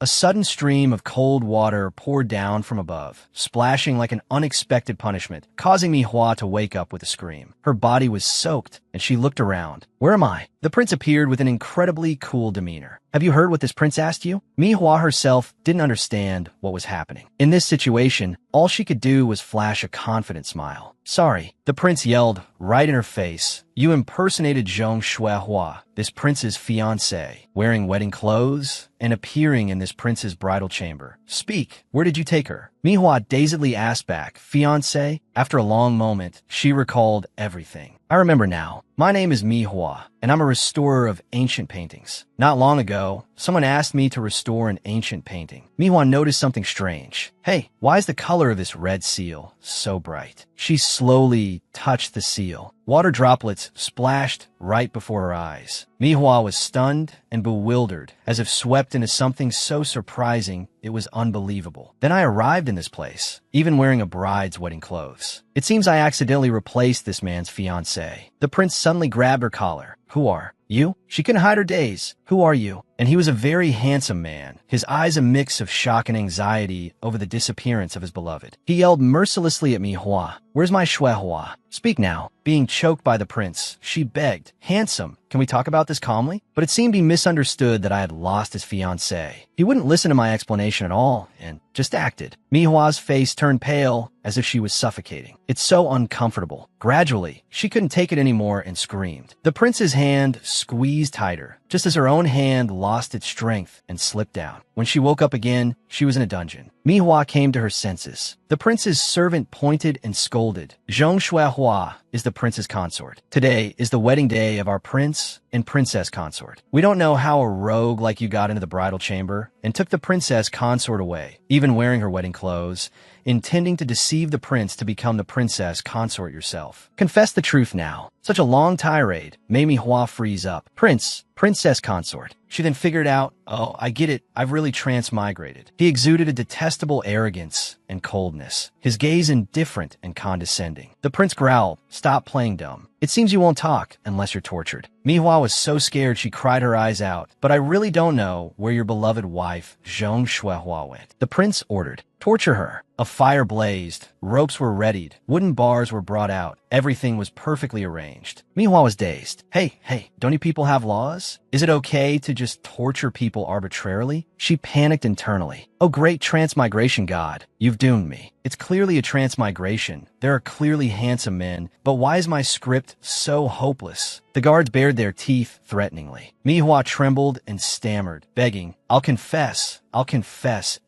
A sudden stream of cold water poured down from above, splashing like an unexpected punishment, causing Manhwa to wake up with a scream. Her body was soaked, and she looked around. "Where am I?" The prince appeared with an incredibly cool demeanor. "Have you heard what this prince asked you?" Manhwa herself didn't understand what was happening. In this situation, all she could do was flash a confident smile. "Sorry," the prince yelled right in her face. "You impersonated Zhong Shuihua, this prince's fiancée, wearing wedding clothes and appearing in this prince's bridal chamber. Speak, where did you take her?" Manhwa dazedly asked back, "Fiancé?" After a long moment, she recalled everything. "I remember now. My name is Manhwa, and I'm a restorer of ancient paintings. Not long ago, someone asked me to restore an ancient painting." Manhwa noticed something strange. "Hey, why is the color of this red seal so bright?" She slowly touched the seal. Water droplets splashed right before her eyes. Manhwa was stunned and bewildered, as if swept into something so surprising it was unbelievable. "Then I arrived in this place, even wearing a bride's wedding clothes. It seems I accidentally replaced this man's fiancée." The prince suddenly grabbed her collar. "Who are you?" She couldn't hide her daze. "Who are you?" And he was a very handsome man, his eyes a mix of shock and anxiety over the disappearance of his beloved. He yelled mercilessly at Manhwa, "Where's my Shuihua? Speak now." Being choked by the prince, she begged, "Handsome, can we talk about this calmly?" But it seemed he misunderstood that I had lost his fiancée. He wouldn't listen to my explanation at all, and just acted. Manhwa's face turned pale, as if she was suffocating. "It's so uncomfortable." Gradually, she couldn't take it anymore and screamed. The prince's hand squeezed tighter, just as her own hand lost its strength and slipped down. When she woke up again, she was in a dungeon. Manhwa came to her senses. The prince's servant pointed and scolded. "Zhong Shuihua is the prince's consort. Today is the wedding day of our prince and princess consort. We don't know how a rogue like you got into the bridal chamber and took the princess consort away, even wearing her wedding clothes, intending to deceive the prince to become the princess consort yourself. Confess the truth now." Such a long tirade made Manhwa freeze up. Princess consort. She then figured out, "Oh, I get it. I've really transmigrated." He exuded a detestable arrogance and coldness, his gaze indifferent and condescending. The prince growled, "Stop playing dumb. It seems you won't talk unless you're tortured." Manhwa was so scared she cried her eyes out. "But I really don't know where your beloved wife, Zhong Shuihua, went." The prince ordered, "Torture her." A fire blazed, ropes were readied, wooden bars were brought out. Everything was perfectly arranged. Manhwa was dazed. Hey, don't you people have laws? Is it okay to just torture people arbitrarily?" She panicked internally. "Oh, great transmigration god, you've doomed me. It's clearly a transmigration. There are clearly handsome men, but why is my script so hopeless?" The guards bared their teeth threateningly. Manhwa trembled and stammered, begging, I'll confess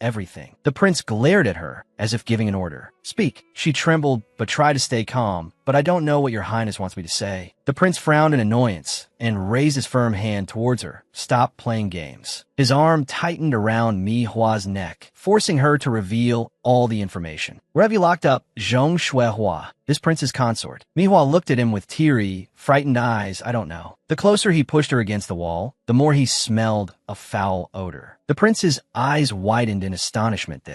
everything." The prince glared at her, as if giving an order. "Speak." She trembled, but tried to stay calm. "But I don't know what your highness wants me to say." The prince frowned in annoyance and raised his firm hand towards her. "Stop playing games." His arm tightened around Manhwa's neck, forcing her to reveal all the information. "Where have you locked up Zhong Shuihua, this prince's consort?" Manhwa looked at him with teary, frightened eyes. "I don't know." The closer he pushed her against the wall, the more he smelled a foul odor. The prince's eyes widened in astonishment.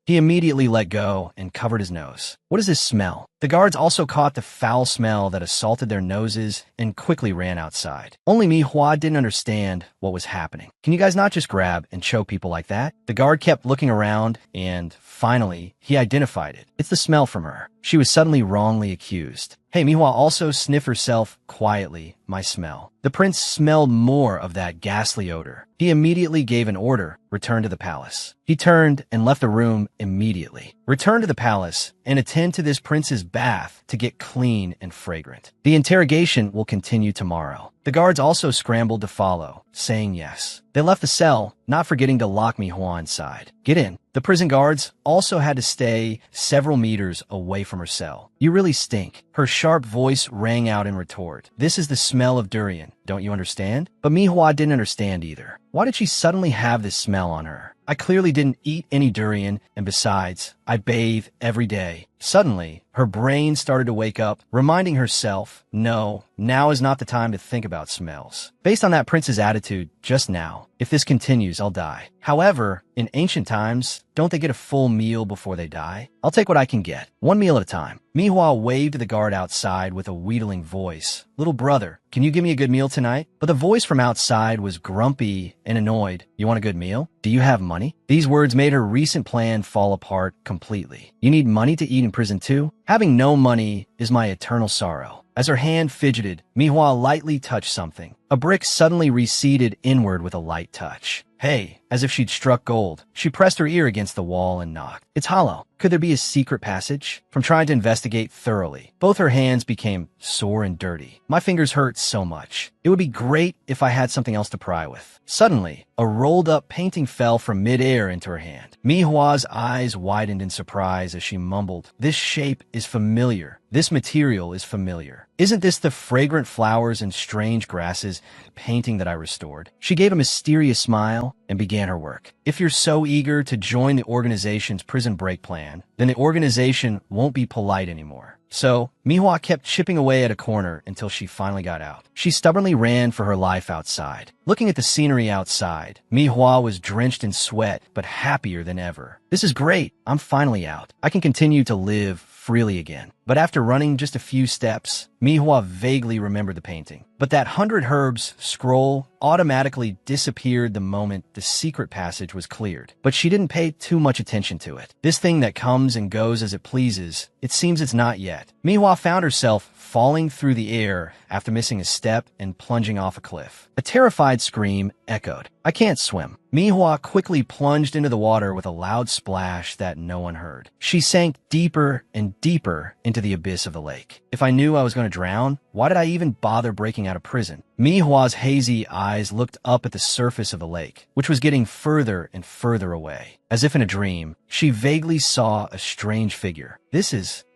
He immediately let go and covered his nose. "What is this smell?" The guards also caught the foul smell that assaulted their noses and quickly ran outside. Only Manhwa didn't understand what was happening. "Can you guys not just grab and choke people like that?" The guard kept looking around, and finally, he identified it. It's the smell from her. She was suddenly wrongly accused. "Hey, Manhwa also sniffed herself quietly. My smell." The prince smelled more of that ghastly odor. He immediately gave an order, return to the palace. He turned and left the room immediately. Return to the palace and attend to this prince's bath to get clean and fragrant. The interrogation will continue tomorrow. The guards also scrambled to follow, saying yes. They left the cell, not forgetting to lock Manhwa inside. "Get in." The prison guards also had to stay several meters away from her cell. "You really stink." Her sharp voice rang out in retort. "This is the smell of durian. Don't you understand?" But Manhwa didn't understand either. Why did she suddenly have this smell on her? "I clearly didn't eat any durian, and besides, I bathe every day." Suddenly, her brain started to wake up, reminding herself, no, now is not the time to think about smells. Based on that prince's attitude just now, if this continues, I'll die. However, in ancient times, don't they get a full meal before they die? I'll take what I can get, one meal at a time. Manhwa waved to the guard outside with a wheedling voice. "Little brother, can you give me a good meal tonight?" But the voice from outside was grumpy and annoyed. "You want a good meal? Do you have money? These words made her recent plan fall apart completely. You need money to eat in prison too? Having no money is my eternal sorrow. As her hand fidgeted, Manhwa lightly touched something. A brick suddenly receded inward with a light touch. Hey, as if she'd struck gold. She pressed her ear against the wall and knocked. It's hollow. Could there be a secret passage? From trying to investigate thoroughly, both her hands became sore and dirty. My fingers hurt so much. It would be great if I had something else to pry with. Suddenly, a rolled-up painting fell from mid-air into her hand. Manhwa's eyes widened in surprise as she mumbled, "This shape is familiar. This material is familiar. Isn't this the fragrant flowers and strange grasses painting that I restored?" She gave a mysterious smile and began her work. If you're so eager to join the organization's prison break plan, then the organization won't be polite anymore. So, Manhwa kept chipping away at a corner until she finally got out. She stubbornly ran for her life outside. Looking at the scenery outside, Manhwa was drenched in sweat, but happier than ever. This is great. I'm finally out. I can continue to live freely again. But after running just a few steps, Manhwa vaguely remembered the painting. But that 100 Herbs scroll automatically disappeared the moment the secret passage was cleared. But she didn't pay too much attention to it. This thing that comes and goes as it pleases, it seems it's not yet. Manhwa found herself falling through the air after missing a step and plunging off a cliff. A terrified scream echoed. "I can't swim." Manhwa quickly plunged into the water with a loud splash that no one heard. She sank deeper and deeper into the abyss of the lake. If I knew I was going to drown, why did I even bother breaking out of prison? Manhwa's hazy eyes looked up at the surface of the lake, which was getting further and further away. As if in a dream, she vaguely saw a strange figure.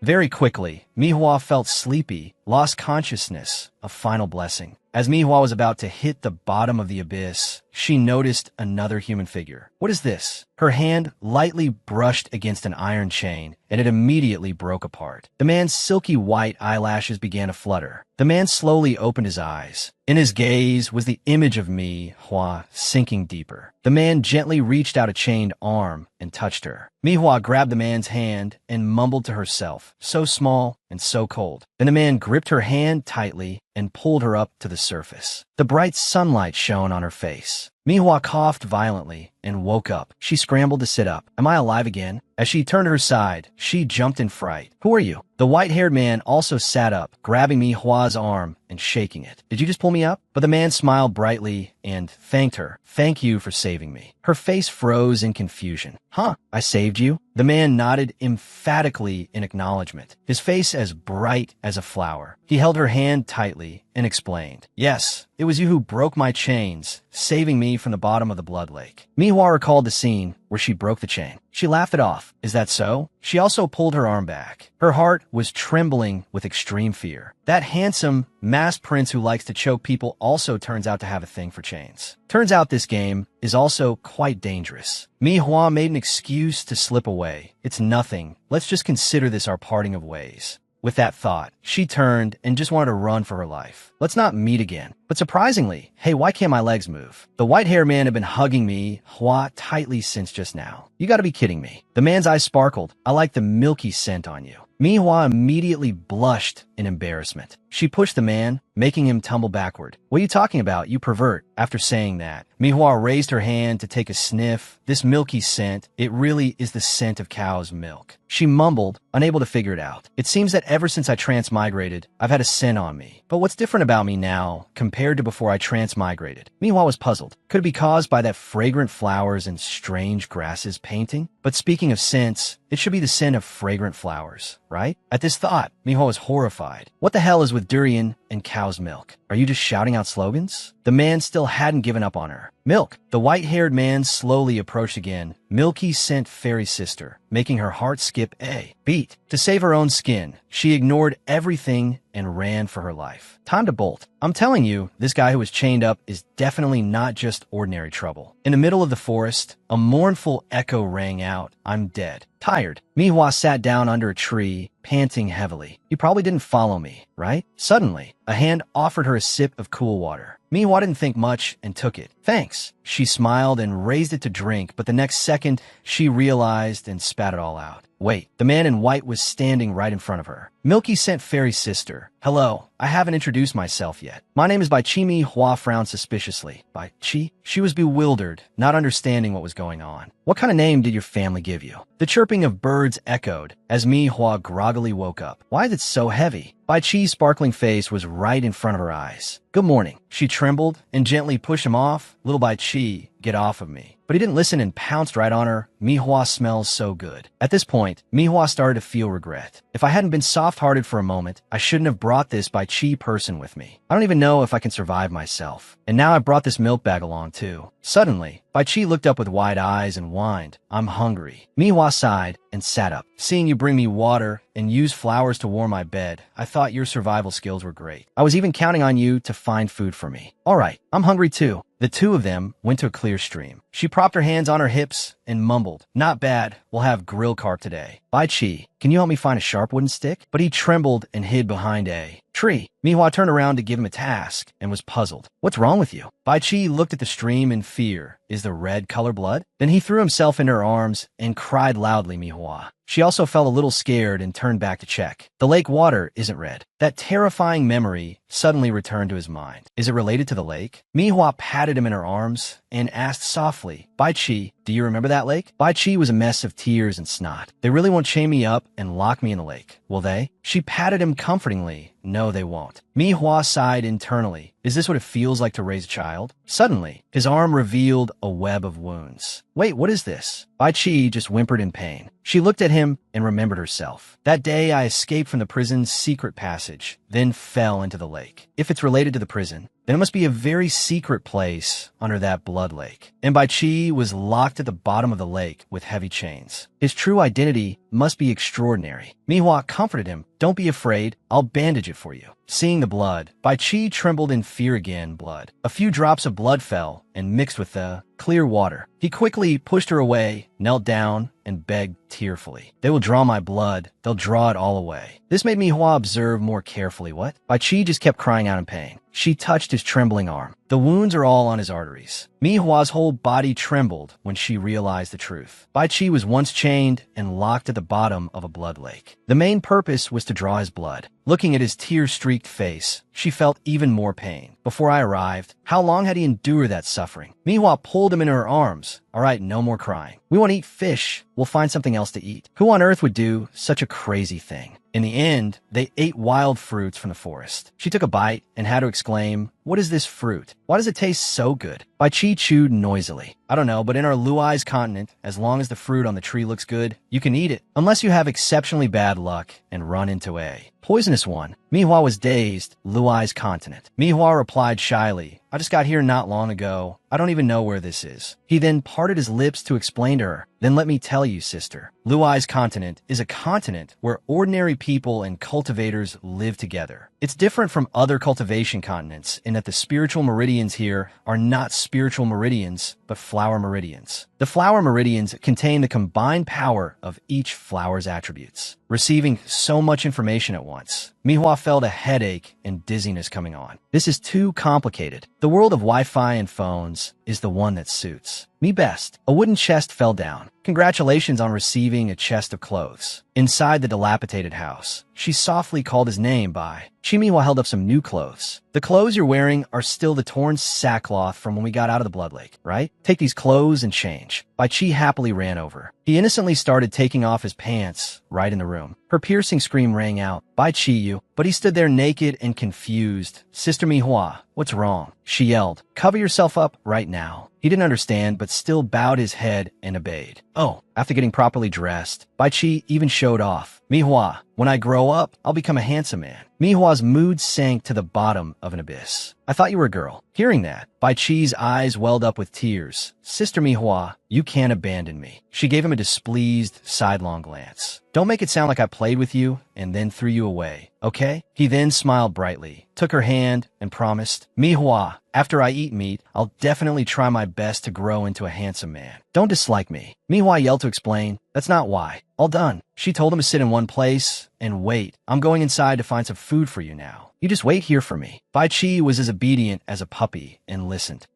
Very quickly, Manhwa felt sleepy, lost consciousness, a final blessing. As Manhwa was about to hit the bottom of the abyss, she noticed another human figure. What is this? Her hand lightly brushed against an iron chain, and it immediately broke apart. The man's silky white eyelashes began to flutter. The man slowly opened his eyes. In his gaze was the image of Manhwa sinking deeper. The man gently reached out a chained arm and touched her. Manhwa grabbed the man's hand and mumbled to herself, so small and so cold. Then the man gripped her hand tightly and pulled her up to the surface. The bright sunlight shone on her face. Manhwa coughed violently and woke up. She scrambled to sit up. Am I alive again? As she turned to her side, she jumped in fright. Who are you? The white-haired man also sat up, grabbing Manhwa's arm and shaking it. Did you just pull me up? But the man smiled brightly and thanked her. Thank you for saving me. Her face froze in confusion. Huh? I saved you? The man nodded emphatically in acknowledgement, his face as bright as a flower. He held her hand tightly and explained, "Yes, it was you who broke my chains, saving me from the bottom of the blood lake." Manhwa recalled the scene where she broke the chain. She laughed it off. Is that so? She also pulled her arm back. Her heart was trembling with extreme fear. That handsome, masked prince who likes to choke people also turns out to have a thing for chains. Turns out this game is also quite dangerous. Manhwa made an excuse to slip away. It's nothing. Let's just consider this our parting of ways. With that thought, she turned and just wanted to run for her life. Let's not meet again. But surprisingly, hey, why can't my legs move? The white-haired man had been hugging Manhwa tightly since just now. You gotta be kidding me. The man's eyes sparkled. I like the milky scent on you. Manhwa immediately blushed in embarrassment. She pushed the man, making him tumble backward. What are you talking about, you pervert? After saying that, Manhwa raised her hand to take a sniff. This milky scent, it really is the scent of cow's milk. She mumbled, unable to figure it out. It seems that ever since I transmigrated, I've had a scent on me. But what's different about me now compared to before I transmigrated? Manhwa was puzzled. Could it be caused by that fragrant flowers and strange grasses painting? But speaking of scents, it should be the scent of fragrant flowers, right? At this thought, Manhwa was horrified. What the hell is with durian and cow's milk? Are you just shouting out slogans? The man still hadn't given up on her. Milk. The white-haired man slowly approached again. Milky scent fairy sister, making her heart skip a beat. To save her own skin, she ignored everything and ran for her life. Time to bolt. I'm telling you, this guy who was chained up is definitely not just ordinary trouble. In the middle of the forest, a mournful echo rang out. I'm dead. Tired. Manhwa sat down under a tree, panting heavily. You probably didn't follow me, right? Suddenly, a hand offered her a sip of cool water. Manhwa didn't think much and took it. Thanks. She smiled and raised it to drink, but the next second, she realized and spat it all out. Wait, the man in white was standing right in front of her. Milky sent Fairy's sister. Hello, I haven't introduced myself yet. My name is Bai Chi. Hua frowned suspiciously. Bai Chi? She was bewildered, not understanding what was going on. What kind of name did your family give you? The chirping of birds echoed as Hua groggily woke up. Why is it so heavy? Bai Chi's sparkling face was right in front of her eyes. Good morning. She trembled and gently pushed him off. Little Bai Chi, get off of me. But he didn't listen and pounced right on her. Hua smells so good. At this point, Hua started to feel regret. If I hadn't been soft-hearted for a moment, I shouldn't have brought this Bai Chi person with me. I don't even know if I can survive myself. And now I brought this milk bag along too. Suddenly, Bai Chi looked up with wide eyes and whined, I'm hungry. Hua sighed and sat up. Seeing you bring me water and use flowers to warm my bed, I thought your survival skills were great. I was even counting on you to find food for me. All right, I'm hungry too. The two of them went to a clear stream. She propped her hands on her hips and mumbled, Not bad, we'll have grill carp today. Bai Chi, can you help me find a sharp wooden stick? But he trembled and hid behind a tree. Hua turned around to give him a task and was puzzled. What's wrong with you? Bai Chi looked at the stream in fear. Is the red color blood? Then he threw himself into her arms and cried loudly, Hua. She also felt a little scared and turned back to check. The lake water isn't red. That terrifying memory suddenly returned to his mind. Is it related to the lake? Hua patted him in her arms and asked softly, Bai Chi, do you remember that lake? Bai Chi was a mess of tears and snot. They really won't chain me up and lock me in the lake, will they? She patted him comfortingly. No, they won't. Hua sighed internally. Is this what it feels like to raise a child? Suddenly, his arm revealed a web of wounds. Wait, what is this? Bai Chi just whimpered in pain. She looked at him and remembered herself. That day I escaped from the prison's secret passage, then fell into the lake. If it's related to the prison, then it must be a very secret place under that blood lake. And Bai Chi was locked at the bottom of the lake with heavy chains. His true identity must be extraordinary. Hua comforted him. Don't be afraid. I'll bandage it for you. Seeing the blood, Bai Chi trembled in fear again. Blood. A few drops of blood fell and mixed with the clear water. He quickly pushed her away, knelt down, and begged tearfully. They will draw my blood. They'll draw it all away. This made Hua observe more carefully. What? Bai Chi just kept crying out in pain. She touched his trembling arm. The wounds are all on his arteries. Hua's whole body trembled when she realized the truth. Bai Chi was once chained and locked at the bottom of a blood lake. The main purpose was to draw his blood. Looking at his tear-streaked face, she felt even more pain. Before I arrived, how long had he endured that suffering? Hua pulled him into her arms. All right, no more crying. We want to eat fish. We'll find something else to eat. Who on earth would do such a crazy thing? In the end, they ate wild fruits from the forest. She took a bite and had to exclaim, What is this fruit? Why does it taste so good? Bai Chi chewed noisily. I don't know, but in our Luai's continent, as long as the fruit on the tree looks good, you can eat it. Unless you have exceptionally bad luck and run into a poisonous one. Hua was dazed. Luai's continent. Hua replied shyly, I just got here not long ago. I don't even know where this is. He then parted his lips to explain to her. Then let me tell you, sister. Luai's continent is a continent where ordinary people and cultivators live together. It's different from other cultivation continents in that the spiritual meridians here are not spiritual meridians, but flower meridians. The flower meridians contain the combined power of each flower's attributes. Receiving so much information at once, Hua felt a headache and dizziness coming on. This is too complicated. The world of Wi-Fi and phones is the one that suits me best. A wooden chest fell down. Congratulations on receiving a chest of clothes. Inside the dilapidated house, she softly called his name by. Hua held up some new clothes. The clothes you're wearing are still the torn sackcloth from when we got out of the blood lake, right? Take these clothes and change. Bai Chi happily ran over. He innocently started taking off his pants right in the room. Her piercing scream rang out, Bai Chi you, but he stood there naked and confused. Sister Hua, what's wrong? She yelled, cover yourself up right now. He didn't understand, but still bowed his head and obeyed. Oh, after getting properly dressed, Bai Chi even showed off. Hua, when I grow up, I'll become a handsome man. Hua's mood sank to the bottom of an abyss. I thought you were a girl. Hearing that, Bai Chi's eyes welled up with tears. Sister Hua, you can't abandon me. She gave him a displeased, sidelong glance. Don't make it sound like I played with you and then threw you away, okay? He then smiled brightly, took her hand, and promised, Hua, after I eat meat, I'll definitely try my best to grow into a handsome man. Don't Don't dislike me. Manhwa yelled to explain. That's not why. All done. She told him to sit in one place and wait. I'm going inside to find some food for you now. You just wait here for me. Bai Qi was as obedient as a puppy and listened.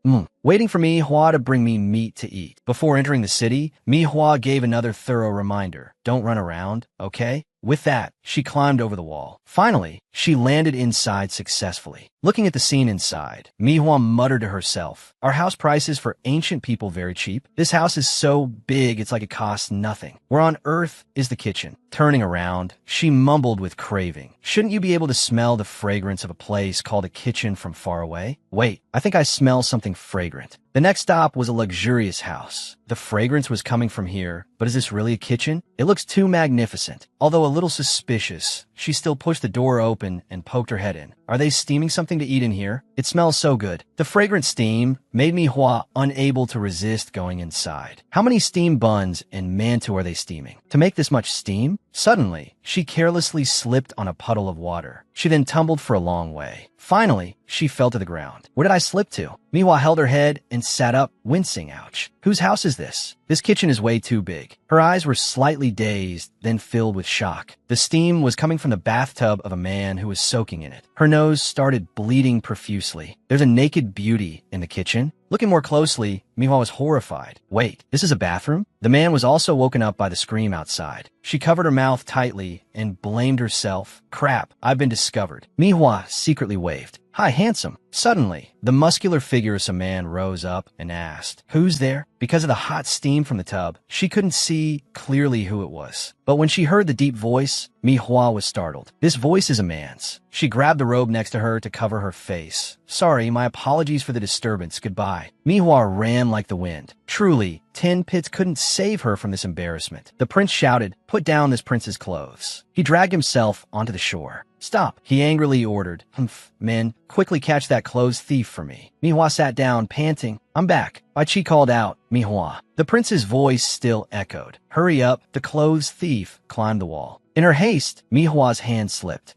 Waiting for Manhwa to bring me meat to eat. Before entering the city, Manhwa gave another thorough reminder. Don't run around, okay? With that, she climbed over the wall. Finally, she landed inside successfully. Looking at the scene inside, Manhwa muttered to herself, are house prices for ancient people very cheap? This house is so big it's like it costs nothing. Where on earth is the kitchen? Turning around, she mumbled with craving. Shouldn't you be able to smell the fragrance of a place called a kitchen from far away? Wait, I think I smell something fragrant. The next stop was a luxurious house. The fragrance was coming from here, but is this really a kitchen? It looks too magnificent. Although a little suspicious, she still pushed the door open and poked her head in. Are they steaming something to eat in here? It smells so good. The fragrant steam made Manhwa unable to resist going inside. How many steam buns and mantou are they steaming? To make this much steam? Suddenly, she carelessly slipped on a puddle of water. She then tumbled for a long way. Finally, she fell to the ground. Where did I slip to? Manhwa held her head and sat up, wincing. Ouch. Whose house is this? This kitchen is way too big. Her eyes were slightly dazed, then filled with shock. The steam was coming from the bathtub of a man who was soaking in it. Her nose started bleeding profusely. There's a naked beauty in the kitchen. Looking more closely, Manhwa was horrified. Wait, this is a bathroom? The man was also woken up by the scream outside. She covered her mouth tightly and blamed herself. Crap, I've been discovered. Manhwa secretly waved. Hi, handsome. Suddenly, the muscular figure of some man rose up and asked, Who's there? Because of the hot steam from the tub, she couldn't see clearly who it was. But when she heard the deep voice, Manhwa was startled. This voice is a man's. She grabbed the robe next to her to cover her face. Sorry, my apologies for the disturbance. Goodbye. Manhwa ran like the wind. Truly, 10 pits couldn't save her from this embarrassment. The prince shouted, Put down this prince's clothes. He dragged himself onto the shore. Stop, he angrily ordered. Men, quickly catch that clothes thief for me. Manhwa sat down, panting. I'm back. Bai Qi called out, Manhwa. The prince's voice still echoed. Hurry up, the clothes thief climbed the wall. In her haste, Manhwa's hand slipped.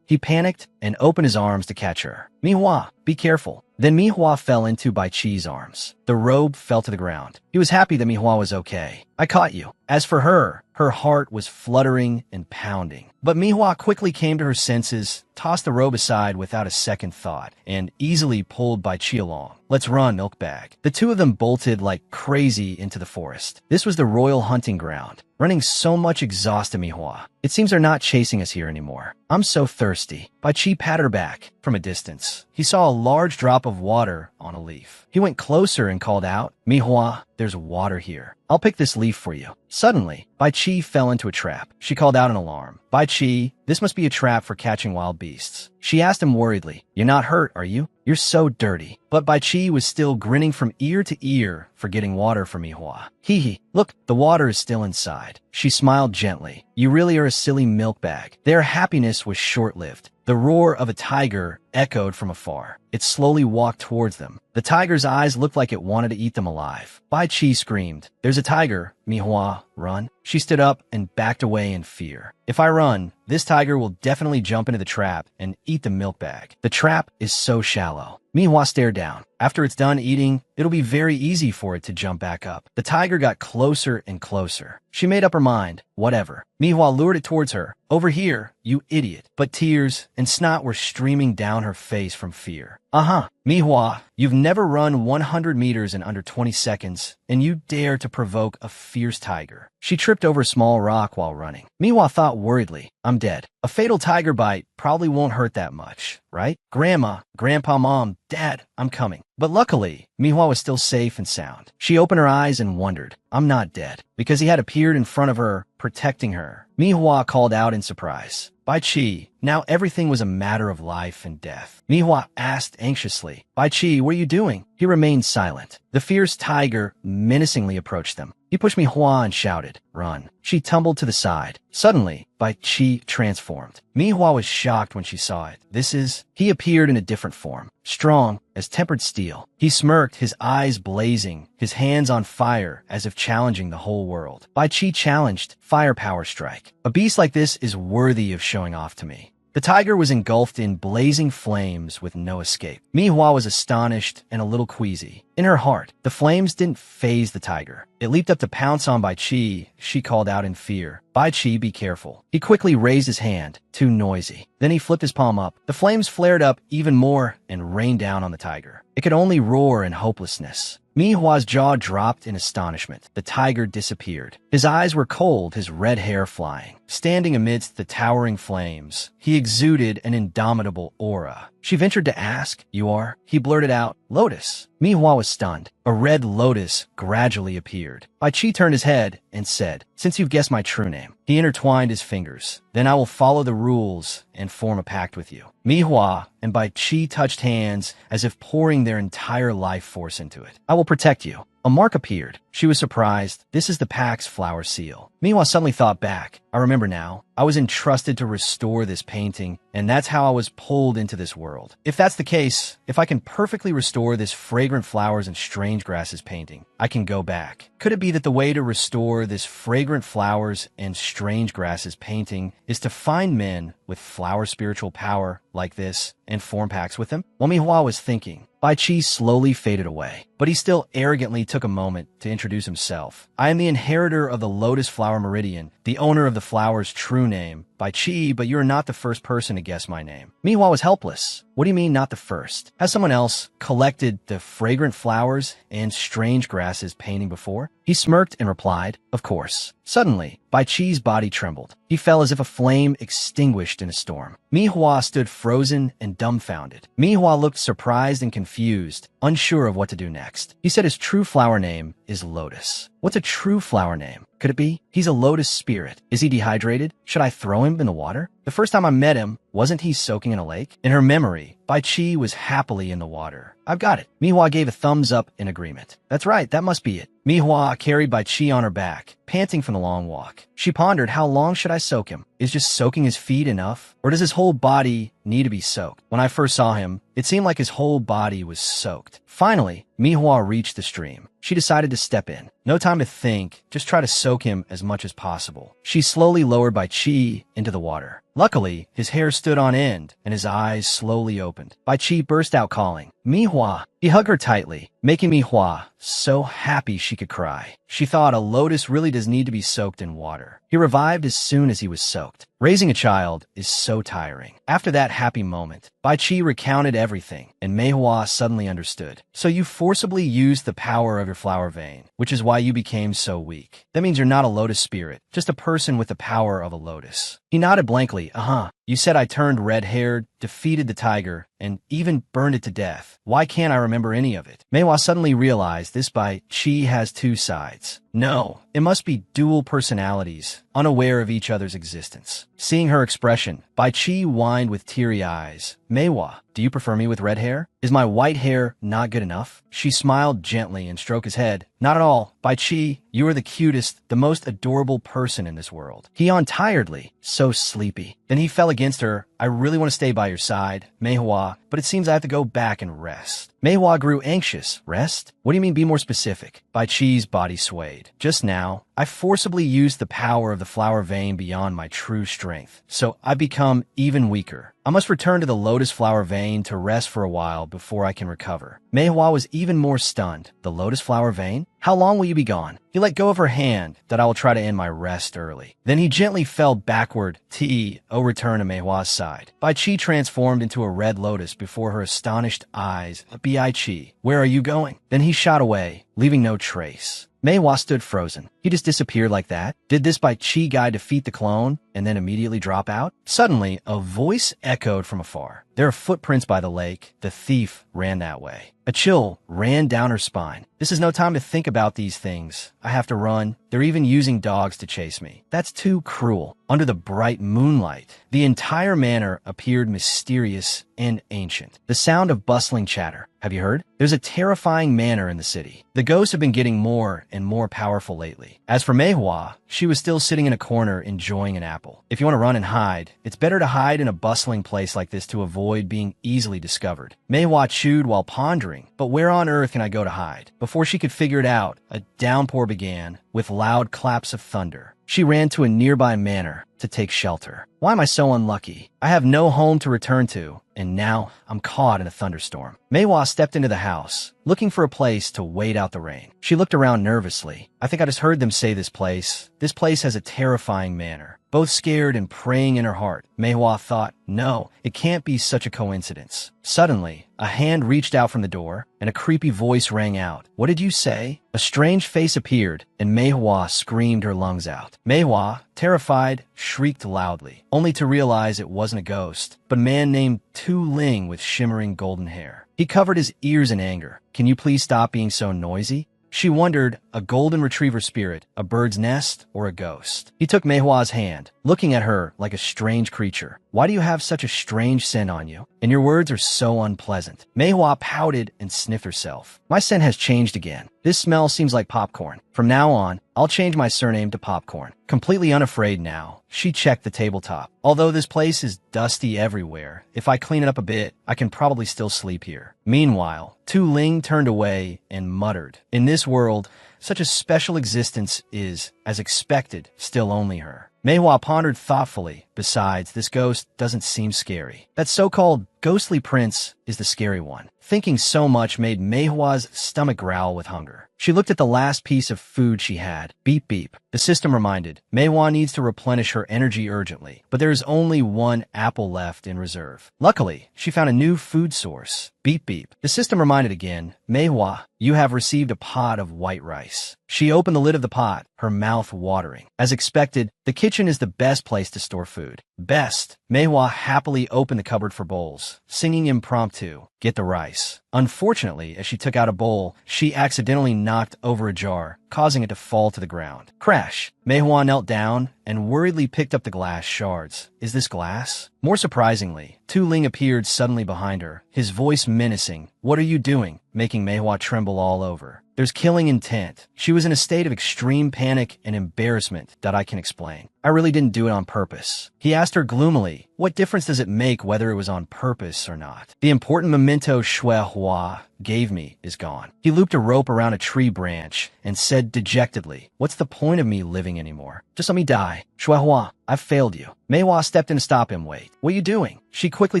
He panicked and opened his arms to catch her. Manhwa, be careful. Then Manhwa fell into Bai Qi's arms. The robe fell to the ground. He was happy that Manhwa was okay. I caught you. As for her, her heart was fluttering and pounding. But Manhwa quickly came to her senses, tossed the robe aside without a second thought, and easily pulled Bai Qi along. Let's run, milk bag. The two of them bolted like crazy into the forest. This was the royal hunting ground. Running so much exhausted Manhwa. It seems they're not chasing us here anymore. I'm so thirsty. Bai Qi patted her back. From a distance, he saw a large drop of water on a leaf. He went closer and called out, Manhwa, there's water here. I'll pick this leaf for you. Suddenly, Bai Qi fell into a trap. She called out in alarm. Bai Qi, this must be a trap for catching wild beasts. She asked him worriedly, You're not hurt, are you? You're so dirty. But Bai Qi was still grinning from ear to ear for getting water for Manhwa. Hee, look, the water is still inside. She smiled gently. You really are a silly milk bag. Their happiness was short-lived. The roar of a tiger echoed from afar. It slowly walked towards them. The tiger's eyes looked like it wanted to eat them alive. Bai Qi screamed, There's a tiger. Manhwa, run. She stood up and backed away in fear. If I run, this tiger will definitely jump into the trap and eat the milk bag. The trap is so shallow. Manhwa stared down. After it's done eating, it'll be very easy for it to jump back up. The tiger got closer and closer. She made up her mind. Whatever. Manhwa lured it towards her. Over here, you idiot. But tears and snot were streaming down her face from fear. Manhwa, you've never run 100 meters in under 20 seconds, and you dare to provoke a fierce tiger. She tripped over a small rock while running. Manhwa thought worriedly, I'm dead. A fatal tiger bite probably won't hurt that much, right? Grandma, Grandpa, Mom, Dad, I'm coming. But luckily, Manhwa was still safe and sound. She opened her eyes and wondered, I'm not dead, because he had appeared in front of her, protecting her. Manhwa called out in surprise. Bai Qi, now everything was a matter of life and death. Manhwa asked anxiously, Bai Qi, what are you doing? He remained silent. The fierce tiger menacingly approached them. He pushed Manhwa and shouted, Run. She tumbled to the side. Suddenly, Bai Qi transformed. Manhwa was shocked when she saw it. He appeared in a different form, strong as tempered steel. He smirked, his eyes blazing, his hands on fire as if challenging the whole world. Bai Qi challenged, Firepower strike. A beast like this is worthy of showing off to me. The tiger was engulfed in blazing flames with no escape. Manhwa was astonished and a little queasy. In her heart, the flames didn't faze the tiger. It leaped up to pounce on Bai Qi. She called out in fear, "Bai Qi, be careful." He quickly raised his hand, too noisy. Then he flipped his palm up. The flames flared up even more and rained down on the tiger. It could only roar in hopelessness. Manhwa's jaw dropped in astonishment. The tiger disappeared. His eyes were cold, his red hair flying. Standing amidst the towering flames, he exuded an indomitable aura. She ventured to ask, "You are?" He blurted out, "Lotus." Manhwa was stunned. A red lotus gradually appeared. Bai Qi turned his head and said, "Since you've guessed my true name." He intertwined his fingers. "Then I will follow the rules and form a pact with you." Manhwa and Bai Qi touched hands as if pouring their entire life force into it. "I will protect you." A mark appeared. She was surprised. "This is the Pax flower seal." Manhwa suddenly thought back. "I remember now. I was entrusted to restore this painting, and that's how I was pulled into this world. If that's the case, if I can perfectly restore this fragrant flowers and strange grasses painting, I can go back. Could it be that the way to restore this fragrant flowers and strange grasses painting is to find men with flower spiritual power like this and form pacts with them?" While Manhwa was thinking, Bai Qi slowly faded away, but he still arrogantly took a moment to introduce himself. "I am the inheritor of the Lotus Flower Meridian, the owner of the flower's true name, Bai Qi, but you are not the first person to guess my name." Manhwa was helpless. "What do you mean not the first? Has someone else collected the fragrant flowers and strange grasses painting before?" He smirked and replied, "Of course." Suddenly, Bai Qi's body trembled. He fell as if a flame extinguished in a storm. Manhwa stood frozen and dumbfounded. Manhwa looked surprised and confused, unsure of what to do next. He said his true flower name is Lotus. What's a true flower name? Could it be? He's a lotus spirit. Is he dehydrated? Should I throw him in the water? The first time I met him, wasn't he soaking in a lake? In her memory, Bai Qi was happily in the water. "I've got it." Manhwa gave a thumbs up in agreement. "That's right, that must be it." Manhwa carried Bai Qi on her back, panting from the long walk. She pondered, how long should I soak him? Is just soaking his feet enough? Or does his whole body need to be soaked? When I first saw him, it seemed like his whole body was soaked. Finally, Manhwa reached the stream. She decided to step in. No time to think, just try to soak him as much as possible. She slowly lowered Bai Qi into the water. Luckily, his hair stood on end, and his eyes slowly opened. Bai Qi burst out calling, "Manhwa!" He hugged her tightly, making Manhwa so happy she could cry. She thought a lotus really does need to be soaked in water. He revived as soon as he was soaked. Raising a child is so tiring. After that happy moment, Bai Qi recounted everything, and Manhwa suddenly understood. "So you forcibly used the power of your flower vein, which is why you became so weak. That means you're not a lotus spirit, just a person with the power of a lotus." He nodded blankly. "Uh-huh. You said I turned red-haired, defeated the tiger, and even burned it to death. Why can't I remember any of it?" Manhwa suddenly realized this Bai Qi has two sides. No, it must be dual personalities, unaware of each other's existence. Seeing her expression, Bai Qi whined with teary eyes. "Manhwa, do you prefer me with red hair? Is my white hair not good enough?" She smiled gently and stroked his head. "Not at all. Bai Qi, you are the cutest, the most adorable person in this world." He yawned tiredly, so sleepy. Then he fell against her. "I really want to stay by your side, Manhwa, but it seems I have to go back and rest." Manhwa grew anxious. "Rest? What do you mean? Be more specific." Bai Qi's body swayed. "Just now, I forcibly used the power of the flower vein beyond my true strength, so I become even weaker. I must return to the lotus flower vein to rest for a while before I can recover." Manhwa was even more stunned. "The lotus flower vein? How long will you be gone?" He let go of her hand, "that I will try to end my rest early." Then he gently fell backward. T.O. returned to Manhwa's side. Bai Qi transformed into a red lotus before her astonished eyes. "Bai Qi, where are you going?" Then he shot away, leaving no trace. Manhwa stood frozen. He just disappeared like that? Did this Bai Qi guy defeat the clone and then immediately drop out? Suddenly, a voice echoed from afar. "There are footprints by the lake. The thief ran that way." A chill ran down her spine. "This is no time to think about these things. I have to run. They're even using dogs to chase me. That's too cruel." Under the bright moonlight, the entire manor appeared mysterious and ancient. The sound of bustling chatter. Have you heard? There's a terrifying manor in the city. The ghosts have been getting more and more powerful lately. As for Manhwa, she was still sitting in a corner enjoying an apple. If you want to run and hide, it's better to hide in a bustling place like this to avoid being easily discovered. Manhwa chewed while pondering, but where on earth can I go to hide? Before she could figure it out, a downpour began. with loud claps of thunder. She ran to a nearby manor to take shelter. Why am I so unlucky? I have no home to return to, and now I'm caught in a thunderstorm. Manhwa stepped into the house, looking for a place to wait out the rain. She looked around nervously. I think I just heard them say this place. This place has a terrifying manor. Both scared and praying in her heart, Manhwa thought, no, it can't be such a coincidence. Suddenly, a hand reached out from the door, and a creepy voice rang out. What did you say? A strange face appeared, and Manhwa screamed her lungs out. Manhwa, terrified, shrieked loudly, only to realize it wasn't a ghost, but a man named Tu Ling with shimmering golden hair. He covered his ears in anger. Can you please stop being so noisy? She wondered, a golden retriever spirit, a bird's nest, or a ghost. He took Manhwa's hand, looking at her like a strange creature. Why do you have such a strange scent on you? And your words are so unpleasant. Manhwa pouted and sniffed herself. My scent has changed again. This smell seems like popcorn. From now on, I'll change my surname to Popcorn. Completely unafraid now, she checked the tabletop. Although this place is dusty everywhere, if I clean it up a bit, I can probably still sleep here. Meanwhile, Tu Ling turned away and muttered, in this world, such a special existence is, as expected, still only her. Manhwa pondered thoughtfully. Besides, this ghost doesn't seem scary. That so-called ghostly prince is the scary one. Thinking so much made Manhwa's stomach growl with hunger. She looked at the last piece of food she had. Beep beep. The system reminded, Manhwa needs to replenish her energy urgently, but there is only one apple left in reserve. Luckily, she found a new food source. Beep beep. The system reminded again, Manhwa, you have received a pot of white rice. She opened the lid of the pot, her mouth watering. As expected, the kitchen is the best place to store food. Best. Manhwa happily opened the cupboard for bowls, singing impromptu, get the rice. Unfortunately, as she took out a bowl, she accidentally knocked over a jar, causing it to fall to the ground. Crash! Manhwa knelt down and worriedly picked up the glass shards. Is this glass? More surprisingly, Tu Ling appeared suddenly behind her, his voice menacing. What are you doing? Making Manhwa tremble all over. There's killing intent. She was in a state of extreme panic and embarrassment that I can explain. I really didn't do it on purpose. He asked her gloomily, what difference does it make whether it was on purpose or not? The important memento Shui Hua gave me is gone. He looped a rope around a tree branch and said dejectedly, what's the point of me living anymore? Just let me die. Shui Hua, I've failed you. Manhwa stepped in to stop him. Wait, what are you doing? She quickly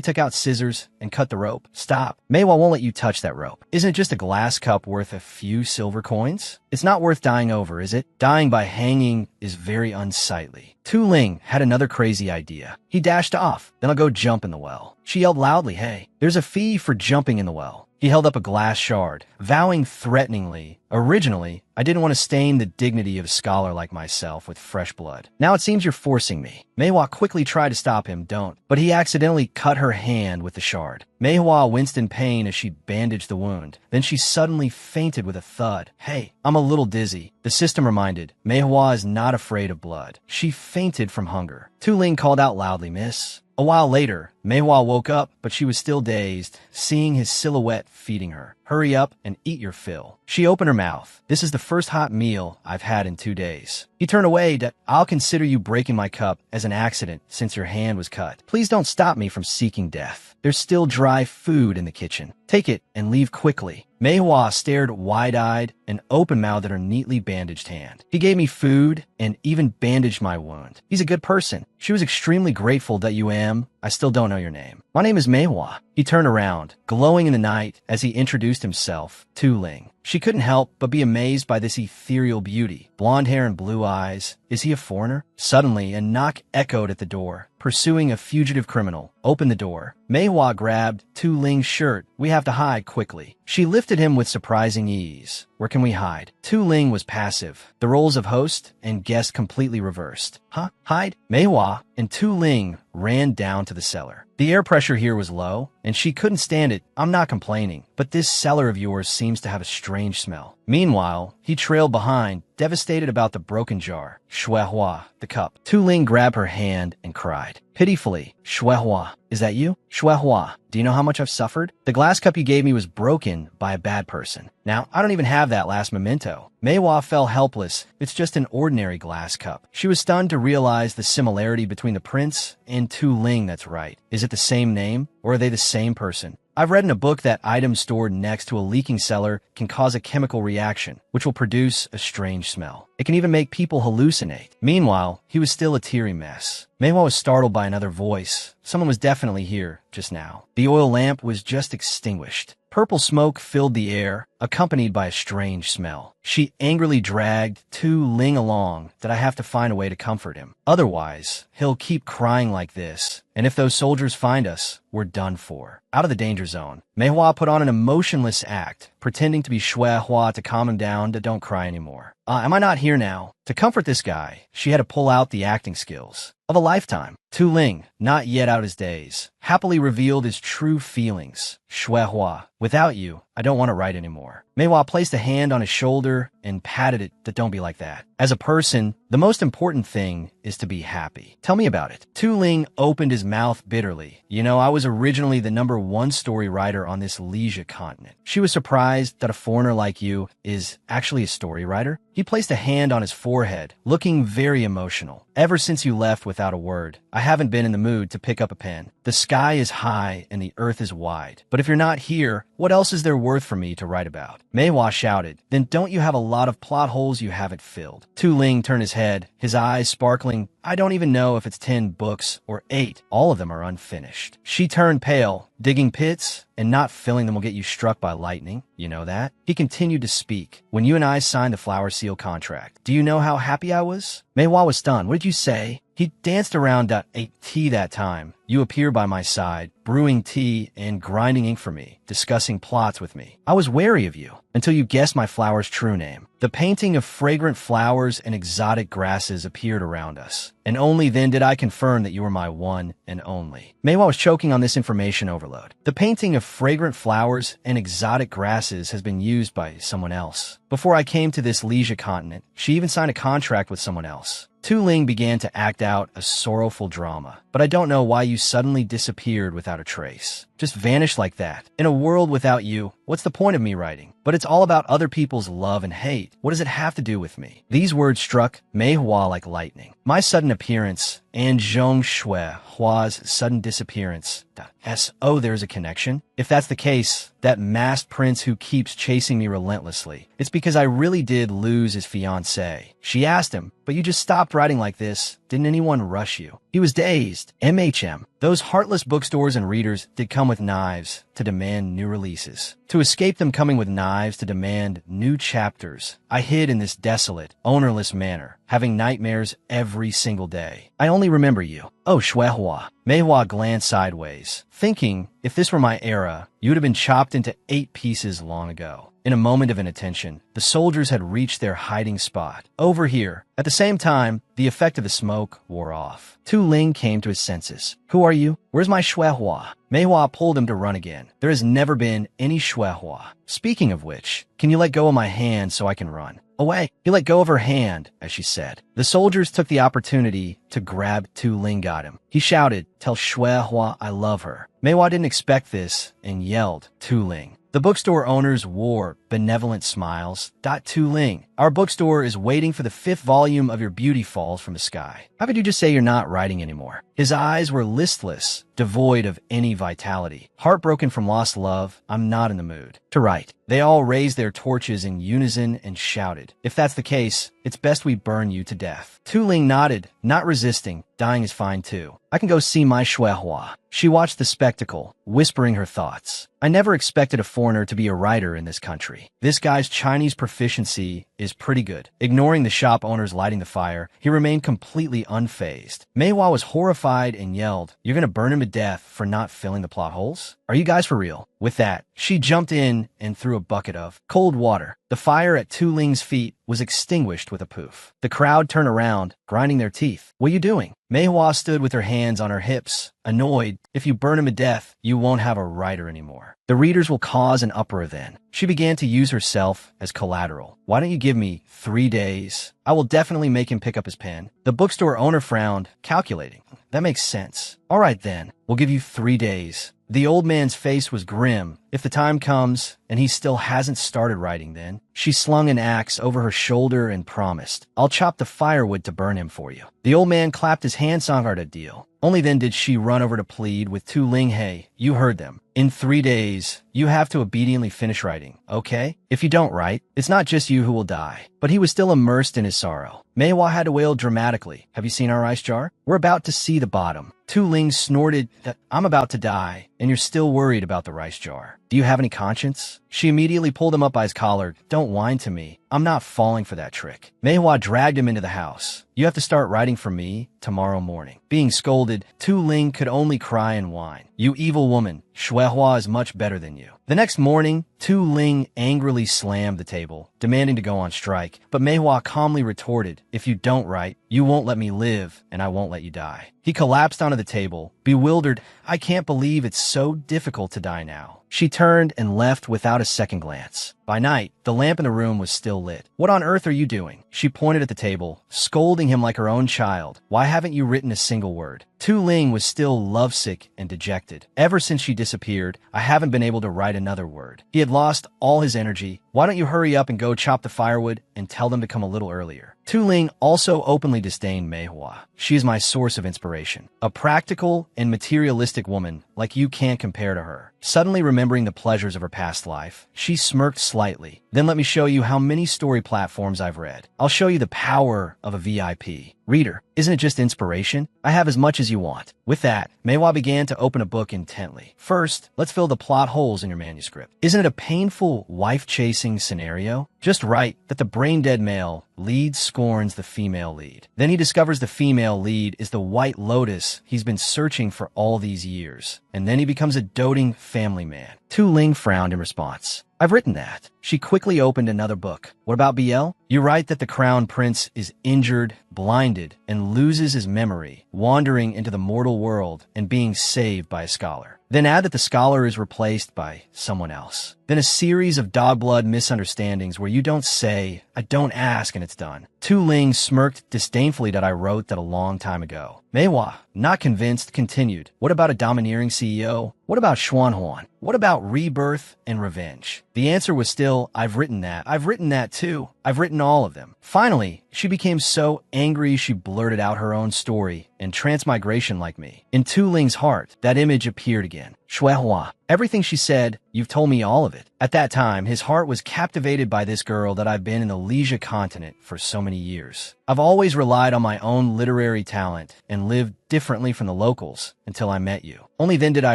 took out scissors and cut the rope. Stop. Manhwa won't let you touch that rope. Isn't it just a glass cup worth a few silver coins? It's not worth dying over, is it? Dying by hanging is very unsightly. Tu Ling had another crazy idea. He dashed off. Then I'll go jump in the well. She yelled loudly, hey, there's a fee for jumping in the well. He held up a glass shard, vowing threateningly, originally, I didn't want to stain the dignity of a scholar like myself with fresh blood. Now it seems you're forcing me. Manhwa quickly tried to stop him, don't, but he accidentally cut her hand with the shard. Manhwa winced in pain as she bandaged the wound. Then she suddenly fainted with a thud. Hey, I'm a little dizzy. The system reminded, Manhwa is not afraid of blood. She fainted from hunger. Tu Ling called out loudly, miss. A while later, Manhwa woke up, but she was still dazed, seeing his silhouette feeding her. Hurry up and eat your fill. She opened her mouth. This is the first hot meal I've had in 2 days. He turned away. I'll consider you breaking my cup as an accident since your hand was cut. Please don't stop me from seeking death. There's still dry food in the kitchen. Take it and leave quickly. Manhwa stared wide-eyed and open-mouthed at her neatly bandaged hand. He gave me food and even bandaged my wound. He's a good person. She was extremely grateful that you am. I still don't know your name. My name is Manhwa. He turned around, glowing in the night as he introduced himself, Tu Ling. She couldn't help but be amazed by this ethereal beauty. Blonde hair and blue eyes. Is he a foreigner? Suddenly, a knock echoed at the door. Pursuing a fugitive criminal. Open the door. Manhwa grabbed Tu Ling's shirt. We have to hide quickly. She lifted him with surprising ease. Where can we hide? Tu Ling was passive. The roles of host and guest completely reversed. Huh? Hide? Manhwa and Tu Ling ran down to the cellar. The air pressure here was low, and she couldn't stand it. I'm not complaining, but this cellar of yours seems to have a strange smell. Meanwhile, he trailed behind, devastated about the broken jar. Shui Hua, the cup. Tu Ling grabbed her hand and cried. Pitifully, Shui Hua, is that you? Shui Hua, do you know how much I've suffered? The glass cup you gave me was broken by a bad person. Now, I don't even have that last memento. Manhwa fell helpless. It's just an ordinary glass cup. She was stunned to realize the similarity between the prince and Tu Ling. That's right. Is it the same name, or are they the same person? I've read in a book that items stored next to a leaking cellar can cause a chemical reaction, which will produce a strange smell. It can even make people hallucinate. Meanwhile, he was still a teary mess. Manhwa was startled by another voice. Someone was definitely here just now. The oil lamp was just extinguished. Purple smoke filled the air, accompanied by a strange smell. She angrily dragged Tu Ling along that I have to find a way to comfort him. Otherwise, he'll keep crying like this. And if those soldiers find us, we're done for. Out of the danger zone, Manhwa put on an emotionless act, pretending to be Shui Hua to calm him down to don't cry anymore. Am I not here now? To comfort this guy, she had to pull out the acting skills of a lifetime. Tu Ling, not yet out his days, happily revealed his true feelings. Shui Hua, without you, I don't want to write anymore. Manhwa placed a hand on his shoulder and patted it that don't be like that. As a person, the most important thing is to be happy. Tell me about it. Tu Ling opened his mouth bitterly. You know, I was originally the #1 story writer on this leisure continent. She was surprised that a foreigner like you is actually a story writer. He placed a hand on his forehead, looking very emotional. Ever since you left without a word, I haven't been in the mood to pick up a pen. The sky is high and the earth is wide. But if you're not here, what else is there worth for me to write about? Manhwa shouted. Then don't you have a lot of plot holes you haven't filled? Tu Ling turned his head, his eyes sparkling. I don't even know if it's 10 books or 8. All of them are unfinished. She turned pale. Digging pits and not filling them will get you struck by lightning. You know that? He continued to speak. When you and I signed the flower seal contract, do you know how happy I was? Manhwa was stunned. What did you say? He danced around ate tea that time. You appear by my side, brewing tea and grinding ink for me, discussing plots with me. I was wary of you until you guessed my flower's true name. The painting of fragrant flowers and exotic grasses appeared around us, and only then did I confirm that you were my one and only. Manhwa was choking on this information overload. The painting of fragrant flowers and exotic grasses has been used by someone else. Before I came to this leisure continent, she even signed a contract with someone else. Tu Ling began to act out a sorrowful drama, but I don't know why you suddenly disappeared without a trace. Just vanished like that. In a world without you, what's the point of me writing? But it's all about other people's love and hate. What does it have to do with me? These words struck Manhwa like lightning. My sudden appearance and Zhong Shui Hua's sudden disappearance. S.O. There's a connection? If that's the case, that masked prince who keeps chasing me relentlessly, it's because I really did lose his fiancée. She asked him, but you just stopped writing like this. Didn't anyone rush you? He was dazed. MHM. Those heartless bookstores and readers did come with knives to demand new releases. To escape them coming with knives to demand new chapters, I hid in this desolate, ownerless manor, having nightmares every single day. I only remember you. Oh, Shui Hua. Manhwa glanced sideways, thinking, if this were my era, you would have been chopped into 8 pieces long ago. In a moment of inattention, the soldiers had reached their hiding spot. Over here. At the same time, the effect of the smoke wore off. Tu Ling came to his senses. Who are you? Where's my Shui Hua? Manhwa pulled him to run again. There has never been any Shui Hua. Speaking of which, can you let go of my hand so I can run? Away. He let go of her hand, as she said. The soldiers took the opportunity to grab Tu Ling got him. He shouted, tell Shui Hua I love her. Manhwa didn't expect this and yelled, Tu Ling. The bookstore owners wore benevolent smiles. Tu Ling, our bookstore is waiting for the 5th volume of your Beauty Falls from the Sky. How could you just say you're not writing anymore? His eyes were listless, devoid of any vitality. Heartbroken from lost love, I'm not in the mood to write. They all raised their torches in unison and shouted, if that's the case, it's best we burn you to death. Tu Ling nodded, not resisting. Dying is fine too. I can go see my Shui Hua. She watched the spectacle, whispering her thoughts. I never expected a foreigner to be a writer in this country. This guy's Chinese proficiency is pretty good. Ignoring the shop owners lighting the fire, he remained completely unfazed. Manhwa was horrified and yelled, you're gonna burn him to death for not filling the plot holes? Are you guys for real? With that, she jumped in and threw a bucket of cold water. The fire at Tu Ling's feet was extinguished with a poof. The crowd turned around, grinding their teeth. What are you doing? Manhwa stood with her hands on her hips, annoyed. If you burn him to death, you won't have a writer anymore. The readers will cause an uproar then. She began to use herself as collateral. Why don't you give me 3 days? I will definitely make him pick up his pen. The bookstore owner frowned, calculating. That makes sense. All right then, we'll give you 3 days. The old man's face was grim. If the time comes and he still hasn't started writing then, she slung an axe over her shoulder and promised, I'll chop the firewood to burn him for you. The old man clapped his hands on her to deal. Only then did she run over to plead with Tu Ling. Hey, you heard them. In 3 days, you have to obediently finish writing, okay? If you don't write, it's not just you who will die. But he was still immersed in his sorrow. Manhwa had to wail dramatically. Have you seen our ice jar? We're about to see the bottom. Tu Ling snorted that I'm about to die, and you're still worried about the rice jar. Do you have any conscience? She immediately pulled him up by his collar. Don't whine to me. I'm not falling for that trick. Manhwa dragged him into the house. You have to start writing for me tomorrow morning. Being scolded, Tu Ling could only cry and whine. You evil woman, Shuehua is much better than you. The next morning, Tu Ling angrily slammed the table, demanding to go on strike, but Manhwa calmly retorted, if you don't write, you won't let me live, and I won't let you die. He collapsed onto the table, bewildered. I can't believe it's so difficult to die now. She turned and left without a second glance. By night, the lamp in the room was still lit. What on earth are you doing? She pointed at the table, scolding him like her own child. Why haven't you written a single word? Tu Ling was still lovesick and dejected. Ever since she disappeared, I haven't been able to write another word. He had lost all his energy. Why don't you hurry up and go chop the firewood and tell them to come a little earlier? Tu Ling also openly disdained Manhwa. She is my source of inspiration. A practical and materialistic woman like you can't compare to her. Suddenly remembering the pleasures of her past life, she smirked slightly. Then let me show you how many story platforms I've read. I'll show you the power of a VIP. Reader, isn't it just inspiration? I have as much as you want. With that, Manhwa began to open a book intently. First, let's fill the plot holes in your manuscript. Isn't it a painful wife-chasing scenario? Just write that the brain-dead male lead scorns the female lead. Then he discovers the female lead is the white lotus he's been searching for all these years. And then he becomes a doting family man. Tu Ling frowned in response. I've written that. She quickly opened another book. What about BL? You write that the crown prince is injured, blinded, and loses his memory, wandering into the mortal world and being saved by a scholar. Then add that the scholar is replaced by someone else. Then a series of dog-blood misunderstandings where you don't say, I don't ask, and it's done. Tu Ling smirked disdainfully that I wrote that a long time ago. Manhwa, not convinced, continued. What about a domineering CEO? What about Xuanhuan? What about rebirth and revenge? The answer was still, I've written that. I've written that too. I've written all of them. Finally, she became so angry she blurted out her own story and transmigration like me. In Tu Ling's heart, that image appeared again. Shuehua. Everything she said, you've told me all of it. At that time, his heart was captivated by this girl that I've been in the Leisure continent for so many years. I've always relied on my own literary talent and lived differently from the locals until I met you. Only then did I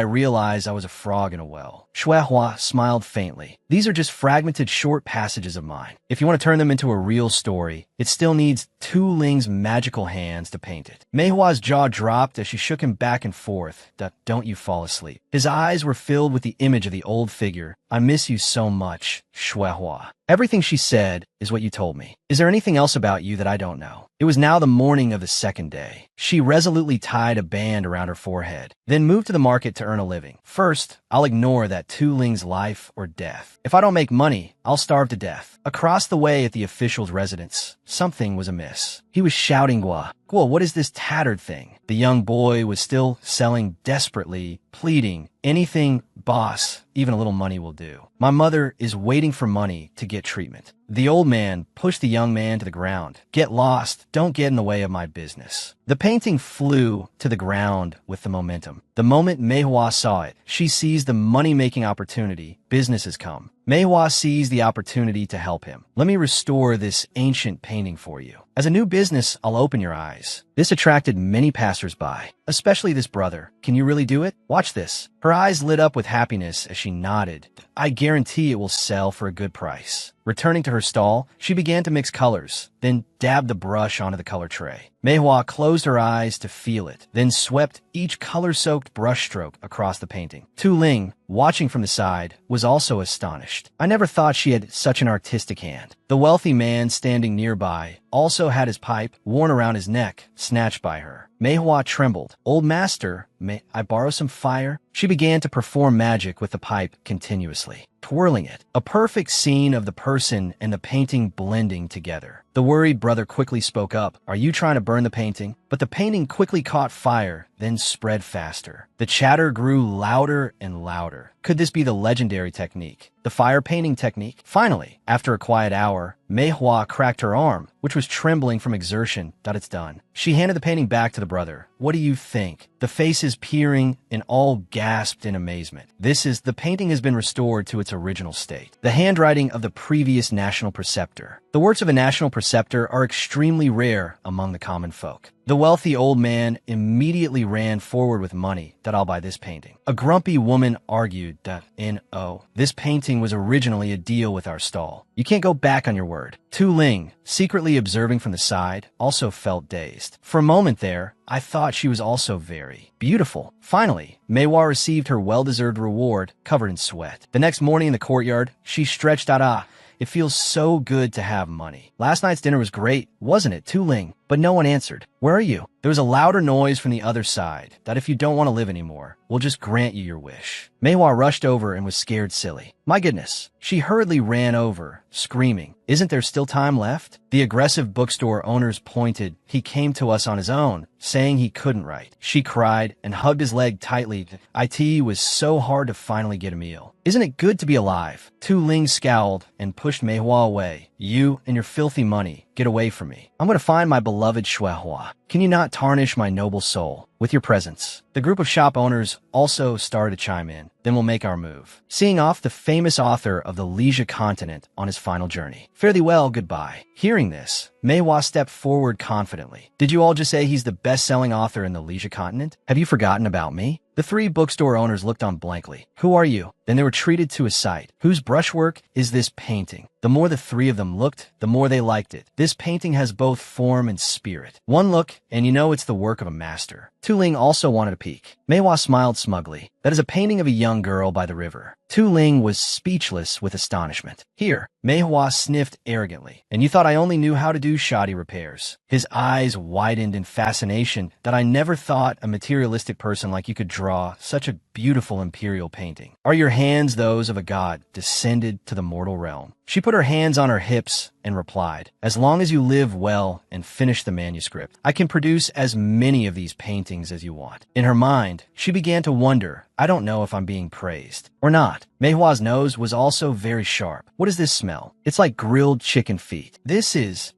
realize I was a frog in a well. Shuehua smiled faintly. These are just fragmented short passages of mine. If you want to turn them into a real story, it still needs Tu Ling's magical hands to paint it. Manhwa's jaw dropped as she shook him back and forth. Don't you fall asleep. His eyes were filled with the image of the old figure. I miss you so much, Shuehua. Everything she said is what you told me. Is there anything else about you that I don't know? It was now the morning of the second day. She resolutely tied a band around her forehead, then moved to the market to earn a living. First, I'll ignore that Tu Ling's life or death. If I don't make money, I'll starve to death. Across the way at the official's residence, something was amiss. He was shouting, Guo, what is this tattered thing? The young boy was still selling desperately, pleading, anything, boss, even a little money will do. My mother is waiting for money to get treatment. The old man pushed the young man to the ground. Get lost. Don't get in the way of my business. The painting flew to the ground with the momentum. The moment Manhwa saw it, she seized the money-making opportunity. Business has come. Manhwa seized the opportunity to help him. Let me restore this ancient painting for you. As a new business, I'll open your eyes. This attracted many passers-by, especially this brother. Can you really do it? Watch this. Her eyes lit up with happiness as she nodded. I guarantee it will sell for a good price. Returning to her stall, she began to mix colors, then dabbed the brush onto the color tray. Manhwa closed her eyes to feel it, then swept each color-soaked brushstroke across the painting. Tu Ling, watching from the side, was also astonished. I never thought she had such an artistic hand. The wealthy man standing nearby also had his pipe, worn around his neck, snatched by her. Manhwa trembled. Old master, may I borrow some fire? She began to perform magic with the pipe continuously, twirling it. A perfect scene of the person and the painting blending together. The The worried brother quickly spoke up. Are you trying to burn the painting? But the painting quickly caught fire, then spread faster. The chatter grew louder and louder. Could this be the legendary technique? The fire painting technique? Finally, after a quiet hour, Manhwa cracked her arm, which was trembling from exertion. It's done. She handed the painting back to the brother. What do you think? The faces peering and all gasped in amazement. The painting has been restored to its original state. The handwriting of the previous national preceptor. The works of a national preceptor are extremely rare among the common folk. The wealthy old man immediately ran forward with money. I'll buy this painting. A grumpy woman argued that, this painting was originally a deal with our stall. You can't go back on your word. Tu Ling, secretly observing from the side, also felt dazed. For a moment there, I thought she was also very beautiful. Finally, Manhwa received her well-deserved reward, covered in sweat. The next morning in the courtyard, she stretched out. It feels so good to have money. Last night's dinner was great, wasn't it, Tu Ling? But no one answered. Where are you? There was a louder noise from the other side, that if you don't want to live anymore, we'll just grant you your wish. Manhwa rushed over and was scared silly. My goodness. She hurriedly ran over, screaming, isn't there still time left? The aggressive bookstore owners pointed. He came to us on his own, saying he couldn't write. She cried and hugged his leg tightly. It was so hard to finally get a meal. Isn't it good to be alive? Tu Ling scowled and pushed Manhwa away. You and your filthy money. Get away from me. I'm going to find my beloved Shuehua. Can you not tarnish my noble soul with your presence? The group of shop owners also started to chime in. Then we'll make our move. Seeing off the famous author of the Leisure Continent on his final journey. Fare thee well, goodbye. Hearing this, Manhwa stepped forward confidently. Did you all just say he's the best-selling author in the Leisure Continent? Have you forgotten about me? The three bookstore owners looked on blankly. Who are you? Then they were treated to a sight. Whose brushwork is this painting? The more the three of them looked, the more they liked it. This painting has both form and spirit. One look, and you know it's the work of a master. Tu Ling also wanted a peek. Manhwa smiled smugly. That is a painting of a young girl by the river. Tu Ling was speechless with astonishment. Here, Manhwa sniffed arrogantly. And you thought I only knew how to do shoddy repairs. His eyes widened in fascination. That I never thought a materialistic person like you could draw such a beautiful imperial painting. Are your hands those of a god descended to the mortal realm? She put her hands on her hips and replied, as long as you live well and finish the manuscript, I can produce as many of these paintings as you want. In her mind, she began to wonder, I don't know if I'm being praised or not. Manhwa's nose was also very sharp. What does this smell? It's like grilled chicken feet.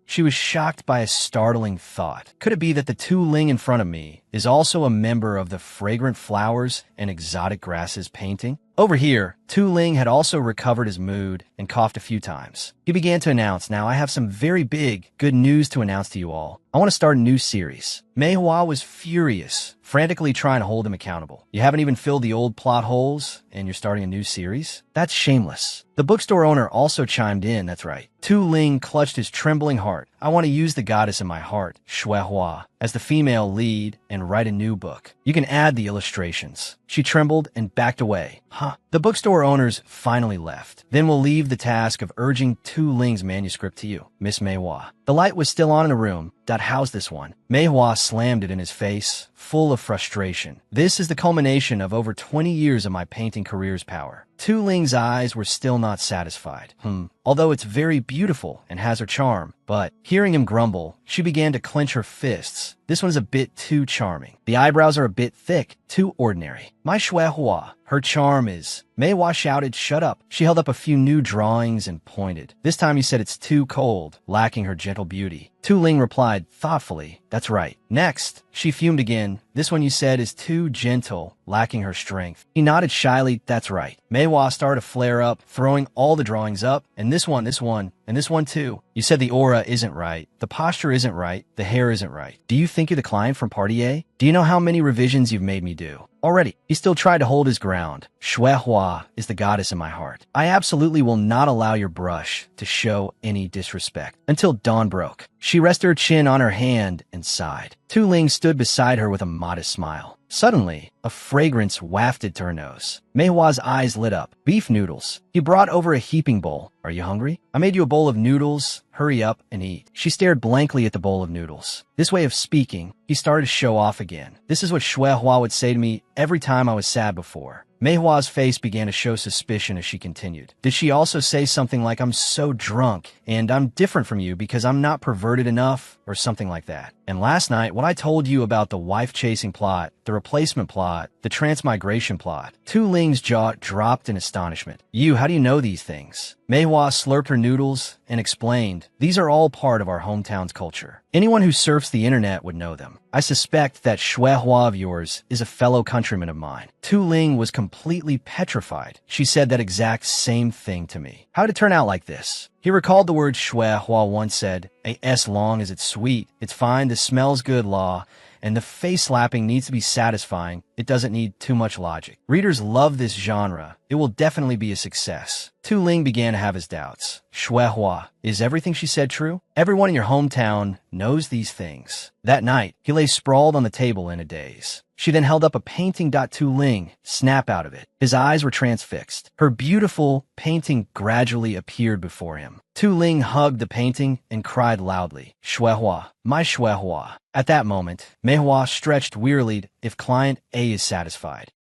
She was shocked by a startling thought. Could it be that the Tu Ling in front of me is also a member of the Fragrant Flowers and Exotic Grasses painting? Over here, Tu Ling had also recovered his mood and coughed a few times. He began to announce, now I have some very big, good news to announce to you all. I want to start a new series. Manhwa was furious, frantically trying to hold him accountable. You haven't even filled the old plot holes, and you're starting a new series? That's shameless. The bookstore owner also chimed in, that's right. Tu Ling clutched his trembling heart. I want to use the goddess in my heart, Shuehua, as the female lead and write a new book. You can add the illustrations. She trembled and backed away. The bookstore owners finally left. Then we'll leave the task of urging Tu Ling's manuscript to you, Miss Manhwa. The light was still on in the room that housed this one. Manhwa slammed it in his face, full of frustration. This is the culmination of over 20 years of my painting career's power. Tu Ling's eyes were still not satisfied. Although it's very beautiful and has her charm. But, hearing him grumble, she began to clench her fists. This one is a bit too charming. The eyebrows are a bit thick, too ordinary. My Shuehua, her charm is... Manhwa shouted, shut up. She held up a few new drawings and pointed. This time you said it's too cold, lacking her gentle beauty. Tu Ling replied thoughtfully, that's right. Next, she fumed again. This one you said is too gentle, lacking her strength. He nodded shyly, that's right. Manhwa started to flare up, throwing all the drawings up, and this one, and this one too. You said the aura isn't right, the posture isn't right, the hair isn't right. Do you think you're the client from Party A? Do you know how many revisions you've made me do? Already, he still tried to hold his ground. Shuehua is the goddess in my heart. I absolutely will not allow your brush to show any disrespect. Until dawn broke. She rested her chin on her hand and sighed. Tu Ling stood beside her with a modest smile. Suddenly, a fragrance wafted to her nose. Manhwa's eyes lit up. Beef noodles. He brought over a heaping bowl. Are you hungry? I made you a bowl of noodles. Hurry up and eat. She stared blankly at the bowl of noodles. This way of speaking, he started to show off again. This is what Shuehua would say to me every time I was sad before. Mei face began to show suspicion as she continued. Did she also say something like, I'm so drunk, and I'm different from you because I'm not perverted enough, or something like that? And last night, when I told you about the wife-chasing plot, the replacement plot, the transmigration plot, Tu Ling's jaw dropped in astonishment. How do you know these things? Meihua slurped her noodles and explained, these are all part of our hometown's culture. Anyone who surfs the internet would know them. I suspect that Shuehua of yours is a fellow countryman of mine. Tu Ling was completely petrified. She said that exact same thing to me. How did it turn out like this? He recalled the word Shuehua once said, as long as it's sweet, it's fine, this smells good law, and the face slapping needs to be satisfying. It doesn't need too much logic. Readers love this genre. It will definitely be a success. Tu Ling began to have his doubts. Shuehua, is everything she said true? Everyone in your hometown knows these things. That night, he lay sprawled on the table in a daze. She then held up a painting. Tu Ling snapped out of it. His eyes were transfixed. Her beautiful painting gradually appeared before him. Tu Ling hugged the painting and cried loudly, Shuehua, my Shuehua. At that moment, Meihua stretched wearily. If client A is satisfied.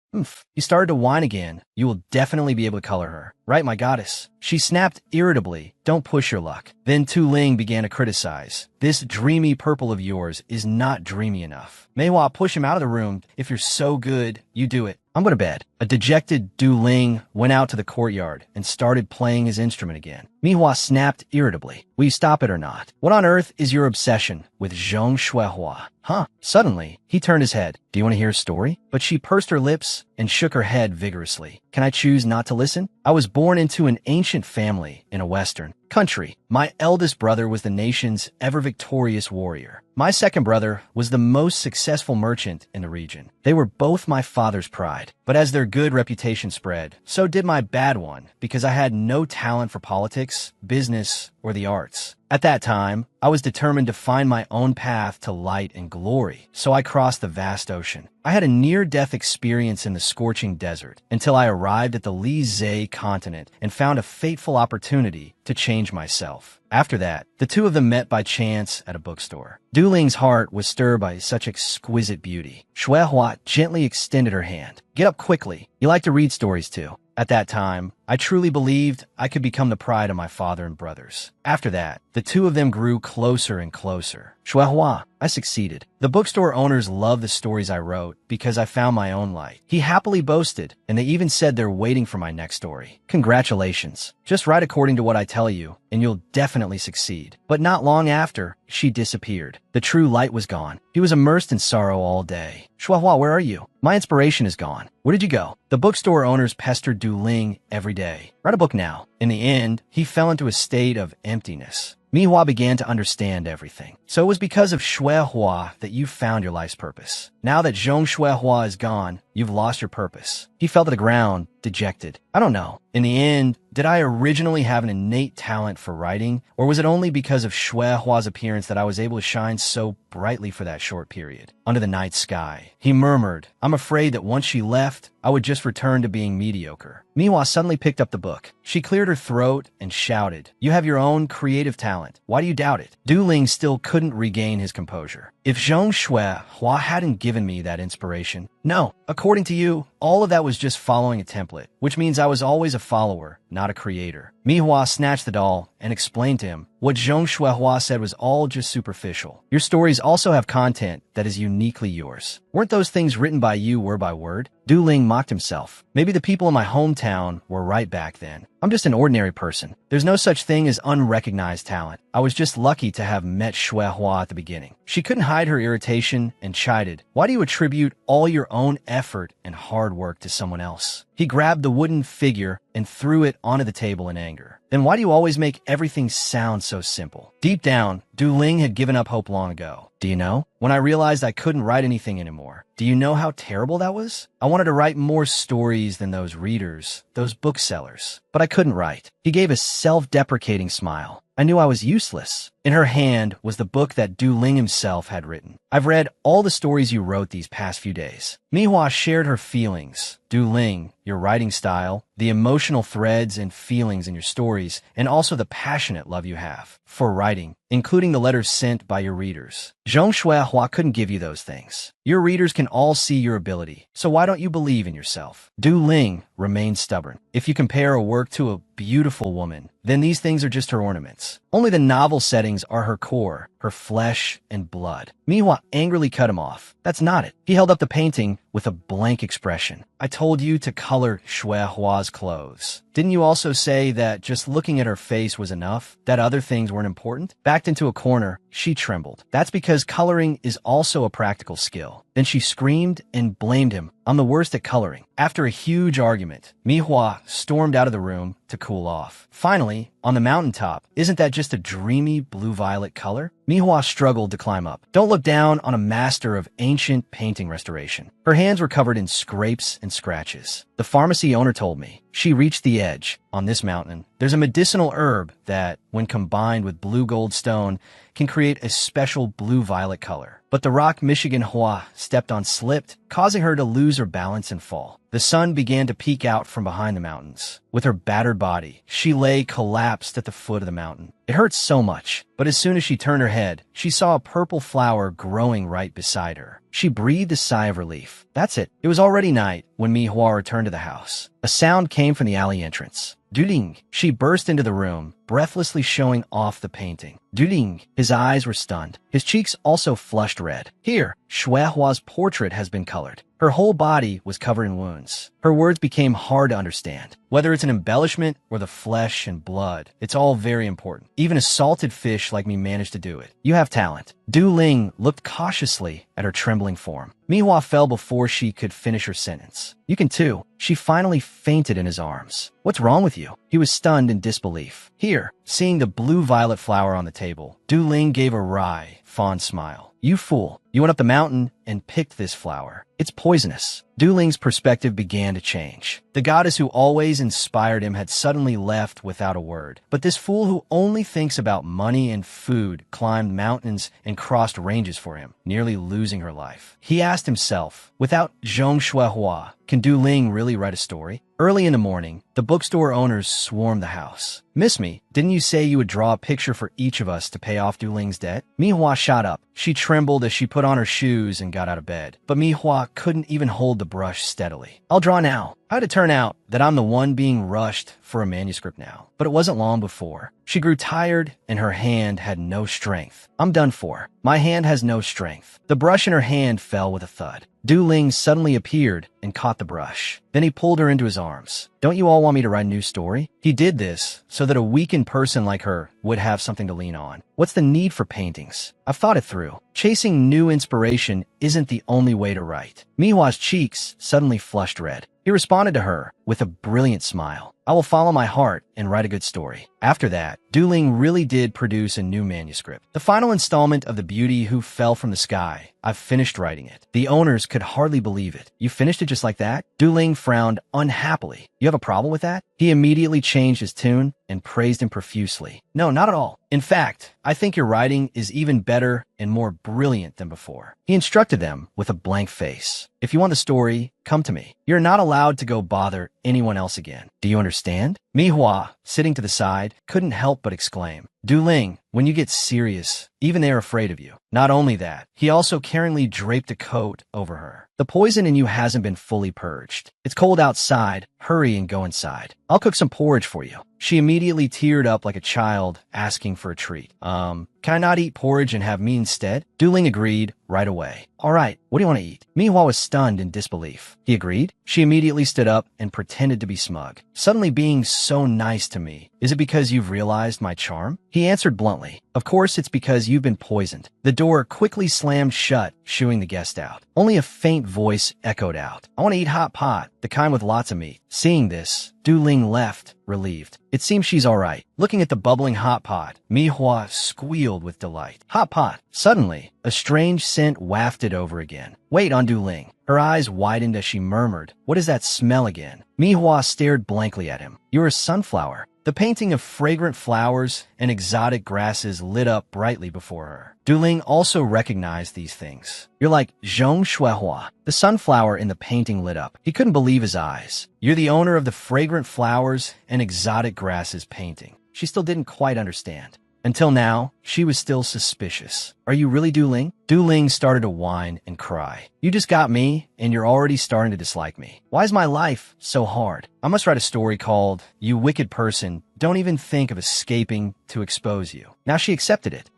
He started to whine again. You will definitely be able to color her. Right, my goddess? She snapped irritably. Don't push your luck. Then Tu Ling began to criticize. This dreamy purple of yours is not dreamy enough. Meihua, push him out of the room. If you're so good, you do it. I'm going to bed. A dejected Du Ling went out to the courtyard and started playing his instrument again. Meihua snapped irritably. Will you stop it or not? What on earth is your obsession with Zhong Shuehua? Huh? Suddenly, he turned his head. Do you want to hear a story? But she pursed her lips and shook her head vigorously. Can I choose not to listen? I was born into an ancient family in a Western country. My eldest brother was the nation's ever-victorious warrior. My second brother was the most successful merchant in the region. They were both my father's pride. But as their good reputation spread, so did my bad one, because I had no talent for politics, business, or the arts. At that time, I was determined to find my own path to light and glory, so I crossed the vast ocean. I had a near-death experience in the scorching desert until I arrived at the Lizhe continent and found a fateful opportunity to change myself. After that, the two of them met by chance at a bookstore. Du Ling's heart was stirred by such exquisite beauty. Shuehua gently extended her hand. Get up quickly. You like to read stories too. At that time, I truly believed I could become the pride of my father and brothers. After that, the two of them grew closer and closer. Shuehua, I succeeded. The bookstore owners loved the stories I wrote because I found my own light. He happily boasted, and they even said they're waiting for my next story. Congratulations. Just write according to what I tell you, and you'll definitely succeed. But not long after, she disappeared. The true light was gone. He was immersed in sorrow all day. Shuehua, where are you? My inspiration is gone. Where did you go? The bookstore owners pestered Du Ling every day. Write a book now. In the end, he fell into a state of emptiness. Meihua began to understand everything. So it was because of Shuehua that you found your life's purpose. Now that Zhong Shuehua is gone, you've lost your purpose. He fell to the ground, dejected. I don't know. In the end, did I originally have an innate talent for writing, or was it only because of Shuehua's appearance that I was able to shine so brightly for that short period? Under the night sky, he murmured, I'm afraid that once she left, I would just return to being mediocre. Meihua suddenly picked up the book. She cleared her throat and shouted, You have your own creative talent. Why do you doubt it? Du Ling still couldn't regain his composure. If Zhong Shuehua hadn't given me that inspiration, no, according to you, all of that was just following a template, which means I was always a follower, not a creator. Meihua snatched the doll and explained to him what Zhong Shuehua said was all just superficial. Your stories also have content that is uniquely yours. Weren't those things written by you word by word? Du Ling mocked himself. Maybe the people in my hometown were right back then. I'm just an ordinary person. There's no such thing as unrecognized talent. I was just lucky to have met Shuehua at the beginning. She couldn't hide her irritation and chided, Why do you attribute all your own effort and hard work to someone else? He grabbed the wooden figure and threw it onto the table in anger. Then why do you always make everything sound so simple? Deep down, Du Ling had given up hope long ago. Do you know? When I realized I couldn't write anything anymore, do you know how terrible that was? I wanted to write more stories than those readers, those booksellers, but I couldn't write. He gave a self-deprecating smile. I knew I was useless. In her hand was the book that Du Ling himself had written. I've read all the stories you wrote these past few days. Meihua shared her feelings. Du Ling, your writing style, the emotional threads and feelings in your stories, and also the passionate love you have for writing including the letters sent by your readers. Zhong Shuihua couldn't give you those things. Your readers can all see your ability, so why don't you believe in yourself? Du Ling remained stubborn. If you compare a work to a beautiful woman, then these things are just her ornaments. Only the novel settings are her core, her flesh and blood. Manhwa angrily cut him off. That's not it. He held up the painting with a blank expression. I told you to color Shuihua's clothes. Didn't you also say that just looking at her face was enough? That other things weren't important? Backed into a corner, she trembled. That's because coloring is also a practical skill. Then she screamed and blamed him. I'm the worst at coloring. After a huge argument, Manhwa stormed out of the room to cool off. Finally, on the mountaintop, isn't that just a dreamy blue-violet color? Manhwa struggled to climb up. Don't look down on a master of ancient painting restoration. Her hands were covered in scrapes and scratches. The pharmacy owner told me. She reached the edge. On this mountain, there's a medicinal herb that, when combined with blue gold stone, can create a special blue-violet color. But the rock Michigan Hua stepped on slipped, causing her to lose her balance and fall. The sun began to peek out from behind the mountains. With her battered body, she lay collapsed at the foot of the mountain. It hurt so much, but as soon as she turned her head, she saw a purple flower growing right beside her. She breathed a sigh of relief. That's it. It was already night when Manhwa returned to the house. A sound came from the alley entrance. Duling. She burst into the room, breathlessly showing off the painting. Duling. His eyes were stunned. His cheeks also flushed red. Here, Shuihua's portrait has been colored. Her whole body was covered in wounds. Her words became hard to understand. Whether it's an embellishment or the flesh and blood, it's all very important. Even a salted fish like me managed to do it. You have talent. Du Ling looked cautiously at her trembling form. Manhwa fell before she could finish her sentence. You can too. She finally fainted in his arms. What's wrong with you? He was stunned in disbelief. Here, seeing the blue-violet flower on the table, Du Ling gave a wry, fond smile. You fool. You went up the mountain and picked this flower. It's poisonous. Du Ling's perspective began to change. The goddess who always inspired him had suddenly left without a word. But this fool who only thinks about money and food climbed mountains and crossed ranges for him, nearly losing her life. He asked himself, without Zhong Shuihua, can Du Ling really write a story? Early in the morning, the bookstore owners swarmed the house. Miss me, didn't you say you would draw a picture for each of us to pay off Du Ling's debt? Manhwa shot up. She trembled as she put on her shoes and got out of bed. But Manhwa couldn't even hold the brush steadily. I'll draw now. How'd it turn out that I'm the one being rushed for a manuscript now? But it wasn't long before. She grew tired and her hand had no strength. I'm done for. My hand has no strength. The brush in her hand fell with a thud. Du Ling suddenly appeared and caught the brush. Then he pulled her into his arms. Don't you all want me to write a new story? He did this so that a weakened person like her would have something to lean on. What's the need for paintings? I've thought it through. Chasing new inspiration isn't the only way to write. Manhwa's cheeks suddenly flushed red. He responded to her with a brilliant smile. I will follow my heart and write a good story. After that, Du Ling really did produce a new manuscript. The final installment of The Beauty Who Fell from the Sky. I've finished writing it. The owners could hardly believe it. You finished it just like that? Du Ling frowned unhappily. You have a problem with that? He immediately changed his tune and praised him profusely. No, not at all. In fact, I think your writing is even better and more brilliant than before. He instructed them with a blank face. If you want the story, come to me. You're not allowed to go bother anyone else again. Do you understand? Manhwa, sitting to the side, couldn't help but exclaim, Du Ling, when you get serious, even they're afraid of you. Not only that, he also caringly draped a coat over her. The poison in you hasn't been fully purged. It's cold outside. Hurry and go inside. I'll cook some porridge for you. She immediately teared up like a child asking for a treat. Can I not eat porridge and have me instead? Du Ling agreed right away. All right, what do you want to eat? Manhwa was stunned in disbelief. He agreed. She immediately stood up and pretended to be smug. Suddenly being so nice to me. Is it because you've realized my charm? He answered bluntly. Of course it's because you've been poisoned. The door quickly slammed shut, shooing the guest out. Only a faint voice echoed out. I want to eat hot pot, the kind with lots of meat. Seeing this, Du Ling left, relieved. It seems she's all right. Looking at the bubbling hot pot, Manhwa squealed with delight. Hot pot. Suddenly, a strange scent wafted over again. Wait on Du Ling. Her eyes widened as she murmured, what is that smell again? Manhwa stared blankly at him. You're a sunflower. The painting of fragrant flowers and exotic grasses lit up brightly before her. Du Ling also recognized these things. You're like Zhong Shuihua. The sunflower in the painting lit up. He couldn't believe his eyes. You're the owner of the fragrant flowers and exotic grasses painting. She still didn't quite understand. Until now, she was still suspicious. Are you really Du Ling? Du Ling started to whine and cry. You just got me, and you're already starting to dislike me. Why is my life so hard? I must write a story called, You Wicked Person, Don't Even Think of Escaping to Expose You. Now she accepted it.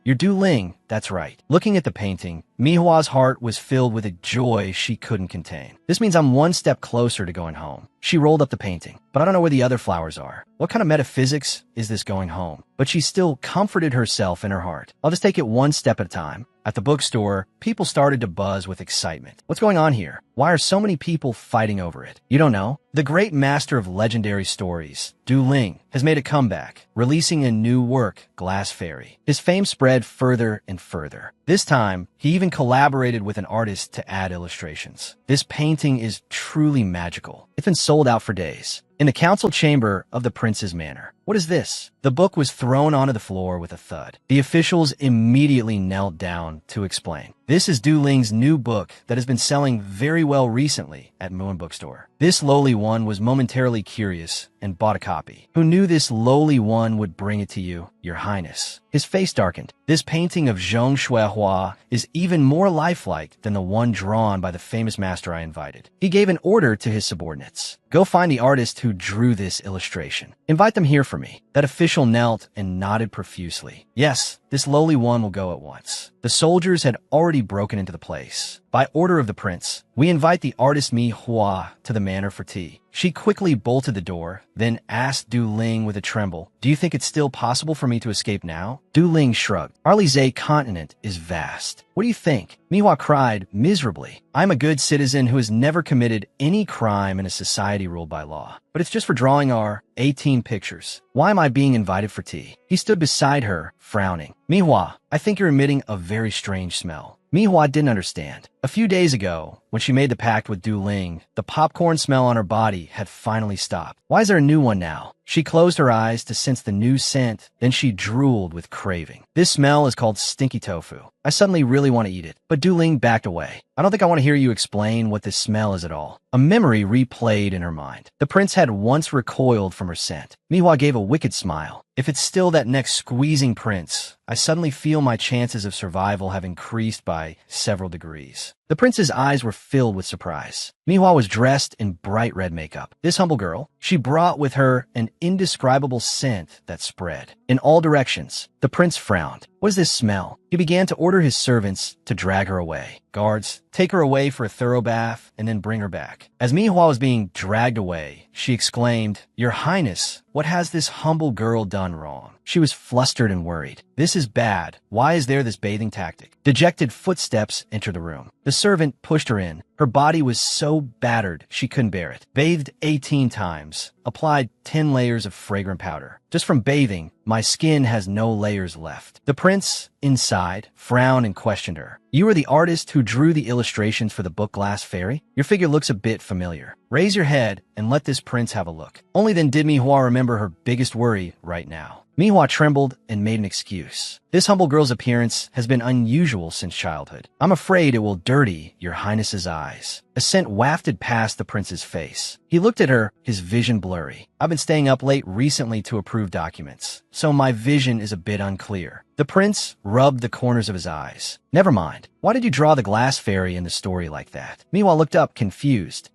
You're Du Ling, that's right. Looking at the painting, Manhwa's heart was filled with a joy she couldn't contain. This means I'm one step closer to going home. She rolled up the painting, but I don't know where the other flowers are. What kind of metaphysics is this going home? But she still comforted herself in her heart. I'll just take it one step at a time. At the bookstore, people started to buzz with excitement. What's going on here? Why are so many people fighting over it? You don't know? The great master of legendary stories, Du Ling, has made a comeback, releasing a new work, Glass Fairy. His fame spread further and further. This time, he even collaborated with an artist to add illustrations. This painting is truly magical. It's been sold out for days. In the council chamber of the prince's manor. What is this? The book was thrown onto the floor with a thud. The officials immediately knelt down to explain. This is Du Ling's new book that has been selling very well recently at Moon Bookstore. This lowly one was momentarily curious and bought a copy. Who knew this lowly one would bring it to you, Your Highness? His face darkened. This painting of Zhong Shuihua is even more lifelike than the one drawn by the famous master I invited. He gave an order to his subordinates. Go find the artist who drew this illustration. Invite them here for me. That official knelt and nodded profusely. Yes, this lowly one will go at once. The soldiers had already broken into the place. By order of the prince, we invite the artist Manhwa to the manor for tea. She quickly bolted the door, then asked Du Ling with a tremble, Do you think it's still possible for me to escape now? Du Ling shrugged. Arlise continent is vast. What do you think? Manhwa cried miserably. I'm a good citizen who has never committed any crime in a society ruled by law. But it's just for drawing our 18 pictures. Why am I being invited for tea? He stood beside her, frowning. Manhwa, I think you're emitting a very strange smell. Manhwa didn't understand. A few days ago, when she made the pact with Du Ling, the popcorn smell on her body had finally stopped. Why is there a new one now? She closed her eyes to sense the new scent, then she drooled with craving. This smell is called stinky tofu. I suddenly really want to eat it, but Du Ling backed away. I don't think I want to hear you explain what this smell is at all. A memory replayed in her mind. The prince had once recoiled from her scent. Manhwa gave a wicked smile. If it's still that next squeezing prince, I suddenly feel my chances of survival have increased by several degrees. The prince's eyes were filled with surprise. Manhwa was dressed in bright red makeup. This humble girl, she brought with her an indescribable scent that spread in all directions. The prince frowned. What is this smell? He began to order his servants to drag her away. Guards, take her away for a thorough bath and then bring her back. As Manhwa was being dragged away, she exclaimed, Your Highness, what has this humble girl done wrong? She was flustered and worried. This is bad. Why is there this bathing tactic? Dejected footsteps entered the room. The servant pushed her in. Her body was so battered she couldn't bear it. Bathed 18 times. Applied 10 layers of fragrant powder. Just from bathing, my skin has no layers left. The prince, inside, frowned and questioned her. You are the artist who drew the illustrations for the book Glass Fairy? Your figure looks a bit familiar. Raise your head and let this prince have a look. Only then did Manhwa remember her biggest worry right now. Manhwa trembled and made an excuse. This humble girl's appearance has been unusual since childhood. I'm afraid it will dirty Your Highness's eyes. A scent wafted past the prince's face. He looked at her, his vision blurry. I've been staying up late recently to approve documents, so my vision is a bit unclear. The prince rubbed the corners of his eyes. Never mind. Why did you draw the glass fairy in the story like that? Manhwa looked up, confused.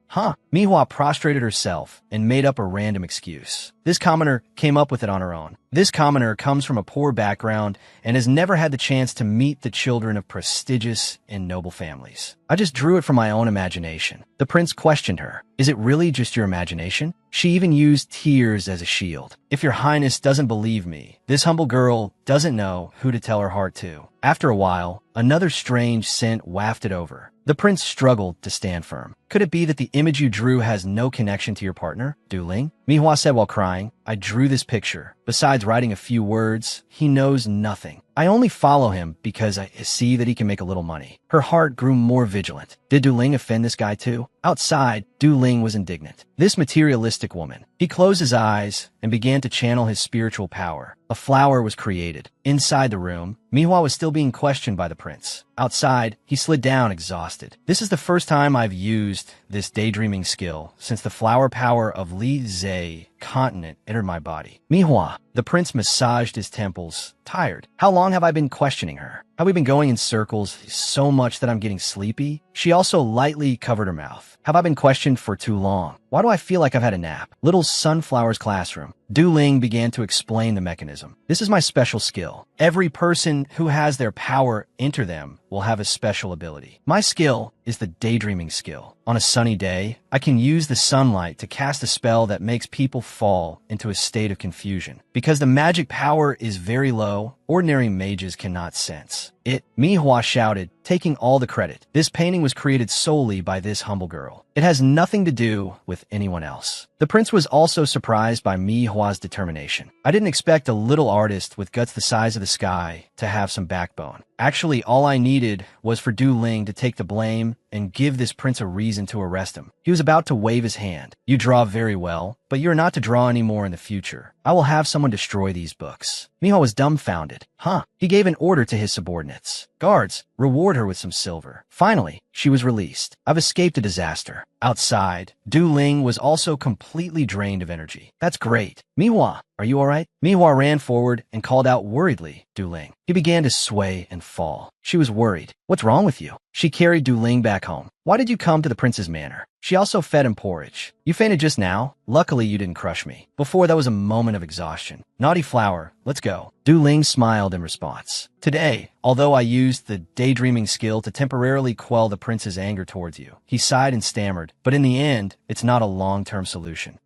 Manhwa prostrated herself and made up a random excuse. This commoner came up with it on her own. This commoner comes from a poor background and has never had the chance to meet the children of prestigious and noble families. I just drew it from my own imagination. The prince questioned her. Is it really just your imagination? She even used tears as a shield. If Your Highness doesn't believe me, this humble girl doesn't know who to tell her heart to. After a while, another strange scent wafted over. The prince struggled to stand firm. Could it be that the image you drew has no connection to your partner, Du Ling? Manhwa said while crying, I drew this picture. Besides writing a few words, he knows nothing. I only follow him because I see that he can make a little money. Her heart grew more vigilant. Did Du Ling offend this guy too? Outside, Du Ling was indignant. This materialistic woman. He closed his eyes and began to channel his spiritual power. A flower was created. Inside the room, Manhwa was still being questioned by the prince. Outside, he slid down exhausted. This is the first time I've used this daydreaming skill since the flower power of Li Zhe continent entered my body. Manhwa. The prince massaged his temples, tired. How long have I been questioning her? Have we been going in circles so much that I'm getting sleepy? She also lightly covered her mouth. Have I been questioned for too long? Why do I feel like I've had a nap? Little Sunflower's classroom. Du Ling began to explain the mechanism. This is my special skill. Every person who has their power enter them will have a special ability. My skill is the daydreaming skill. On a sunny day, I can use the sunlight to cast a spell that makes people fall into a state of confusion. Because the magic power is very low, ordinary mages cannot sense it. Manhwa shouted, taking all the credit. This painting was created solely by this humble girl. It has nothing to do with anyone else. The prince was also surprised by Manhwa's determination. I didn't expect a little artist with guts the size of the sky to have some backbone. Actually, all I needed was for Du Ling to take the blame and give this prince a reason to arrest him. He was about to wave his hand. You draw very well, but you're not to draw anymore in the future. I will have someone destroy these books. Manhwa was dumbfounded. Huh? He gave an order to his subordinates. Guards, reward her with some silver. Finally, she was released. I've escaped a disaster. Outside, Du Ling was also completely drained of energy. That's great. Manhwa, are you all right? Manhwa ran forward and called out worriedly, Du Ling. He began to sway and fall. She was worried. What's wrong with you? She carried Du Ling back home. Why did you come to the prince's manor? She also fed him porridge. You fainted just now? Luckily, you didn't crush me. Before, that was a moment of exhaustion. Naughty flower, let's go. Du Ling smiled in response. Today, although I used the daydreaming skill to temporarily quell the prince's anger towards you, he sighed and stammered, but in the end, it's not a long-term solution.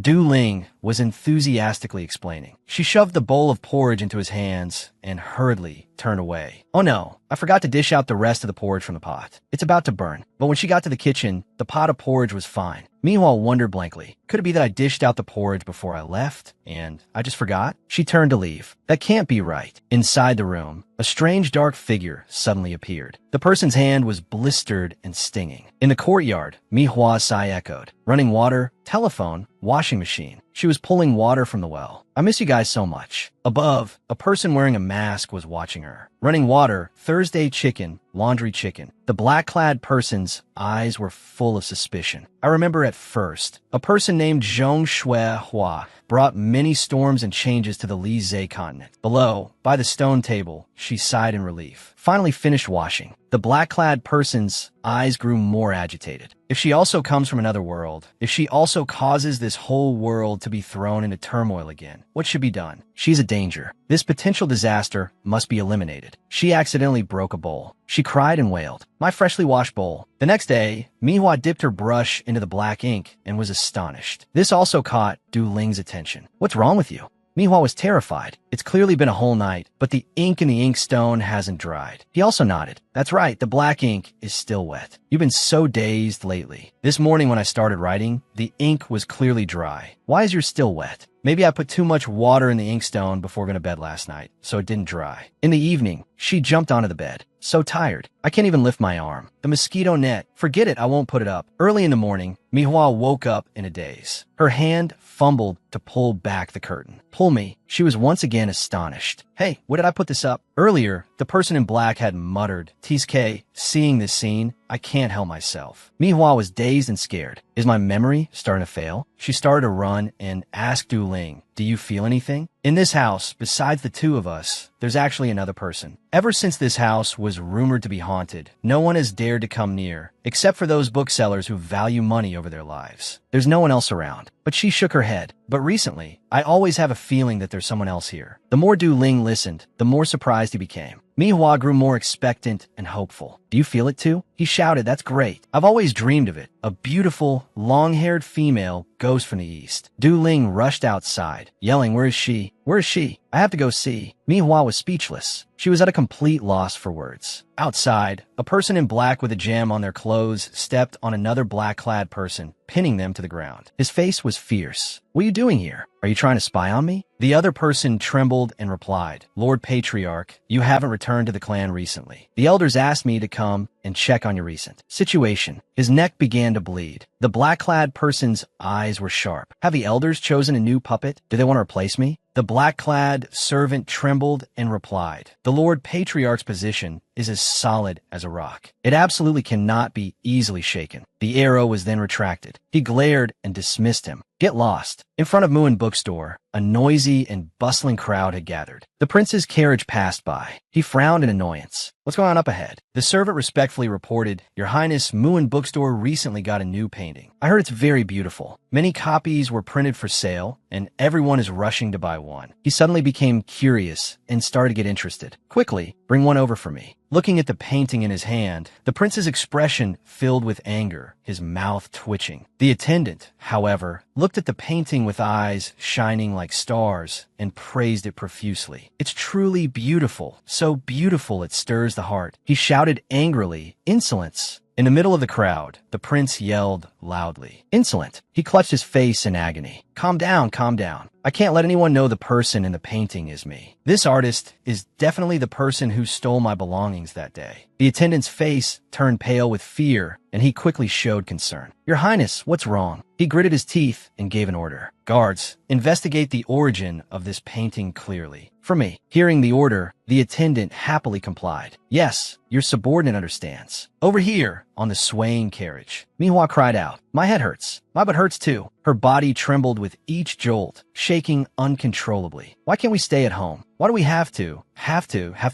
Du Ling was enthusiastically explaining. She shoved the bowl of porridge into his hands and hurriedly turned away. Oh no, I forgot to dish out the rest of the porridge from the pot. It's about to burn. But when she got to the kitchen, the pot of porridge was fine. Manhwa wondered blankly, could it be that I dished out the porridge before I left, and I just forgot? She turned to leave. That can't be right. Inside the room, a strange dark figure suddenly appeared. The person's hand was blistered and stinging. In the courtyard, Manhwa's sigh echoed. Running water, telephone, washing machine. She was pulling water from the well. I miss you guys so much. Above, a person wearing a mask was watching her. Running water, Thursday chicken, laundry chicken. The black-clad person's eyes were full of suspicion. I remember at first, a person named Zhong Shui Hua brought many storms and changes to the Lizhe continent. Below, by the stone table, she sighed in relief. Finally finished washing. The black-clad person's eyes grew more agitated. If she also comes from another world, if she also causes this whole world to be thrown into turmoil again, what should be done? She's a danger. This potential disaster must be eliminated. She accidentally broke a bowl. She cried and wailed. My freshly washed bowl. The next day, Manhwa dipped her brush into the black ink and was astonished. This also caught Du Ling's attention. What's wrong with you? Manhwa was terrified. It's clearly been a whole night, but the ink in the inkstone hasn't dried. He also nodded. That's right, the black ink is still wet. You've been so dazed lately. This morning when I started writing, the ink was clearly dry. Why is yours still wet? Maybe I put too much water in the inkstone before going to bed last night, so it didn't dry. In the evening, she jumped onto the bed. So tired. I can't even lift my arm. The mosquito net. Forget it, I won't put it up. Early in the morning, Manhwa woke up in a daze. Her hand fumbled to pull back the curtain. Pull me. She was once again astonished. Hey, what did I put this up? Earlier, the person in black had muttered. TSK, seeing this scene, I can't help myself. Manhwa was dazed and scared. Is my memory starting to fail? She started to run and asked Du Ling, do you feel anything? In this house, besides the two of us, there's actually another person. Ever since this house was rumored to be haunted, no one has dared to come near, except for those booksellers who value money over their lives. There's no one else around. But she shook her head. But recently, I always have a feeling that there's someone else here. The more Du Ling listened, the more surprised he became. Manhwa grew more expectant and hopeful. Do you feel it too? He shouted, that's great. I've always dreamed of it. A beautiful, long-haired female ghost from the east. Du Ling rushed outside, yelling, where is she? Where is she? I have to go see. Manhwa was speechless. She was at a complete loss for words. Outside, a person in black with a gem on their clothes stepped on another black-clad person, pinning them to the ground. His face was fierce. What are you doing here? Are you trying to spy on me? The other person trembled and replied, Lord Patriarch, you haven't returned to the clan recently. The elders asked me to come and check on your recent situation. His neck began to bleed. The black-clad person's eyes were sharp. Have the elders chosen a new puppet? Do they want to replace me? The black-clad servant trembled and replied, "The Lord Patriarch's position is as solid as a rock. It absolutely cannot be easily shaken." The arrow was then retracted. He glared and dismissed him. Get lost. In front of Muin bookstore, a noisy and bustling crowd had gathered. The prince's carriage passed by. He frowned in annoyance. "What's going on up ahead?" The servant respectfully reported, "Your Highness, Muin bookstore recently got a new painting. I heard it's very beautiful. Many copies were printed for sale, and everyone is rushing to buy one." He suddenly became curious and started to get interested. "Quickly, bring one over for me." Looking at the painting in his hand, the prince's expression filled with anger, his mouth twitching. The attendant, however, looked at the painting with eyes shining like stars and praised it profusely. "It's truly beautiful, so beautiful it stirs the heart." He shouted angrily, "Insolence!" In the middle of the crowd, the prince yelled loudly, "Insolent!" He clutched his face in agony. Calm down, calm down. I can't let anyone know the person in the painting is me. This artist is definitely the person who stole my belongings that day." The attendant's face turned pale with fear, and he quickly showed concern. "Your Highness, what's wrong?" He gritted his teeth and gave an order. "Guards, investigate the origin of this painting clearly. For me." Hearing the order, the attendant happily complied. "Yes, your subordinate understands. Over here, on the swaying carriage." Manhwa cried out, "My head hurts. My butt hurts too." Her body trembled with each jolt, shaking uncontrollably. "Why can't we stay at home? Why do we have to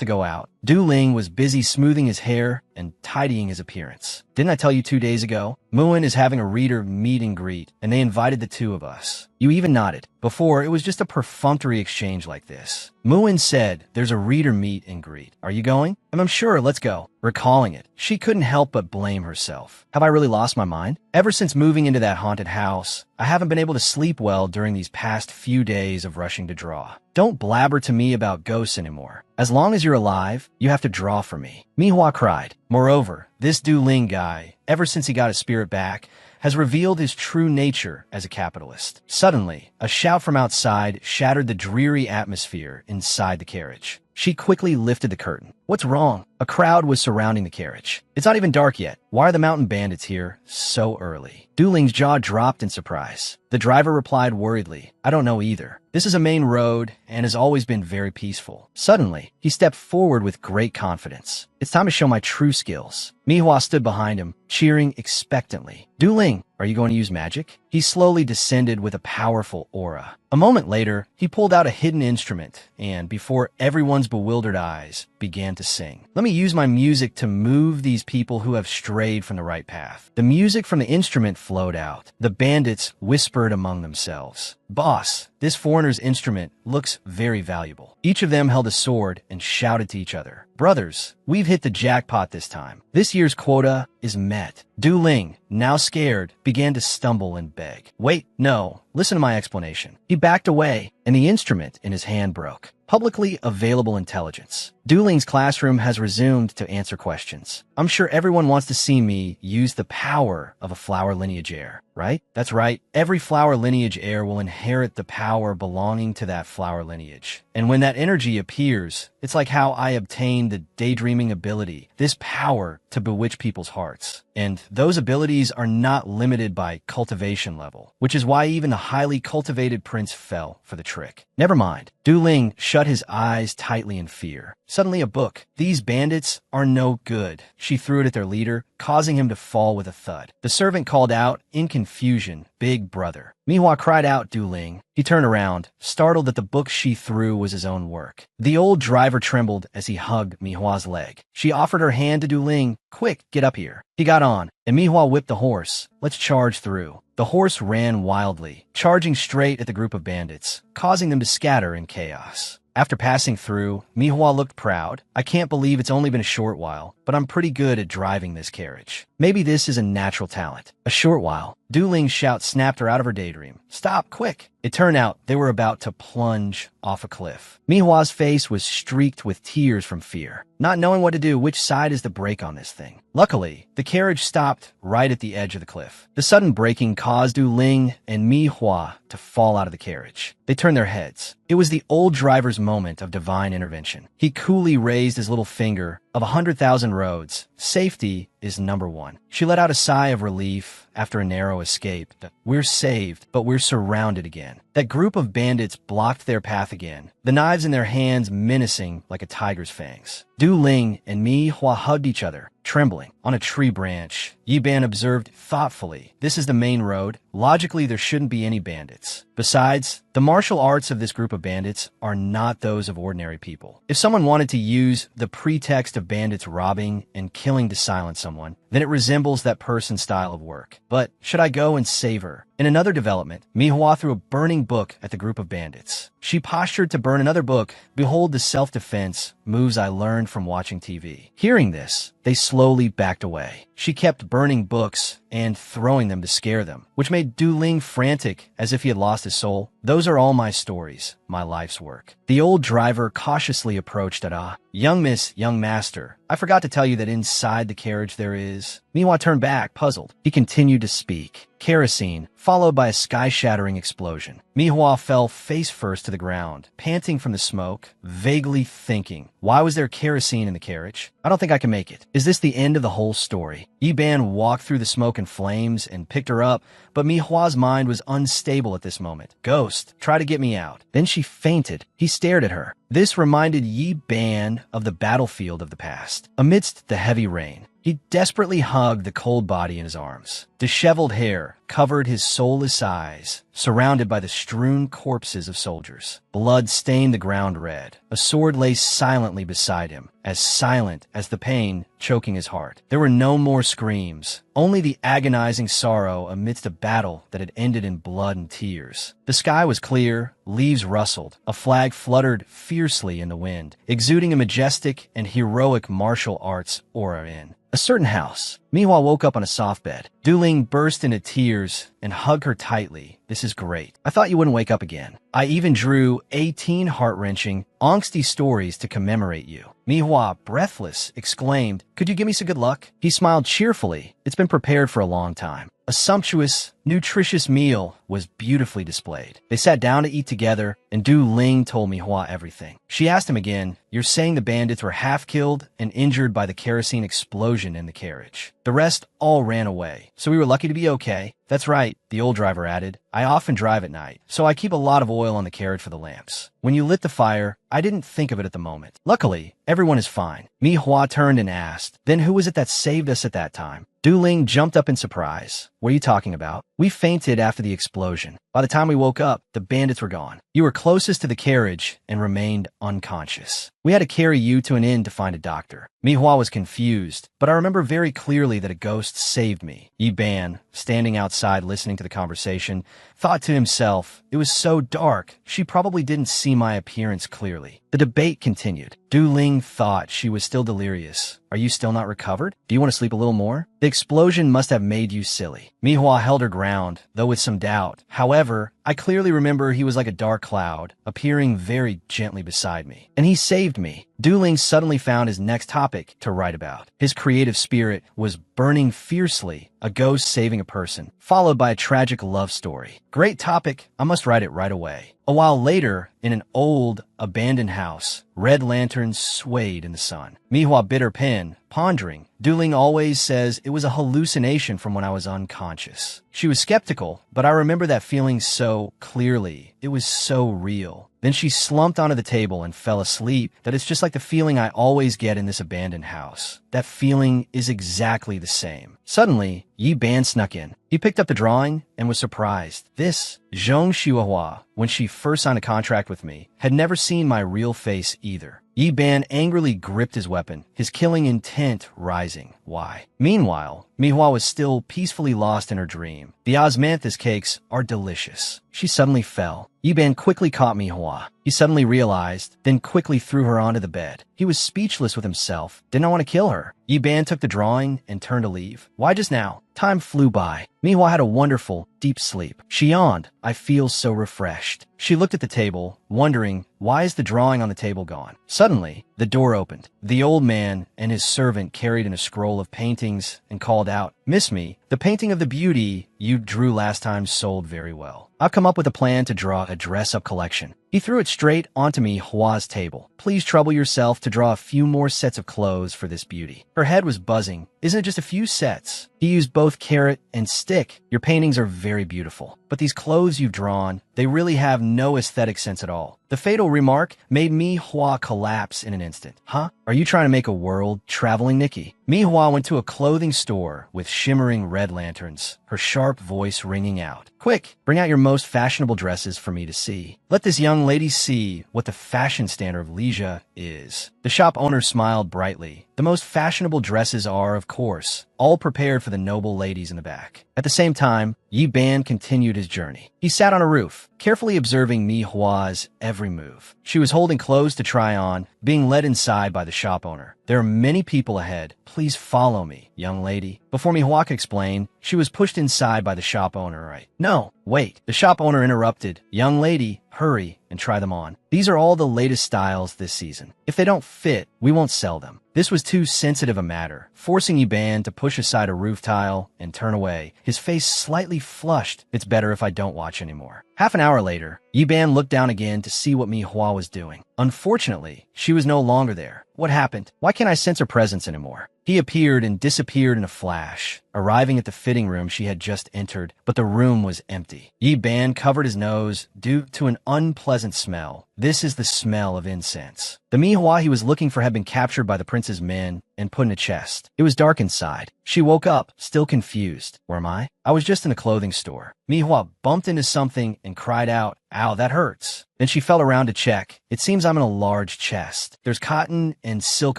go out?" Du Ling was busy smoothing his hair and tidying his appearance. "Didn't I tell you 2 days ago? Muin is having a reader meet and greet, and they invited the two of us." You even nodded. "Before, it was just a perfunctory exchange like this." Muin said, "There's a reader meet and greet. Are you going?" "I'm sure, let's go." Recalling it, she couldn't help but blame herself. Have I really lost my mind? Ever since moving into that haunted house, I haven't been able to sleep well during these past few days of rushing to draw. Don't blabber to me about ghosts anymore. As long as you're alive, you have to draw for me." Manhwa cried. Moreover, this Du Ling guy, ever since he got his spirit back, has revealed his true nature as a capitalist. Suddenly, a shout from outside shattered the dreary atmosphere inside the carriage. She quickly lifted the curtain. "What's wrong?" A crowd was surrounding the carriage. "It's not even dark yet. Why are the mountain bandits here so early?" Du Ling's jaw dropped in surprise. The driver replied worriedly, "I don't know either. This is a main road and has always been very peaceful." Suddenly, he stepped forward with great confidence. "It's time to show my true skills." Manhwa stood behind him, cheering expectantly. "Du Ling, are you going to use magic?" He slowly descended with a powerful aura. A moment later, he pulled out a hidden instrument and, before everyone's bewildered eyes, began to sing. "Let me use my music to move these people who have strayed from the right path." The music from the instrument flowed out. The bandits whispered among themselves, "Boss, this foreigner's instrument looks very valuable." Each of them held a sword and shouted to each other, "Brothers, we've hit the jackpot this time. This year's quota is met." Du Ling, now scared, began to stumble and beg. "Wait, no, listen to my explanation." He backed away, and the instrument in his hand broke. Publicly available intelligence. Du Ling's classroom has resumed to answer questions. "I'm sure everyone wants to see me use the power of a flower lineage heir, right?" "That's right. Every flower lineage heir will inherit the power belonging to that flower lineage. And when that energy appears, it's like how I obtained the daydreaming ability, this power to bewitch people's hearts. And those abilities are not limited by cultivation level, which is why even the highly cultivated prince fell for the trick." Never mind. Du Ling shut his eyes tightly in fear. Suddenly a book. "These bandits are no good." She threw it at their leader, causing him to fall with a thud. The servant called out, in confusion, "Big brother." Manhwa cried out Du Ling. He turned around, startled that the book she threw was his own work. The old driver trembled as he hugged Manhwa's leg. She offered her hand to Du Ling. "Quick, get up here." He got on, and Manhwa whipped the horse. "Let's charge through." The horse ran wildly, charging straight at the group of bandits, causing them to scatter in chaos. After passing through, Manhwa looked proud. "I can't believe it's only been a short while, but I'm pretty good at driving this carriage. Maybe this is a natural talent." A short while. Du Ling's shout snapped her out of her daydream. "Stop, quick!" It turned out they were about to plunge off a cliff. Manhwa's face was streaked with tears from fear, not knowing what to do. Which side is the brake on this thing? Luckily, the carriage stopped right at the edge of the cliff. The sudden braking caused Du Ling and Manhwa to fall out of the carriage. They turned their heads. It was the old driver's moment of divine intervention. He coolly raised his little finger of 100,000 roads, safety is number one. She let out a sigh of relief after a narrow escape. We're saved, but we're surrounded again. That group of bandits blocked their path again, the knives in their hands menacing like a tiger's fangs. Du Ling and Manhwa hugged each other, trembling. On a tree branch, Yi Ban observed thoughtfully, "This is the main road. Logically, there shouldn't be any bandits. Besides, the martial arts of this group of bandits are not those of ordinary people. If someone wanted to use the pretext of bandits robbing and killing to silence someone, then it resembles that person's style of work. But should I go and save her?" In another development, Manhwa threw a burning book at the group of bandits. She postured to burn another book. "Behold the self-defense moves I learned from watching TV." Hearing this, they slowly backed away. She kept burning books and throwing them to scare them, which made Du Ling frantic as if he had lost his soul. "Those are all my stories, my life's work." The old driver cautiously approached Ada. "Young miss, young master, I forgot to tell you that inside the carriage there is..." Manhwa turned back, puzzled. He continued to speak. Kerosene, followed by a sky-shattering explosion. Manhwa fell face first to the ground, panting from the smoke, vaguely thinking, why was there kerosene in the carriage? I don't think I can make it. Is this the end of the whole story? Yi Ban walked through the smoke and flames and picked her up, but Manhwa's mind was unstable at this moment. "Ghost, try to get me out." Then she fainted. He stared at her. This reminded Yi Ban of the battlefield of the past. Amidst the heavy rain, he desperately hugged the cold body in his arms. Disheveled hair covered his soulless eyes, surrounded by the strewn corpses of soldiers. Blood stained the ground red. A sword lay silently beside him, as silent as the pain choking his heart. There were no more screams, only the agonizing sorrow amidst a battle that had ended in blood and tears. The sky was clear, leaves rustled, a flag fluttered fiercely in the wind, exuding a majestic and heroic martial arts aura in a certain house. Manhwa woke up on a soft bed. Du Ling burst into tears and hugged her tightly. "This is great. I thought you wouldn't wake up again. I even drew 18 heart-wrenching, angsty stories to commemorate you." Manhwa, breathless, exclaimed, "Could you give me some good luck?" He smiled cheerfully. "It's been prepared for a long time." A sumptuous, nutritious meal was beautifully displayed. They sat down to eat together, and Du Ling told Manhwa everything. She asked him again, "You're saying the bandits were half killed and injured by the kerosene explosion in the carriage. The rest all ran away, so we were lucky to be okay." "That's right," the old driver added. "I often drive at night, so I keep a lot of oil on the carriage for the lamps. When you lit the fire, I didn't think of it at the moment. Luckily, everyone is fine." Manhwa turned and asked, "Then who was it that saved us at that time?" Du Ling jumped up in surprise. "What are you talking about?" "We fainted after the explosion. By the time we woke up, the bandits were gone. You were closest to the carriage and remained unconscious. We had to carry you to an inn to find a doctor." Manhwa was confused, but I remember very clearly that a ghost saved me. Yi Ban, standing outside listening to the conversation, thought to himself, "It was so dark, she probably didn't see my appearance clearly." The debate continued. Du Ling thought she was still delirious. "Are you still not recovered? Do you want to sleep a little more? The explosion must have made you silly." Manhwa held her ground, though with some doubt. "However, I clearly remember he was like a dark cloud, appearing very gently beside me. And he saved me." Du Ling suddenly found his next topic to write about. His creative spirit was burning fiercely, a ghost saving a person, followed by a tragic love story. Great topic, I must write it right away. A while later, in an old, abandoned house, red lanterns swayed in the sun. Manhwa bit her pen, pondering. Du Ling always says it was a hallucination from when I was unconscious. She was skeptical, but I remember that feeling so clearly. It was so real. Then she slumped onto the table and fell asleep. That it's just like the feeling I always get in this abandoned house. That feeling is exactly the same. Suddenly, Yi Ban snuck in. He picked up the drawing and was surprised. This, Zhong Xiuhua, when she first signed a contract with me, had never seen my real face either. Yi Ban angrily gripped his weapon, his killing intent rising. Why? Meanwhile, Manhwa was still peacefully lost in her dream. The osmanthus cakes are delicious. She suddenly fell. Yi Ban quickly caught Manhwa. He suddenly realized, then quickly threw her onto the bed. He was speechless with himself. Did not want to kill her. Yi Ban took the drawing and turned to leave. Why just now? Time flew by. Manhwa had a wonderful, deep sleep. She yawned. I feel so refreshed. She looked at the table, wondering, why is the drawing on the table gone? Suddenly, The door opened. The old man and his servant carried in a scroll of paintings and called out, "Miss me, the painting of the beauty you drew last time sold very well. I've come up with a plan to draw a dress-up collection." He threw it straight onto me Hua's table. "Please trouble yourself to draw a few more sets of clothes for this beauty." Her head was buzzing. "Isn't it just a few sets?" He used both carrot and stick. "Your paintings are very beautiful, but these clothes you've drawn, they really have no aesthetic sense at all." The fatal remark made Mi Hua collapse in an instant. "Huh? Are you trying to make a world-traveling Nikki?" Mi Hua went to a clothing store with shimmering red lanterns, her sharp voice ringing out. "Quick, bring out your most fashionable dresses for me to see. Let this young lady see what the fashion standard of Leisure is." The shop owner smiled brightly. "The most fashionable dresses are, of course, all prepared for the noble ladies in the back." At the same time, Yi Ban continued his journey. He sat on a roof, carefully observing Mi Hua's every move. She was holding clothes to try on, being led inside by the shop owner. "There are many people ahead. Please follow me, young lady." Before Mi Hua could explain, she was pushed inside by the shop owner. "Right? No, wait." The shop owner interrupted. "Young lady, hurry and try them on. These are all the latest styles this season. If they don't fit, we won't sell them." This was too sensitive a matter, forcing Yiban to push aside a roof tile and turn away, his face slightly flushed. "It's better if I don't watch anymore." Half an hour later, Yiban looked down again to see what Mi Hua was doing. Unfortunately, she was no longer there. "What happened? Why can't I sense her presence anymore?" He appeared and disappeared in a flash, arriving at the fitting room she had just entered, but the room was empty. Yi Ban covered his nose due to an unpleasant smell. This is the smell of incense. The Mi Hua he was looking for had been captured by the prince's men and put in a chest. It was dark inside. She woke up, still confused. "Where am I? I was just in a clothing store." Mi Hua bumped into something and cried out, "Ow, that hurts." Then she felt around to check. "It seems I'm in a large chest. There's cotton and silk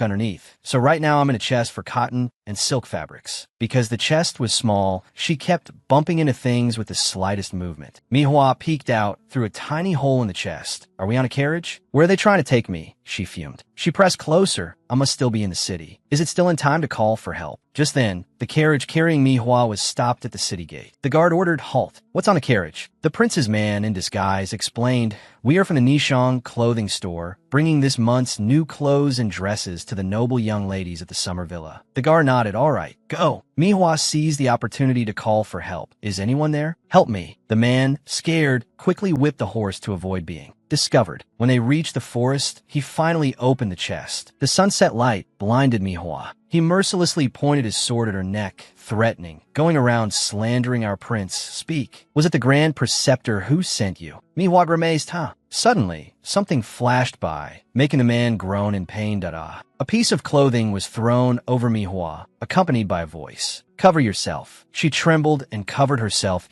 underneath. So right now I'm in a chest for cotton and silk fabrics." Because the chest was small, she kept bumping into things with the slightest movement. Mi Hua peeked out through a tiny hole in the chest. "Are we on a carriage? Where are they trying to take me?" she fumed. She pressed closer. "I must still be in the city. Is it still in time to call for help?" Just then, the carriage carrying Mi Hua was stopped at the city gate. The guard ordered, "Halt. What's on the carriage?" The prince's man, in disguise, explained, "We are from the Nishong clothing store, bringing this month's new clothes and dresses to the noble young ladies at the summer villa." The guard nodded. "All right, go." Mi Hua seized the opportunity to call for help. "Is anyone there? Help me." The man, scared, quickly whipped the horse to avoid being discovered. When they reached the forest, he finally opened the chest. The sunset light blinded Mi Hua. He mercilessly pointed his sword at her neck, threatening, "Going around slandering our prince. Speak. Was it the Grand Preceptor who sent you?" Mi Hua grimaced, "Huh?" Suddenly, something flashed by, making the man groan in pain. Da-da. A piece of clothing was thrown over Mi Hua, accompanied by a voice. "Cover yourself." She trembled and covered herself.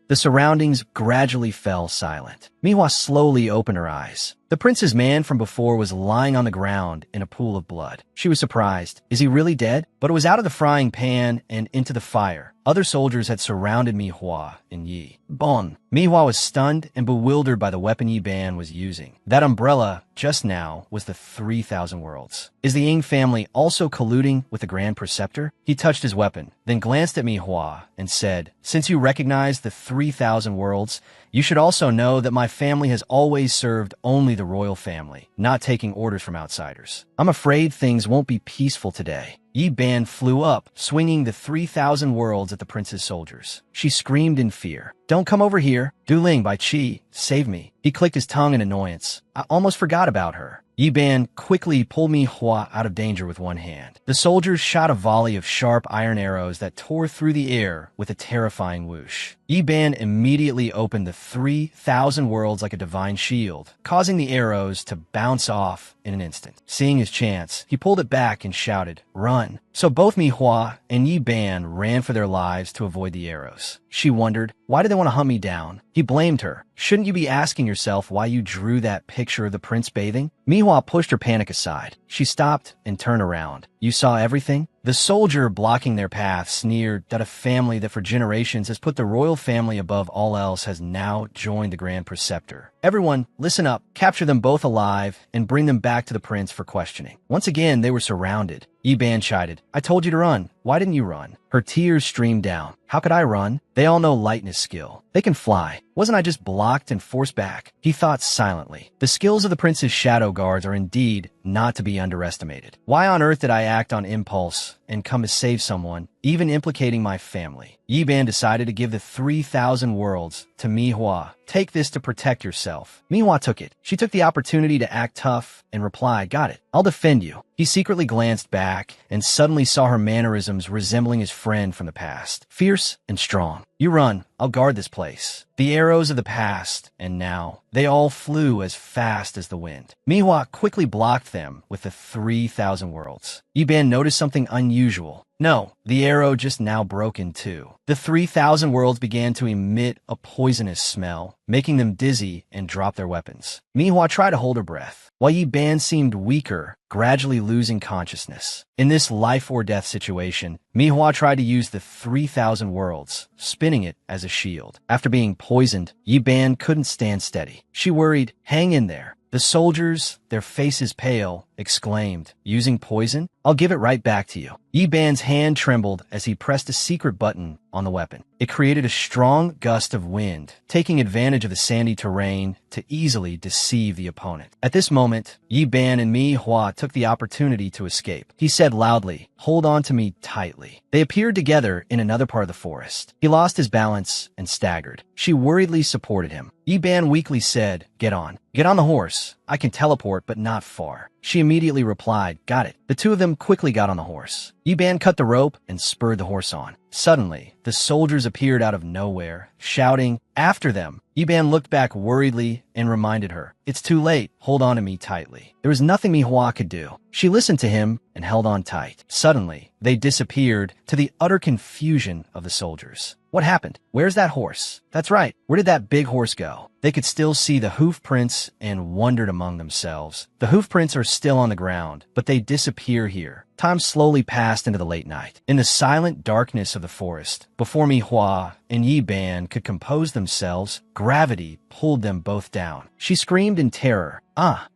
The surroundings gradually fell silent. Mi Hua slowly opened her eyes. The prince's man from before was lying on the ground in a pool of blood. She was surprised. Is he really dead? But it was out of the frying pan and into the fire. Other soldiers had surrounded Mi Hua and Yi. Bon. Mi Hua was stunned and bewildered by the weapon Yi Ban was using. That umbrella, just now, was the 3,000 worlds. Is the Ying family also colluding with the Grand Preceptor? He touched his weapon, then glanced at Mi Hua and said, "Since you recognize the 3,000 worlds, you should also know that my family has always served only the royal family, not taking orders from outsiders. I'm afraid things won't be peaceful today." Yi Ban flew up, swinging the 3,000 worlds at the prince's soldiers. She screamed in fear. "Don't come over here. Du Ling by Qi, save me." He clicked his tongue in annoyance. "I almost forgot about her." Yi Ban quickly pulled Mi Hua out of danger with one hand. The soldiers shot a volley of sharp iron arrows that tore through the air with a terrifying whoosh. Yi Ban immediately opened the 3,000 worlds like a divine shield, causing the arrows to bounce off in an instant. Seeing his chance, he pulled it back and shouted, "Run." So both Mi Hua and Yi Ban ran for their lives to avoid the arrows. She wondered, why did they want to hunt me down? He blamed her. Shouldn't you be asking yourself why you drew that picture of the prince bathing? Mi Hua pushed her panic aside. She stopped and turned around. "You saw everything?" The soldier blocking their path sneered that a family that for generations has put the royal family above all else has now joined the Grand Preceptor. "Everyone, listen up. Capture them both alive and bring them back to the prince for questioning." Once again, they were surrounded. Yi Ban chided. I told you to run. Why didn't you run? Her tears streamed down. How could I run? They all know lightness skill. They can fly. Wasn't I just blocked and forced back? He thought silently. The skills of the prince's shadow guards are indeed not to be underestimated. Why on earth did I act on impulse and come to save someone, even implicating my family? Yi Ban decided to give the 3,000 worlds to Manhwa. Take this to protect yourself. Manhwa took it. She took the opportunity to act tough and reply, got it. I'll defend you. He secretly glanced back and suddenly saw her mannerisms resembling his friend from the past. Fierce and strong. You run. I'll guard this place. The arrows of the past, and now, they all flew as fast as the wind. Manhwa quickly blocked them with the 3,000 worlds. Yi Ban noticed something unusual. No, the arrow just now broke in two. The 3,000 worlds began to emit a poisonous smell, making them dizzy and drop their weapons. Manhwa tried to hold her breath, while Yi Ban seemed weaker, gradually losing consciousness. In this life-or-death situation, Manhwa tried to use the 3,000 worlds, spinning it as a shield. After being poisoned, Yi Ban couldn't stand steady. She worried, hang in there. The soldiers, their faces pale, exclaimed, using poison? I'll give it right back to you. Yi Ban's hand trembled as he pressed a secret button on the weapon. It created a strong gust of wind, taking advantage of the sandy terrain to easily deceive the opponent. At this moment, Yi Ban and Manhwa took the opportunity to escape. He said loudly, hold on to me tightly. They appeared together in another part of the forest. He lost his balance and staggered. She worriedly supported him. Yi Ban weakly said, get on. Get on the horse. I can teleport, but not far. She immediately replied, got it. The two of them quickly got on the horse. Yi Ban cut the rope and spurred the horse on. Suddenly, the soldiers appeared out of nowhere, shouting, after them. Yi Ban looked back worriedly and reminded her, it's too late. Hold on to me tightly. There was nothing Manhwa could do. She listened to him and held on tight. Suddenly, they disappeared to the utter confusion of the soldiers. What happened? Where's that horse? That's right. Where did that big horse go? They could still see the hoof prints and wondered among themselves. The hoof prints are still on the ground, but they disappear here. Time slowly passed into the late night. In the silent darkness of the forest, before Manhwa and Yi Ban could compose themselves, gravity pulled them both down. She screamed in terror,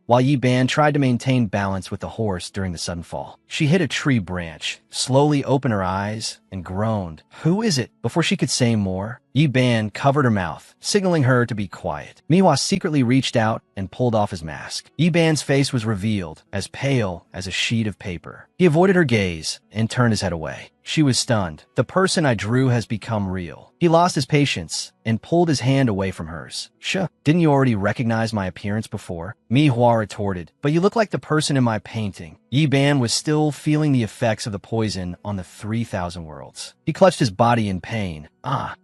while Yi Ban tried to maintain balance with the horse during the sudden fall. She hit a tree branch, slowly opened her eyes, and groaned. Who is it? Before she could say more, Yi Ban covered her mouth, signaling her to be quiet. Manhwa secretly reached out and pulled off his mask. Yi Ban's face was revealed, as pale as a sheet of paper. He avoided her gaze and turned his head away. She was stunned. The person I drew has become real. He lost his patience and pulled his hand away from hers. Shuh, didn't you already recognize my appearance before? Manhwa retorted, but you look like the person in my painting. Yi Ban was still feeling the effects of the poison on the 3,000 worlds. He clutched his body in pain.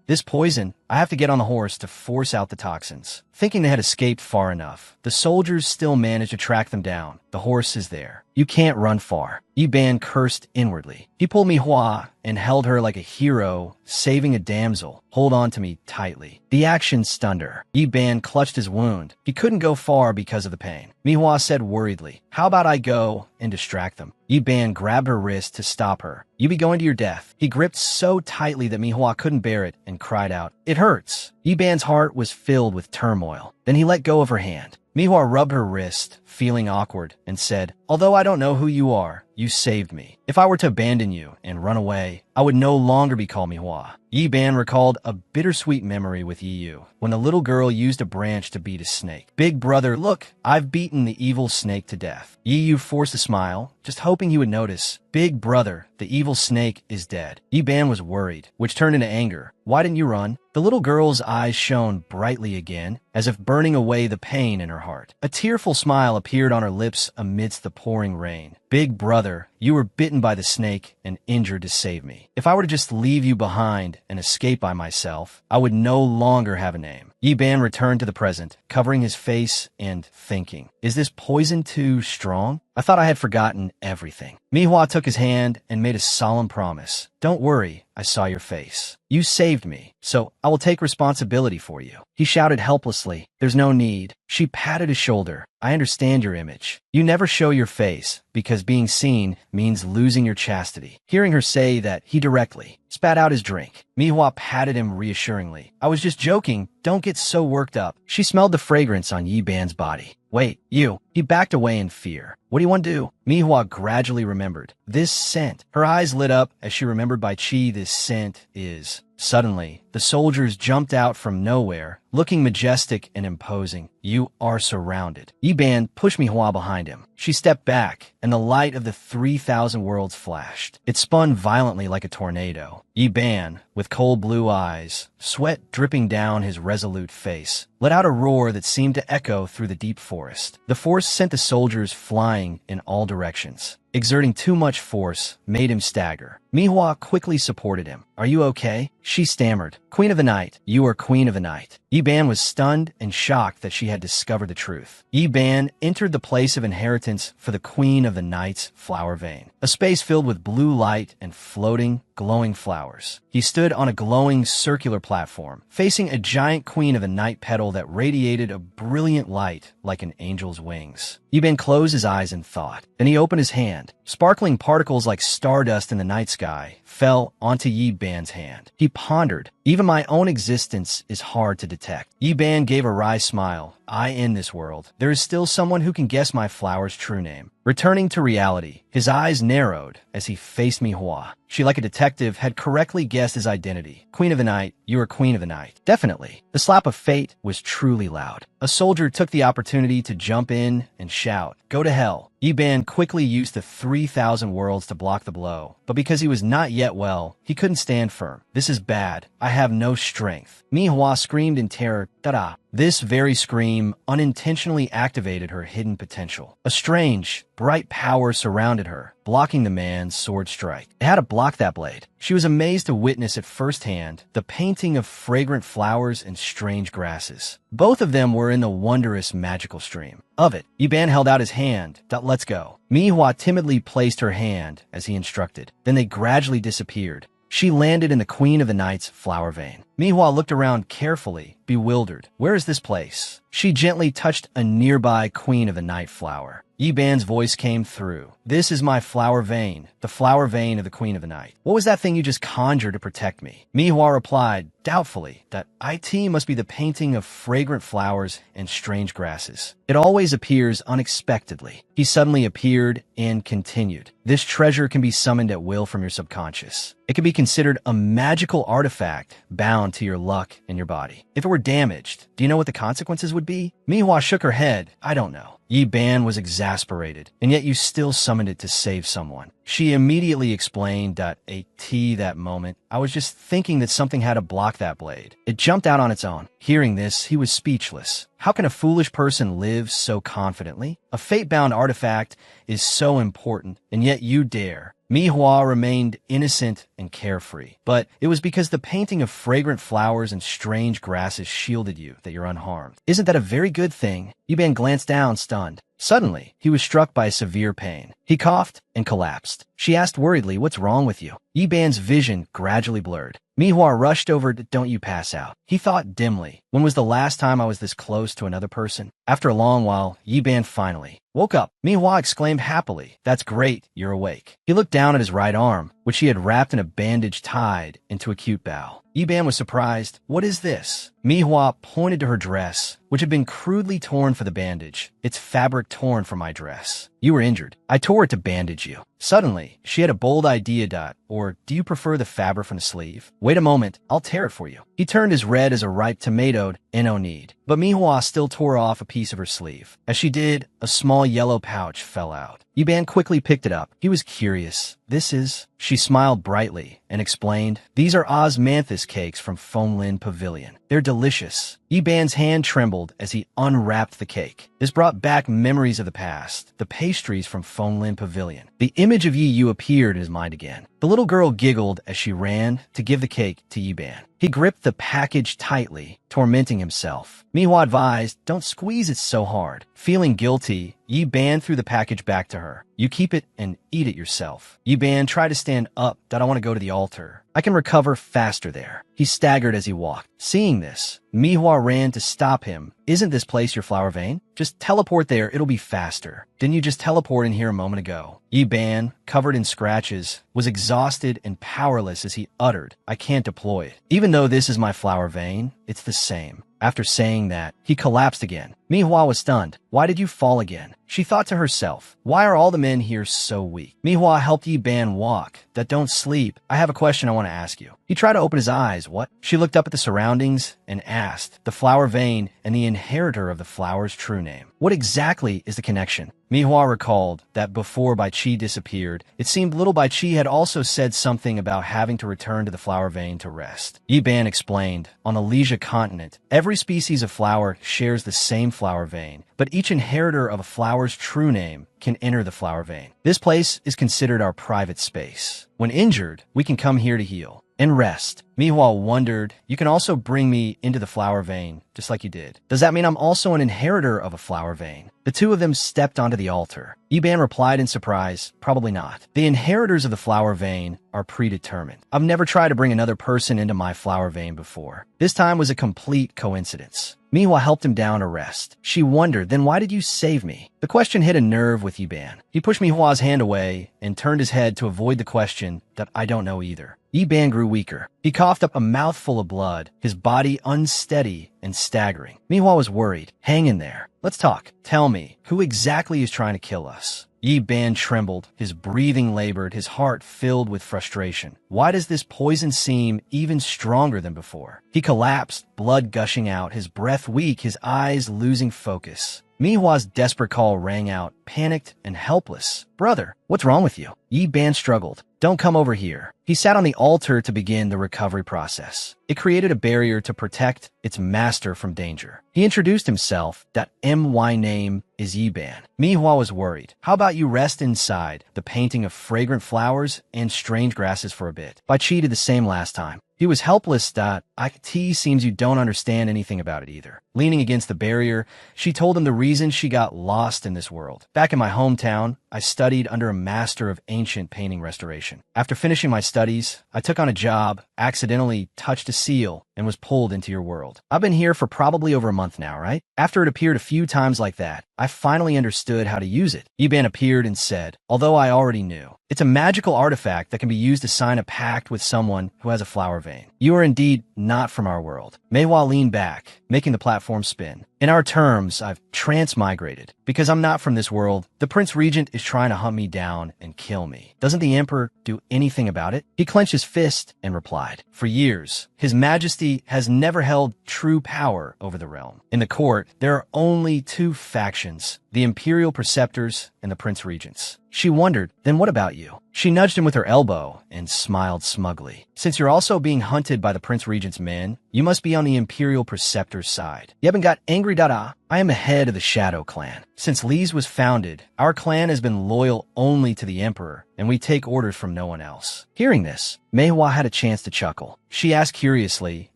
This poison, I have to get on the horse to force out the toxins. Thinking they had escaped far enough, the soldiers still managed to track them down. The horse is there. You can't run far. Yi Ban cursed inwardly. He pulled Manhwa and held her like a hero, saving a damsel. Hold on to me tightly. The action stunned her. Yi Ban clutched his wound. He couldn't go far because of the pain. Manhwa said worriedly, how about I go and distract them? Yi Ban grabbed her wrist to stop her. You be going to your death. He gripped so tightly that Manhwa couldn't bear it and cried out, it hurts. Yi Ban's heart was filled with turmoil. Then he let go of her hand. Manhwa rubbed her wrist, feeling awkward, and said, although I don't know who you are, you saved me. If I were to abandon you and run away, I would no longer be called Manhwa. Yi Ban recalled a bittersweet memory with Yu when the little girl used a branch to beat a snake. Big brother, look, I've beaten the evil snake to death. Yu forced a smile, just hoping he would notice. Big brother, the evil snake is dead. Yi Ban was worried, which turned into anger. Why didn't you run? The little girl's eyes shone brightly again, as if burning away the pain in her heart. A tearful smile appeared on her lips amidst the pouring rain. Big brother, you were bitten by the snake and injured to save me. If I were to just leave you behind and escape by myself, I would no longer have a name. Yi Ban returned to the present, covering his face and thinking, is this poison too strong? I thought I had forgotten everything. Manhwa took his hand and made a solemn promise. Don't worry, I saw your face. You saved me, so I will take responsibility for you. He shouted helplessly, there's no need. She patted his shoulder. I understand your image. You never show your face, because being seen means losing your chastity. Hearing her say that, he directly spat out his drink. Manhwa patted him reassuringly. I was just joking. Don't get so worked up. She smelled the fragrance on Yi Ban's body. Wait, you. He backed away in fear. What do you want to do? Mihua gradually remembered. This scent. Her eyes lit up as she remembered by chi this scent is. Suddenly, the soldiers jumped out from nowhere, looking majestic and imposing. You are surrounded. Yiban pushed Mihua behind him. She stepped back, and the light of the 3,000 worlds flashed. It spun violently like a tornado. Yiban, with cold blue eyes, sweat dripping down his resolute face, let out a roar that seemed to echo through the deep forest. The force sent the soldiers flying in all directions. Exerting too much force made him stagger. Mihua quickly supported him. Are you okay? She stammered. Queen of the night. You are queen of the night. Yiban was stunned and shocked that she had discovered the truth. Yiban entered the place of inheritance for the queen of the night's flower vein, a space filled with blue light and floating, glowing flowers. He stood on a glowing circular platform, facing a giant queen of the night petal that radiated a brilliant light like an angel's wings. Yiban closed his eyes in thought. Then he opened his hand. Sparkling particles like stardust in the night sky fell onto Yiban's hand. He pondered. Even my own existence is hard to detect. Yiban gave a wry smile. I end this world. There is still someone who can guess my flower's true name. Returning to reality, his eyes narrowed as he faced Mihua. She, like a detective, had correctly guessed his identity. Queen of the night, you are queen of the night. Definitely. The slap of fate was truly loud. A soldier took the opportunity to jump in and shout, go to hell. Yiban quickly used the 3,000 worlds to block the blow, but because he was not yet well, he couldn't stand firm. This is bad. I have no strength. Mihua screamed in terror, ta-da. This very scream unintentionally activated her hidden potential. A strange, bright power surrounded her, blocking the man's sword strike. It had to block that blade. She was amazed to witness at first hand the painting of fragrant flowers and strange grasses. Both of them were in the wondrous magical stream. Of it, Yiban held out his hand. Let's go. Mihua timidly placed her hand as he instructed. Then they gradually disappeared. She landed in the Queen of the Night's flower vein. Mihua looked around carefully, bewildered. Where is this place? She gently touched a nearby Queen of the Night flower. Yiban's voice came through. This is my flower vein, the flower vein of the Queen of the Night. What was that thing you just conjured to protect me? Mihua replied, doubtfully, that it must be the painting of fragrant flowers and strange grasses. It always appears unexpectedly. He suddenly appeared and continued. This treasure can be summoned at will from your subconscious. It can be considered a magical artifact bound to your luck and your body. If it were damaged, do you know what the consequences would be? Mihua shook her head. I don't know. Yiban was exasperated, and yet you still summoned it to save someone. She immediately explained that that moment, I was just thinking that something had to block that blade. It jumped out on its own. Hearing this, he was speechless. How can a foolish person live so confidently? A fate-bound artifact is so important, and yet you dare. Mihua remained innocent and carefree, but it was because the painting of fragrant flowers and strange grasses shielded you that you're unharmed. Isn't that a very good thing? Yiban glanced down, stunned. Suddenly, he was struck by a severe pain. He coughed and collapsed. She asked worriedly, what's wrong with you? Yiban's vision gradually blurred. Mihua rushed over to, don't you pass out. He thought dimly, when was the last time I was this close to another person? After a long while, Yiban finally woke up. Mihua exclaimed happily, that's great, you're awake. He looked down at his right arm, which he had wrapped in a bandage tied into a cute bow. Yiban was surprised. What is this? Mihua pointed to her dress, which had been crudely torn for the bandage. It's fabric torn from my dress. You were injured. I tore it to bandage you. Suddenly, she had a bold idea. Or do you prefer the fabric from the sleeve? Wait a moment, I'll tear it for you. He turned as red as a ripe tomato, no need. But Mihua still tore off a piece of her sleeve. As she did, a small yellow pouch fell out. Yiban quickly picked it up. He was curious. This is... She smiled brightly and explained, these are osmanthus cakes from Fonglin Pavilion. They're delicious. Yiban's hand trembled as he unwrapped the cake. This brought back memories of the past, the pastries from Fonglin Pavilion. The image of Yi Yu appeared in his mind again. The little girl giggled as she ran to give the cake to Yiban. He gripped the package tightly, tormenting himself. Mihua advised, don't squeeze it so hard. Feeling guilty, Yiban threw the package back to her. You keep it and eat it yourself. Yiban tried to stand up. I want to go to the altar. I can recover faster there. He staggered as he walked. Seeing this, Mihua ran to stop him. Isn't this place your flower vein? Just teleport there, it'll be faster. Didn't you just teleport in here a moment ago? Yiban, covered in scratches, was exhausted and powerless as he uttered, I can't deploy it. Even though this is my flower vein, it's the same. After saying that, he collapsed again. Mihua was stunned. Why did you fall again? She thought to herself, why are all the men here so weak? Manhwa helped Yi Ban walk. That don't sleep. I have a question I want to ask you. He tried to open his eyes. What? She looked up at the surroundings and asked, the flower vein and the inheritor of the flower's true name. What exactly is the connection? Manhwa recalled that before Bai Chi disappeared, it seemed little Bai Chi had also said something about having to return to the flower vein to rest. Yi Ban explained, on the Lesia continent, every species of flower shares the same flower vein, but each inheritor of a flower's true name can enter the flower vein. This place is considered our private space. When injured, we can come here to heal and rest. Manhwa wondered, you can also bring me into the flower vein, just like you did. Does that mean I'm also an inheritor of a flower vein? The two of them stepped onto the altar. Yi Ban replied in surprise, probably not. The inheritors of the flower vein are predetermined. I've never tried to bring another person into my flower vein before. This time was a complete coincidence. Manhwa helped him down to rest. She wondered, then why did you save me? The question hit a nerve with Yi Ban. He pushed Manhwa's hand away and turned his head to avoid the question that I don't know either. Yi Ban grew weaker. He coughed up a mouthful of blood, his body unsteady and staggering. Manhwa was worried. Hang in there. Let's talk. Tell me, who exactly is trying to kill us? Yi Ban trembled, his breathing labored, his heart filled with frustration. Why does this poison seem even stronger than before? He collapsed, blood gushing out, his breath weak, his eyes losing focus. Manhwa's desperate call rang out, panicked and helpless. Brother, what's wrong with you? Yi Ban struggled. Don't come over here. He sat on the altar to begin the recovery process. It created a barrier to protect its master from danger. He introduced himself. That my name is Yi Ban. Manhwa was worried. How about you rest inside the painting of fragrant flowers and strange grasses for a bit? Bai Chi did the same last time. He was helpless. It seems you don't understand anything about it either. Leaning against the barrier, she told him the reason she got lost in this world. Back in my hometown, I studied under a master of ancient painting restoration. After finishing my studies, I took on a job, accidentally touched a seal, and was pulled into your world. I've been here for probably over a month now, right? After it appeared a few times like that, I finally understood how to use it. Yi Ban appeared and said, although I already knew. It's a magical artifact that can be used to sign a pact with someone who has a flower vein. You are indeed not from our world. Manhwa leaned back, making the platform spin. In our terms, I've transmigrated. Because I'm not from this world, the Prince Regent is trying to hunt me down and kill me. Doesn't the Emperor do anything about it? He clenched his fist and replied, for years, His Majesty has never held true power over the realm. In the court, there are only two factions, the Imperial Preceptors and the Prince Regents. She wondered, then what about you? She nudged him with her elbow and smiled smugly. Since you're also being hunted by the Prince Regent's men, you must be on the Imperial Preceptor's side. You haven't got angry, Dada. I am the head of the Shadow Clan. Since Lee's was founded, our clan has been loyal only to the Emperor, and we take orders from no one else. Hearing this, Manhwa had a chance to chuckle. She asked curiously,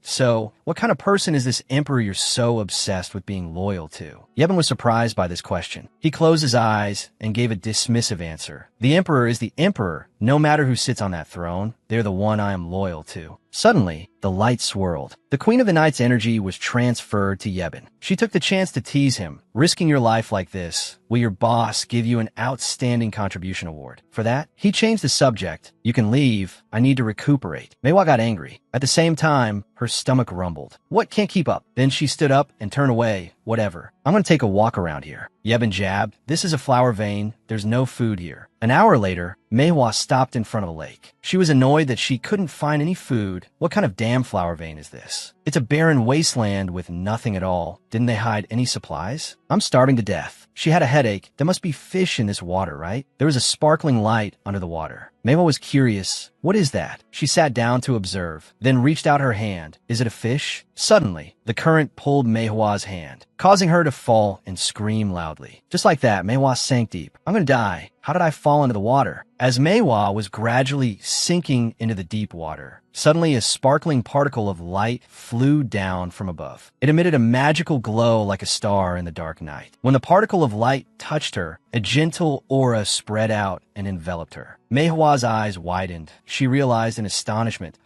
so, what kind of person is this Emperor you're so obsessed with being loyal to? Yevon was surprised by this question. He closed his eyes and gave a dismissive answer. The Emperor is the Emperor, no matter who sits on that throne. They're the one I am loyal to. Suddenly, the light swirled. The Queen of the Night's energy was transferred to Yebon. She took the chance to tease him. Risking your life like this, will your boss give you an outstanding contribution award? For that, he changed the subject. You can leave. I need to recuperate. Manhwa got angry. At the same time, her stomach rumbled. What can't keep up? Then she stood up and turned away. Whatever. I'm going to take a walk around here. Yebon jabbed. This is a flower vein. There's no food here. An hour later, Manhwa stopped in front of a lake. She was annoyed that she couldn't find any food. What kind of damn flower vein is this? It's a barren wasteland with nothing at all. Didn't they hide any supplies? I'm starving to death. She had a headache. There must be fish in this water, right? There was a sparkling light under the water. Manhwa was curious. What is that? She sat down to observe, then reached out her hand. Is it a fish? Suddenly, the current pulled Manhwa's hand, causing her to fall and scream loudly. Just like that, Manhwa sank deep. I'm gonna die. How did I fall into the water? As Manhwa was gradually sinking into the deep water, suddenly a sparkling particle of light flew down from above. It emitted a magical glow like a star in the dark night. When the particle of light touched her, a gentle aura spread out and enveloped her. Manhwa's eyes widened. She realized in astonishment,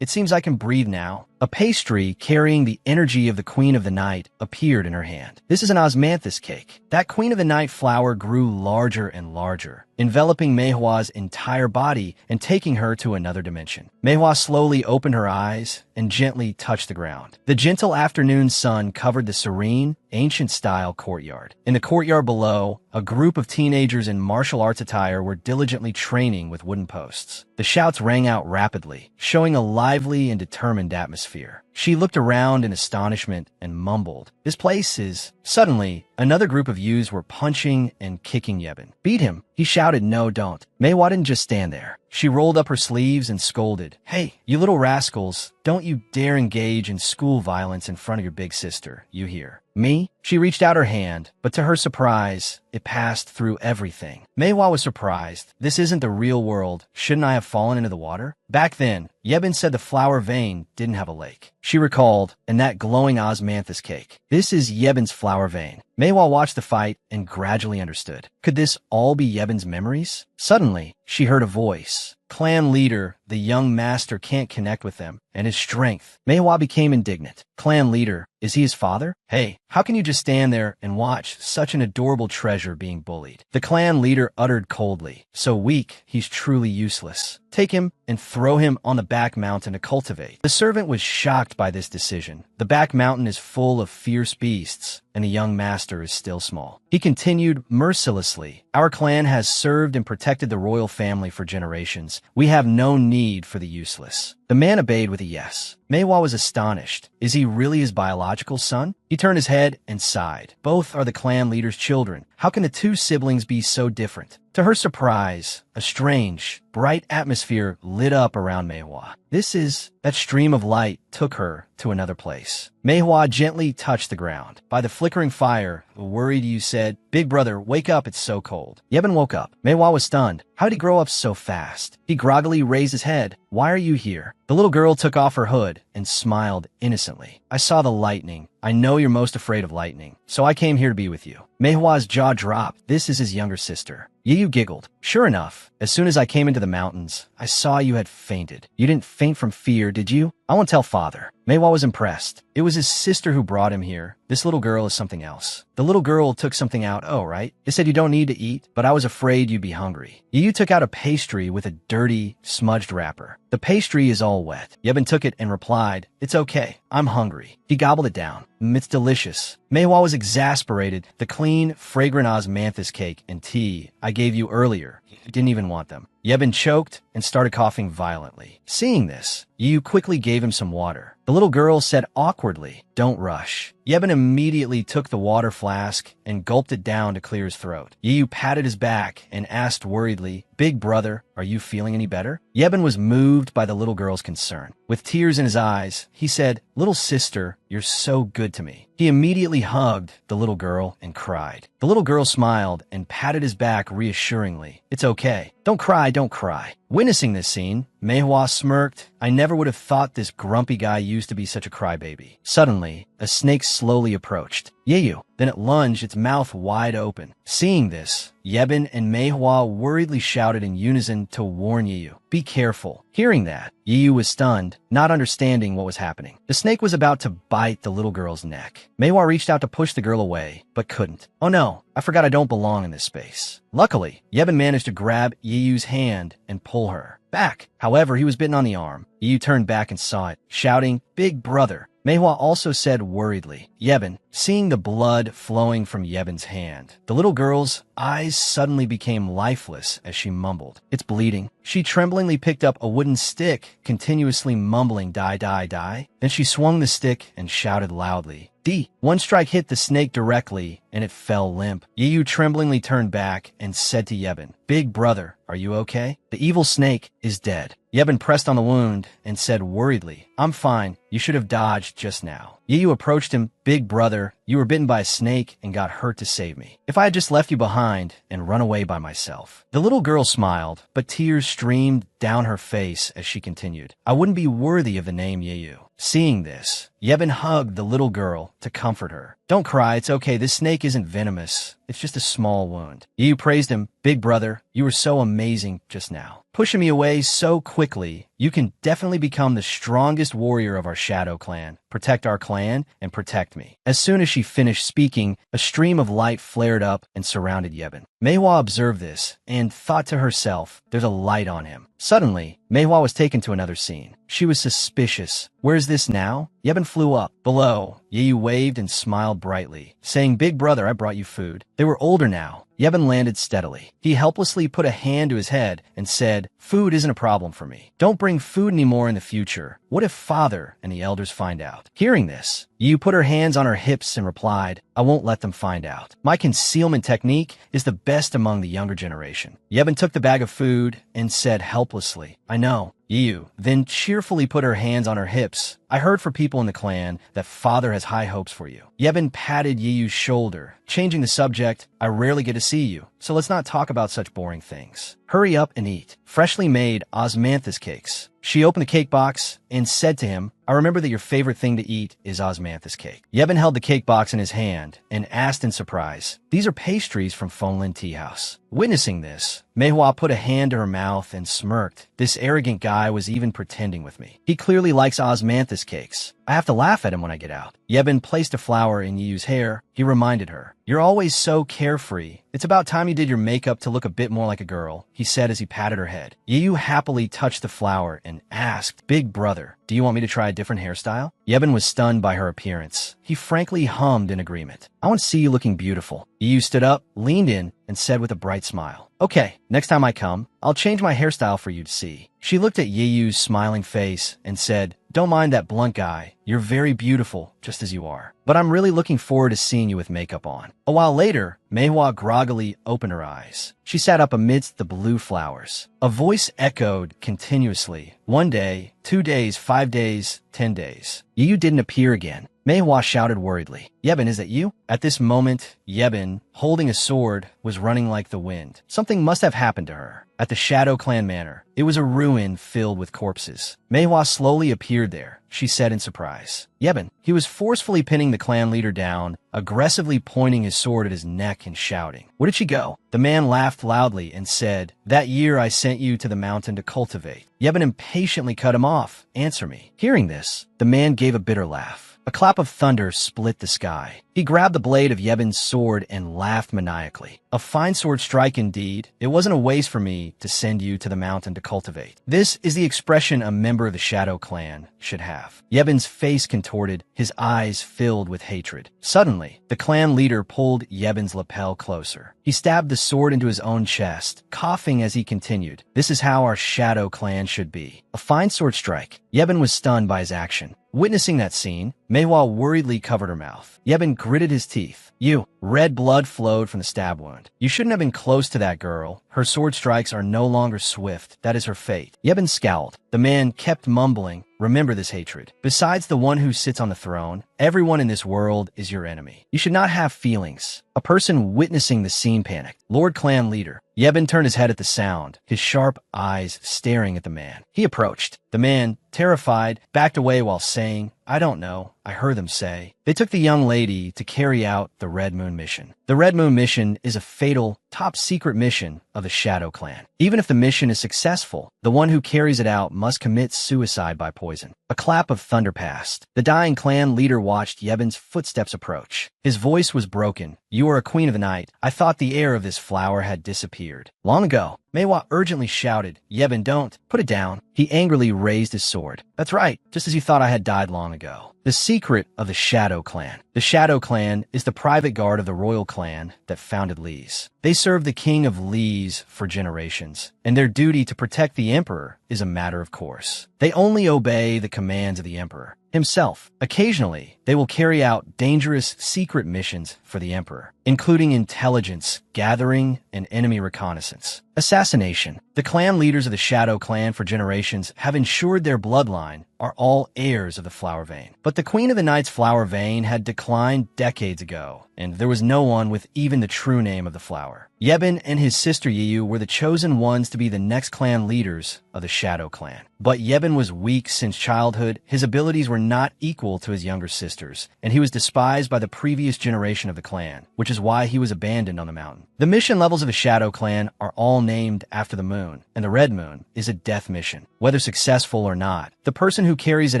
it seems I can breathe now. A pastry carrying the energy of the Queen of the Night appeared in her hand. This is an osmanthus cake. That Queen of the Night flower grew larger and larger, enveloping Manhwa's entire body and taking her to another dimension. Manhwa slowly opened her eyes and gently touched the ground. The gentle afternoon sun covered the serene, ancient-style courtyard. In the courtyard below, a group of teenagers in martial arts attire were diligently training with wooden posts. The shouts rang out rapidly, showing a lively and determined atmosphere. She looked around in astonishment and mumbled, "This place is..." Suddenly, another group of youths were punching and kicking Yebin. "Beat him!" He shouted. "No, don't." Manhwa didn't just stand there. She rolled up her sleeves and scolded, "Hey, you little rascals, don't you dare engage in school violence in front of your big sister, you hear me?" She reached out her hand, but to her surprise, it passed through everything. Manhwa was surprised. This isn't the real world. Shouldn't I have fallen into the water? Back then, Yebin said the flower vein didn't have a lake. She recalled, and that glowing osmanthus cake. This is Yebin's flower vein. Manhwa watched the fight and gradually understood. Could this all be Yebin's memories? Suddenly, she heard a voice. Clan leader, the young master can't connect with them, and his strength. Manhwa became indignant. Clan leader, is he his father? Hey, how can you just stand there and watch such an adorable treasure being bullied? The clan leader uttered coldly, "So weak, he's truly useless. Take him and throw him on the back mountain to cultivate." The servant was shocked by this decision. The back mountain is full of fierce beasts, and the young master is still small. He continued mercilessly, "Our clan has served and protected the royal family for generations. We have no need for the useless." The man obeyed with a yes. Manhwa was astonished. Is he really his biological son? He turned his head and sighed. Both are the clan leader's children. How can the two siblings be so different? To her surprise, a strange, bright atmosphere lit up around Manhwa. That stream of light took her to another place. Manhwa gently touched the ground. By the flickering fire, a worried Yu said, "Big brother, wake up, it's so cold." Yebin woke up. Manhwa was stunned. How did he grow up so fast? He groggily raised his head. "Why are you here?" The little girl took off her hood and smiled innocently. "I saw the lightning. I know you're most afraid of lightning, so I came here to be with you." Manhwa's jaw dropped. This is his younger sister. Yu giggled. "Sure enough, as soon as I came into the mountains, I saw you had fainted. You didn't faint from fear, did you? I won't tell father." Manhwa was impressed. It was his sister who brought him here. This little girl is something else. The little girl took something out. "Oh, right. It said you don't need to eat, but I was afraid you'd be hungry." Yu took out a pastry with a dirty, smudged wrapper. "The pastry is all wet." Yebin took it and replied, "It's okay. I'm hungry." He gobbled it down. "It's delicious." Manhwa was exasperated. "The clean, fragrant osmanthus cake and tea I gave you earlier. You didn't even want them." Yebin choked and started coughing violently. Seeing this, Yu quickly gave him some water. The little girl said awkwardly, "Don't rush." Yebin immediately took the water flask and gulped it down to clear his throat. Yu patted his back and asked worriedly, "Big brother, are you feeling any better?" Yebin was moved by the little girl's concern. With tears in his eyes, he said, "Little sister, you're so good to me." He immediately hugged the little girl and cried. The little girl smiled and patted his back reassuringly. "It's okay. Don't cry, don't cry." Witnessing this scene, Manhwa smirked. "I never would have thought this grumpy guy used to be such a crybaby." Suddenly, a snake slowly approached Yeyu. Then it lunged, its mouth wide open. Seeing this, Yebin and Manhwa worriedly shouted in unison to warn Yeyu, "Be careful." Hearing that, Yeyu was stunned, not understanding what was happening. The snake was about to bite the little girl's neck. Manhwa reached out to push the girl away, but couldn't. "Oh no, I forgot I don't belong in this space." Luckily, Yebin managed to grab Yeyu's hand and pull her back. However, he was bitten on the arm. Yeyu turned back and saw it, shouting, "Big brother." Manhwa also said worriedly, "Yebin," seeing the blood flowing from Yebin's hand. The little girl's eyes suddenly became lifeless as she mumbled, "It's bleeding." She tremblingly picked up a wooden stick, continuously mumbling, "Die, die, die." Then she swung the stick and shouted loudly, "D." One strike hit the snake directly, and it fell limp. Yeyu tremblingly turned back and said to Yebin, "Big brother, are you okay? The evil snake is dead." Yebin pressed on the wound and said worriedly, "I'm fine. You should have dodged just now." Yeyu approached him, "Big brother, you were bitten by a snake and got hurt to save me. If I had just left you behind and run away by myself." The little girl smiled, but tears streamed down her face as she continued, "I wouldn't be worthy of the name Yeyu." Seeing this, Yebin hugged the little girl to comfort her. "Don't cry, it's okay. This snake isn't venomous. It's just a small wound. Yu praised him. Big brother, you were so amazing just now. Pushing me away so quickly, you can definitely become the strongest warrior of our Shadow Clan, protect our clan, and protect me. As soon as she finished speaking, a stream of light flared up and surrounded Yebin. Manhwa observed this and thought to herself, there's a light on him. Suddenly, Manhwa was taken to another scene. She was suspicious. Where's this now? Yebin flew up. Below, Yu waved and smiled brightly, saying, Big brother, I brought you food. They were older now. Yebin landed steadily. He helplessly put a hand to his head and said, Food isn't a problem for me. Don't bring food anymore in the future. What if father and the elders find out? Hearing this, Yu put her hands on her hips and replied, I won't let them find out. My concealment technique is the best among the younger generation. Yebin took the bag of food and said helplessly, I know. Yu then cheerfully put her hands on her hips. I heard from people in the clan that father has high hopes for you. Yebin patted Yu's shoulder. Changing the subject, I rarely get to see you, so let's not talk about such boring things. Hurry up and eat. Freshly made osmanthus cakes. She opened the cake box and said to him, I remember that your favorite thing to eat is osmanthus cake. Yebin held the cake box in his hand and asked in surprise, These are pastries from Fonlin Tea House. Witnessing this, Manhwa put a hand to her mouth and smirked. This arrogant guy was even pretending with me. He clearly likes osmanthus cakes. I have to laugh at him when I get out. Yebin placed a flower in Yu's hair. He reminded her, You're always so carefree. It's about time you did your makeup to look a bit more like a girl, he said as he patted her head. Yu happily touched the flower and asked, Big brother, do you want me to try a different hairstyle? Yebin was stunned by her appearance. He frankly hummed in agreement. I want to see you looking beautiful. Yu stood up, leaned in, and said with a bright smile, Okay, next time I come, I'll change my hairstyle for you to see. She looked at Yu's smiling face and said, Don't mind that blunt guy. You're very beautiful, just as you are. But I'm really looking forward to seeing you with makeup on. A while later, Manhwa groggily opened her eyes. She sat up amidst the blue flowers. A voice echoed continuously. 1 day, 2 days, 5 days, 10 days. Yu didn't appear again. Manhwa shouted worriedly, Yebin, is that you? At this moment, Yebin, holding a sword, was running like the wind. Something must have happened to her. At the Shadow Clan manor, it was a ruin filled with corpses. Manhwa slowly appeared there. She said in surprise, Yebin. He was forcefully pinning the clan leader down, aggressively pointing his sword at his neck and shouting. Where did she go? The man laughed loudly and said, That year I sent you to the mountain to cultivate. Yebin impatiently cut him off. Answer me. Hearing this, the man gave a bitter laugh. A clap of thunder split the sky. He grabbed the blade of Yebin's sword and laughed maniacally. A fine sword strike indeed. It wasn't a waste for me to send you to the mountain to cultivate. This is the expression a member of the Shadow Clan should have. Yebin's face contorted, his eyes filled with hatred. Suddenly, the clan leader pulled Yebin's lapel closer. He stabbed the sword into his own chest, coughing as he continued. This is how our Shadow Clan should be. A fine sword strike. Yebin was stunned by his action. Witnessing that scene, Manhwa worriedly covered her mouth. Yebin gritted his teeth. You. Red blood flowed from the stab wound. You shouldn't have been close to that girl. Her sword strikes are no longer swift. That is her fate. Yebin scowled. The man kept mumbling, Remember this hatred. Besides the one who sits on the throne, everyone in this world is your enemy. You should not have feelings. A person witnessing the scene panicked. Lord Clan Leader. Yebin turned his head at the sound, his sharp eyes staring at the man. He approached. The man, terrified, backed away while saying, I don't know. I heard them say. They took the young lady to carry out the Red Moon mission. The Red Moon mission is a fatal, top-secret mission of the Shadow Clan. Even if the mission is successful, the one who carries it out must commit suicide by poison. A clap of thunder passed. The dying clan leader watched Yebin's footsteps approach. His voice was broken. You are a queen of the night. I thought the air of this flower had disappeared. Long ago. Manhwa urgently shouted, Yebin, don't. Put it down. He angrily raised his sword. That's right, just as you thought I had died long ago. The secret of the Shadow Clan. The Shadow Clan is the private guard of the royal clan that founded Lee's. They served the king of Lee's for generations, and their duty to protect the emperor is a matter of course. They only obey the commands of the emperor himself. Occasionally, they will carry out dangerous secret missions for the emperor, including intelligence gathering and enemy reconnaissance. Assassination. The clan leaders of the Shadow Clan for generations have ensured their bloodline are all heirs of the flower vein. But the Queen of the Night's flower vein had declined decades ago, and there was no one with even the true name of the flower. Yebin and his sister Yu were the chosen ones to be the next clan leaders of the Shadow Clan. But Yeben was weak since childhood, his abilities were not equal to his younger sisters, and he was despised by the previous generation of the clan, which is why he was abandoned on the mountain. The mission levels of the Shadow Clan are all named after the moon, and the Red Moon is a death mission. Whether successful or not, the person who carries it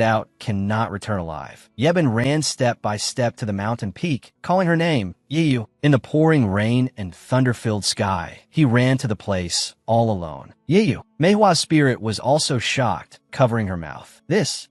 out cannot return alive. Yeben ran step by step to the mountain peak, calling her name, Yiyu. In the pouring rain and thunder-filled sky, he ran to the place all alone. Yiyu. Manhwa's spirit was also shocked, covering her mouth.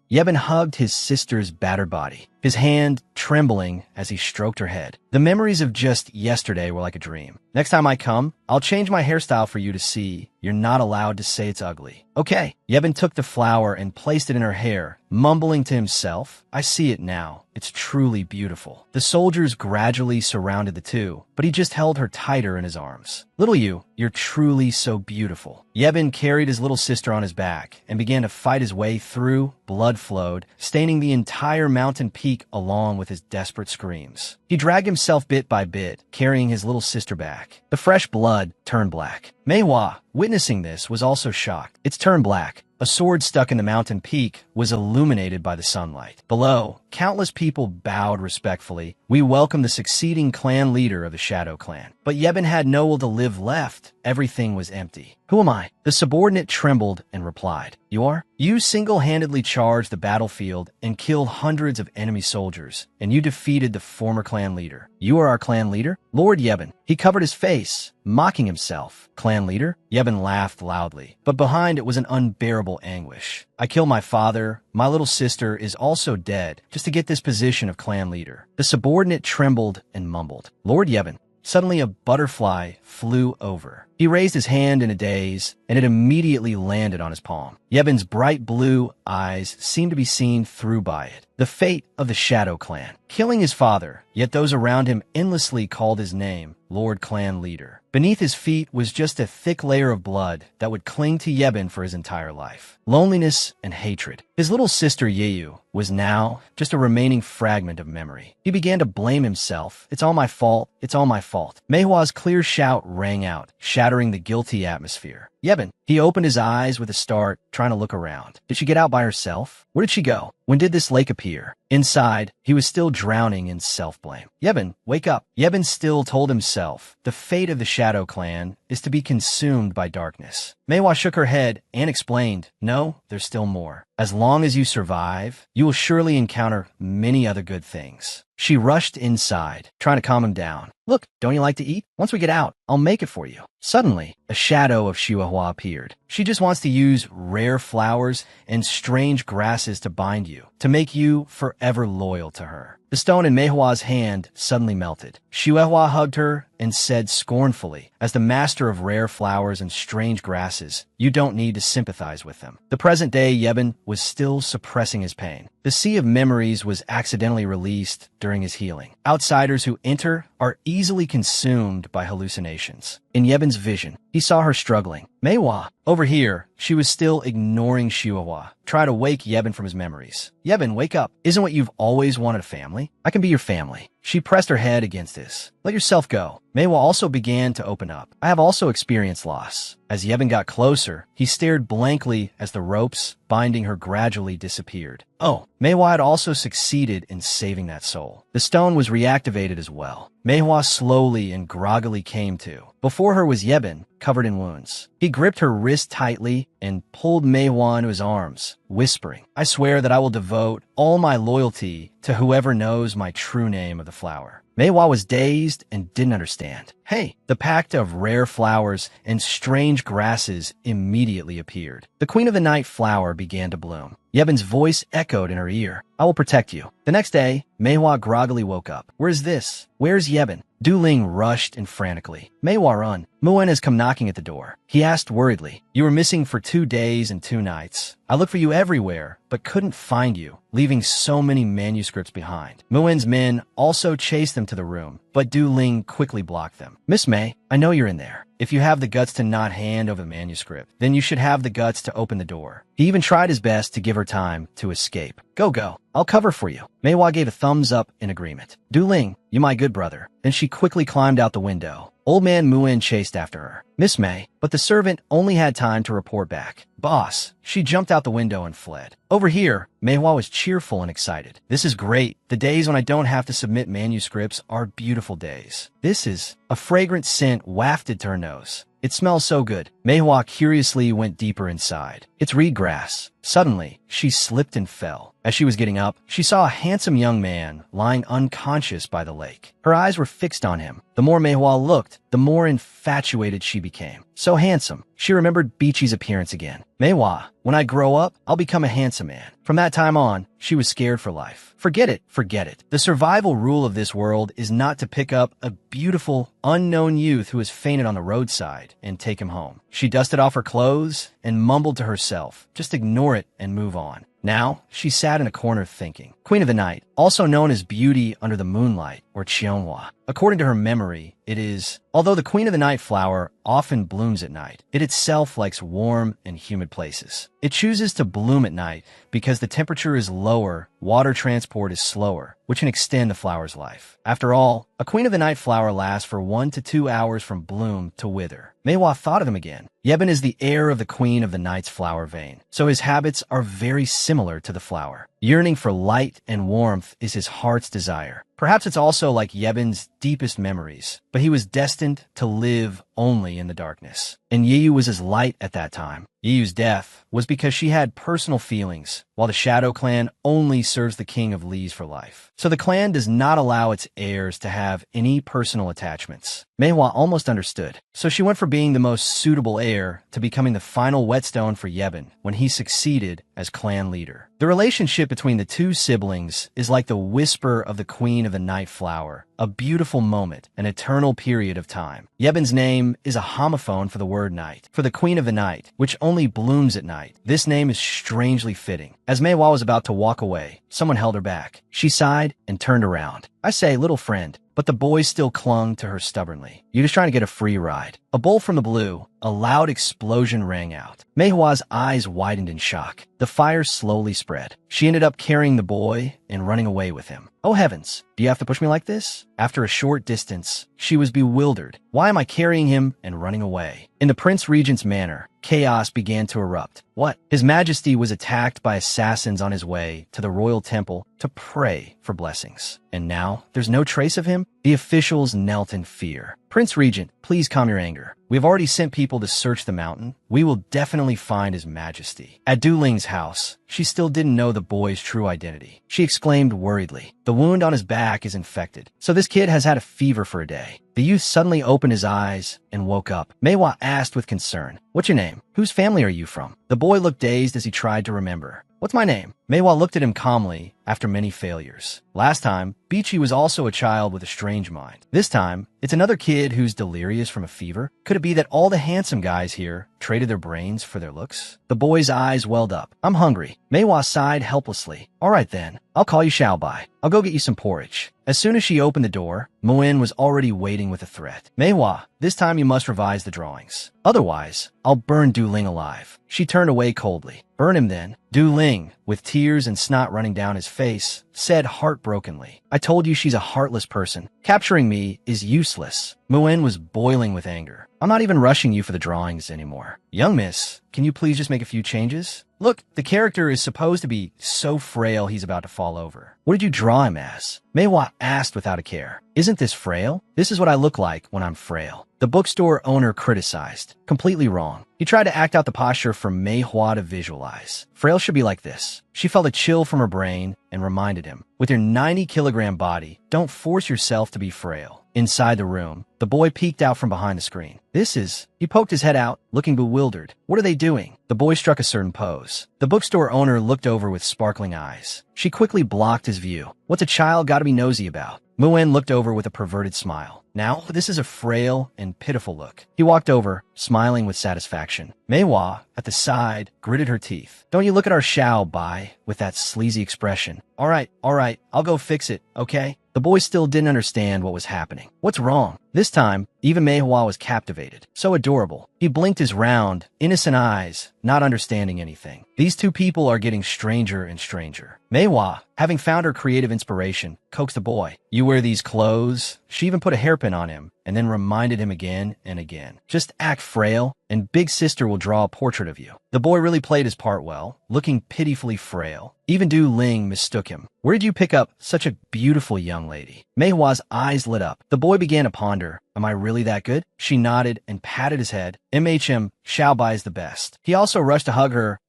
Yeben hugged his sister's battered body, his hand trembling as he stroked her head. The memories of just yesterday were like a dream. Next time I come, I'll change my hairstyle for you to see. You're not allowed to say it's ugly. Okay. Yeben took the flower and placed it in her hair, mumbling to himself, I see it now. It's truly beautiful. The soldiers gradually surrounded the two, but he just held her tighter in his arms. Little you, you're truly so beautiful. Yeben carried his little sister on his back and began to fight his way through. Blood flowed, staining the entire mountain peak along with his desperate screams. He dragged himself bit by bit, carrying his little sister back. The fresh blood turned black. Manhwa, witnessing this, was also shocked. It's turned black. A sword stuck in the mountain peak was illuminated by the sunlight. Below, countless people bowed respectfully. We welcome the succeeding clan leader of the Shadow Clan. But Yeben had no will to live left. Everything was empty. Who am I? The subordinate trembled and replied, You are? You single-handedly charged the battlefield and killed hundreds of enemy soldiers, and you defeated the former clan leader. You are our clan leader? Lord Yeben. He covered his face, mocking himself. Clan leader? Yeben laughed loudly, but behind it was an unbearable anguish. I killed my father. My little sister is also dead, just to get this position of clan leader. The subordinate trembled and mumbled, Lord Yeben. Suddenly a butterfly flew over. He raised his hand in a daze, and it immediately landed on his palm. Yeben's bright blue eyes seemed to be seen through by it. The fate of the Shadow Clan. Killing his father, yet those around him endlessly called his name, Lord Clan Leader. Beneath his feet was just a thick layer of blood that would cling to Yeben for his entire life. Loneliness and hatred. His little sister Yiyu was now just a remaining fragment of memory. He began to blame himself. It's all my fault. It's all my fault. Manhwa's clear shout rang out, shattering the guilty atmosphere. Yeben. He opened his eyes with a start, trying to look around. Did she get out by herself? Where did she go? When did this lake appear? Inside, he was still drowning in self-blame. Yeben, wake up. Yeben still told himself, the fate of the Shadow Clan is to be consumed by darkness. Manhwa shook her head and explained, No, there's still more. As long as you survive, you will surely encounter many other good things. She rushed inside, trying to calm him down. Look, don't you like to eat? Once we get out, I'll make it for you. Suddenly, a shadow of Chihuahua appeared. She just wants to use rare flowers and strange grasses to bind you, to make you forever loyal to her. The stone in Manhwa's hand suddenly melted. Chihuahua hugged her and said scornfully, as the master of rare flowers and strange grasses, you don't need to sympathize with them. The present day Yeben was still suppressing his pain. The sea of memories was accidentally released during his healing. Outsiders who enter are easily consumed by hallucinations. In Yeben's vision, he saw her struggling. Manhwa, over here, she was still ignoring Chihuahua. Try to wake Yeben from his memories. Yeben, wake up. Isn't what you've always wanted a family? I can be your family. She pressed her head against this. Let yourself go. Manhwa also began to open up. I have also experienced loss. As Yeben got closer, he stared blankly as the ropes binding her gradually disappeared. Oh, Manhwa had also succeeded in saving that soul. The stone was reactivated as well. Manhwa slowly and groggily came to. Before her was Yeben, covered in wounds. He gripped her wrist tightly and pulled Manhwa into his arms, whispering, I swear that I will devote all my loyalty to whoever knows my true name of the flower. Manhwa was dazed and didn't understand. Hey, the pact of rare flowers and strange grasses immediately appeared. The Queen of the Night flower began to bloom. Yeben's voice echoed in her ear. I will protect you. The next day, Manhwa groggily woke up. Where's this? Where's Yeben? Du Ling rushed in frantically. Manhwa, run. Muen has come knocking at the door. He asked worriedly, You were missing for 2 days and 2 nights. I looked for you everywhere, but couldn't find you, leaving so many manuscripts behind. Muen's men also chased them to the room, but Du Ling quickly blocked them. Miss May, I know you're in there. If you have the guts to not hand over the manuscript, then you should have the guts to open the door. He even tried his best to give her time to escape. Go. I'll cover for you. Manhwa gave a thumbs up in agreement. Du Ling, you my good brother. Then she quickly climbed out the window, Old man Muin chased after her. Miss May, but the servant only had time to report back. Boss, she jumped out the window and fled. Over here, Manhwa was cheerful and excited. This is great. The days when I don't have to submit manuscripts are beautiful days. This is a fragrant scent wafted to her nose. It smells so good. Manhwa curiously went deeper inside. It's reed grass. Suddenly, she slipped and fell. As she was getting up, she saw a handsome young man lying unconscious by the lake. Her eyes were fixed on him. The more Manhwa looked, the more infatuated she became. So handsome. She remembered Beechee's appearance again. Manhwa, when I grow up, I'll become a handsome man. From that time on, she was scared for life. Forget it, forget it. The survival rule of this world is not to pick up a beautiful, unknown youth who has fainted on the roadside and take him home. She dusted off her clothes and mumbled to herself, just ignore it and move on. Now, she sat in a corner thinking. Queen of the Night, also known as Beauty Under the Moonlight, or Cheonhwa. According to her memory, it is, although the Queen of the Night flower often blooms at night, it itself likes warm and humid places. It chooses to bloom at night because the temperature is lower, water transport is slower, which can extend the flower's life. After all, a Queen of the Night flower lasts for 1 to 2 hours from bloom to wither. Manhwa thought of him again. Yebin is the heir of the Queen of the Night's flower vein, so his habits are very similar to the flower. Yearning for light and warmth is his heart's desire. Perhaps it's also like Yebin's deepest memories, but he was destined to live only in the darkness. And Yiyu was his light at that time. Yiyu's death was because she had personal feelings, while the Shadow Clan only serves the King of Lees for life. So the clan does not allow its heirs to have any personal attachments. Manhwa almost understood, so she went from being the most suitable heir to becoming the final whetstone for Yebin when he succeeded as clan leader. The relationship between the two siblings is like the whisper of the Queen of the Night flower, a beautiful moment, an eternal period of time. Yebin's name is a homophone for the word night, for the Queen of the Night, which only blooms at night. This name is strangely fitting. As Manhwa was about to walk away, someone held her back. She sighed and turned around. I say, little friend, but the boy still clung to her stubbornly. You're just trying to get a free ride. A bolt from the blue, a loud explosion rang out. Manhwa's eyes widened in shock. The fire slowly spread. She ended up carrying the boy and running away with him. Oh heavens, do you have to push me like this? After a short distance, she was bewildered. Why am I carrying him and running away? In the Prince Regent's manor, chaos began to erupt. What? His Majesty was attacked by assassins on his way to the royal temple to pray for blessings. And now, there's no trace of him? The officials knelt in fear. Prince Regent, please calm your anger. We have already sent people to search the mountain. We will definitely find His Majesty. At Du Ling's house, she still didn't know the boy's true identity. She exclaimed worriedly, the wound on his back is infected, so this kid has had a fever for a day. The youth suddenly opened his eyes and woke up. Manhwa asked with concern, what's your name? Whose family are you from? The boy looked dazed as he tried to remember. What's my name? Manhwa looked at him calmly after many failures. Last time, Beechee was also a child with a strange mind. This time, it's another kid who's delirious from a fever. Could it be that all the handsome guys here traded their brains for their looks? The boy's eyes welled up. I'm hungry. Manhwa sighed helplessly. All right then, I'll call you Xiaobai. I'll go get you some porridge. As soon as she opened the door, Muin was already waiting with a threat. Manhwa, this time you must revise the drawings. Otherwise, I'll burn Du Ling alive. She turned away coldly. Burn him then. Du Ling, with tears and snot running down his face, said heartbrokenly, I told you she's a heartless person. Capturing me is useless. Muin was boiling with anger. I'm not even rushing you for the drawings anymore. Young miss, can you please just make a few changes? Look, the character is supposed to be so frail he's about to fall over. What did you draw him as? Manhwa asked without a care. Isn't this frail? This is what I look like when I'm frail. The bookstore owner criticized. Completely wrong. He tried to act out the posture for Manhwa to visualize. Frail should be like this. She felt a chill from her brain and reminded him, with your 90-kilogram body, don't force yourself to be frail. Inside the room, the boy peeked out from behind the screen. He poked his head out, looking bewildered. What are they doing? The boy struck a certain pose. The bookstore owner looked over with sparkling eyes. She quickly blocked his view. What's a child gotta be nosy about? Muin looked over with a perverted smile. Now, this is a frail and pitiful look. He walked over, smiling with satisfaction. Manhwa, at the side, gritted her teeth. Don't you look at our Xiao Bai with that sleazy expression. All right, I'll go fix it, okay? The boy still didn't understand what was happening. What's wrong? This time, even Manhwa was captivated. So adorable. He blinked his round, innocent eyes, not understanding anything. These two people are getting stranger and stranger. Manhwa, having found her creative inspiration, coaxed the boy. You wear these clothes? She even put a hairpin on him, and then reminded him again and again. Just act frail, and Big Sister will draw a portrait of you. The boy really played his part well, looking pitifully frail. Even Du Ling mistook him. Where did you pick up such a beautiful young lady? Manhwa's eyes lit up. The boy began to ponder. Am I really that good? She nodded and patted his head. Xiaobai is the best. He also rushed to hug her.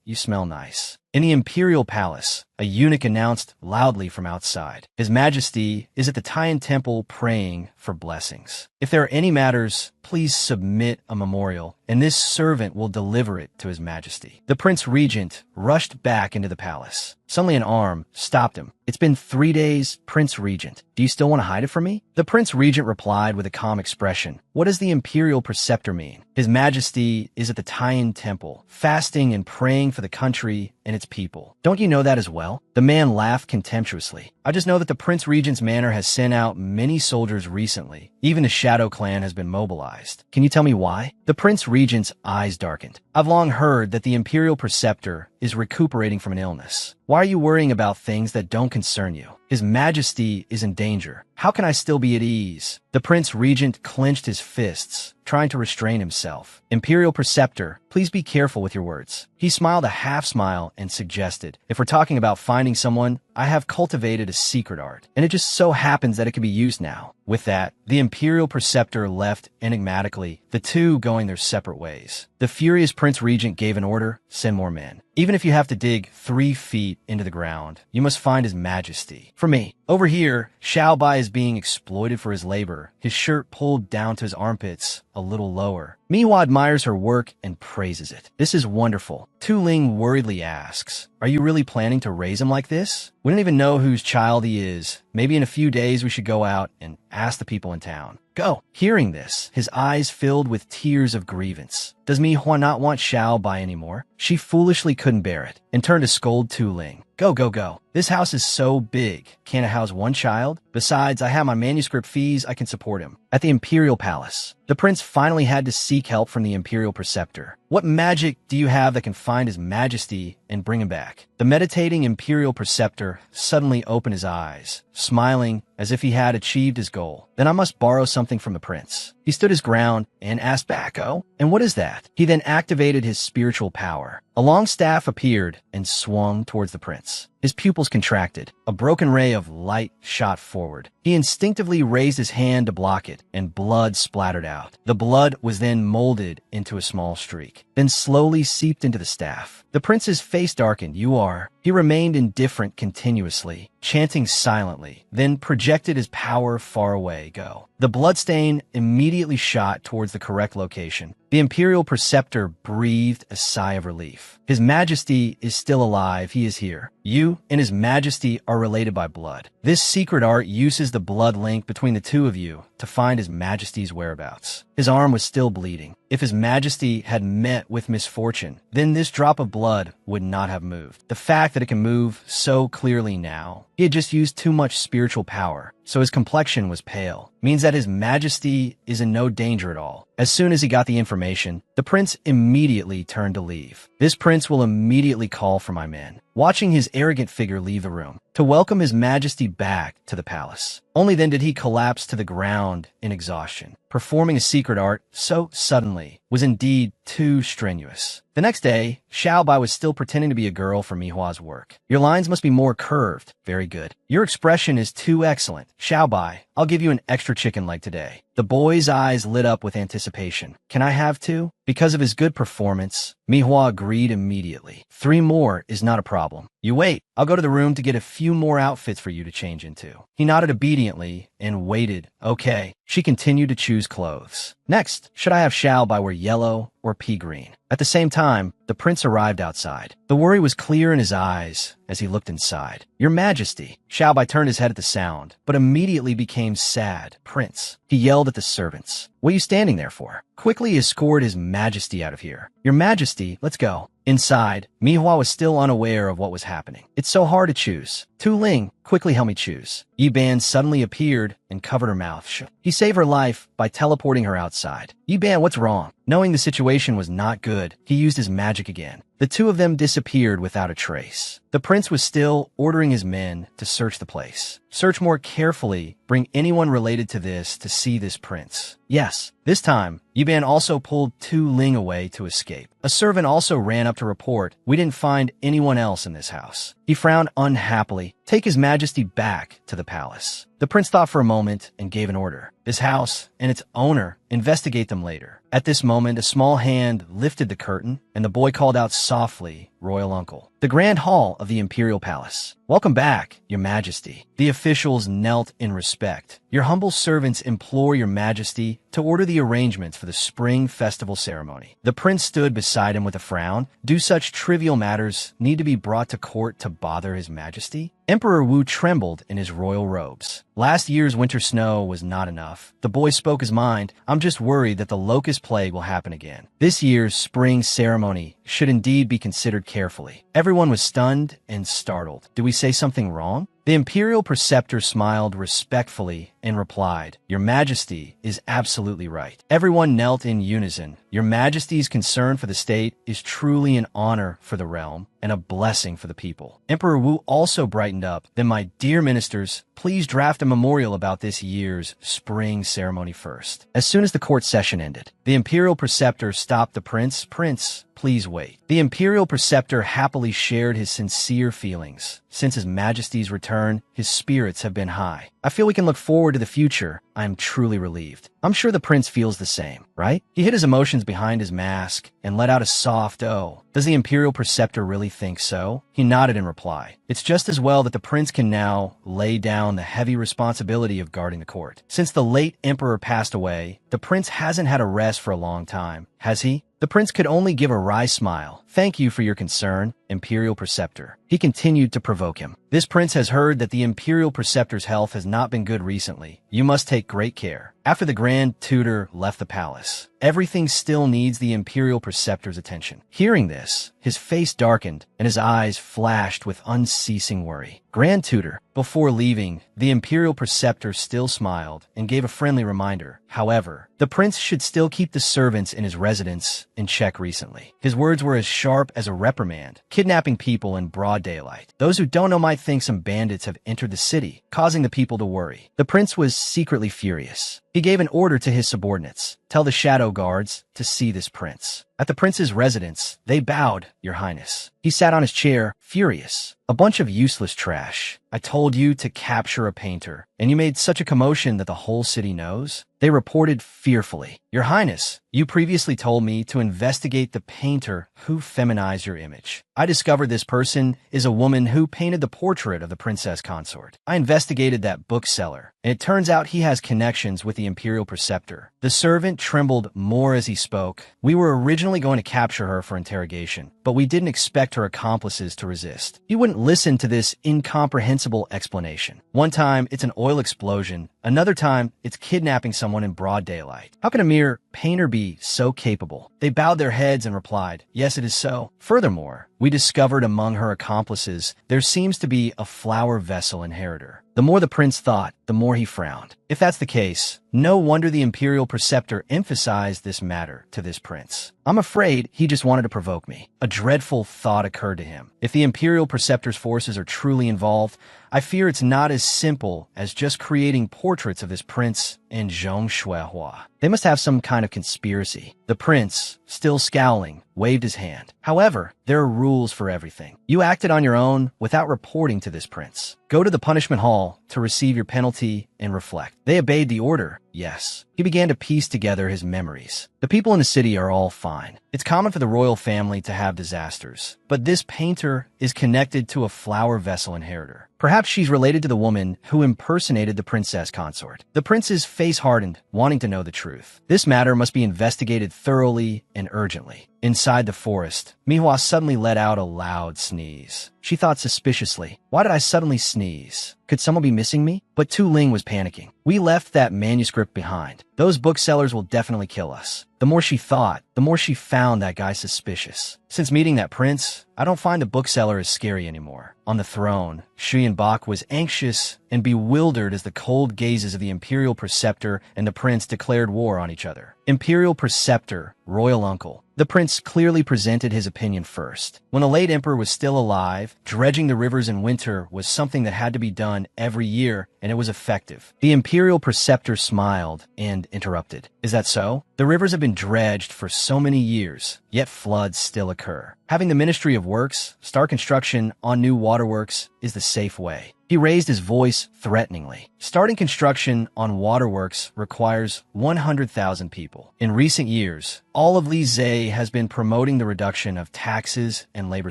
You smell nice. In the imperial palace, a eunuch announced loudly from outside. His Majesty is at the Tian Temple praying for blessings. If there are any matters, please submit a memorial, and this servant will deliver it to His Majesty. The Prince Regent rushed back into the palace. Suddenly an arm stopped him. It's been 3 days, Prince Regent. Do you still want to hide it from me? The Prince Regent replied with a calm expression. What does the imperial preceptor mean? His Majesty is at the Tian Temple, fasting and praying for the country and its people. Don't you know that as well? The man laughed contemptuously. I just know that the Prince Regent's manor has sent out many soldiers recently. Even the Shadow Clan has been mobilized. Can you tell me why? The Prince Regent's eyes darkened. I've long heard that the imperial preceptor is recuperating from an illness. Why are you worrying about things that don't concern you? His Majesty is in danger. How can I still be at ease? The Prince Regent clenched his fists, trying to restrain himself. Imperial Preceptor, please be careful with your words. He smiled a half smile and suggested, if we're talking about finding someone, I have cultivated a secret art, and it just so happens that it can be used now. With that, the Imperial Preceptor left enigmatically, the two going their separate ways. The furious Prince Regent gave an order, send more men. Even if you have to dig 3 feet into the ground, you must find His Majesty. For me, over here, Xiaobai is being exploited for his labor, his shirt pulled down to his armpits, a little lower. Manhwa admires her work and praises it. This is wonderful. Tu Ling worriedly asks, are you really planning to raise him like this? We don't even know whose child he is. Maybe in a few days we should go out and ask the people in town. Go. Hearing this, his eyes filled with tears of grievance. Does Manhwa not want Xiaobai anymore? She foolishly couldn't bear it and turned to scold Tu Ling. Go, go, go. This house is so big. Can't it house one child? Besides, I have my manuscript fees. I can support him. At the Imperial Palace, the prince finally had to seek help from the Imperial Preceptor. What magic do you have that can find His Majesty and bring him back? The meditating Imperial Preceptor suddenly opened his eyes, smiling as if he had achieved his goal. Then I must borrow something from the prince. He stood his ground and asked back, oh, and what is that? He then activated his spiritual power. A long staff appeared and swung towards the prince. His pupils contracted. A broken ray of light shot forward. He instinctively raised his hand to block it, and blood splattered out. The blood was then molded into a small streak, then slowly seeped into the staff. The prince's face darkened. You are. He remained indifferent continuously, chanting silently, then projected his power far away. Go. The bloodstain immediately shot towards the correct location. The Imperial Preceptor breathed a sigh of relief. His Majesty is still alive. He is here. You and His Majesty are related by blood. This secret art uses the blood link between the two of you to find His Majesty's whereabouts. His arm was still bleeding. If His Majesty had met with misfortune, then this drop of blood would not have moved. The fact that it can move so clearly now, he had just used too much spiritual power, so his complexion was pale, means that His Majesty is in no danger at all. As soon as he got the information, the prince immediately turned to leave. This prince will immediately call for my men. Watching his arrogant figure leave the room to welcome His Majesty back to the palace. Only then did he collapse to the ground in exhaustion. Performing a secret art so suddenly was indeed too strenuous. The next day, Xiaobai was still pretending to be a girl for Manhwa's work. Your lines must be more curved. Very good. Your expression is too excellent. Xiaobai, I'll give you an extra chicken leg today. The boy's eyes lit up with anticipation. Can I have 2? Because of his good performance, Manhwa agreed immediately. 3 more is not a problem. You wait. I'll go to the room to get a few more outfits for you to change into. He nodded obediently and waited. Okay. She continued to choose clothes. Next, should I have Xiaobai wear yellow or pea green? At the same time, the prince arrived outside. The worry was clear in his eyes as he looked inside. Your Majesty. Xiaobai turned his head at the sound, but immediately became sad. Prince. He yelled at the servants. What are you standing there for? Quickly escort His Majesty out of here. Your Majesty, let's go. Inside, Mihua was still unaware of what was happening. It's so hard to choose. Tu Ling, quickly help me choose. Yiban suddenly appeared and covered her mouth. He saved her life by teleporting her outside. Yiban, what's wrong? Knowing the situation was not good, he used his magic again. The two of them disappeared without a trace. The prince was still ordering his men to search the place. Search more carefully. Bring anyone related to this to see this prince. Yes, this time, Yiban also pulled Tu Ling away to escape. A servant also ran up to report, we didn't find anyone else in this house. He frowned unhappily. Take His Majesty back to the palace. The prince thought for a moment and gave an order. This house and its owner, investigate them later. At this moment, a small hand lifted the curtain, and the boy called out softly, Royal Uncle. The Grand Hall of the Imperial Palace. Welcome back, Your Majesty. The officials knelt in respect. Your humble servants implore Your Majesty to order the arrangements for the spring festival ceremony. The prince stood beside him with a frown. Do such trivial matters need to be brought to court to bother His Majesty? Emperor Wu trembled in his royal robes. Last year's winter snow was not enough. The boy spoke his mind. I'm just worried that the locust plague will happen again. This year's spring ceremony should indeed be considered carefully. Everyone was stunned and startled. Did we say something wrong? The imperial preceptor smiled respectfully and replied, Your Majesty is absolutely right. Everyone knelt in unison. Your Majesty's concern for the state is truly an honor for the realm and a blessing for the people. Emperor Wu also brightened up. Then, my dear ministers, please draft a memorial about this year's spring ceremony first. As soon as the court session ended, the imperial preceptor stopped the prince. Prince, please wait. The imperial preceptor happily shared his sincere feelings. Since His Majesty's return, his spirits have been high. I feel we can look forward to the future. I am truly relieved. I'm sure the prince feels the same, right? He hid his emotions behind his mask and let out a soft "oh." Does the imperial preceptor really think so? He nodded in reply. It's just as well that the prince can now lay down the heavy responsibility of guarding the court. Since the late emperor passed away, the prince hasn't had a rest for a long time, has he? The prince could only give a wry smile. Thank you for your concern, imperial preceptor. He continued to provoke him. This prince has heard that the imperial preceptor's health has not been good recently. You must take great care. After the grand tutor left the palace, everything still needs the imperial preceptor's attention. Hearing this, his face darkened and his eyes flashed with unceasing worry. Grand tutor, before leaving, the imperial preceptor still smiled and gave a friendly reminder. However, the prince should still keep the servants in his residence in check recently. His words were as sharp as a reprimand, kidnapping people in broad daylight. Those who don't know might think some bandits have entered the city, causing the people to worry. The prince was secretly furious. He gave an order to his subordinates. Tell the shadow guards to see this prince. At the prince's residence, they bowed, Your Highness. He sat on his chair, furious. A bunch of useless trash. I told you to capture a painter, and you made such a commotion that the whole city knows? They reported fearfully. Your Highness, you previously told me to investigate the painter who feminized your image. I discovered this person is a woman who painted the portrait of the princess consort. I investigated that bookseller, and it turns out he has connections with the imperial preceptor. The servant trembled more as he spoke. We were originally going to capture her for interrogation, but we didn't expect her accomplices to resist. You wouldn't listen to this incomprehensible explanation. One time, it's an oil explosion. Another time, it's kidnapping someone in broad daylight. How can a mere painter be so capable? They bowed their heads and replied, Yes, it is so. Furthermore, we discovered among her accomplices there seems to be a flower vessel inheritor. The more the prince thought, the more he frowned. If that's the case, no wonder the imperial preceptor emphasized this matter to this prince. I'm afraid he just wanted to provoke me. A dreadful thought occurred to him. If the imperial preceptor's forces are truly involved, I fear it's not as simple as just creating portraits of this prince and Zhong Shuihua. They must have some kind of conspiracy. The prince, still scowling, waved his hand. However, there are rules for everything. You acted on your own without reporting to this prince. Go to the punishment hall to receive your penalty and reflect. They obeyed the order, yes. He began to piece together his memories. The people in the city are all fine. It's common for the royal family to have disasters, but this painter is connected to a flower vessel inheritor. Perhaps she's related to the woman who impersonated the princess consort. The prince's face hardened, wanting to know the truth. This matter must be investigated thoroughly and urgently. Inside the forest, Manhwa suddenly let out a loud sneeze. She thought suspiciously, why did I suddenly sneeze? Could someone be missing me? But Tu Ling was panicking. We left that manuscript behind. Those booksellers will definitely kill us. The more she thought, the more she found that guy suspicious. Since meeting that prince, I don't find the bookseller as scary anymore. On the throne, Xuyen Bak was anxious and bewildered as the cold gazes of the imperial preceptor and the prince declared war on each other. Imperial preceptor, royal uncle. The prince clearly presented his opinion first. When the late emperor was still alive, dredging the rivers in winter was something that had to be done every year, and it was effective. The imperial preceptor smiled and interrupted. Is that so? The rivers have been dredged for so many years, yet floods still occur. Having the Ministry of Works start construction on new waterworks is the safe way. He raised his voice threateningly. Starting construction on waterworks requires 100,000 people. In recent years, all of Lizhe has been promoting the reduction of taxes and labor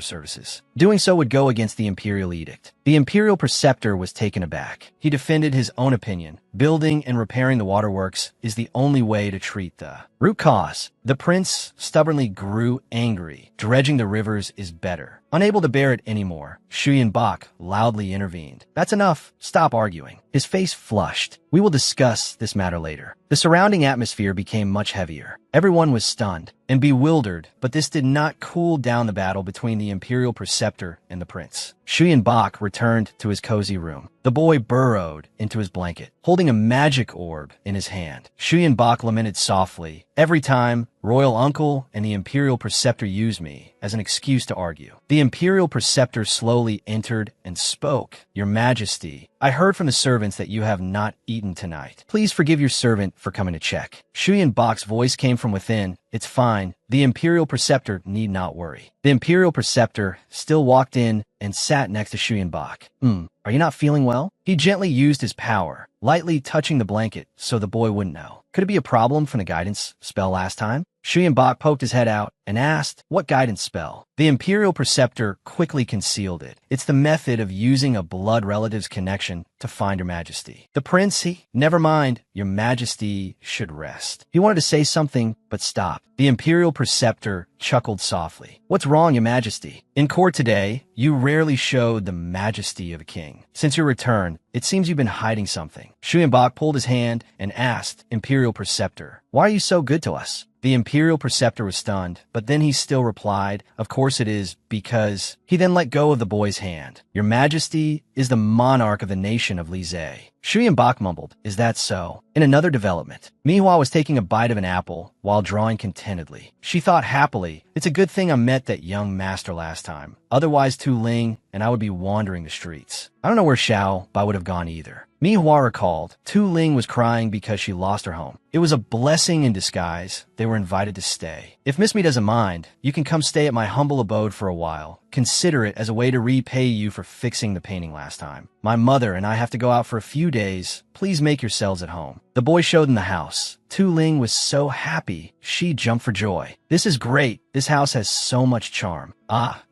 services. Doing so would go against the imperial edict. The imperial preceptor was taken aback. He defended his own opinion. Building and repairing the waterworks is the only way to treat the root cause. The prince stubbornly grew angry. Dredging the rivers is better. Unable to bear it anymore, Xuyen Bak loudly intervened. That's enough. Stop arguing. His face flushed. We will discuss this matter later. The surrounding atmosphere became much heavier. Everyone was stunned and bewildered, but this did not cool down the battle between the imperial preceptor and the prince. Xuyen Bak returned to his cozy room. The boy burrowed into his blanket, holding a magic orb in his hand. Xuyen Bak lamented softly. Every time, royal uncle and the imperial preceptor use me as an excuse to argue. The imperial preceptor slowly entered and spoke. Your Majesty, I heard from the servants that you have not eaten tonight. Please forgive your servant for coming to check. Xuyen Bak's voice came from within. It's fine. The imperial preceptor need not worry. The imperial preceptor still walked in and sat next to Xuyen Bak. Are you not feeling well? He gently used his power, lightly touching the blanket so the boy wouldn't know. Could it be a problem from the guidance spell last time? Xuyen Bak poked his head out and asked, what guidance spell? The imperial preceptor quickly concealed it. It's the method of using a blood relative's connection to find your majesty. The prince, never mind, your majesty should rest. He wanted to say something, but stopped. The imperial preceptor chuckled softly. What's wrong, your majesty? In court today, you rarely showed the majesty of a king. Since your return, it seems you've been hiding something. Xuyen Bak pulled his hand and asked, imperial preceptor, why are you so good to us? The imperial preceptor was stunned, but then he still replied, of course it is, because... He then let go of the boy's hand. Your majesty is the monarch of the nation of Lizhe. Xuyen Bak mumbled, is that so? In another development, Manhwa was taking a bite of an apple while drawing contentedly. She thought happily, it's a good thing I met that young master last time. Otherwise Tu Ling and I would be wandering the streets. I don't know where Xiao Bai would have gone either. Manhwa recalled, Tu Ling was crying because she lost her home. It was a blessing in disguise. They were invited to stay. If Miss Me doesn't mind, you can come stay at my humble abode for a while. Consider it as a way to repay you for fixing the painting last time. My mother and I have to go out for a few days. Please make yourselves at home. The boy showed them the house. Tu Ling was so happy, she jumped for joy. This is great. This house has so much charm.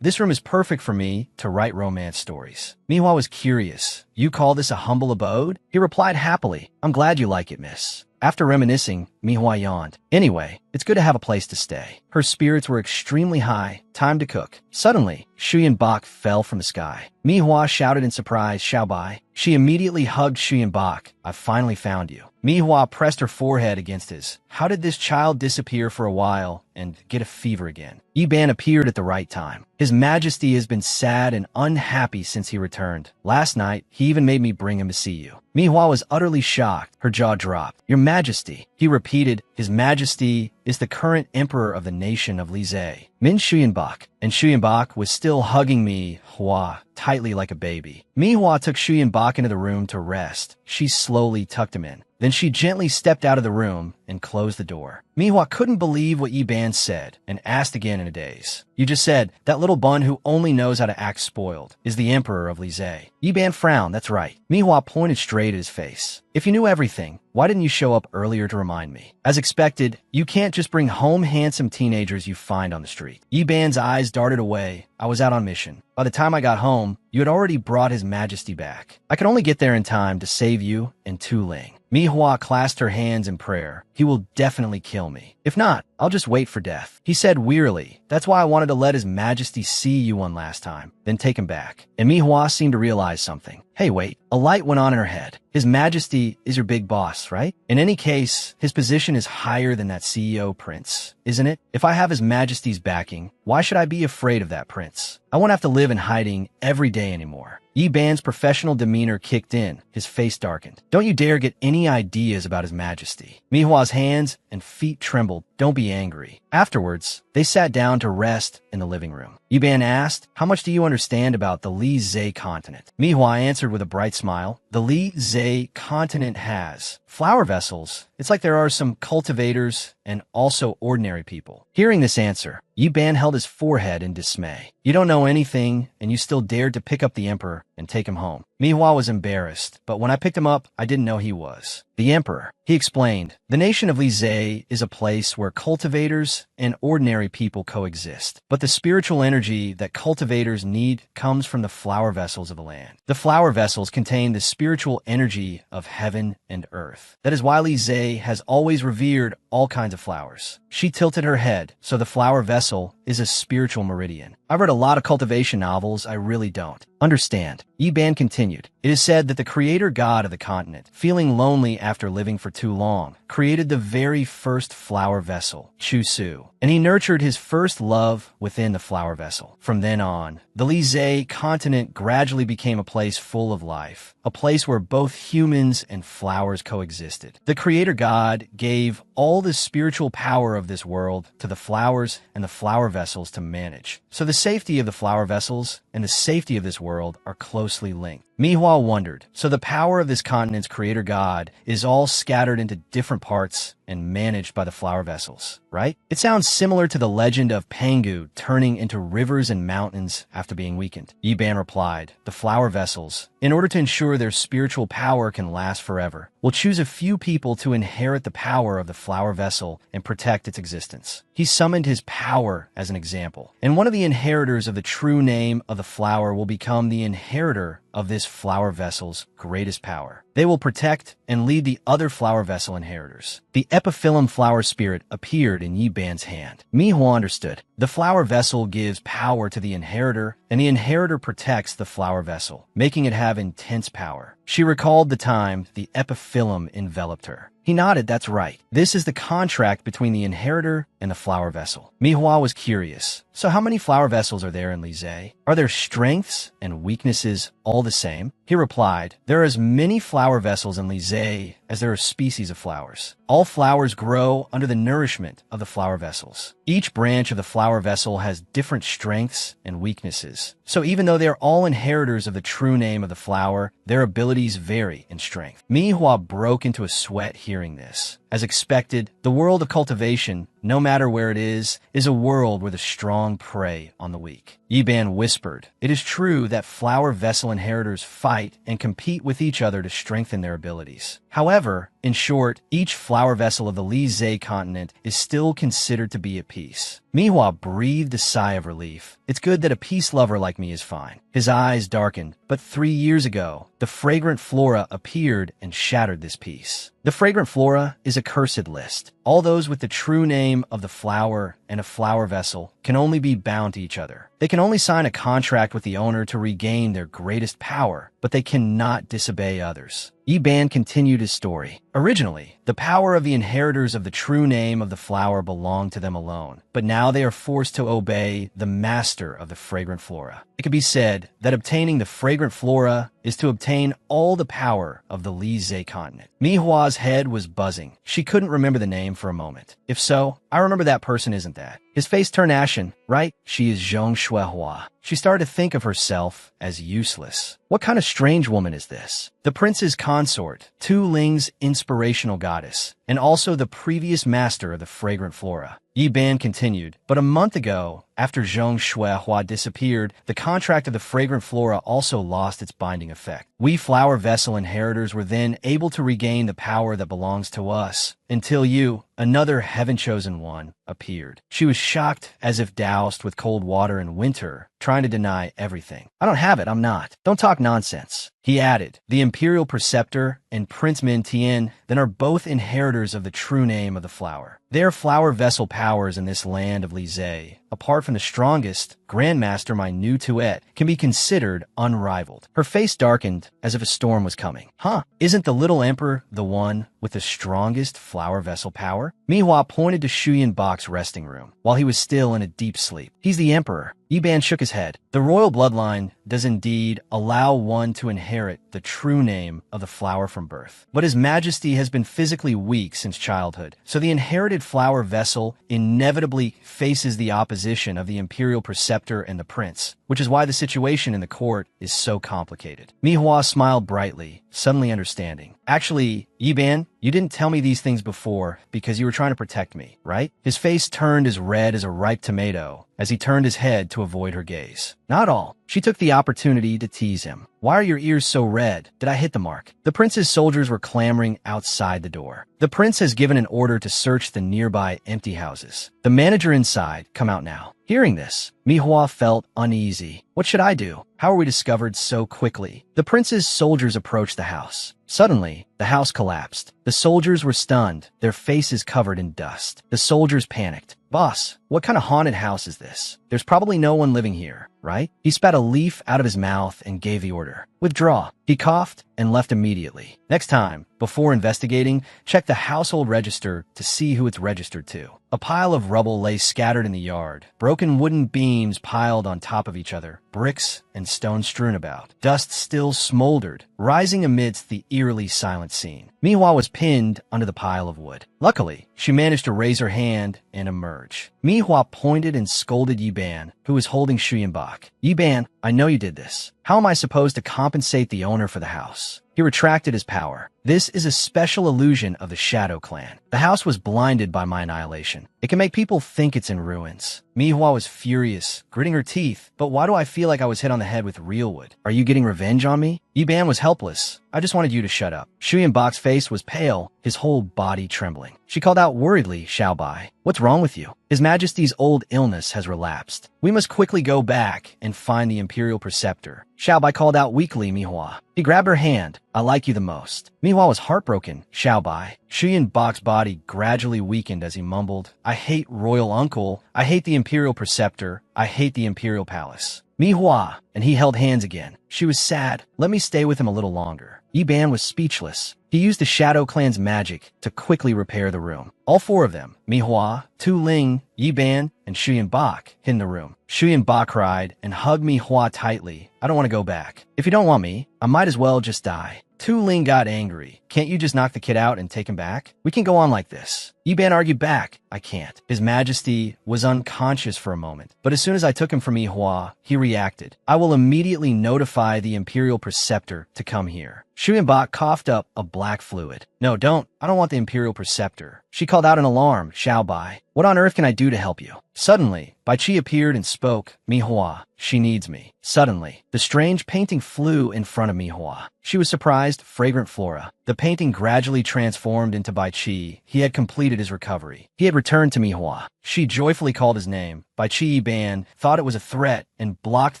This room is perfect for me to write romance stories. Manhwa was curious. You call this a humble abode? He replied happily. I'm glad you like it, miss. After reminiscing, Manhwa yawned. Anyway, it's good to have a place to stay. Her spirits were extremely high. Time to cook. Suddenly, Xuyen Bak fell from the sky. Manhwa shouted in surprise, Xiao Bai. She immediately hugged Xuyen Bak. I've finally found you. Manhwa pressed her forehead against his. How did this child disappear for a while and get a fever again? Yi Ban appeared at the right time. His Majesty has been sad and unhappy since he returned. Last night, he even made me bring him to see you. Manhwa was utterly shocked. Her jaw dropped. Your Majesty. He repeated, His Majesty is the current emperor of the nation of Lizhe. Min Xuyen Bak. And Xuyen Bak was still hugging me, Hua, tightly like a baby. Manhwa took Xuyen Bak into the room to rest. She slowly tucked him in. Then she gently stepped out of the room and closed the door. Manhwa couldn't believe what Yi Ban said and asked again in a daze. You just said, that little bun who only knows how to act spoiled is the emperor of Lizhe. Yi Ban frowned, that's right. Manhwa pointed straight at his face. If you knew everything, why didn't you show up earlier to remind me? As expected, you can't just bring home handsome teenagers you find on the street. Yi Ban's eyes darted away. I was out on mission. By the time I got home, you had already brought His Majesty back. I could only get there in time to save you and Tu Ling. Manhwa clasped her hands in prayer. He will definitely kill me. If not, I'll just wait for death. He said wearily, that's why I wanted to let His Majesty see you one last time, then take him back. And Manhwa seemed to realize something. Hey, wait. A light went on in her head. His Majesty is your big boss, right? In any case, his position is higher than that CEO prince, isn't it? If I have His Majesty's backing, why should I be afraid of that prince? I won't have to live in hiding every day anymore. Yi Ban's professional demeanor kicked in. His face darkened. Don't you dare get any ideas about His Majesty. Manhwa's hands and feet trembled. Don't be angry. Afterwards, they sat down to rest in the living room. Yi Ban asked, how much do you understand about the Li Zhe continent? Manhwa answered with a bright smile. The Li Zhe continent has flower vessels. It's like there are some cultivators and also ordinary people. Hearing this answer, Yi Ban held his forehead in dismay. You don't know anything, and you still dared to pick up the emperor and take him home. Manhwa was embarrassed, but when I picked him up, I didn't know he was the emperor. He explained, the nation of Li Zhe is a place where cultivators and ordinary people coexist. But the spiritual energy that cultivators need comes from the flower vessels of the land. The flower vessels contain the spiritual energy of heaven and earth. That is why Li Zhe has always revered all kinds of flowers. She tilted her head, so the flower vessel is a spiritual meridian. I've read a lot of cultivation novels, I really don't understand. Yi Ban continued, it is said that the creator god of the continent, feeling lonely after living for too long, created the very first flower vessel, Chu Su, and he nurtured his first love within the flower vessel. From then on, the Li Zhe continent gradually became a place full of life, a place where both humans and flowers coexisted. The creator god gave all the spiritual power of this world to the flowers and the flower vessels to manage. So the safety of the flower vessels and the safety of this world are closely linked. Manhwa wondered, so the power of this continent's creator god is all scattered into different parts and managed by the flower vessels, right? It sounds similar to the legend of Pangu turning into rivers and mountains after being weakened. Yi Ban replied, the flower vessels, in order to ensure their spiritual power can last forever, will choose a few people to inherit the power of the flower vessel and protect its existence. He summoned his power as an example, and one of the inheritors of the true name of the flower will become the inheritor of this flower vessel's greatest power. They will protect and lead the other flower vessel inheritors. The epiphyllum flower spirit appeared in Yi Ban's hand. Manhwa understood. The flower vessel gives power to the inheritor, and the inheritor protects the flower vessel, making it have intense power. She recalled the time the epiphyllum enveloped her. He nodded, that's right. This is the contract between the inheritor and the flower vessel. Manhwa was curious. So how many flower vessels are there in Li Zhe? Are their strengths and weaknesses all the same? He replied, there are as many flower vessels in Li Zhe as there are species of flowers. All flowers grow under the nourishment of the flower vessels. Each branch of the flower vessel has different strengths and weaknesses. So even though they are all inheritors of the true name of the flower, their abilities vary in strength. Manhwa broke into a sweat hearing this. As expected, the world of cultivation, no matter where it is a world where the strong prey on the weak. Yi Ban whispered, it is true that flower vessel inheritors fight and compete with each other to strengthen their abilities. However, in short, each flower vessel of the Li Zhe continent is still considered to be at peace. Manhwa breathed a sigh of relief. It's good that a peace lover like me is fine. His eyes darkened, but 3 years ago, the fragrant flora appeared and shattered this peace. The fragrant flora is a cursed list. All those with the true name of the flower and a flower vessel can only be bound to each other. They can only sign a contract with the owner to regain their greatest power, but they cannot disobey others. Yi Ban continued his story. Originally, the power of the inheritors of the true name of the flower belonged to them alone, but now they are forced to obey the master of the fragrant flora. It could be said that obtaining the fragrant flora is to obtain all the power of the Li Zhe continent. Manhwa's head was buzzing. She couldn't remember the name for a moment. If so, I remember that person isn't that. His face turned ashen. Right? She is Zhong Shuehua. She started to think of herself as useless. What kind of strange woman is this? The prince's consort, Tu Ling's inspirational goddess, and also the previous master of the fragrant flora. Yi Ban continued, but a month ago, after Zhong Shuehua disappeared, the contract of the fragrant flora also lost its binding effect. We flower vessel inheritors were then able to regain the power that belongs to us, until you, another heaven-chosen one, appeared. She was shocked as if doused with cold water in winter, trying to deny everything. I don't have it, I'm not. Don't talk nonsense. He added, the imperial preceptor and Prince Min Tian then are both inheritors of the true name of the flower. They are flower vessel powers in this land of Lizay. Apart from the strongest, Grandmaster my new Tuet can be considered unrivaled. Her face darkened as if a storm was coming. Huh, isn't the little emperor the one with the strongest flower vessel power? Manhwa pointed to Shuyan Bak's resting room while he was still in a deep sleep. He's the emperor. Yiban shook his head. The royal bloodline does indeed allow one to inherit the true name of the flower from birth. But His Majesty has been physically weak since childhood, so the inherited flower vessel inevitably faces the opposition of the imperial preceptor and the prince, which is why the situation in the court is so complicated. Manhwa smiled brightly, suddenly understanding. Actually, Yiban, you didn't tell me these things before because you were trying to protect me, right? His face turned as red as a ripe tomato as he turned his head to avoid her gaze. Not all. She took the opportunity to tease him. Why are your ears so red? Did I hit the mark? The prince's soldiers were clamoring outside the door. The prince has given an order to search the nearby empty houses. The manager inside, come out now. Hearing this, Manhwa felt uneasy. What should I do? How are we discovered so quickly? The prince's soldiers approached the house. Suddenly, the house collapsed. The soldiers were stunned, their faces covered in dust. The soldiers panicked. Boss, what kind of haunted house is this? There's probably no one living here, right? He spat a leaf out of his mouth and gave the order. Withdraw. He coughed and left immediately. Next time, before investigating, check the household register to see who it's registered to. A pile of rubble lay scattered in the yard. Broken wooden beams piled on top of each other, bricks and stones strewn about. Dust still smoldered, rising amidst the eerily silent scene. Manhwa was pinned under the pile of wood. Luckily, she managed to raise her hand and emerge. Manhwa pointed and scolded Yiban, who was holding Shuyan Bak. Yiban, I know you did this. How am I supposed to compensate the owner for the house? He retracted his power. This is a special illusion of the Shadow Clan. The house was blinded by my annihilation. It can make people think it's in ruins. Manhwa was furious, gritting her teeth. But why do I feel like I was hit on the head with real wood? Are you getting revenge on me? Yiban was helpless. I just wanted you to shut up. Shuyan Bak's face was pale, his whole body trembling. She called out worriedly, Xiaobai, what's wrong with you? His Majesty's old illness has relapsed. We must quickly go back and find the imperial preceptor. Xiaobai called out weakly, Manhwa. He grabbed her hand. I like you the most. Manhwa was heartbroken. Xiaobai. Shuyan Bak's body gradually weakened as he mumbled, I hate royal uncle. I hate the imperial preceptor. I hate the imperial palace. Manhwa, and he held hands again. She was sad. Let me stay with him a little longer. Yiban was speechless. He used the Shadow Clan's magic to quickly repair the room. All four of them, Manhwa, Tu Ling, Yiban, and Shuyan Bak, hid in the room. Shuyan Bak cried and hugged Manhwa tightly. I don't want to go back. If you don't want me, I might as well just die. Tu Ling got angry. Can't you just knock the kid out and take him back? We can go on like this. Yiban argued back. I can't. His Majesty was unconscious for a moment, but as soon as I took him from Manhwa, he reacted. I will immediately notify the imperial preceptor to come here. Shuyan Bak coughed up a black fluid. No, don't. I don't want the imperial preceptor. She called out in alarm, Xiaobai. What on earth can I do to help you? Suddenly, Bai Qi appeared and spoke. Manhwa, she needs me. Suddenly, the strange painting flew in front of Manhwa. She was surprised, fragrant flora. The painting gradually transformed into Bai Qi. He had completed his recovery. He had returned to Manhwa. She joyfully called his name. Bai Qi Yiban thought it was a threat and blocked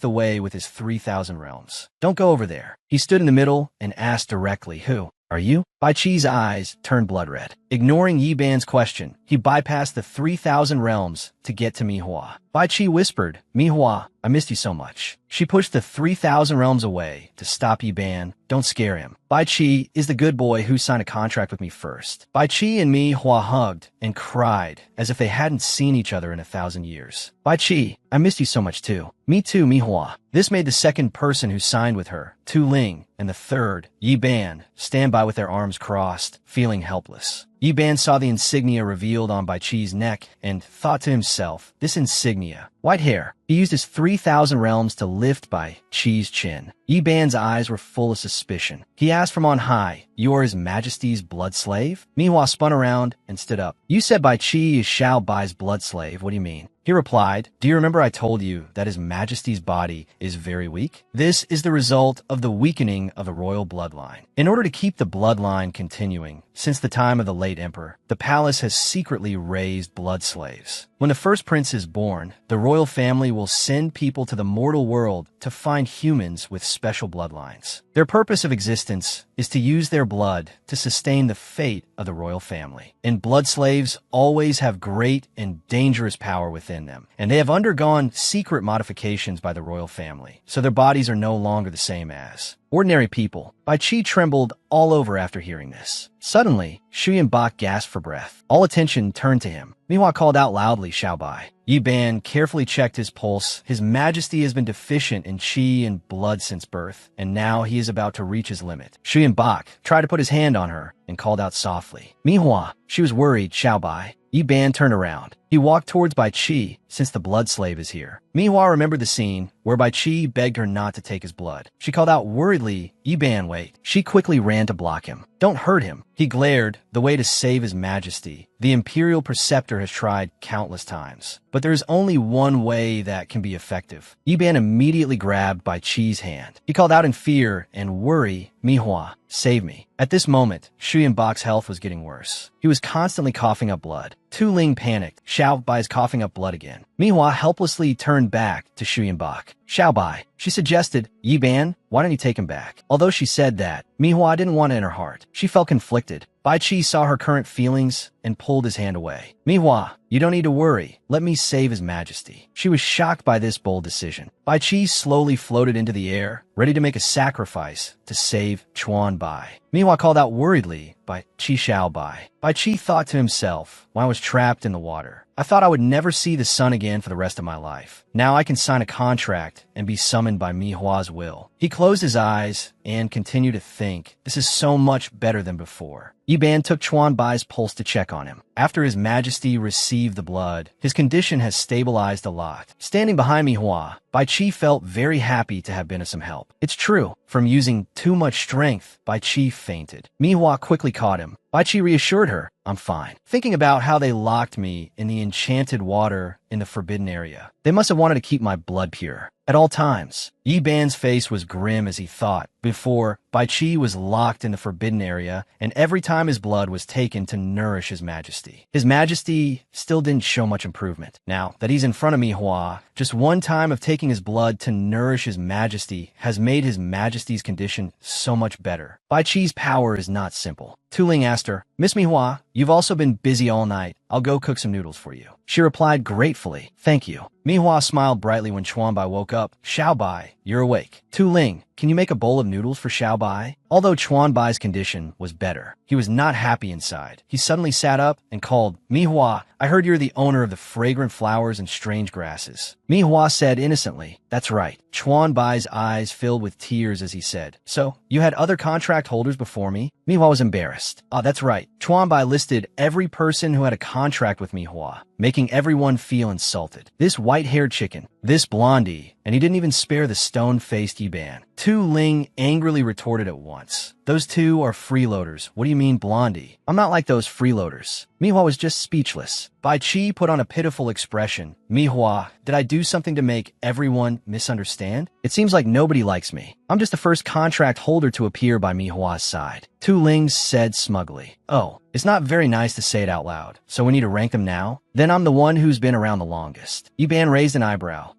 the way with his 3,000 realms. Don't go over there. He stood in the middle and asked directly, who are you? Bai Qi's eyes turned blood red. Ignoring Yiban's question, he bypassed the 3,000 realms to get to Manhwa. Bai Qi whispered, Manhwa, I missed you so much. She pushed the 3,000 realms away to stop Yiban. Don't scare him. Bai Qi is the good boy who signed a contract with me first. Bai Qi and Manhwa hugged and cried as if they hadn't seen each other in 1,000 years. Bai Qi, I missed you so much too. Me too, Manhwa. This made the second person who signed with her, Tu Ling, and the third, Yiban, stand by with their arms crossed, feeling helpless. Yiban saw the insignia revealed on Bai Qi's neck and thought to himself, this insignia, white hair. He used his 3,000 realms to lift Bai Qi's chin. Yiban's eyes were full of suspicion. He asked from on high, you are His Majesty's blood slave? Manhwa spun around and stood up. You said Bai Qi is Xiaobai's blood slave. What do you mean? He replied, do you remember I told you that His Majesty's body is very weak? This is the result of the weakening of the royal bloodline. In order to keep the bloodline continuing, since the time of the late late emperor, the palace has secretly raised blood slaves. When the first prince is born, the royal family will send people to the mortal world to find humans with special bloodlines. Their purpose of existence is to use their blood to sustain the fate of the royal family. And blood slaves always have great and dangerous power within them, and they have undergone secret modifications by the royal family, so their bodies are no longer the same as ordinary people. Bai Qi trembled all over after hearing this. Suddenly, Shu Yanbok gasped for breath. All attention turned to him. Manhwa called out loudly, "Xiao Bai." Yi Ban carefully checked his pulse. His Majesty has been deficient in qi and blood since birth, and now he is about to reach his limit. Shu Yanbok tried to put his hand on her and called out softly, "Manhwa." She was worried, "Xiao Bai." Yi Ban turned around. He walked towards Bai Qi, since the blood slave is here. Manhwa remembered the scene where Bai Qi begged her not to take his blood. She called out worriedly, "Yi Ban, wait." She quickly ran to block him. "Don't hurt him." He glared, the way to save his majesty. The imperial preceptor has tried countless times, but there is only one way that can be effective. Yi Ban immediately grabbed Bai Qi's hand. He called out in fear and worry, "Manhwa, save me." At this moment, Shu Yanbok's health was getting worse. He was constantly coughing up blood. Tu Ling panicked. Xiao Bai's coughing up blood again. Manhwa helplessly turned back to Shu Yanbok. "Xiao Bai," she suggested. "Yi Ban, why don't you take him back?" Although she said that, Manhwa didn't want it in her heart. She felt conflicted. Bai Qi saw her current feelings and pulled his hand away. "Manhwa, you don't need to worry. Let me save his majesty." She was shocked by this bold decision. Bai Qi slowly floated into the air, ready to make a sacrifice to save Chuan Bai. Manhwa called out worriedly, "Bai Qi Xiao Bai." Bai Qi thought to himself, while I was trapped in the water, I thought I would never see the sun again for the rest of my life. Now I can sign a contract and be summoned by Manhwa's will. He closed his eyes and continued to think, this is so much better than before. Yi Ban took Chuan Bai's pulse to check on him. After his majesty received the blood, his condition has stabilized a lot. Standing behind Manhwa, Bai Qi felt very happy to have been of some help. It's true, from using too much strength, Bai Qi fainted. Manhwa quickly caught him. Bai Qi reassured her, "I'm fine." Thinking about how they locked me in the enchanted water in the forbidden area, they must have wanted to keep my blood pure at all times. Yi Ban's face was grim as he thought. Before, Bai Qi was locked in the forbidden area, and every time his blood was taken to nourish his majesty. His majesty still didn't show much improvement. Now that he's in front of Manhwa, just one time of taking his blood to nourish his majesty has made his majesty's condition so much better. Bai Qi's power is not simple. Tu Ling asked her, "Miss Manhwa, you've also been busy all night. I'll go cook some noodles for you." She replied gratefully, "Thank you." Manhwa smiled brightly when Chuan Bai woke up. "Xiao Bai, you're awake." Tu Ling, can you make a bowl of noodles for Xiao Bai? Although Chuan Bai's condition was better, he was not happy inside. He suddenly sat up and called, "Manhwa, I heard you're the owner of the fragrant flowers and strange grasses." Manhwa said innocently, "That's right." Chuan Bai's eyes filled with tears as he said, "So, you had other contract holders before me?" Manhwa was embarrassed. "Ah, that's right." Chuan Bai listed every person who had a contract with Manhwa, making everyone feel insulted. This white-haired chicken, this blondie, and he didn't even spare the stone-faced Yi Ban. Tu Ling angrily retorted at once, "Those two are freeloaders. What do you mean, blondie? I'm not like those freeloaders." Manhwa was just speechless. Bai Qi put on a pitiful expression. "Manhwa, did I do something to make everyone misunderstand? It seems like nobody likes me. I'm just the first contract holder to appear by Manhwa's side." Tu Ling said smugly, "Oh, it's not very nice to say it out loud, so we need to rank them now? Then I'm the one who's been around the longest." Yi Ban raised an eyebrow.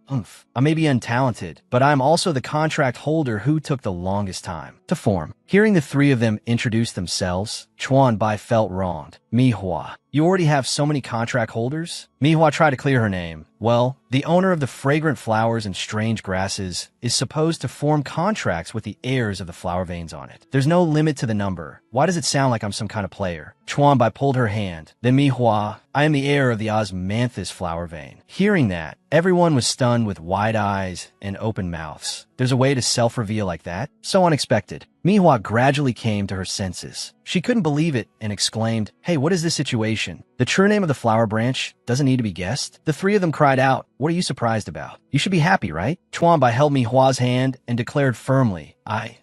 I may be untalented, but I'm also the contract holder who took the longest time to form." Hearing the three of them introduce themselves, Chuan Bai felt wronged. "Manhwa, you already have so many contract holders?" Manhwa tried to clear her name. "Well, the owner of the fragrant flowers and strange grasses is supposed to form contracts with the heirs of the flower veins on it. There's no limit to the number. Why does it sound like I'm some kind of player?" Chuan Bai pulled her hand. "Then Manhwa, I am the heir of the osmanthus flower vein." Hearing that, everyone was stunned with wide eyes and open mouths. There's a way to self-reveal like that? So unexpected. Manhwa gradually came to her senses. She couldn't believe it and exclaimed, "Hey, what is this situation? The true name of the flower branch doesn't need to be guessed?" The three of them cried out, "What are you surprised about? You should be happy, right?" Chuan Bai held Manhwa's hand and declared firmly,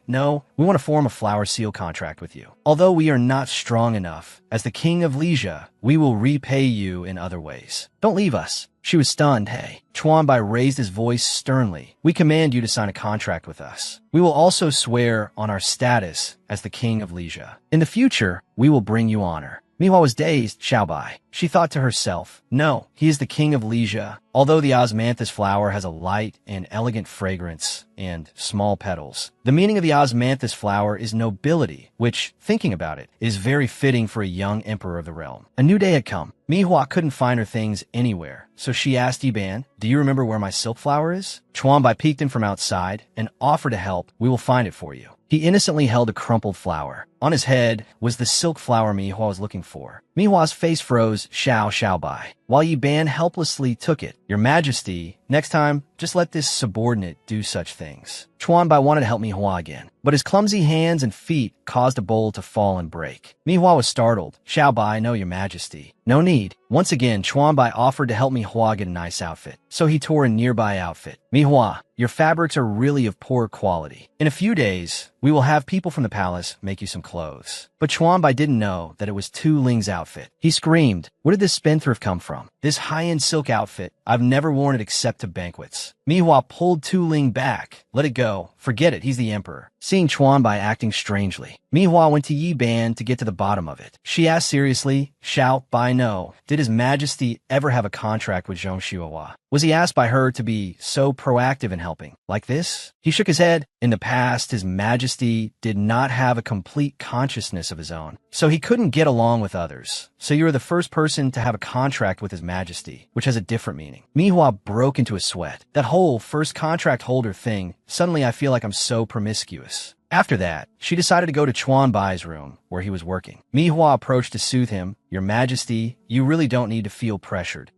No, we want to form a flower seal contract with you. Although we are not strong enough, as the king of Leisha, we will repay you in other ways. Don't leave us." She was stunned. "Hey." Chuan Bai raised his voice sternly. "We command you to sign a contract with us. We will also swear on our status as the king of Leisha. In the future, we will bring you honor. Mihua was dazed, Xiaobai. She thought to herself, no, he is the king of Leisure. Although the osmanthus flower has a light and elegant fragrance and small petals, the meaning of the osmanthus flower is nobility, which, thinking about it, is very fitting for a young emperor of the realm. A new day had come. Mihua couldn't find her things anywhere, so she asked Yiban, do you remember where my silk flower is? Chuanbai peeked in from outside and offered to help. We will find it for you. He innocently held a crumpled flower. On his head was the silk flower Mihua was looking for. Mihua's face froze, Xiaobai, while Yiban helplessly took it. Your Majesty, next time, just let this subordinate do such things. Chuanbai wanted to help Mihua again, but his clumsy hands and feet caused a bowl to fall and break. Mihua was startled. Xiaobai, no, Your Majesty. No need. Once again, Chuanbai offered to help Mihua get a nice outfit, so he tore a nearby outfit. Mihua, your fabrics are really of poor quality. In a few days, we will have people from the palace make you some clothes. But Chuanbai didn't know that it was Tu Ling's outfit. He screamed, where did this spendthrift come from? This high-end silk outfit, I've never worn it except to banquets. Mihua pulled Tu Ling back. Let it go. Forget it, he's the emperor. Seeing Chuanbai acting strangely, Mihua went to Yiban to get to the bottom of it. She asked seriously, Xiaobai, no, did his majesty ever have a contract with Zhong Shuohua? Was he asked by her to be so proactive in helping? Like this? He shook his head. In the past, his majesty did not have a complete consciousness of his own, so he couldn't get along with others. So you are the first person to have a contract with his majesty, which has a different meaning. Mihua broke into a sweat. That whole first contract holder thing, suddenly I feel like I'm so promiscuous. After that, she decided to go to Chuanbai's room, where he was working. Mihua approached to soothe him. Your Majesty, you really don't need to feel pressured.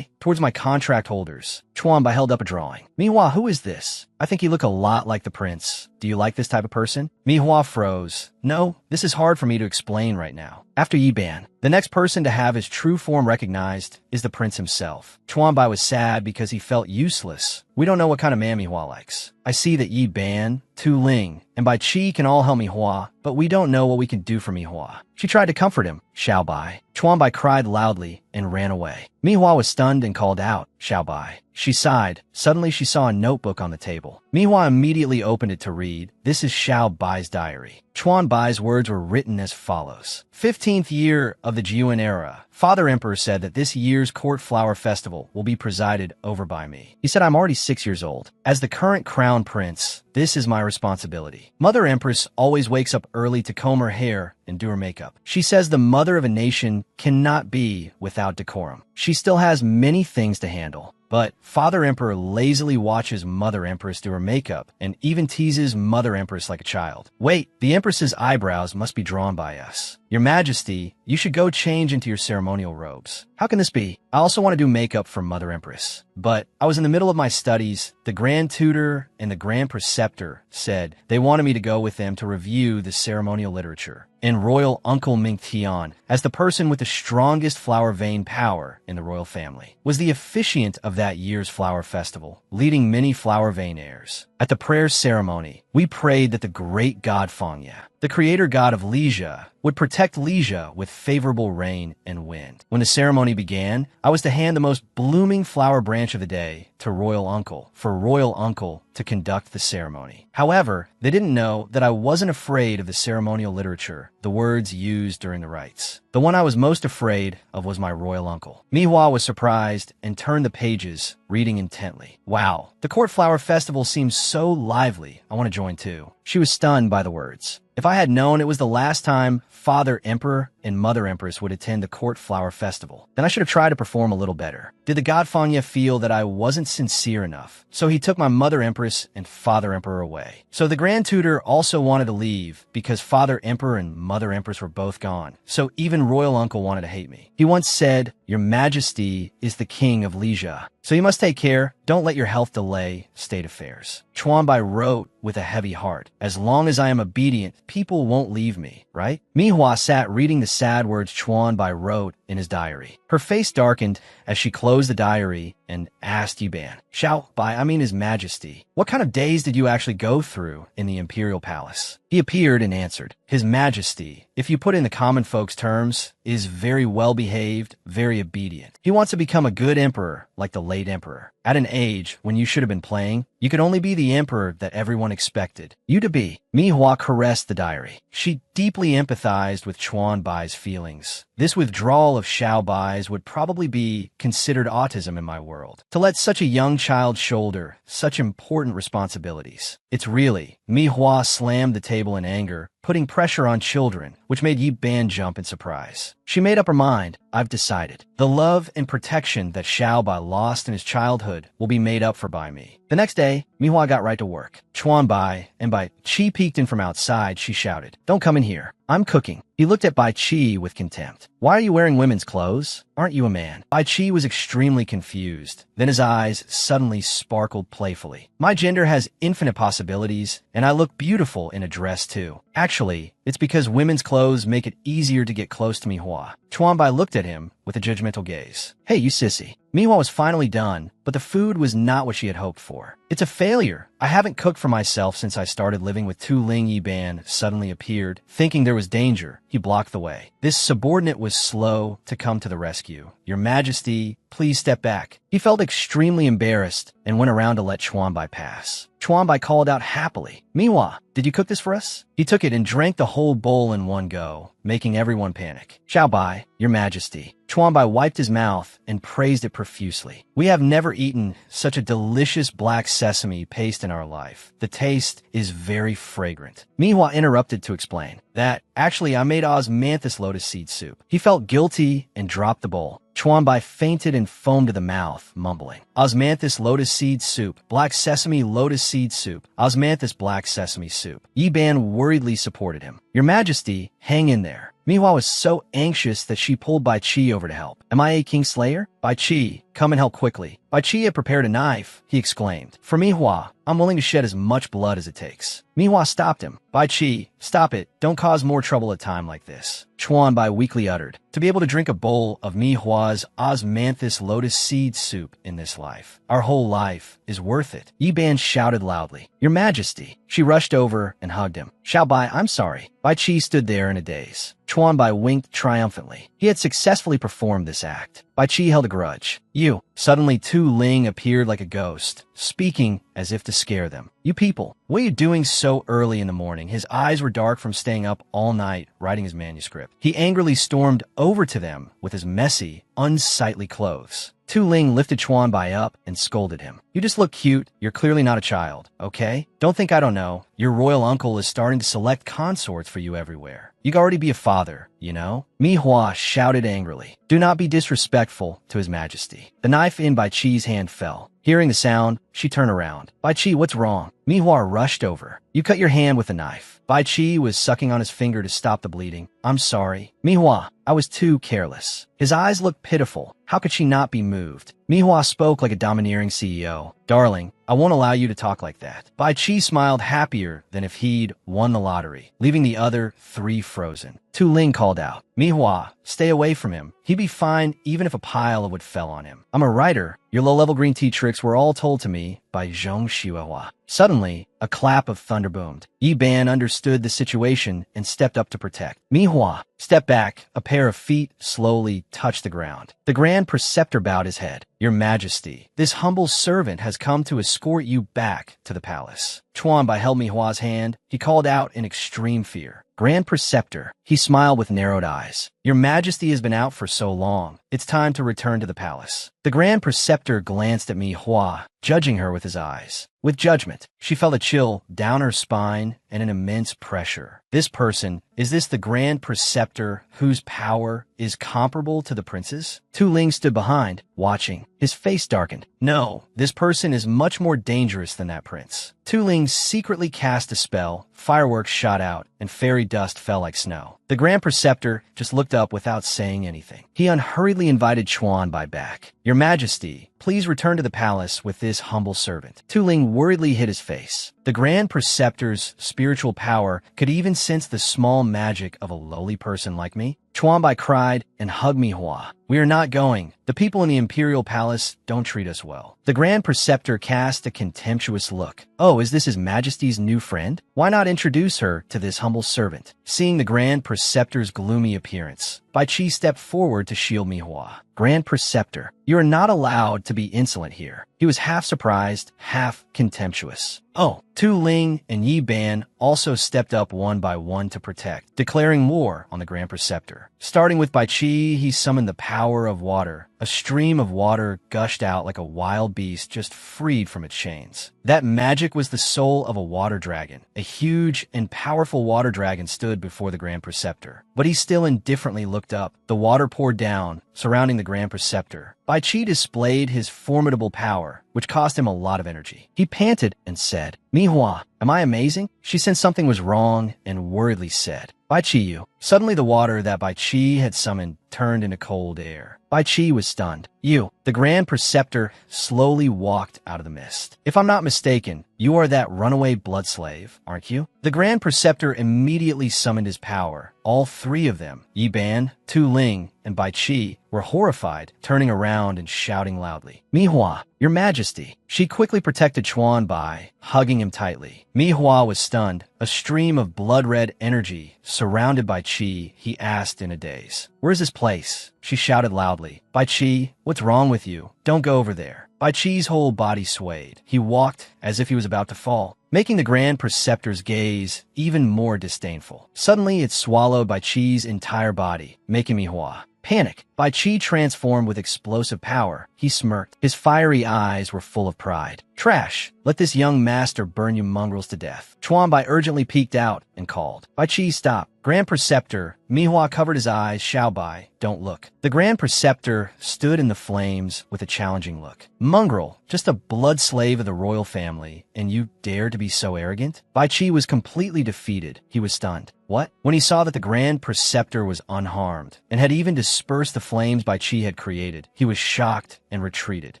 Towards my contract holders. Chuanbai held up a drawing. Mihua, who is this? I think he look a lot like the prince. Do you like this type of person? Mihua froze. No, this is hard for me to explain right now. After Yiban, the next person to have his true form recognized is the prince himself. Chuanbai was sad because he felt useless. We don't know what kind of man Mihua likes. I see that Yiban, Tu Ling, and Bai Qi can all help Mihua, but we don't know what we can do for Mihua. She tried to comfort him. Xiaobai. Chuanbai cried loudly and ran away. Mihua was stunned and called out, Xiaobai. She sighed. Suddenly she saw a notebook on the table. Mihua immediately opened it to read. This is Xiaobai's diary. Chuanbai's words were written as follows. 15th year of the Jiuan era. Father Emperor said that this year's court flower festival will be presided over by me. He said I'm already 6 years old. As the current crown prince, this is my responsibility. Mother Empress always wakes up early to comb her hair and do her makeup. She says the mother of a nation cannot be without decorum. She still has many things to handle. But Father Emperor lazily watches Mother Empress do her makeup and even teases Mother Empress like a child. Wait, the Empress's eyebrows must be drawn by us. Your Majesty, you should go change into your ceremonial robes. How can this be? I also want to do makeup for Mother Empress. But I was in the middle of my studies. The Grand Tutor and the Grand Preceptor said they wanted me to go with them to review the ceremonial literature. And Royal Uncle Ming Tian, as the person with the strongest flower vein power in the royal family, was the officiant of that year's flower festival, leading many flower vein heirs. At the prayer ceremony, we prayed that the great god Fangya, the creator god of Leisure, would protect Leisure with favorable rain and wind. When the ceremony began, I was to hand the most blooming flower branch of the day to Royal Uncle, for Royal Uncle to conduct the ceremony. However, they didn't know that I wasn't afraid of the ceremonial literature, the words used during the rites. The one I was most afraid of was my royal uncle. Mihua was surprised and turned the pages, reading intently. Wow, the court flower festival seems so lively. I want to join too. She was stunned by the words. If I had known it was the last time Father Emperor and Mother Empress would attend the court flower festival, then I should have tried to perform a little better. Did the god Fangya feel that I wasn't sincere enough? So he took my Mother Empress and Father Emperor away. So the Grand Tutor also wanted to leave because Father Emperor and Mother Empress were both gone. So even Royal Uncle wanted to hate me. He once said, Your Majesty is the king of Leisure. So you must take care. Don't let your health delay state affairs. Chuanbai wrote with a heavy heart. As long as I am obedient, people won't leave me, right? Mihua sat reading the sad words Chuanbai wrote in his diary. Her face darkened as she closed the diary and asked Yiban, Xiaobai, I mean His Majesty, what kind of days did you actually go through in the imperial palace? He appeared and answered, His Majesty, if you put in the common folks' terms, is very well-behaved, very obedient. He wants to become a good emperor like the late emperor. At an age when you should have been playing, You could only be the emperor that everyone expected you to be. Manhwa caressed the diary. She deeply empathized with Chuan Bai's feelings. This withdrawal of Xiao Bai's would probably be considered autism in my world. To let such a young child shoulder such important responsibilities. It's really. Manhwa slammed the table in anger, putting pressure on children, which made Yi Ban jump in surprise. She made up her mind. I've decided. The love and protection that Xiao Bai lost in his childhood will be made up for by me. The next day, Manhwa got right to work. Chuan Bai and Bai Qi peeked in from outside. She shouted, "Don't come in here. I'm cooking." He looked at Bai Qi with contempt. "Why are you wearing women's clothes? Aren't you a man?" Bai Qi was extremely confused. Then his eyes suddenly sparkled playfully. "My gender has infinite possibilities, and I look beautiful in a dress too. Actually, it's because women's clothes make it easier to get close to Manhwa." Chuan Bai looked at him with a judgmental gaze. "Hey, you sissy." Manhwa was finally done, but the food was not what she had hoped for. "It's a failure. I haven't cooked for myself since I started living with Tu Ling." Yi Ban suddenly appeared. Thinking there was danger, he blocked the way. This subordinate was slow to come to the rescue. "Your Majesty, please step back." He felt extremely embarrassed and went around to let Chuan Bai pass. Chuan Bai called out happily, "Manhwa, did you cook this for us?" He took it and drank the whole bowl in one go, making everyone panic. "Xiao Bai, Your Majesty." Chuan Bai wiped his mouth and praised it profusely. "We have never eaten such a delicious black sesame paste in our life. The taste is very fragrant." Manhwa interrupted to explain that, "Actually, I made osmanthus lotus seed soup." He felt guilty and dropped the bowl. Chuan Bai fainted and foamed to the mouth, mumbling, "Osmanthus lotus seed soup, black sesame lotus seed soup, osmanthus black sesame soup." Yi Ban worriedly supported him. "Your Majesty, hang in there." Manhwa was so anxious that she pulled Bai Qi over to help. "Am I a Kingslayer? Bai Qi, come and help quickly." Bai Qi had prepared a knife, he exclaimed. "For Manhwa, I'm willing to shed as much blood as it takes." Manhwa stopped him. "Bai Qi, stop it. Don't cause more trouble at a time like this." Chuan Bai weakly uttered, "To be able to drink a bowl of Manhwa's osmanthus lotus seed soup in this life, our whole life is worth it." Yi Ban shouted loudly, "Your Majesty." She rushed over and hugged him. "Xiao Bai, I'm sorry." Bai Qi stood there in a daze. Chuan Bai winked triumphantly. He had successfully performed this act. Bai Qi held a grudge. "You." Suddenly Tu Ling appeared like a ghost, speaking as if to scare them. "You people, what are you doing so early in the morning?" His eyes were dark from staying up all night writing his manuscript. He angrily stormed over to them with his messy, unsightly clothes. Tu Ling lifted Chuan Bai up and scolded him. "You just look cute. You're clearly not a child, okay? Don't think I don't know. Your royal uncle is starting to select consorts for you everywhere. You could already be a father, you know?" Manhwa shouted angrily, "Do not be disrespectful to His Majesty." The knife in Bai Qi's hand fell. Hearing the sound, she turned around. "Bai Qi, what's wrong?" Manhwa rushed over. "You cut your hand with a knife." Bai Qi was sucking on his finger to stop the bleeding. "I'm sorry." "Manhwa, I was too careless." His eyes looked pitiful. How could she not be moved? Manhwa spoke like a domineering CEO. "Darling, I won't allow you to talk like that." Bai Qi smiled happier than if he'd won the lottery, leaving the other three frozen. Tu Ling called out, "Manhwa, stay away from him. He'd be fine even if a pile of wood fell on him. I'm a writer. Your low-level green tea tricks were all told to me by Zhong Xiuehua." Suddenly, a clap of thunder boomed. Yi Ban understood the situation and stepped up to protect. Manhwa, step back. A pair of feet slowly touched the ground. The Grand Preceptor bowed his head. "Your Majesty, this humble servant has come to escort you back to the palace." Chuan Bai held Manhwa's hand. He called out in extreme fear. "Grand Preceptor." He smiled with narrowed eyes. "Your Majesty has been out for so long. It's time to return to the palace." The Grand Preceptor glanced at Manhwa, judging her with his eyes. With judgment, she felt a chill down her spine and an immense pressure. This person, is this the Grand Preceptor whose power is comparable to the prince's? Tu Ling stood behind, watching. His face darkened. "No, this person is much more dangerous than that prince." Tu Ling secretly cast a spell, fireworks shot out, and fairy dust fell like snow. The Grand Preceptor just looked up without saying anything. He unhurriedly invited Chuan Bai back. "Your Majesty, please return to the palace with this humble servant." Tu Ling worriedly hid his face. The Grand Preceptor's spiritual power could even sense the small magic of a lowly person like me. Chuan Bai cried and hugged Manhwa. "We are not going. The people in the Imperial Palace don't treat us well." The Grand Preceptor cast a contemptuous look. "Oh, is this His Majesty's new friend? Why not introduce her to this humble servant?" Seeing the Grand Preceptor's gloomy appearance, Bai Qi stepped forward to shield Manhwa. Grand Preceptor, you are not allowed to be insolent here. He was half surprised, half contemptuous. Oh, Tu Ling and Yi Ban also stepped up one by one to protect, declaring war on the Grand Preceptor. Starting with Bai Qi, he summoned the power of water. A stream of water gushed out like a wild beast just freed from its chains. That magic was the soul of a water dragon. A huge and powerful water dragon stood before the Grand Preceptor. But he still indifferently looked up. The water poured down, surrounding the Grand Preceptor. Bai Qi displayed his formidable power, which cost him a lot of energy. He panted and said, Manhwa, am I amazing? She sensed something was wrong and worriedly said, Bai Qi, you. Suddenly the water that Bai Qi had summoned turned into cold air. Bai Qi was stunned. You, the Grand Preceptor, slowly walked out of the mist. If I'm not mistaken, you are that runaway blood slave, aren't you? The Grand Preceptor immediately summoned his power. All three of them, Yi Ban, Tu Ling, and Bai Qi, were horrified, turning around and shouting loudly, Manhwa, your Majesty. She quickly protected Chuan Bai, hugging him tightly. Manhwa was stunned. A stream of blood-red energy surrounded Bai Qi, he asked in a daze. Where's this place? She shouted loudly. Bai Qi, what's wrong with you? Don't go over there. Bai Qi's whole body swayed. He walked as if he was about to fall, making the Grand Preceptor's gaze even more disdainful. Suddenly, it swallowed Bai Qi's entire body, making Manhwa panic. Bai Qi transformed with explosive power. He smirked. His fiery eyes were full of pride. Trash! Let this young master burn you mongrels to death. Chuan Bai urgently peeked out and called. Bai Qi, stop. Grand Preceptor. Manhwa covered his eyes. Xiao Bai, don't look. The Grand Preceptor stood in the flames with a challenging look. Mongrel, just a blood slave of the royal family, and you dare to be so arrogant? Bai Qi was completely defeated. He was stunned. What? When he saw that the Grand Preceptor was unharmed and had even dispersed the flames Bai Qi had created, he was shocked and retreated.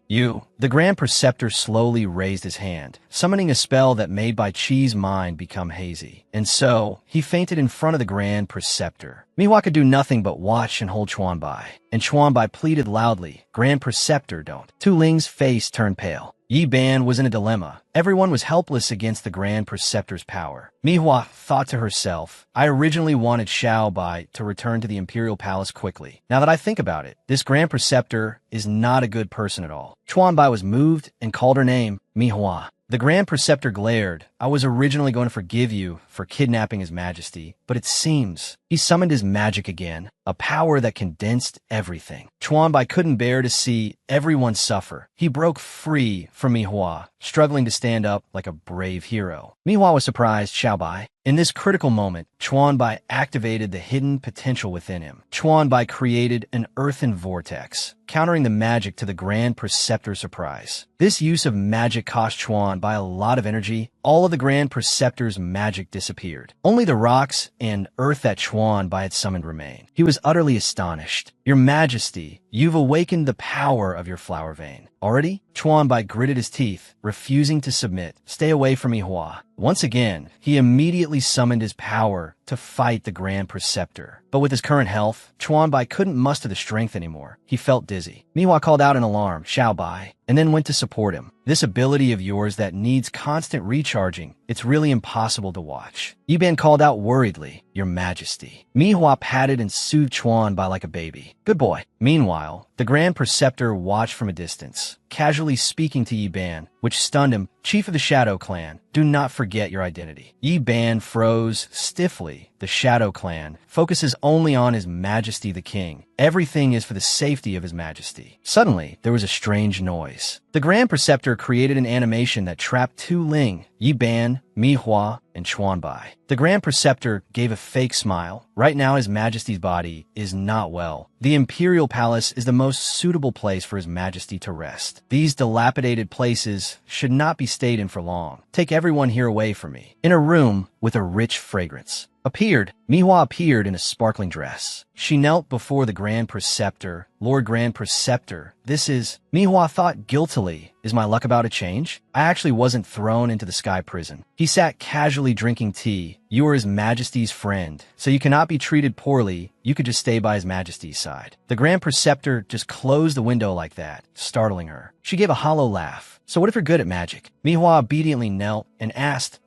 You. The Grand Preceptor slowly raised his hand, summoning a spell that made Bai Qi's mind become hazy. And so, he fainted in front of the Grand Preceptor. Manhwa could do nothing but watch and hold Chuan Bai, and Chuan Bai pleaded loudly, Grand Preceptor, don't. Tu Ling's face turned pale. Yi Ban was in a dilemma. Everyone was helpless against the Grand Preceptor's power. Manhwa thought to herself, I originally wanted Xiao Bai to return to the Imperial Palace quickly. Now that I think about it, this Grand Preceptor is not a good person at all. Chuan Bai was moved and called her name, Manhwa. The Grand Preceptor glared. I was originally going to forgive you for kidnapping His Majesty, but it seems he summoned his magic again, a power that condensed everything. Chuan Bai couldn't bear to see everyone suffer. He broke free from Manhwa, struggling to stand up like a brave hero. Manhwa was surprised. Xiao Bai. In this critical moment, Chuan Bai activated the hidden potential within him. Chuan Bai created an earthen vortex, countering the magic to the Grand Preceptor's surprise. This use of magic cost Chuan Bai a lot of energy. All of the Grand Preceptor's magic disappeared. Only the rocks and earth that Chuan Bai had summoned remained. He was utterly astonished. Your Majesty, you've awakened the power of your flower vein. Already? Chuan Bai gritted his teeth, refusing to submit. Stay away from Manhwa. Once again, he immediately summoned his power to fight the Grand Preceptor. But with his current health, Chuan Bai couldn't muster the strength anymore. He felt dizzy. Manhwa called out an alarm, Xiao Bai, and then went to support him. This ability of yours that needs constant recharging, it's really impossible to watch. Yi Ban called out worriedly, Your Majesty. Manhwa patted and soothed Chuan Bai like a baby. Good boy. Meanwhile, the Grand Preceptor watched from a distance, casually speaking to Yi Ban, which stunned him. Chief of the Shadow Clan, do not forget your identity. Yi Ban froze stiffly. The Shadow Clan focuses only on His Majesty the King. Everything is for the safety of His Majesty. Suddenly, there was a strange noise. The Grand Preceptor created an animation that trapped Tu Ling, Yi Ban, Manhwa, and Chuan Bai. The Grand Preceptor gave a fake smile. Right now, His Majesty's body is not well. The Imperial Palace is the most suitable place for His Majesty to rest. These dilapidated places should not be stayed in for long. Take everyone here away from me. In a room with a rich fragrance. Manhwa appeared in a sparkling dress. She knelt before the Grand Preceptor. Lord Grand Preceptor, this is... Manhwa thought guiltily, is my luck about to change? I actually wasn't thrown into the sky prison. He sat casually drinking tea. You are His Majesty's friend, so you cannot be treated poorly. You could just stay by His Majesty's side. The Grand Preceptor just closed the window like that, startling her. She gave a hollow laugh. So what if you're good at magic? Manhwa obediently knelt and asked,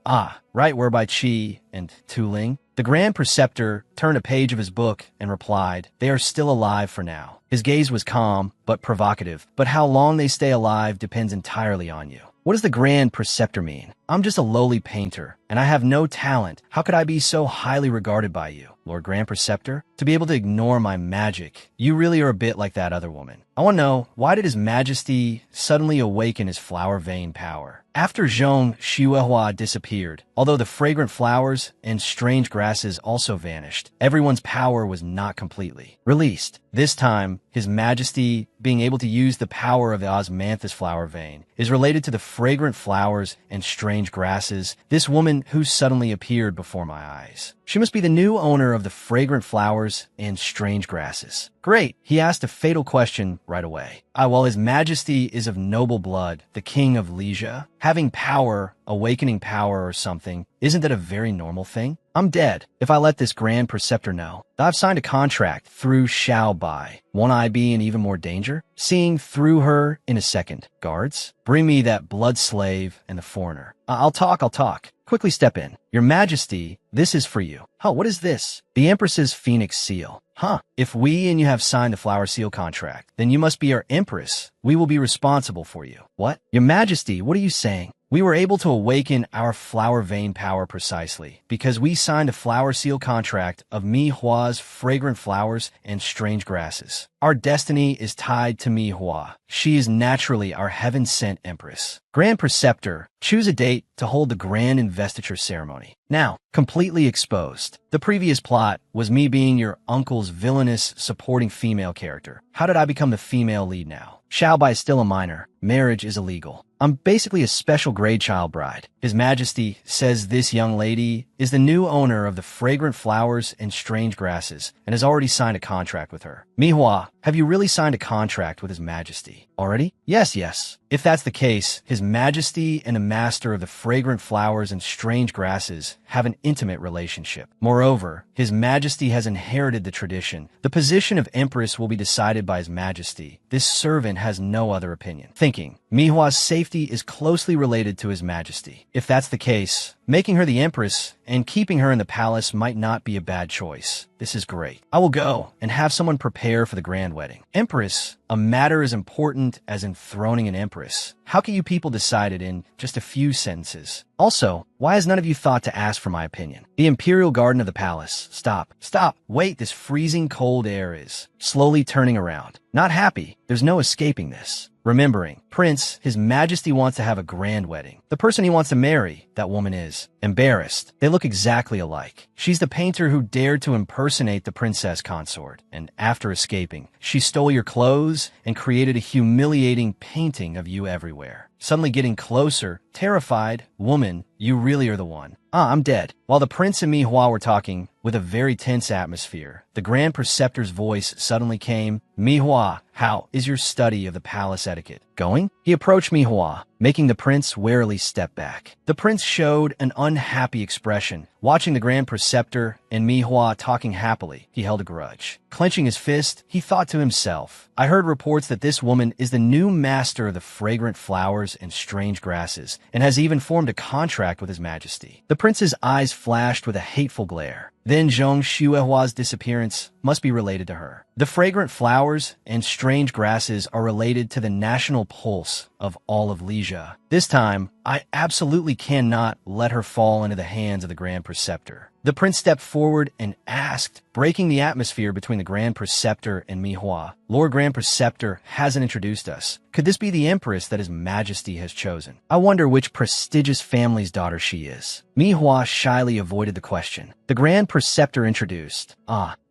right where Bai Qi and Tu Ling? The Grand Preceptor turned a page of his book and replied, "They are still alive for now." His gaze was calm, but provocative. "But how long they stay alive depends entirely on you." What does the Grand Preceptor mean? "I'm just a lowly painter, and I have no talent. How could I be so highly regarded by you, Lord Grand Preceptor? To be able to ignore my magic. You really are a bit like that other woman." I want to know, why did His Majesty suddenly awaken his flower vein power? After Zhong Xuehua disappeared, although the fragrant flowers and strange grasses also vanished, everyone's power was not completely released. This time, His Majesty being able to use the power of the osmanthus flower vein is related to the fragrant flowers and strange grasses, this woman who suddenly appeared before my eyes. She must be the new owner of the fragrant flowers and strange grasses. Great, he asked a fatal question right away. While His Majesty is of noble blood, the King of Leisha, having power, awakening power or something, isn't that a very normal thing? I'm dead if I let this Grand Preceptor know that I've signed a contract through Xiao Bai. Won't I be in even more danger? Seeing through her in a second. Guards, bring me that blood slave and the foreigner. I'll talk. Quickly step in. Your Majesty, this is for you. Oh, what is this? The Empress's Phoenix Seal. Huh. If we and you have signed the Flower Seal contract, then you must be our Empress. We will be responsible for you. What? Your Majesty, what are you saying? We were able to awaken our flower vein power precisely because we signed a Flower Seal contract of Manhwa's fragrant flowers and strange grasses. Our destiny is tied to Manhwa. She is naturally our heaven-sent Empress. Grand Preceptor, choose a date to hold the grand investiture ceremony. Now, completely exposed. The previous plot was me being your uncle's villainous supporting female character. How did I become the female lead now? Xiaobai is still a minor. Marriage is illegal. I'm basically a special grade child bride. His Majesty says this young lady is the new owner of the fragrant flowers and strange grasses and has already signed a contract with her. Manhwa, have you really signed a contract with His Majesty? Already? Yes. If that's the case, His Majesty and the master of the fragrant flowers and strange grasses have an intimate relationship. Moreover, His Majesty has inherited the tradition. The position of Empress will be decided by His Majesty. This servant has no other opinion. Thinking, Manhwa's safety is closely related to His Majesty. If that's the case, making her the Empress and keeping her in the palace might not be a bad choice. This is great. I will go and have someone prepare for the grand wedding. Empress, a matter as important as enthroning an empress. How can you people decide it in just a few sentences? Also, why has none of you thought to ask for my opinion? The imperial garden of the palace. Stop. Wait, this freezing cold air is slowly turning around. Not happy. There's no escaping this. Remembering, Prince, His Majesty wants to have a grand wedding. The person he wants to marry, that woman is embarrassed. They look exactly alike. She's the painter who dared to impersonate the princess consort, and after escaping, she stole your clothes and created a humiliating painting of you everywhere. Suddenly getting closer, terrified, woman, you really are the one. I'm dead. While the prince and Manhwa were talking, with a very tense atmosphere, the Grand Preceptor's voice suddenly came, Manhwa, how is your study of the palace etiquette going? He approached Manhwa, making the prince warily step back. The prince showed an unhappy expression. Watching the Grand Preceptor and Manhwa talking happily, he held a grudge. Clenching his fist, he thought to himself, I heard reports that this woman is the new master of the fragrant flowers and strange grasses, and has even formed a contract with His Majesty. The prince's eyes flashed with a hateful glare. Then Zhong Xuehua's disappearance must be related to her. The fragrant flowers and strange grasses are related to the national pulse of all of Leisha. This time, I absolutely cannot let her fall into the hands of the Grand Preceptor. The prince stepped forward and asked, breaking the atmosphere between the Grand Preceptor and Manhwa. Lord Grand Preceptor hasn't introduced us. Could this be the Empress that His Majesty has chosen? I wonder which prestigious family's daughter she is. Manhwa shyly avoided the question. The Grand Preceptor introduced.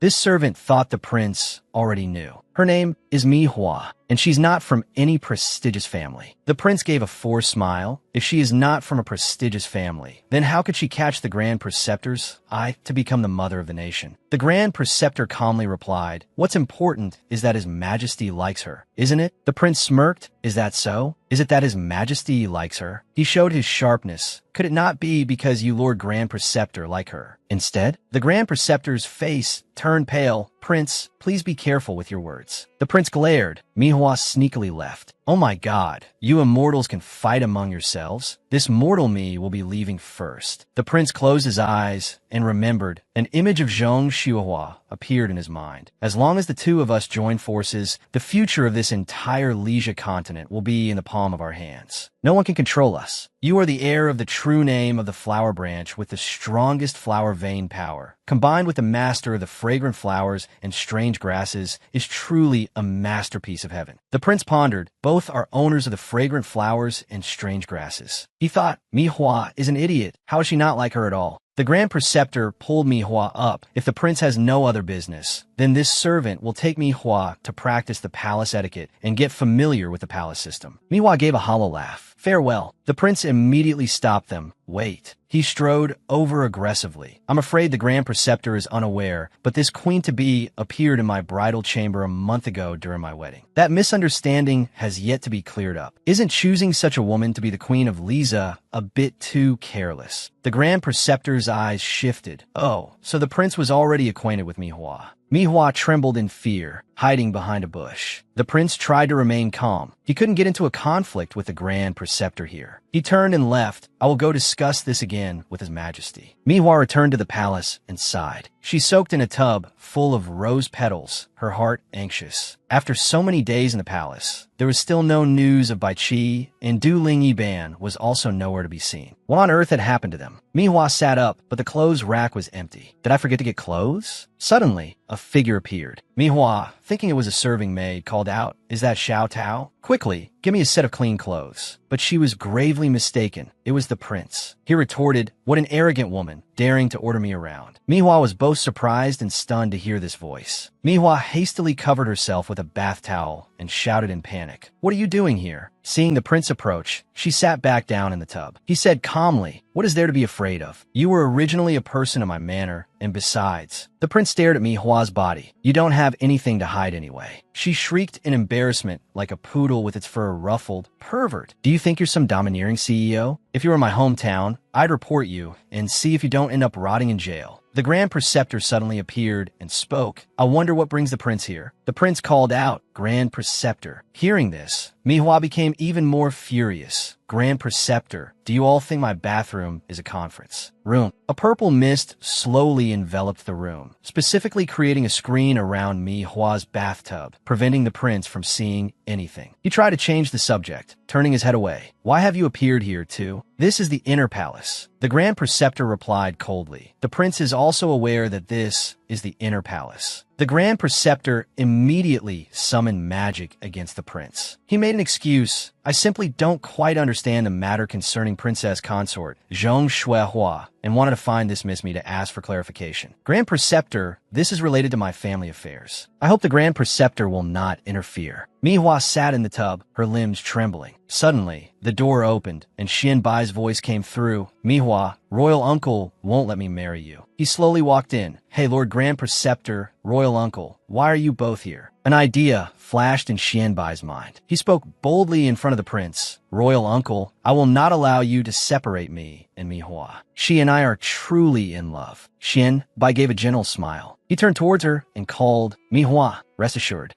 This servant thought the prince already knew. Her name is Manhwa, and she's not from any prestigious family. The prince gave a forced smile. If she is not from a prestigious family, then how could she catch the Grand Preceptor's eye to become the mother of the nation? The Grand Preceptor calmly replied, what's important is that His Majesty likes her, isn't it? The prince smirked. Is that so? Is it that His Majesty likes her? He showed his sharpness. Could it not be because you Lord Grand Preceptor like her? Instead, the Grand Preceptor's face turned pale. Prince, please be careful with your words. The prince glared. Manhwa sneakily left. Oh my god, you immortals can fight among yourselves? This mortal me will be leaving first. The prince closed his eyes and remembered. An image of Zhong Shuahua appeared in his mind. As long as the two of us join forces, the future of this entire Leisure continent will be in the palm of our hands. No one can control us. You are the heir of the true name of the flower branch with the strongest flower vein power. Combined with the master of the fragrant flowers and strange grasses is truly a masterpiece of heaven. The prince pondered. Both are owners of the fragrant flowers and strange grasses. He thought, Manhwa is an idiot. How is she not like her at all? The Grand Preceptor pulled Manhwa up. If the prince has no other business, then this servant will take Manhwa to practice the palace etiquette and get familiar with the palace system. Manhwa gave a hollow laugh. Farewell. The prince immediately stopped them. Wait. He strode over aggressively. I'm afraid the Grand Preceptor is unaware, but this queen-to-be appeared in my bridal chamber a month ago during my wedding. That misunderstanding has yet to be cleared up. Isn't choosing such a woman to be the queen of Lisa a bit too careless? The Grand Preceptor's eyes shifted. Oh, so the prince was already acquainted with Manhwa. Manhwa trembled in fear, hiding behind a bush. The prince tried to remain calm. He couldn't get into a conflict with the Grand Preceptor here. He turned and left. I will go discuss this again with His Majesty. Manhwa returned to the palace and sighed. She soaked in a tub full of rose petals, her heart anxious. After so many days in the palace, there was still no news of Bai Qi, and Du Ling Yiban was also nowhere to be seen. What on earth had happened to them? Manhwa sat up, but the clothes rack was empty. Did I forget to get clothes? Suddenly, a figure appeared. Manhwa, thinking it was a serving maid, called out, Is that Xiao Tao? Quickly, give me a set of clean clothes. But she was gravely mistaken. It was the prince. He retorted, What an arrogant woman, daring to order me around. Manhwa was both surprised and stunned to hear this voice. Manhwa hastily covered herself with a bath towel and shouted in panic, What are you doing here? Seeing the prince approach, she sat back down in the tub. He said calmly, What is there to be afraid of? You were originally a person of my manor, and besides, the prince stared at Manhwa's body. You don't have anything to hide anyway. She shrieked in embarrassment like a poodle with its fur ruffled. Pervert, do you think you're some domineering CEO? If you were in my hometown, I'd report you and see if you don't end up rotting in jail. The Grand Preceptor suddenly appeared and spoke. I wonder what brings the prince here. The prince called out, Grand Preceptor. Hearing this, Manhwa became even more furious. Grand Preceptor, do you all think my bathroom is a conference room? A purple mist slowly enveloped the room, specifically creating a screen around Manhwa's bathtub, preventing the prince from seeing anything. He tried to change the subject, turning his head away. Why have you appeared here too? This is the inner palace. The Grand Preceptor replied coldly. The prince is also aware that this is the inner palace. The Grand Preceptor immediately summoned magic against the prince. He made an excuse. I simply don't quite understand the matter concerning Princess Consort Zhong Shuahua and wanted to find this Miss Me to ask for clarification. Grand Preceptor, this is related to my family affairs. I hope the Grand Preceptor will not interfere. Manhwa sat in the tub, her limbs trembling. Suddenly, the door opened, and Xianbai's voice came through. Manhwa, Royal Uncle won't let me marry you. He slowly walked in. Hey, Lord Grand Preceptor, Royal Uncle, why are you both here? An idea flashed in Xianbai's mind. He spoke boldly in front of the prince. Royal Uncle, I will not allow you to separate me and Manhwa. She and I are truly in love. Xianbai gave a gentle smile. He turned towards her and called, Manhwa, rest assured.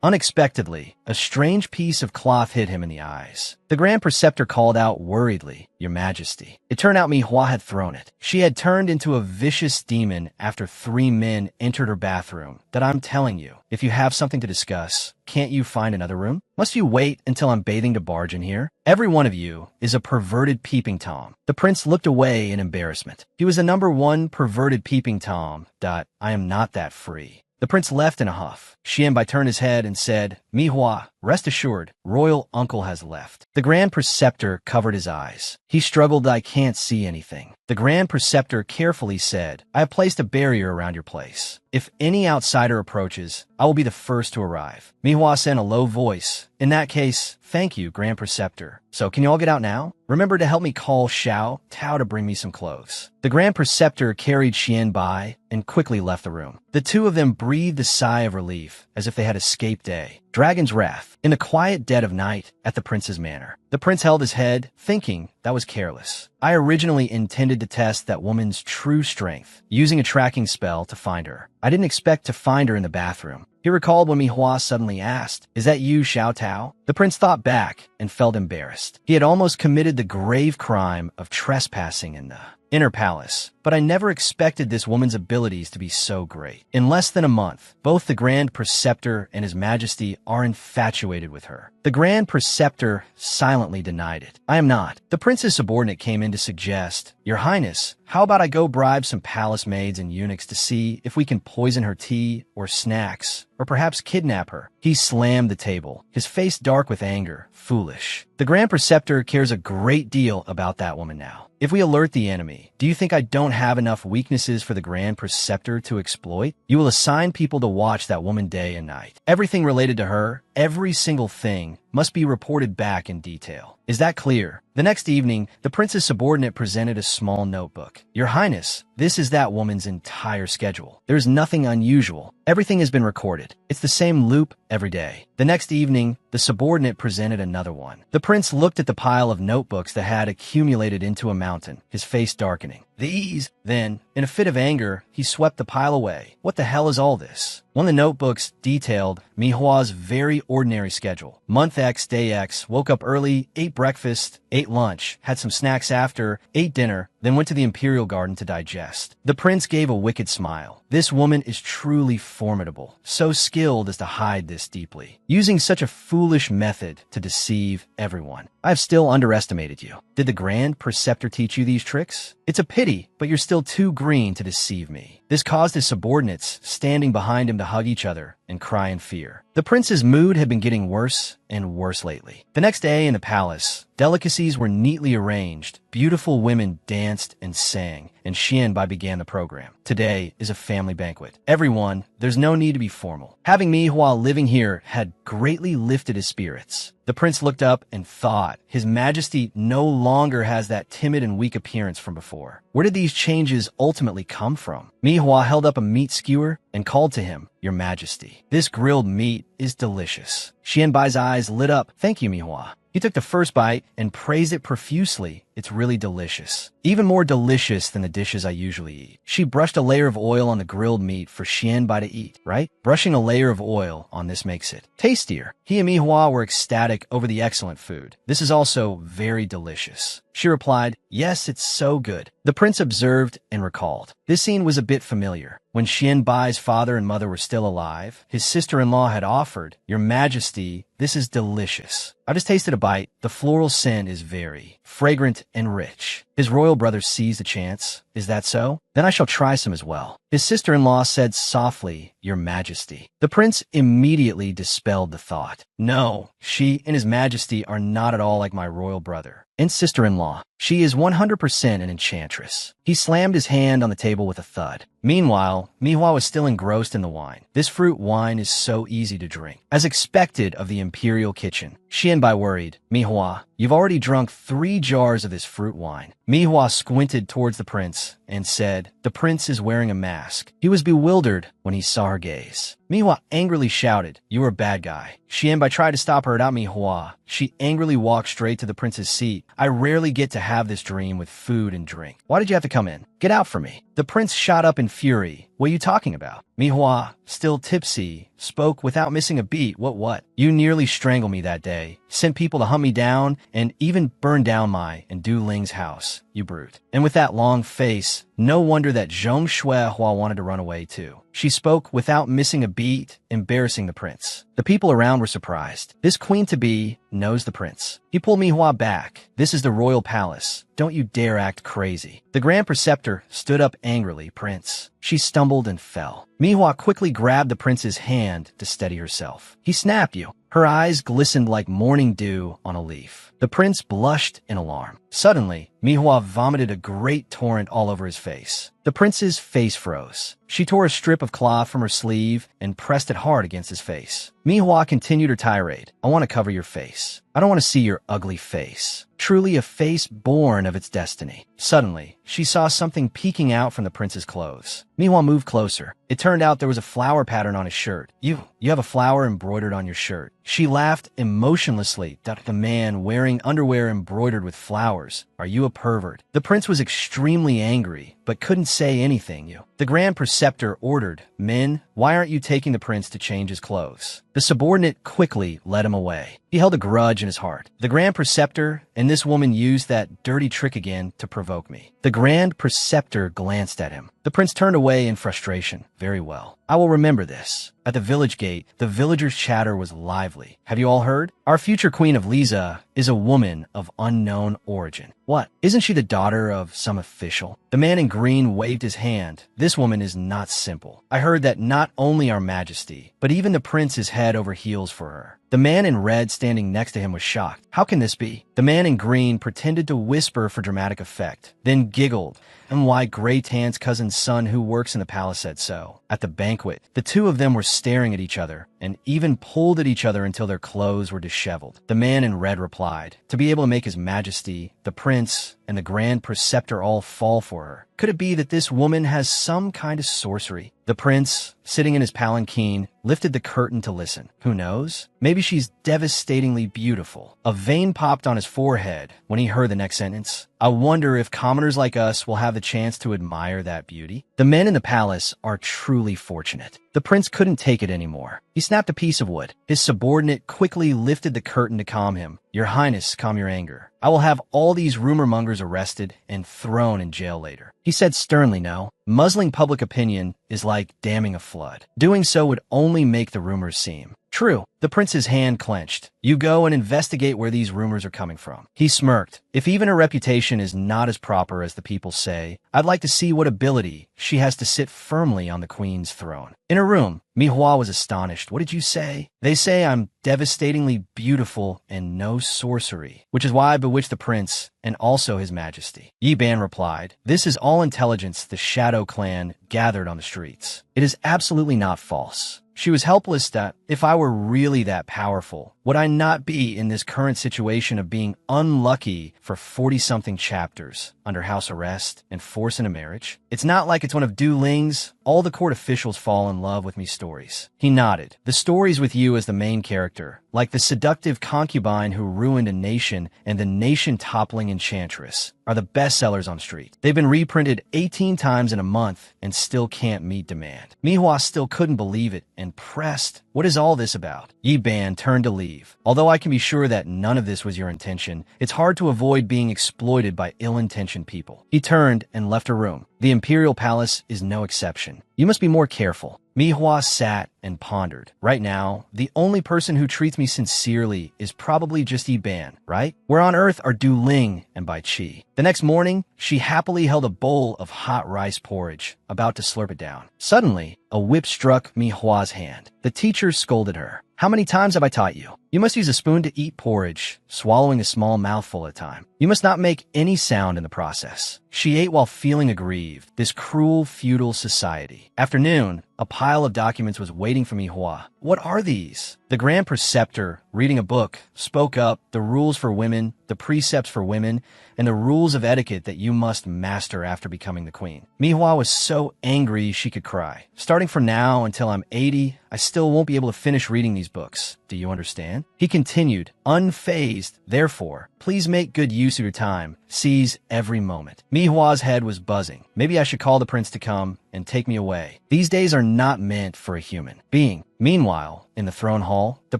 Unexpectedly, a strange piece of cloth hit him in the eyes. The Grand Preceptor called out worriedly, Your Majesty. It turned out Manhwa had thrown it. She had turned into a vicious demon after 3 men entered her bathroom. That I'm telling you, if you have something to discuss, can't you find another room? Must you wait until I'm bathing to barge in here? Every one of you is a perverted peeping Tom. The prince looked away in embarrassment. He was the #1 perverted peeping Tom. I am not that free. The prince left in a huff. Xianbai turned his head and said, Manhwa, rest assured, Royal Uncle has left. The Grand Preceptor covered his eyes. He struggled, I can't see anything. The Grand Preceptor carefully said, I have placed a barrier around your place. If any outsider approaches, I will be the first to arrive. Manhwa said in a low voice, In that case, thank you, Grand Preceptor. So can you all get out now? Remember to help me call Xiao Tao to bring me some clothes. The Grand Preceptor carried Xianbai and quickly left the room. The two of them breathed a sigh of relief, as if they had escaped day. Dragon's Wrath. In the quiet dead of night at the prince's manor, the prince held his head, thinking that was careless. I originally intended to test that woman's true strength, using a tracking spell to find her. I didn't expect to find her in the bathroom. He recalled when Manhwa suddenly asked, "Is that you, Xiao Tao?" The prince thought back and felt embarrassed. He had almost committed the grave crime of trespassing in the inner palace, but I never expected this woman's abilities to be so great. In less than a month, both the Grand Preceptor and His Majesty are infatuated with her. The Grand Preceptor silently denied it. "I am not." The prince's subordinate came in to suggest, "Your Highness, how about I go bribe some palace maids and eunuchs to see if we can poison her tea or snacks, or perhaps kidnap her?" He slammed the table, his face dark with anger. Foolish. The Grand Preceptor cares a great deal about that woman now. If we alert the enemy, do you think I don't have enough weaknesses for the Grand Preceptor to exploit? You will assign people to watch that woman day and night. Everything related to her, every single thing, must be reported back in detail. Is that clear? The next evening, the prince's subordinate presented a small notebook. "Your Highness, this is that woman's entire schedule. There's nothing unusual. Everything has been recorded. It's the same loop every day." The next evening, the subordinate presented another one. The prince looked at the pile of notebooks that had accumulated into a mountain, his face darkening. "These?" Then, in a fit of anger, he swept the pile away. "What the hell is all this?" One of the notebooks detailed Manhwa's very ordinary schedule. Month X, day X, woke up early, ate breakfast, ate lunch, had some snacks after, ate dinner, then went to the Imperial Garden to digest. The prince gave a wicked smile. This woman is truly formidable, so skilled as to hide this deeply, using such a foolish method to deceive everyone. I have still underestimated you. Did the Grand Preceptor teach you these tricks? It's a pity, but you're still too green to deceive me. This caused his subordinates, standing behind him, to hug each other and cry in fear. The prince's mood had been getting worse and worse lately. The next day in the palace, delicacies were neatly arranged, beautiful women danced and sang, and Xianbai began the program. Today is a family banquet. Everyone, there's no need to be formal. Having Manhwa living here had greatly lifted his spirits. The prince looked up and thought, His Majesty no longer has that timid and weak appearance from before. Where did these changes ultimately come from? Manhwa held up a meat skewer and called to him, "Your Majesty, this grilled meat is delicious." Xianbai's eyes lit up. "Thank you, Manhwa." He took the first bite and praised it profusely. "It's really delicious. Even more delicious than the dishes I usually eat." She brushed a layer of oil on the grilled meat for Xianbai to eat, right? Brushing a layer of oil on this makes it tastier. He and Manhwa were ecstatic over the excellent food. "This is also very delicious." She replied, "Yes, it's so good." The prince observed and recalled. This scene was a bit familiar. When Xianbai's father and mother were still alive, his sister-in-law had offered, "Your Majesty, this is delicious. I just tasted a bite. The floral scent is very fragrant and rich." His royal brother seized the chance. "Is that so? Then I shall try some as well." His sister-in-law said softly, "Your Majesty." The prince immediately dispelled the thought. "No, she and His Majesty are not at all like my royal brother and sister-in-law. She is 100% an enchantress." He slammed his hand on the table with a thud. Meanwhile, Manhwa was still engrossed in the wine. This fruit wine is so easy to drink, as expected of the imperial kitchen. Xianbai worried, "Manhwa, you've already drunk 3 jars of this fruit wine." Manhwa squinted towards the prince and said, "The prince is wearing a mask." He was bewildered when he saw her gaze. Manhwa angrily shouted, "You are a bad guy." Xianbai tried to stop her without Manhwa. She angrily walked straight to the prince's seat. "I rarely get to have this dream with food and drink. Why did you have to come in? Get out from me." The prince shot up in fury. "What are you talking about?" Manhwa, still tipsy, spoke without missing a beat. What? You nearly strangled me that day, sent people to hunt me down, and even burned down my and Du Ling's house, you brute. And with that long face, no wonder that Zhong Shuihua wanted to run away too. She spoke without missing a beat, embarrassing the prince. The people around were surprised. This queen-to-be knows the prince. He pulled Manhwa back. "This is the royal palace. Don't you dare act crazy." The Grand Preceptor stood up angrily. "Prince." She stumbled and fell. Manhwa quickly grabbed the prince's hand to steady herself. "He snapped you." Her eyes glistened like morning dew on a leaf. The prince blushed in alarm. Suddenly, Manhwa vomited a great torrent all over his face. The prince's face froze. She tore a strip of cloth from her sleeve and pressed it hard against his face. Manhwa continued her tirade. "I want to cover your face." I don't want to see your ugly face. Truly a face born of its destiny. Suddenly, she saw something peeking out from the prince's clothes. Manhwa moved closer. It turned out there was a flower pattern on his shirt. You have a flower embroidered on your shirt. She laughed emotionlessly at the man wearing underwear embroidered with flowers. Are you a pervert? The prince was extremely angry, but couldn't say anything. The Grand Preceptor ordered, Men, why aren't you taking the prince to change his clothes? The subordinate quickly led him away. He held a grudge in his heart. The Grand Preceptor and this woman used that dirty trick again to provoke me. The Grand Preceptor glanced at him. The prince turned away in frustration. Very well. I will remember this. At the village gate, the villagers' chatter was lively. Have you all heard? Our future queen of Liza is a woman of unknown origin. What? Isn't she the daughter of some official? The man in green waved his hand. This woman is not simple. I heard that not only our majesty, but even the prince is head over heels for her. The man in red standing next to him was shocked. How can this be? The man in green pretended to whisper for dramatic effect, then giggled. And why Gray Tan's cousin's son who works in the palace said so. At the banquet, the two of them were staring at each other and even pulled at each other until their clothes were disheveled. The man in red replied, to be able to make his majesty, the prince, and the Grand Preceptor all fall for her. Could it be that this woman has some kind of sorcery? The prince, sitting in his palanquin, lifted the curtain to listen. Who knows? Maybe she's devastatingly beautiful. A vein popped on his forehead when he heard the next sentence. I wonder if commoners like us will have the chance to admire that beauty. The men in the palace are truly fortunate. The prince couldn't take it anymore. He snapped a piece of wood. His subordinate quickly lifted the curtain to calm him. Your Highness, calm your anger. I will have all these rumor mongers arrested and thrown in jail later. He said sternly, no. Muzzling public opinion is like damming a flood. Doing so would only make the rumors seem true. The prince's hand clenched. You go and investigate where these rumors are coming from. He smirked. If even her reputation is not as proper as the people say, I'd like to see what ability she has to sit firmly on the queen's throne. In her room, Manhwa was astonished. What did you say? They say I'm devastatingly beautiful and no sorcery, which is why I bewitched the prince and also his majesty. Yi Ban replied, this is all intelligence the Shadow Clan gathered on the streets. It is absolutely not false. She was helpless that if I were really that powerful, would I not be in this current situation of being unlucky for 40-something chapters under house arrest and forced into marriage? It's not like it's one of Du Ling's all the court officials fall in love with me stories. He nodded. The stories with you as the main character, like the seductive concubine who ruined a nation and the nation-toppling enchantress, are the bestsellers on Street. They've been reprinted 18 times in a month and still can't meet demand. Manhwa still couldn't believe it and pressed, what is all this about? Yi Ban turned to leave. Although I can be sure that none of this was your intention, it's hard to avoid being exploited by ill-intentioned people. He turned and left her room. The Imperial Palace is no exception. You must be more careful. Manhwa sat and pondered. Right now, the only person who treats me sincerely is probably just Yi Ban, right? Where on earth are Du Ling and Bai Qi? The next morning, she happily held a bowl of hot rice porridge, about to slurp it down. Suddenly, a whip struck Manhwa's hand. The teacher scolded her. How many times have I taught you? You must use a spoon to eat porridge, swallowing a small mouthful at a time. You must not make any sound in the process. She ate while feeling aggrieved. This cruel, feudal society. After noon, a pile of documents was waiting for Manhwa. What are these? The Grand Preceptor, reading a book, spoke up, the rules for women, the precepts for women, and the rules of etiquette that you must master after becoming the queen. Manhwa was so angry she could cry. Starting from now until I'm 80, I still won't be able to finish reading these books. Do you understand? He continued, unfazed, therefore, please make good use of your time. Seize every moment. Manhwa's head was buzzing. Maybe I should call the prince to come and take me away. These days are not meant for a human being. Meanwhile, in the throne hall, the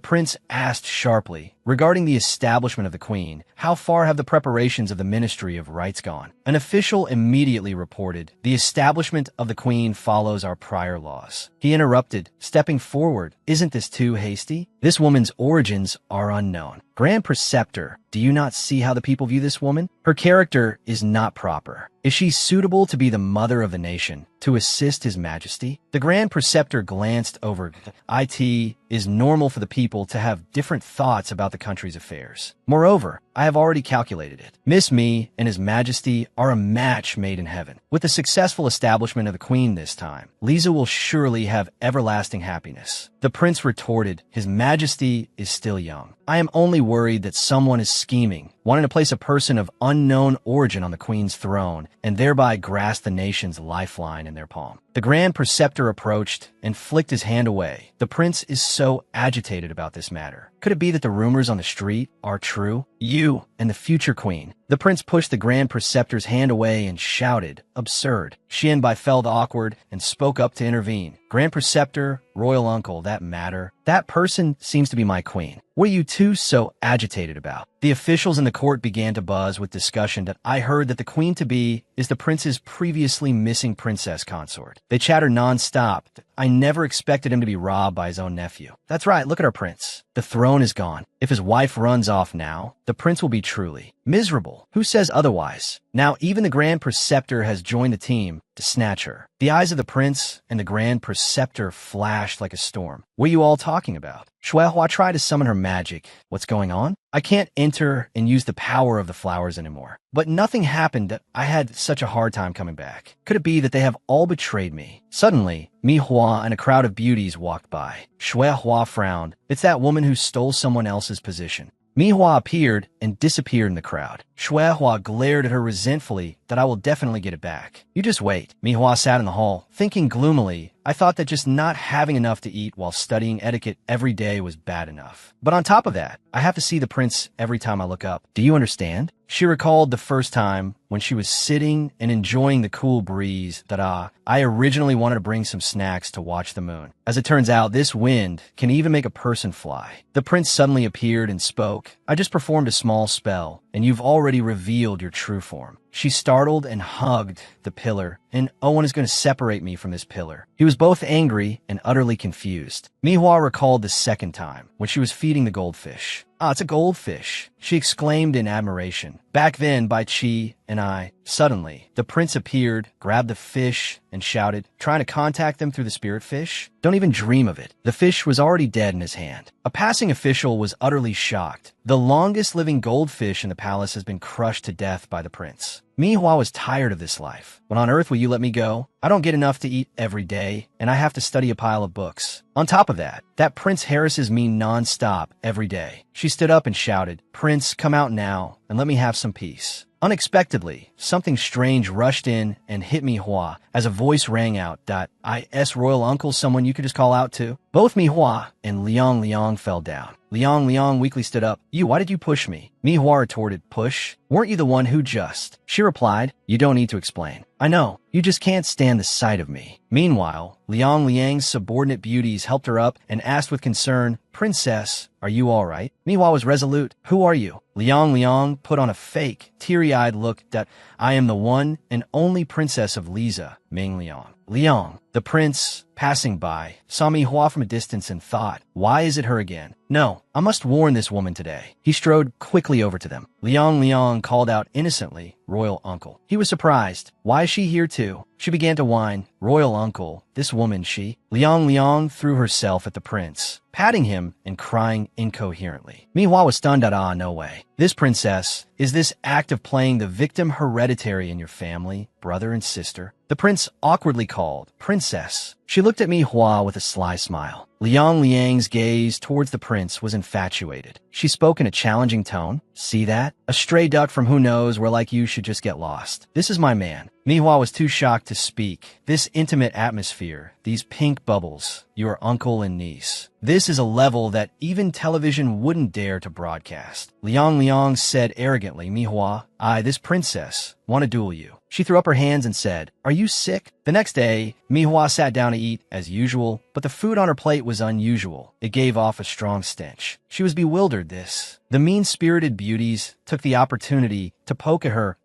prince asked sharply, regarding the establishment of the queen, how far have the preparations of the Ministry of Rights gone? An official immediately reported, the establishment of the queen follows our prior laws. He interrupted, stepping forward, isn't this too hasty? This woman's origins are unknown. Grand Preceptor, do you not see how the people view this woman? Her character is not proper. Is she suitable to be the mother of the nation, to assist his majesty? The Grand Preceptor glanced over. It is normal for the people to have different thoughts about the country's affairs. Moreover, I have already calculated it. Miss Me and his majesty are a match made in heaven. With the successful establishment of the queen this time, Liza will surely have everlasting happiness. The prince retorted, his majesty is still young. I am only worried that someone is scheming, wanting to place a person of unknown origin on the queen's throne and thereby grasp the nation's lifeline in their palm. The Grand Preceptor approached and flicked his hand away. The prince is so agitated about this matter. Could it be that the rumors on the street are true? You and the future queen. The prince pushed the Grand Preceptor's hand away and shouted, "Absurd." Xian Bai felt awkward and spoke up to intervene. Grand Preceptor, royal uncle, that matter. That person seems to be my queen. What are you two so agitated about? The officials in the court began to buzz with discussion that I heard that the queen-to-be is the prince's previously missing princess consort. They chattered non-stop. I never expected him to be robbed by his own nephew. That's right, look at our prince. The throne is gone. If his wife runs off now, the prince will be truly miserable. Who says otherwise? Now even the Grand Preceptor has joined the team to snatch her. The eyes of the prince and the Grand Preceptor flashed like a storm. What are you all talking about? Shuehua tried to summon her magic. What's going on? I can't enter and use the power of the flowers anymore. But nothing happened that I had such a hard time coming back. Could it be that they have all betrayed me? Suddenly, Manhwa and a crowd of beauties walked by. Shuehua frowned. It's that woman who stole someone else's position. Manhwa appeared and disappeared in the crowd. Shuehua glared at her resentfully that I will definitely get it back. You just wait. Manhwa sat in the hall, thinking gloomily. I thought that just not having enough to eat while studying etiquette every day was bad enough. But on top of that, I have to see the prince every time I look up. Do you understand? She recalled the first time when she was sitting and enjoying the cool breeze that I originally wanted to bring some snacks to watch the moon. As it turns out, this wind can even make a person fly. The prince suddenly appeared and spoke. I just performed a small spell, and you've already revealed your true form. She startled and hugged the pillar, and Owen is going to separate me from this pillar. He was both angry and utterly confused. Manhwa recalled the second time, when she was feeding the goldfish. Ah, it's a goldfish, she exclaimed in admiration. Back then, by Chi and I, suddenly, the prince appeared, grabbed the fish, and shouted, trying to contact them through the spirit fish? Don't even dream of it. The fish was already dead in his hand. A passing official was utterly shocked. The longest living goldfish in the palace has been crushed to death by the prince. Manhwa was tired of this life. When on Earth will you let me go? I don't get enough to eat every day, and I have to study a pile of books. On top of that, that prince harasses me non-stop every day. She stood up and shouted, Prince, come out now, and let me have some peace. Unexpectedly, something strange rushed in and hit Manhwa as a voice rang out, "Is royal uncle someone you could just call out to?" Both Manhwa and Liang fell down. Liang weakly stood up. Why did you push me? Manhwa retorted, push? Weren't you the one who just? She replied, you don't need to explain. I know, you just can't stand the sight of me. Meanwhile, Liang's subordinate beauties helped her up and asked with concern, Princess, are you all right? Manhwa was resolute. Who are you? Liang put on a fake, teary-eyed look that I am the one and only princess of Liza, Ming Liang. Liang, the prince, passing by, saw Manhwa from a distance and thought, why is it her again? No, I must warn this woman today. He strode quickly over to them. Liang called out innocently, Royal Uncle. He was surprised. Why is she here too? She began to whine, Royal Uncle, this woman, she. Liang threw herself at the prince, patting him and crying incoherently. Manhwa was stunned at no way. This princess, is this act of playing the victim hereditary in your family, brother and sister? The prince awkwardly called, Princess. She looked at Manhwa with a sly smile. Liang's gaze towards the prince was infatuated. She spoke in a challenging tone. See that? A stray duck from who knows where like you should just get lost. This is my man. Manhwa was too shocked to speak. This intimate atmosphere, these pink bubbles, your uncle and niece. This is a level that even television wouldn't dare to broadcast. Liang said arrogantly, Manhwa, this princess, want to duel you. She threw up her hands and said, are you sick? The next day, Manhwa sat down to eat as usual, but the food on her plate was unusual. It gave off a strong stench. She was bewildered. The mean-spirited beauties took the opportunity to poke at her.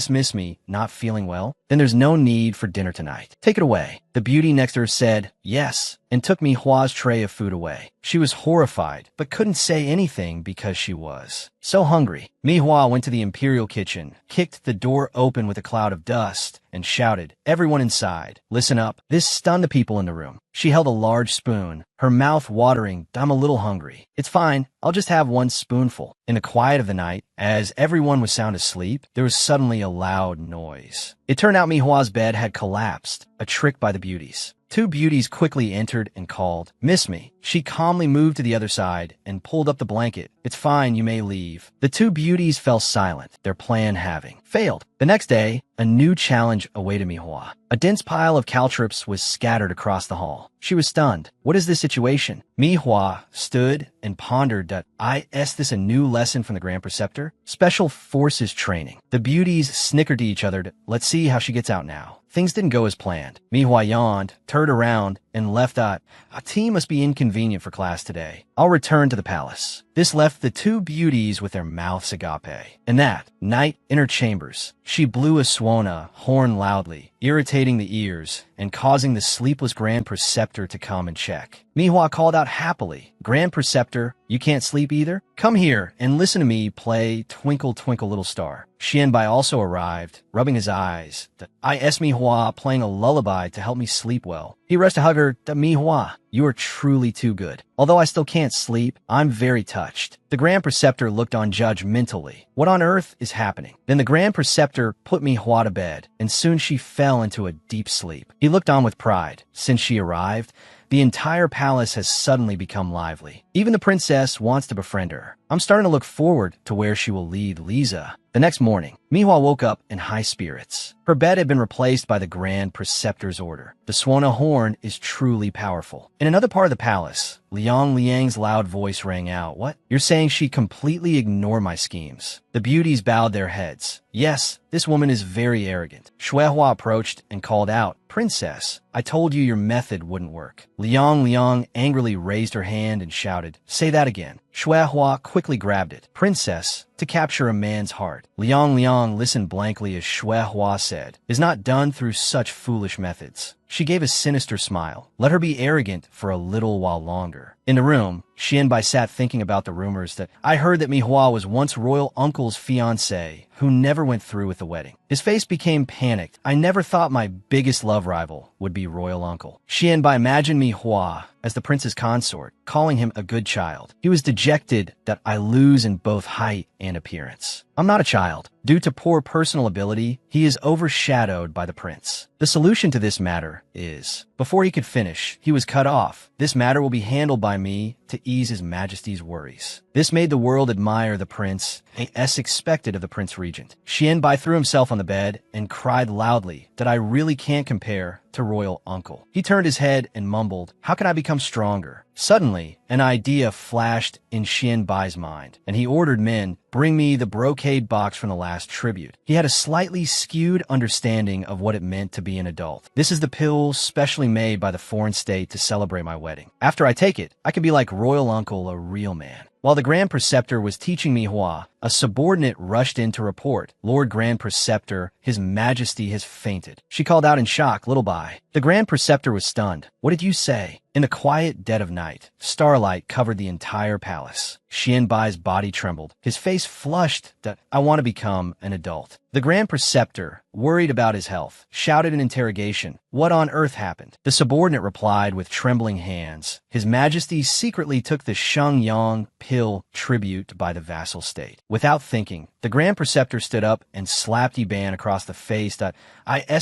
Miss me, not feeling well? Then there's no need for dinner tonight. Take it away. The beauty next to her said, yes, and took Manhwa's tray of food away. She was horrified, but couldn't say anything because she was so hungry. Manhwa went to the imperial kitchen, kicked the door open with a cloud of dust, and shouted, everyone inside, listen up. This stunned the people in the room. She held a large spoon, her mouth watering. I'm a little hungry. It's fine. I'll just have one spoonful. In the quiet of the night, as everyone was sound asleep, there was suddenly a loud noise. It turned out Manhwa's bed had collapsed, a trick by the beauties. Two beauties quickly entered and called, "Miss me." She calmly moved to the other side and pulled up the blanket. "It's fine, you may leave." The two beauties fell silent, their plan having failed. The next day, a new challenge awaited Manhwa. A dense pile of caltrops was scattered across the hall. She was stunned. What is this situation? Manhwa stood and pondered that, is this a new lesson from the Grand Preceptor? Special Forces training. The beauties snickered to each other. Let's see how she gets out now. Things didn't go as planned. Manhwa yawned, turned around, and left a tea must be inconvenient for class today. I'll return to the palace. This left the two beauties with their mouths agape. And that night, in her chambers, she blew a swana horn loudly, irritating the ears and causing the sleepless Grand Preceptor to come and check. Manhwa called out happily, "Grand Preceptor, you can't sleep either? Come here and listen to me play Twinkle Twinkle Little Star." Xianbai also arrived, rubbing his eyes. Manhwa playing a lullaby to help me sleep well. He rushed to hug her. "Manhwa, you are truly too good. Although I still can't sleep, I'm very touched." The Grand Preceptor looked on judgmentally. What on earth is happening? Then the Grand Preceptor put Manhwa to bed, and soon she fell into a deep sleep. He looked on with pride. Since she arrived, the entire palace has suddenly become lively. Even the princess wants to befriend her. I'm starting to look forward to where she will lead Lisa. The next morning, Manhwa woke up in high spirits. Her bed had been replaced by the Grand Preceptor's order. The Swana horn is truly powerful. In another part of the palace, Liang's loud voice rang out. "What? You're saying she completely ignored my schemes?" The beauties bowed their heads. "Yes, this woman is very arrogant." Shuehua approached and called out, "Princess, I told you your method wouldn't work." Liang angrily raised her hand and shouted, "Say that again." Shuehua quickly grabbed it. "Princess, to capture a man's heart." Liang listened blankly as Shuehua said, "Is not done through such foolish methods." She gave a sinister smile. "Let her be arrogant for a little while longer." In the room, Xianbai sat thinking about the rumors that I heard that Manhwa was once royal uncle's fiancée who never went through with the wedding. His face became panicked. I never thought my biggest love rival would be royal uncle. Xianbai imagined Manhwa as the prince's consort, calling him a good child. He was dejected that I lose in both height and appearance. I'm not a child. Due to poor personal ability, he is overshadowed by the prince. The solution to this matter is, before he could finish, he was cut off. This matter will be handled by me to ease his majesty's worries. This made the world admire the prince, as expected of the prince regent. Xianbai threw himself on the bed and cried loudly that I really can't compare to royal uncle. He turned his head and mumbled, "How can I become stronger?" Suddenly, an idea flashed in Xianbai's mind, and he ordered men, "Bring me the brocade box from the last tribute." He had a slightly skewed understanding of what it meant to be an adult. "This is the pill specially made by the foreign state to celebrate my wedding. After I take it, I can be like royal uncle, a real man." While the Grand Preceptor was teaching Manhwa, a subordinate rushed in to report, "Lord Grand Preceptor, His Majesty has fainted." She called out in shock, "Little Bai." The Grand Preceptor was stunned. "What did you say?" In the quiet dead of night, starlight covered the entire palace. Xianbai's body trembled. His face flushed that I want to become an adult. The Grand Preceptor, worried about his health, shouted in interrogation, "What on earth happened?" The subordinate replied with trembling hands, "His Majesty secretly took the Shengyang pill tribute by the vassal state." Without thinking, the Grand Preceptor stood up and slapped Iban across the face that,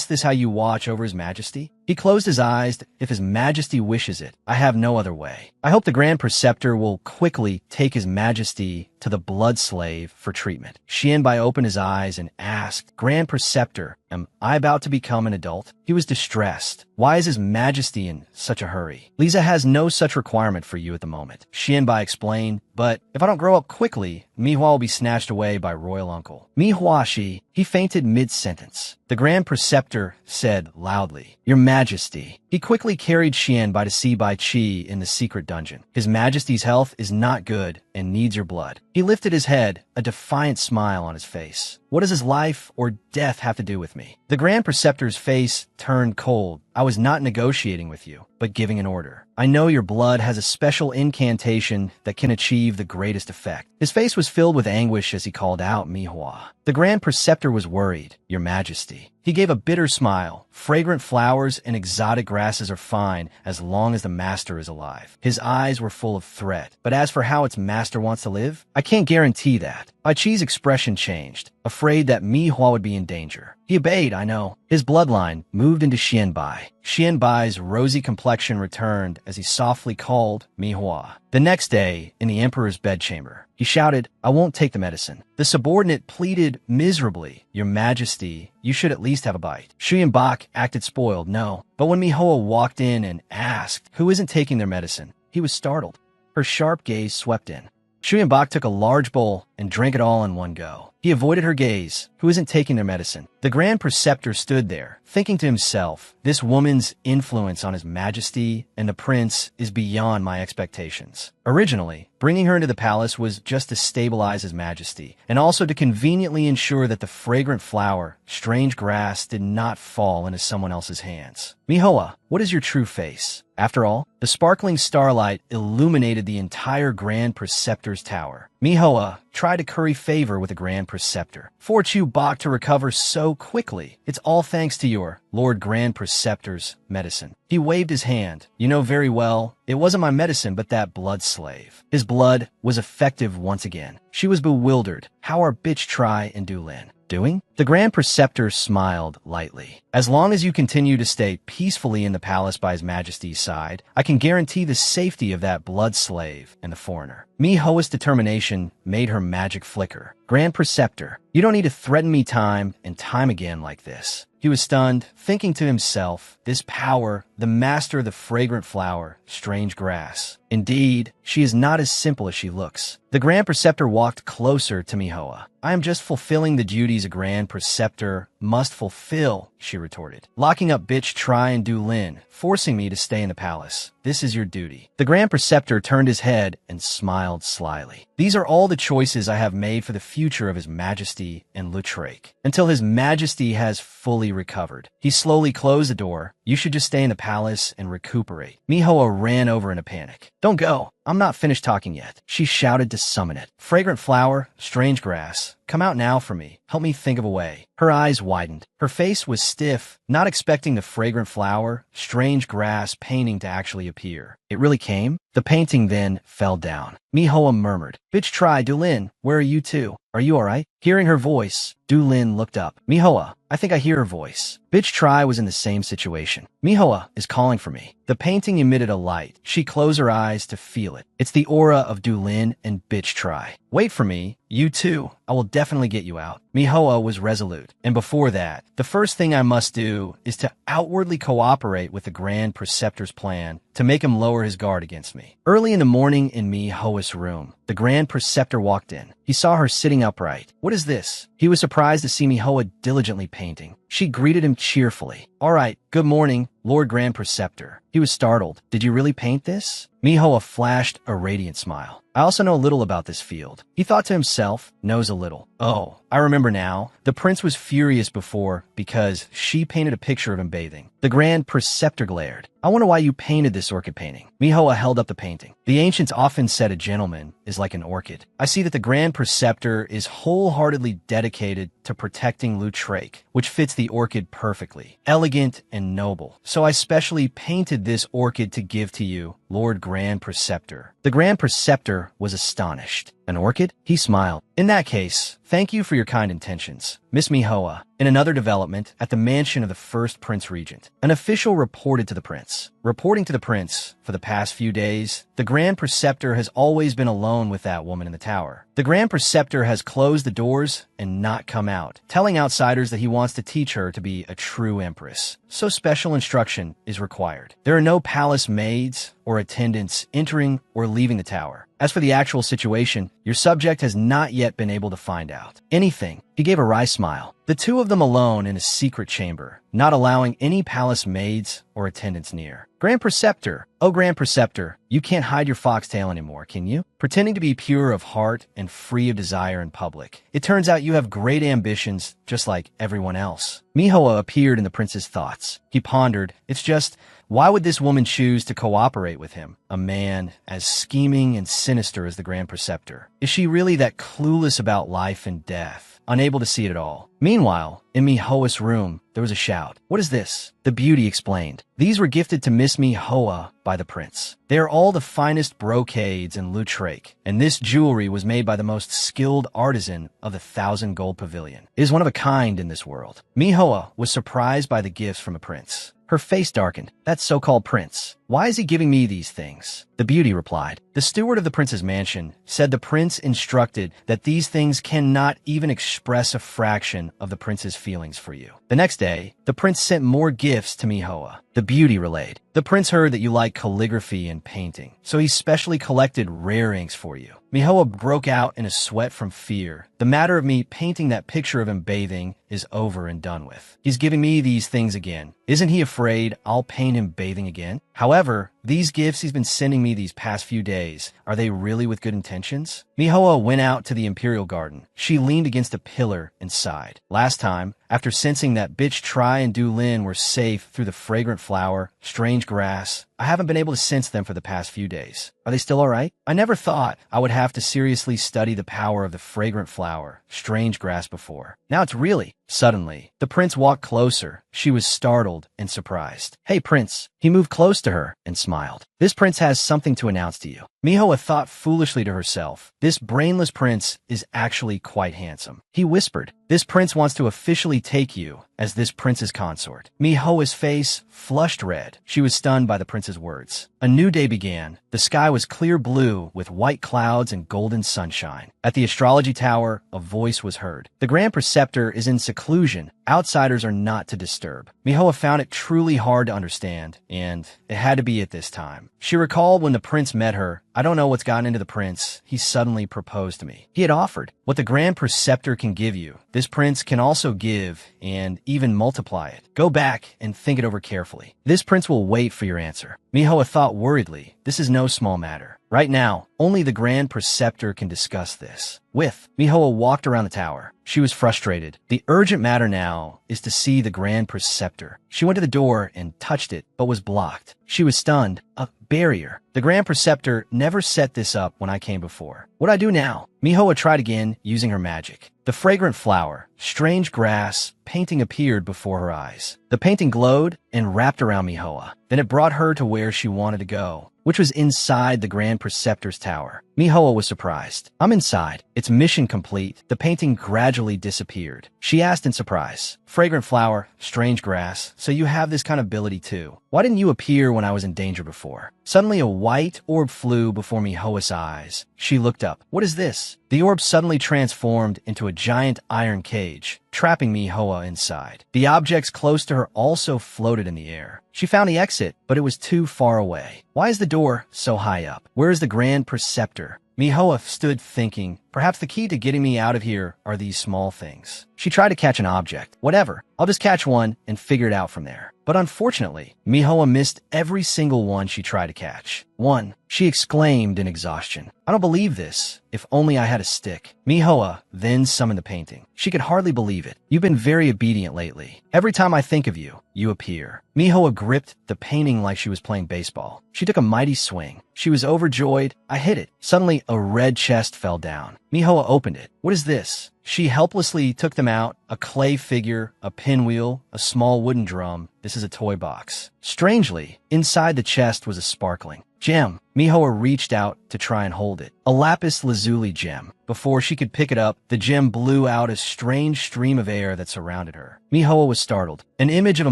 this how you watch over His Majesty?" He closed his eyes. "If His Majesty wishes it, I have no other way. I hope the Grand Preceptor will quickly take His Majesty to the blood slave for treatment." Xianbai opened his eyes and asked, "Grand Preceptor, am I about to become an adult?" He was distressed. "Why is His Majesty in such a hurry?" "Lisa has no such requirement for you at the moment," Xianbai explained, "but if I don't grow up quickly, Manhwa will be snatched away by royal uncle." Manhwa, he fainted mid-sentence. The Grand Preceptor said loudly, "Your Majesty." He quickly carried Xianbai to see Bai Qi in the secret dungeon. "His Majesty's health is not good and needs your blood." He lifted his head, a defiant smile on his face. "What does his life or death have to do with me?" The Grand Preceptor's face turned cold. "I was not negotiating with you, but giving an order. I know your blood has a special incantation that can achieve the greatest effect." His face was filled with anguish as he called out Manhwa. The Grand Preceptor was worried. "Your Majesty." He gave a bitter smile. Fragrant flowers and exotic grasses are fine as long as the master is alive. His eyes were full of threat. But as for how its master wants to live, I can't guarantee that. Bai Qi's expression changed, afraid that Manhwa would be in danger. He obeyed, I know. His bloodline moved into Xianbai. Xianbai's rosy complexion returned as he softly called Manhwa. The next day, in the emperor's bedchamber, he shouted, I won't take the medicine. The subordinate pleaded miserably, Your Majesty, you should at least have a bite. Xianbai acted spoiled, no. But when Manhwa walked in and asked, Who isn't taking their medicine? He was startled. Her sharp gaze swept in. Xianbai took a large bowl and drank it all in one go. He avoided her gaze. Who isn't taking their medicine? The Grand Preceptor stood there, thinking to himself, this woman's influence on His Majesty and the prince is beyond my expectations. Originally, bringing her into the palace was just to stabilize His Majesty, and also to conveniently ensure that the fragrant flower, strange grass, did not fall into someone else's hands. Manhwa, what is your true face? After all, the sparkling starlight illuminated the entire Grand Preceptor's tower. Manhwa tried to curry favor with the Grand Preceptor. For Qiu to recover so quickly, it's all thanks to your Lord Grand Preceptor's medicine. He waved his hand. You know very well, it wasn't my medicine but that blood slave. His blood was effective once again. She was bewildered. How are Bitch Tri and Dulin doing? The Grand Preceptor smiled lightly. As long as you continue to stay peacefully in the palace by His Majesty's side, I can guarantee the safety of that blood slave and the foreigner. Manhwa's determination made her magic flicker. Grand Preceptor, you don't need to threaten me time and time again like this. He was stunned, thinking to himself, this power, the master of the fragrant flower, strange grass. Indeed, she is not as simple as she looks. The Grand Preceptor walked closer to Manhwa. I am just fulfilling the duties a Grand Preceptor must fulfill, she retorted. Locking up Bitch Tri and Dulin, forcing me to stay in the palace. This is your duty. The Grand Preceptor turned his head and smiled slyly. These are all the choices I have made for the future of His Majesty and Lutrake, until His Majesty has fully recovered. He slowly closed the door. You should just stay in the palace and recuperate. Manhwa ran over in a panic. Don't go. I'm not finished talking yet. She shouted to summon it. Fragrant flower, strange grass, come out now for me. Help me think of a way. Her eyes widened. Her face was stiff, not expecting the fragrant flower, strange grass painting to actually appear. It really came? The painting then fell down. Manhwa murmured, Bitch Tri, Dulin, where are you two? Are you alright? Hearing her voice, Dulin looked up. Manhwa, I think I hear her voice. Bitch Tri was in the same situation. Manhwa is calling for me. The painting emitted a light. She closed her eyes to feel it. It's the aura of Dulin and Bitch Tri. Wait for me. You too. I will definitely get you out. Manhwa was resolute. And before that, the first thing I must do is to outwardly cooperate with the Grand Preceptor's plan to make him lower his guard against me. Early in the morning in Manhwa's room, the Grand Preceptor walked in. He saw her sitting upright. What is this? He was surprised to see Manhwa diligently painting. She greeted him cheerfully. All right, good morning, Lord Grand Preceptor. He was startled. Did you really paint this? Manhwa flashed a radiant smile. I also know a little about this field. He thought to himself, knows a little. Oh, I remember now. The prince was furious before because she painted a picture of him bathing. The Grand Preceptor glared. I wonder why you painted this orchid painting. Manhwa held up the painting. The ancients often said a gentleman is like an orchid. I see that the Grand Preceptor is wholeheartedly dedicated to protecting Lutrake, which fits the orchid perfectly. Elegant and noble. So I specially painted this orchid to give to you, Lord Grand Preceptor. The Grand Preceptor was astonished. An orchid? He smiled. In that case, thank you for your kind intentions, Miss Manhwa. In another development, at the mansion of the first Prince Regent, an official reported to the prince. Reporting to the prince, for the past few days, the Grand Preceptor has always been alone with that woman in the tower. The Grand Preceptor has closed the doors and not come out, telling outsiders that he wants to teach her to be a true empress. So special instruction is required. There are no palace maids or attendants entering or leaving the tower. As for the actual situation, your subject has not yet been able to find out anything. He gave a wry smile. The two of them alone in a secret chamber, not allowing any palace maids or attendants near. Grand Preceptor, oh Grand Preceptor, you can't hide your foxtail anymore, can you? Pretending to be pure of heart and free of desire in public. It turns out you have great ambitions, just like everyone else. Manhwa appeared in the prince's thoughts. He pondered, it's just, Why would this woman choose to cooperate with him, a man as scheming and sinister as the Grand Preceptor? Is she really that clueless about life and death, unable to see it at all? Meanwhile, in Mihoa's room, there was a shout. "What is this?" The beauty explained. "These were gifted to Miss Mihoa by the prince. They are all the finest brocades and lutrake, and this jewelry was made by the most skilled artisan of the 1,000 Gold Pavilion. It is one of a kind in this world." Mihoa was surprised by the gifts from the prince. Her face darkened. "That so-called prince. Why is he giving me these things?" The beauty replied. "The steward of the prince's mansion said the prince instructed that these things cannot even express a fraction of the prince's feelings for you." The next day, the prince sent more gifts to Mihoa. The beauty relayed. "The prince heard that you like calligraphy and painting, so he specially collected rare inks for you." Mihoa broke out in a sweat from fear. "The matter of me painting that picture of him bathing is over and done with. He's giving me these things again. Isn't he afraid I'll paint him bathing again? However, these gifts he's been sending me these past few days, are they really with good intentions?" Mihoa went out to the imperial garden. She leaned against a pillar and sighed. Last time, after sensing that bitch Tri and Du Lin were safe through the fragrant flower, strange grass, I haven't been able to sense them for the past few days. Are they still all right? I never thought I would have to seriously study the power of the fragrant flower, strange grass before. Now it's really. Suddenly, the prince walked closer. She was startled and surprised. "Hey, prince." He moved close to her and smiled. "This prince has something to announce to you." Mihoa thought foolishly to herself. This brainless prince is actually quite handsome. He whispered, "This prince wants to officially take you as this prince's consort." Mihoa's face flushed red. She was stunned by the prince's words. A new day began. The sky was clear blue with white clouds and golden sunshine. At the astrology tower, a voice was heard. "The Grand Preceptor is in seclusion. Outsiders are not to disturb." Mihoa found it truly hard to understand, and it had to be at this time. She recalled when the prince met her. "I don't know what's gotten into the prince. He suddenly proposed to me. He had offered what the Grand Preceptor can give you. This prince can also give and even multiply it. Go back and think it over carefully. This prince will wait for your answer." Mihoa thought worriedly. This is no small matter. Right now, only the Grand Preceptor can discuss this. Mihoa walked around the tower. She was frustrated. The urgent matter now is to see the Grand Preceptor. She went to the door and touched it, but was blocked. She was stunned. A barrier. The Grand Preceptor never set this up when I came before. What do I do now? Mihoa tried again, using her magic. The fragrant flower, strange grass, painting appeared before her eyes. The painting glowed and wrapped around Mihoa. Then it brought her to where she wanted to go, which was inside the Grand Preceptor's tower. Mihoa was surprised. "I'm inside. It's mission complete." The painting gradually disappeared. She asked in surprise, "Fragrant flower, strange grass, so you have this kind of ability too. Why didn't you appear when I was in danger before?" Suddenly a white orb flew before Mihoa's eyes. She looked up. "What is this?" The orb suddenly transformed into a giant iron cage, trapping Mihoa inside. The objects close to her also floated in the air. She found the exit, but it was too far away. Why is the door so high up? Where is the Grand Preceptor? Mihoa stood thinking, perhaps the key to getting me out of here are these small things. She tried to catch an object. Whatever, I'll just catch one and figure it out from there. But unfortunately, Mihoa missed every single one she tried to catch. "One," she exclaimed in exhaustion. "I don't believe this. If only I had a stick." Mihoa then summoned the painting. She could hardly believe it. "You've been very obedient lately. Every time I think of you, you appear." Mihoa gripped the painting like she was playing baseball. She took a mighty swing. She was overjoyed. "I hit it." Suddenly, a red chest fell down. Mihoa opened it. "What is this?" She helplessly took them out, a clay figure, a pinwheel, a small wooden drum. This is a toy box. Strangely, inside the chest was a sparkling gem. Mihoa reached out to try and hold it. A lapis lazuli gem. Before she could pick it up, the gem blew out a strange stream of air that surrounded her. Mihoa was startled. An image of a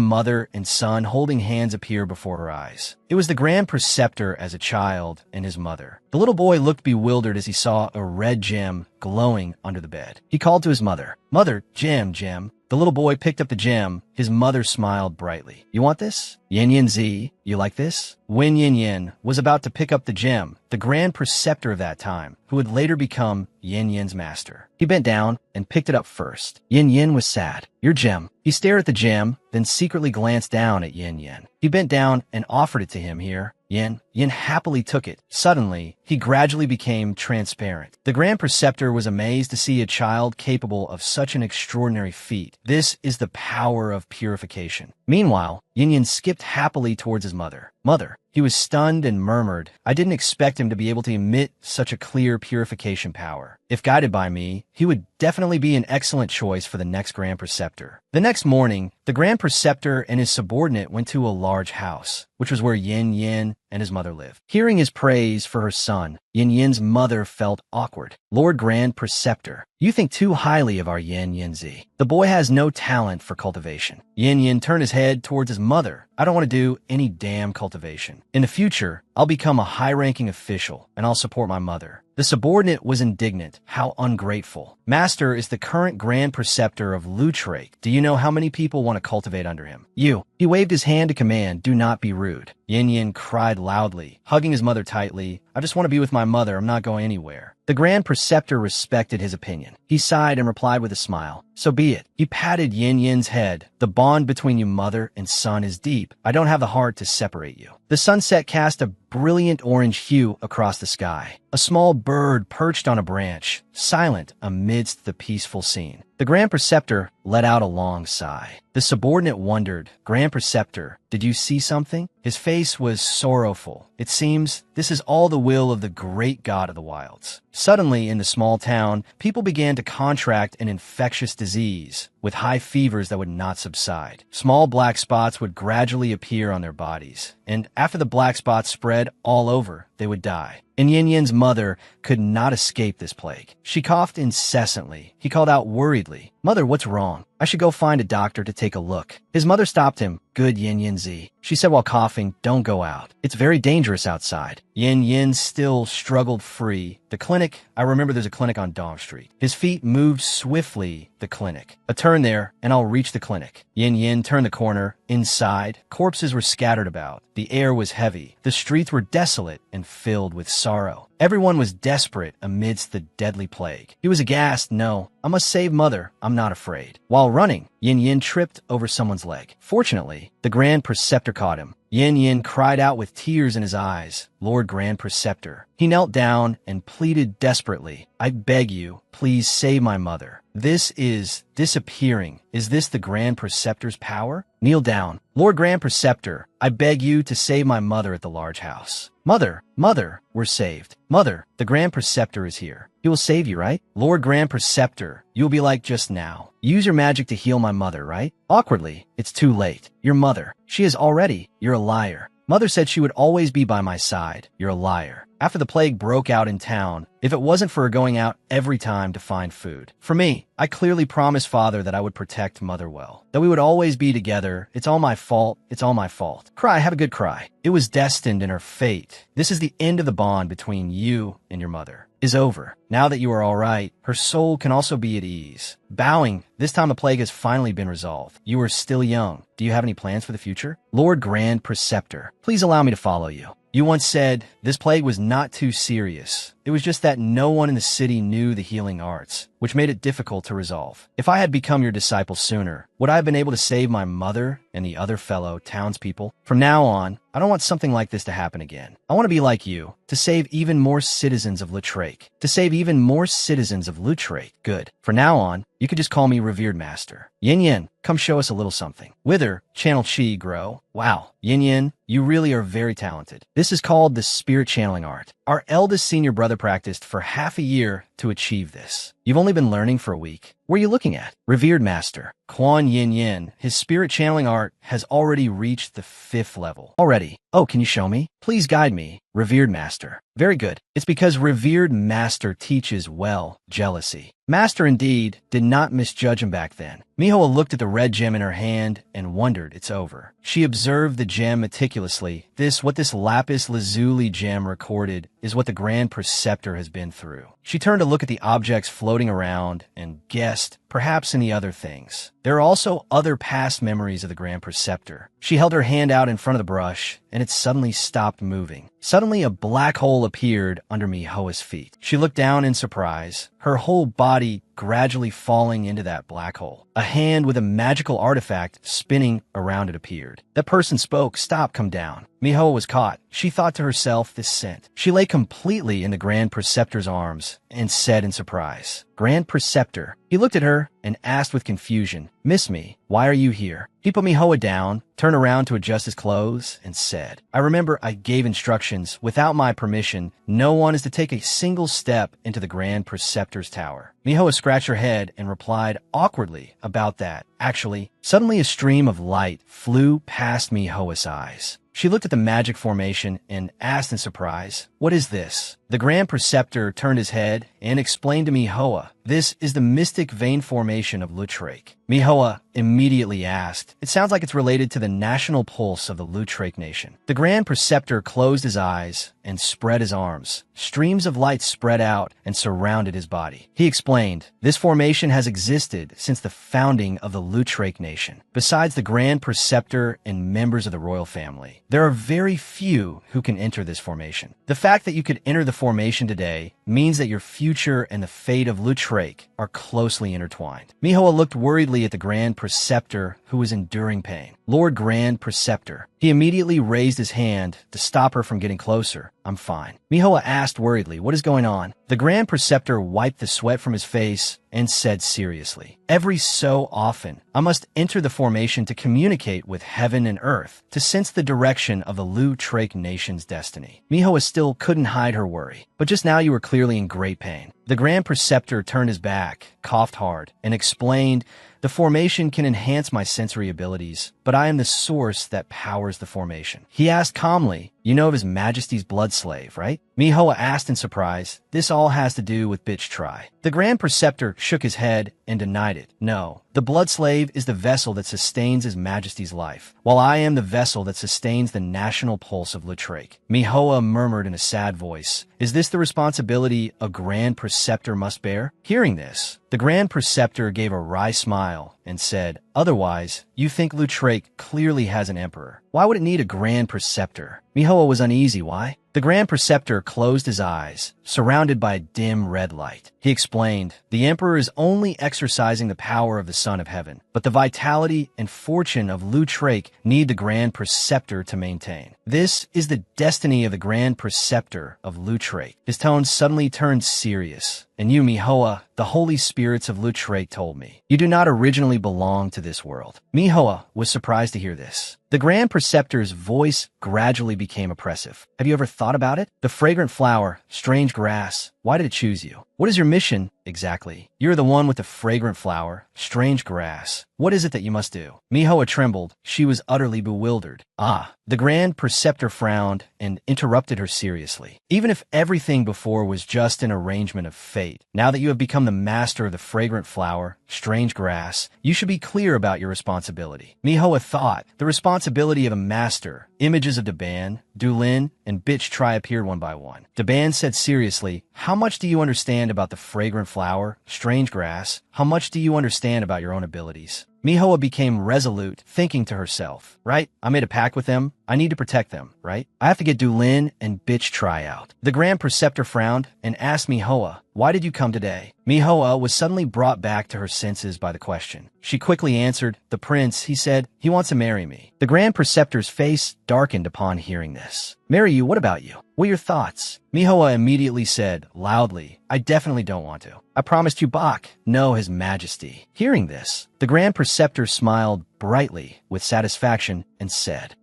mother and son holding hands appeared before her eyes. It was the Grand Preceptor as a child and his mother. The little boy looked bewildered as he saw a red gem glowing under the bed. He called to his mother. "Mother, gem, gem." The little boy picked up the gem. His mother smiled brightly. "You want this? Yin Yin Z, you like this?" When Yin Yin was about to pick up the gem, the Grand Preceptor of that time, who would later become Yin Yin's master, he bent down and picked it up first. Yin Yin was sad. "Your gem." He stared at the gem, then secretly glanced down at Yin Yin. He bent down and offered it to him. "Here." Yin happily took it. Suddenly, he gradually became transparent. The Grand Preceptor was amazed to see a child capable of such an extraordinary feat. This is the power of purification. Meanwhile, Yin Yin skipped happily towards his mother. Mother. He was stunned and murmured, I didn't expect him to be able to emit such a clear purification power. If guided by me, he would definitely be an excellent choice for the next Grand Preceptor. The next morning, the Grand Preceptor and his subordinate went to a large house, which was where Yin Yin and his mother lived. Hearing his praise for her son, Yin Yin's mother felt awkward. Lord Grand Preceptor, you think too highly of our Yin Yinzi. The boy has no talent for cultivation. Yin Yin turned his head towards his mother. I don't want to do any damn cultivation. In the future, I'll become a high-ranking official, and I'll support my mother. The subordinate was indignant. How ungrateful. Master is the current Grand Preceptor of Lutrake. Do you know how many people want to cultivate under him? You. He waved his hand to command, do not be rude. Yin Yin cried loudly, hugging his mother tightly. I just want to be with my mother. I'm not going anywhere. The Grand Preceptor respected his opinion. He sighed and replied with a smile. So be it. He patted Yin Yin's head. The bond between you mother and son is deep. I don't have the heart to separate you. The sunset cast a brilliant orange hue across the sky. A small bird perched on a branch, silent amidst the peaceful scene. The Grand Preceptor let out a long sigh. The subordinate wondered, Grand Preceptor, did you see something? His face was sorrowful. It seems this is all the will of the great god of the wilds. Suddenly, in the small town, people began to contract an infectious disease with high fevers that would not subside. Small black spots would gradually appear on their bodies, and after the black spots spread all over, they would die. And Yin Yin's mother could not escape this plague. She coughed incessantly. He called out worriedly, Mother, what's wrong? I should go find a doctor to take a look. His mother stopped him. Good Yin Yin Z. She said while coughing, don't go out. It's very dangerous outside. Yin Yin still struggled free. The clinic, I remember there's a clinic on Dong Street. His feet moved swiftly. The clinic. A turn there, and I'll reach the clinic. Yin Yin turned the corner. Inside, corpses were scattered about. The air was heavy. The streets were desolate and filled with sorrow. Everyone was desperate amidst the deadly plague. He was aghast. No, I must save Mother. I'm not afraid. While running, Yin Yin tripped over someone's leg. Fortunately, the Grand Preceptor caught him. Yin Yin cried out with tears in his eyes, Lord Grand Preceptor. He knelt down and pleaded desperately, I beg you, please save my mother. This is disappearing. Is this the Grand Preceptor's power? Kneel down. Lord Grand Preceptor, I beg you to save my mother at the large house. Mother, Mother, we're saved. Mother, the Grand Preceptor is here. He will save you, right? Lord Grand Preceptor, you'll be like just now. Use your magic to heal my mother, right? Awkwardly, it's too late. Your mother, she is already. You're a liar. Mother said she would always be by my side. You're a liar. After the plague broke out in town, if it wasn't for her going out every time to find food. For me, I clearly promised Father that I would protect Mother well. That we would always be together. It's all my fault. It's all my fault. Cry, have a good cry. It was destined in her fate. This is the end of the bond between you and your mother. Is over. Now that you are all right, her soul can also be at ease. Bowing, this time the plague has finally been resolved. You are still young. Do you have any plans for the future? Lord Grand Preceptor, please allow me to follow you. You once said, this plague was not too serious. It was just that no one in the city knew the healing arts, which made it difficult to resolve. If I had become your disciple sooner, would I have been able to save my mother and the other fellow townspeople? From now on, I don't want something like this to happen again. I want to be like you, to save even more citizens of Lutrake. To save even more citizens of Lutrake. Good. From now on, you could just call me Revered Master. Yin Yin, come show us a little something. Wither, channel chi, grow. Wow. Yin Yin, you really are very talented. This is called the spirit channeling art. Our eldest senior brother practiced for half a year to achieve this. You've only been learning for a week. What are you looking at? Revered Master, Quan Yin Yin, his spirit channeling art has already reached the 5th level. Already. Oh, can you show me? Please guide me. Revered Master. Very good. It's because Revered Master teaches well jealousy. Master indeed did not misjudge him back then. Mihoa looked at the red gem in her hand and wondered it's over. She observed the gem meticulously. What this lapis lazuli gem recorded is what the Grand Preceptor has been through. She turned to look at the objects floating around and guessed, perhaps any other things. There are also other past memories of the Grand Preceptor. She held her hand out in front of the brush and it suddenly stopped moving. Suddenly, a black hole appeared under Mihoa's feet. She looked down in surprise, her whole body gradually falling into that black hole. A hand with a magical artifact spinning around it appeared. That person spoke, "Stop, come down." Mihoa was caught. She thought to herself, this scent. She lay completely in the Grand Preceptor's arms and said in surprise, "Grand Preceptor." He looked at her and asked with confusion, "Miss me, why are you here?" He put Mihoa down, turned around to adjust his clothes, and said, "I remember I gave instructions. Without my permission, no one is to take a single step into the Grand Preceptor's tower." Mihoa scratched her head and replied awkwardly about that. Actually, suddenly a stream of light flew past Mihoa's eyes. She looked at the magic formation and asked in surprise, "What is this?" The Grand Preceptor turned his head and explained to Mihoa, "This is the mystic vein formation of Lutrake." Mihoa immediately asked, "It sounds like it's related to the national pulse of the Lutrake nation." The Grand Preceptor closed his eyes and spread his arms. Streams of light spread out and surrounded his body. He explained, "This formation has existed since the founding of the Lutrake nation. Besides the Grand Preceptor and members of the royal family, there are very few who can enter this formation. The fact that you could enter the formation today means that your future and the fate of Lutrake are closely intertwined." Mihoa looked worriedly at the Grand Preceptor, who was enduring pain. "Lord Grand Preceptor." He immediately raised his hand to stop her from getting closer. "I'm fine." Mihoa asked worriedly, "What is going on?" The Grand Preceptor wiped the sweat from his face and said seriously, "Every so often, I must enter the formation to communicate with heaven and earth, to sense the direction of the Lutrake nation's destiny." Mihoa still couldn't hide her worry. "But just now you were clearly in great pain." The Grand Preceptor turned his back, coughed hard, and explained, "The formation can enhance my sensory abilities, but I am the source that powers the formation." He asked calmly, "You know of His Majesty's blood slave, right?" Mihoa asked in surprise, "This all has to do with Bitch Try." The Grand Preceptor shook his head and denied it. "No, the blood slave is the vessel that sustains His Majesty's life, while I am the vessel that sustains the national pulse of Lutrake." Mihoa murmured in a sad voice, "Is this the responsibility a Grand Preceptor must bear?" Hearing this, the Grand Preceptor gave a wry smile and said, "Otherwise, you think Lutrake clearly has an emperor. Why would it need a Grand Preceptor?" Mihoa was uneasy. Why? The Grand Preceptor closed his eyes, surrounded by a dim red light. He explained, "The Emperor is only exercising the power of the Son of Heaven, but the vitality and fortune of Lutrake need the Grand Preceptor to maintain. This is the destiny of the Grand Preceptor of Lutrake." His tone suddenly turned serious. "And you, Mihoa, the holy spirits of Lutrake told me, you do not originally belong to this world." Mihoa was surprised to hear this. The Grand Preceptor's voice gradually became oppressive. "Have you ever thought about it? The fragrant flower, strange grass, why did it choose you? What is your mission exactly? You're the one with the fragrant flower, strange grass. What is it that you must do?" Mihoa trembled. She was utterly bewildered. "Ah." The Grand Preceptor frowned and interrupted her seriously. "Even if everything before was just an arrangement of fate, now that you have become the master of the fragrant flower, strange grass, you should be clear about your responsibility." Mihoa thought, the responsibility of a master. Images of Daban, Dulin, and Bitch Try appeared one by one. Daban said seriously, "How much do you understand about the fragrant flower, strange grass? How much do you understand about your own abilities?" Mihoa became resolute, thinking to herself, "Right, I made a pact with them. I need to protect them, right? I have to get Dulin and Bitch Try out." The Grand Preceptor frowned and asked Mihoa, "Why did you come today?" Mihoa was suddenly brought back to her senses by the question. She quickly answered, "The prince, he said, he wants to marry me." The Grand Preceptor's face darkened upon hearing this. "Marry you? What about you? What are your thoughts?" Mihoa immediately said, loudly, "I definitely don't want to. I promised you Bach, no His Majesty." Hearing this, the Grand Preceptor smiled brightly with satisfaction and said,